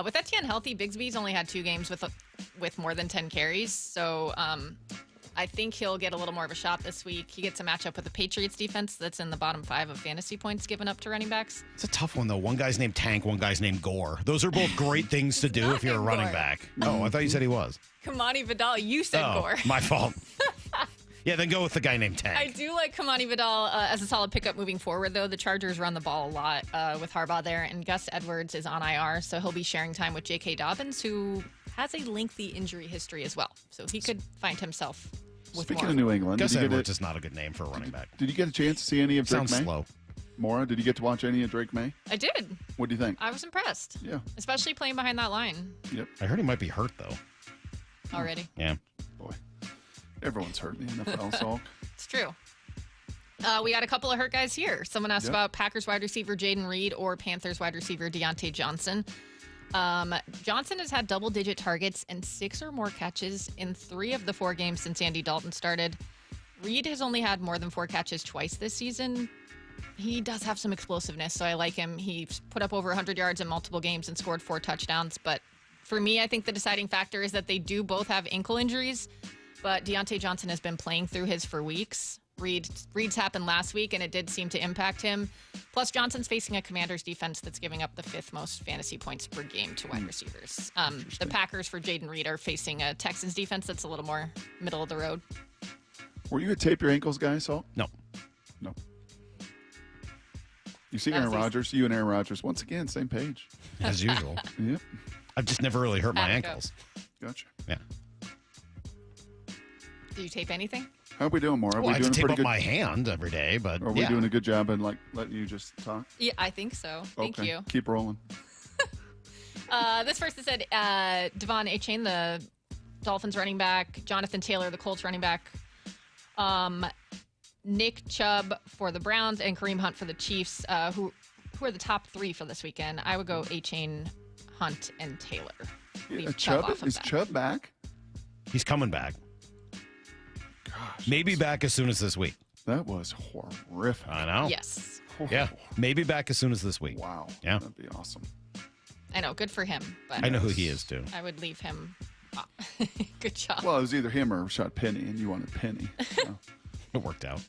With Etienne healthy, Bigsby's only had 2 games with more than 10 carries. So I think he'll get a little more of a shot this week. He gets a matchup with the Patriots defense that's in the bottom 5 of fantasy points given up to running backs. It's a tough one, though. One guy's named Tank, one guy's named Gore. Those are both great things to do if you're a running back. Oh, I thought you said he was. Kamani Vidal, you said Gore. My fault. Yeah, then go with the guy named Tank. I do like Kamani Vidal as a solid pickup moving forward, though. The Chargers run the ball a lot with Harbaugh there, and Gus Edwards is on IR, so he'll be sharing time with J.K. Dobbins, who has a lengthy injury history as well. So he could find himself with Speaking more. of New England, Gus Edwards is not a good name for a running back. Did you get a chance to see any of Drake Sounds May? slow. Maura, did you get to watch any of Drake May? I did. What do you think? I was impressed. Yeah. Especially playing behind that line Yep. I heard he might be hurt, though. already. Yeah. Boy, everyone's hurt in the NFL, Salk. It's true. We got a couple of hurt guys here. Someone asked Yep. about Packers wide receiver Jaden Reed or Panthers wide receiver Deontay Johnson. Johnson has had double-digit targets and 6 or more catches in 3 of the 4 games since Andy Dalton started. Reed has only had more than 4 catches twice this season. He does have some explosiveness, so I like him. He's put up over 100 yards in multiple games and scored 4 touchdowns. But for me, I think the deciding factor is that they do both have ankle injuries, but Deontay Johnson has been playing through his for weeks. Reed's happened last week, and it did seem to impact him. Plus, Johnson's facing a Commanders defense that's giving up the 5th most fantasy points per game to wide receivers. The Packers for Jaden Reed are facing a Texans defense that's a little more middle of the road. Were you a tape your ankles guy, Salk? No. No. You see Aaron Rodgers, you and Aaron Rodgers, once again, same page. As usual. Yep. I've just never really hurt my How'd it go? ankles. Gotcha. Yeah. Do you tape anything? How are we doing, Maura? Are Well, we I have doing to a tape pretty up good? my hand every day, but Are we yeah. doing a good job in letting you just talk? Yeah, I think so. Thank okay. you. Keep rolling. This person said Devon Achane, the Dolphins running back, Jonathan Taylor, the Colts running back, Nick Chubb for the Browns, and Kareem Hunt for the Chiefs, who are the top 3 for this weekend. I would go Achane, Hunt, and Taylor. Leave Chubb off of Is that. Chubb back? He's coming back. Gosh. Maybe back as soon as this week. That was horrific. I know. Yes. Yeah. Maybe back as soon as this week. Wow. Yeah. That'd be awesome. I know. Good for him. But I know who he is, too. I would leave him. Good job. Well, it was either him or Rashad Penny, and you wanted Penny. So. It worked out.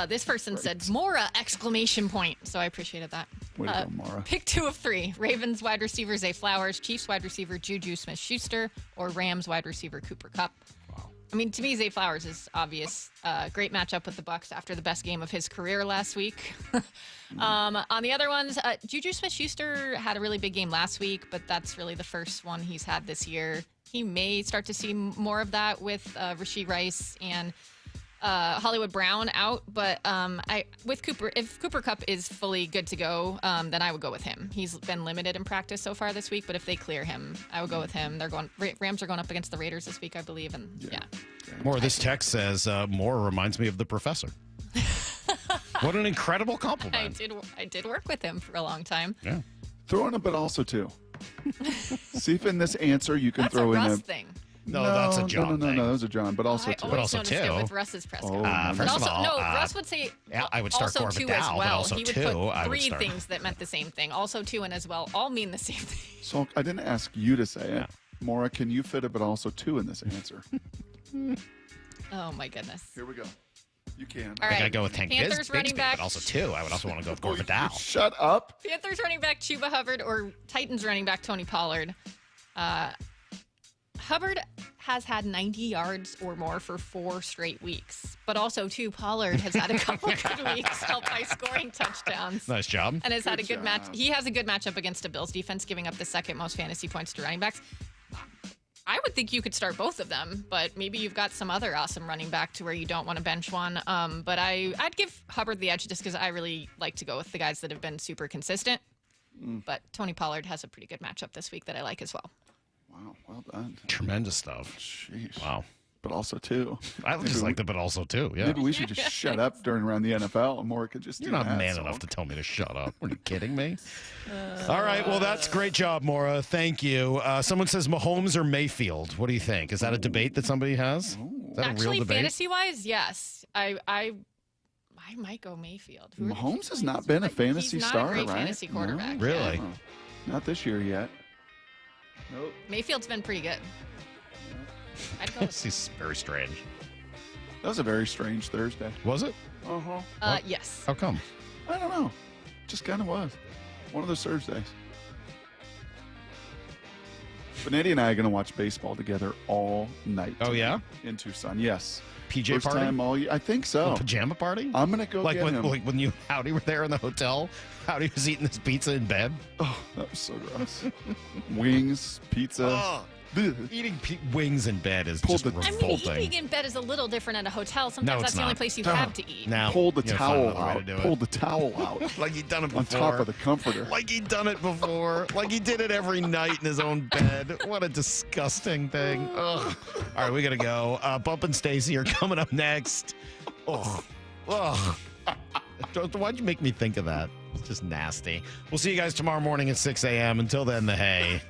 This person said, Mora, exclamation point. So I appreciated that. Way to go, Mara. Pick 2 of 3. Ravens wide receiver Zay Flowers, Chiefs wide receiver Juju Smith-Schuster, or Rams wide receiver Cooper Kupp. Wow. I mean, to me, Zay Flowers is obvious. Great matchup with the Bucs after the best game of his career last week. On the other ones, Juju Smith-Schuster had a really big game last week, but that's really the first one he's had this year. He may start to see more of that with Rashee Rice and Hollywood Brown out, but if Cooper Kupp is fully good to go, then I would go with him. He's been limited in practice so far this week, but if they clear him, I would go with him. Rams are going up against the Raiders this week, I believe, and yeah. More. This text says Moore reminds me of the professor. What an incredible compliment. I did work with him for a long time. Yeah. Throw in a but also too. See if in this answer you can That's throw a in Russ a thing. No, that's a John No, thing. that was a John, but also too. I always noticed it with Russ's press Oh, conference. first also, of all, Russ would say yeah, I would start also Corbett two Dow, as but well. also He would two, put I would 3 start. things that meant the same thing. Also 2 and as well all mean the same thing. So I didn't ask you to say it. Maura, can you fit a but also two in this answer? Oh my goodness. Here we go. You can. All I think right. I go with Tank Panthers running Bigsby, back. but also 2. I would also want to go with Corbett Dow. Shut up. Panthers running back Chuba Hubbard or Titans running back Tony Pollard. Hubbard has had 90 yards or more for 4 straight weeks, but also too Pollard has had a couple good weeks helped by scoring touchdowns. Nice job. And has had a good match. He has a good matchup against a Bills defense, giving up the 2nd most fantasy points to running backs. I would think you could start both of them, but maybe you've got some other awesome running back to where you don't want to bench one. But I'd give Hubbard the edge just because I really like to go with the guys that have been super consistent. But Tony Pollard has a pretty good matchup this week that I like as well. Wow, well done. Tremendous stuff. Jeez. Wow. But also two. I just like the but also 2. Yeah. Maybe we should just shut up during around the NFL and Maura could just You're do not that, man so. enough to tell me to shut up. Are you kidding me? All right. Well, that's great job, Maura. Thank you. Someone says Mahomes or Mayfield. What do you think? Is that a debate that somebody has? Is that a real Actually, debate? fantasy-wise, yes. I might go Mayfield. Mahomes has not been a fantasy He's not star, a great right? fantasy quarterback. No? Really? No. Not this year yet. Nope. Mayfield's been pretty good. I'd go This is very strange. That was a very strange Thursday. Was it? Uh-huh. Yes. How come? I don't know. Just kind of was. One of those Thursdays. Benetti and I are going to watch baseball together all night. Oh, yeah? In Tucson, yes. PJ First party? time all year. I think so. A pajama party? I'm going to go like get when, him. Like when you and Howdy were there in the hotel? Howdy was eating this pizza in bed? Oh, that was so gross. Wings, pizza. Oh, eating wings in bed is Pulled just the- I mean, revolting. eating in bed is a little different at a hotel. No, Sometimes it's that's the only not. place you have to eat. Now, Pulled the you know, towel find another way to out. do it. Pulled the towel out. Like he'd done it before. On top of the comforter. Like he'd done it before. Like he did it every night in his own bed. What a disgusting thing. Ugh. All right, we got to go. Bump and Stacy are coming up next. Ugh. Ugh. Why'd you make me think of that? It's just nasty. We'll see you guys tomorrow morning at 6 a.m. Until then, the hay.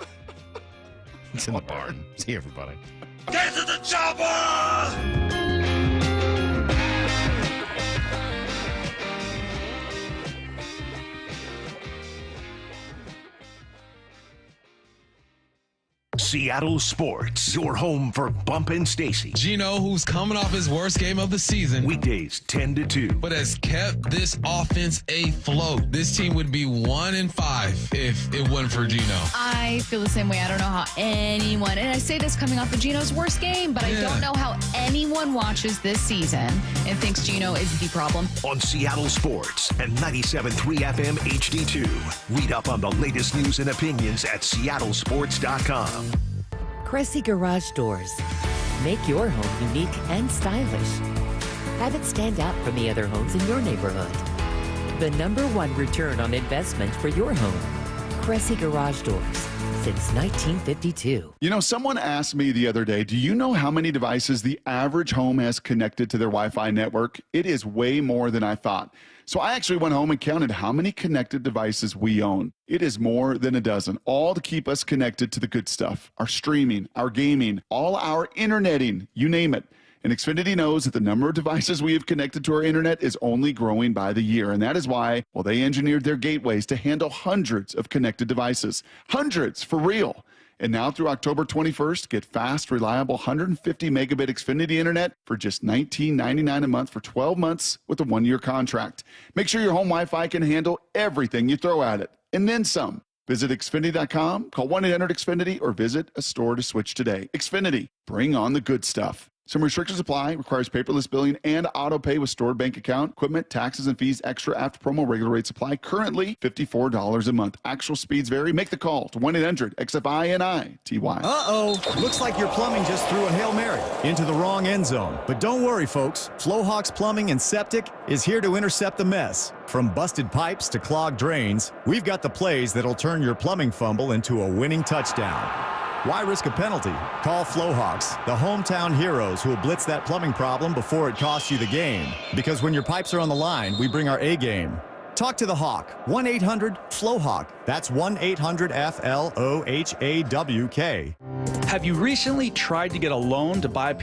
It's in the barn. See you, everybody. Get to the chopper! Seattle Sports, your home for Bump and Stacy. Gino, who's coming off his worst game of the season. Weekdays 10 to 2. But has kept this offense afloat. This team would be 1-5 if it wasn't for Gino. I feel the same way. I don't know how anyone, and I say this coming off of Gino's worst game, but I don't know how anyone watches this season and thinks Gino is the problem. On Seattle Sports and 97.3 FM HD2. Read up on the latest news and opinions at seattlesports.com. Cressy Garage Doors. Make your home unique and stylish. Have it stand out from the other homes in your neighborhood. The #1 return on investment for your home. Cressy Garage Doors. Since 1952. You know, someone asked me the other day, do you know how many devices the average home has connected to their Wi-Fi network? It is way more than I thought. So I actually went home and counted how many connected devices we own. It is more than a dozen, all to keep us connected to the good stuff. Our streaming, our gaming, all our interneting, you name it. And Xfinity knows that the number of devices we have connected to our internet is only growing by the year. And that is why, well, they engineered their gateways to handle hundreds of connected devices. Hundreds, for real. And now through October 21st, get fast, reliable 150 megabit Xfinity internet for just $19.99 a month for 12 months with a 1-year contract. Make sure your home Wi-Fi can handle everything you throw at it, and then some. Visit Xfinity.com, call 1-800-XFINITY, or visit a store to switch today. Xfinity, bring on the good stuff. Some restrictions apply. Requires paperless billing and auto pay with stored bank account. Equipment, taxes, and fees extra after promo. Regular rates apply. Currently, $54 a month. Actual speeds vary. Make the call to 1-800-XFINITY. Uh-oh. Looks like your plumbing just threw a Hail Mary into the wrong end zone. But don't worry, folks. Flowhawks Plumbing and Septic is here to intercept the mess. From busted pipes to clogged drains, we've got the plays that'll turn your plumbing fumble into a winning touchdown. Why risk a penalty? Call Flowhawks, the hometown heroes who will blitz that plumbing problem before it costs you the game. Because when your pipes are on the line, we bring our A game. Talk to the Hawk. 1-800-FLOWHAWK. That's 1-800-FLOHAWK. Have you recently tried to get a loan to buy a piece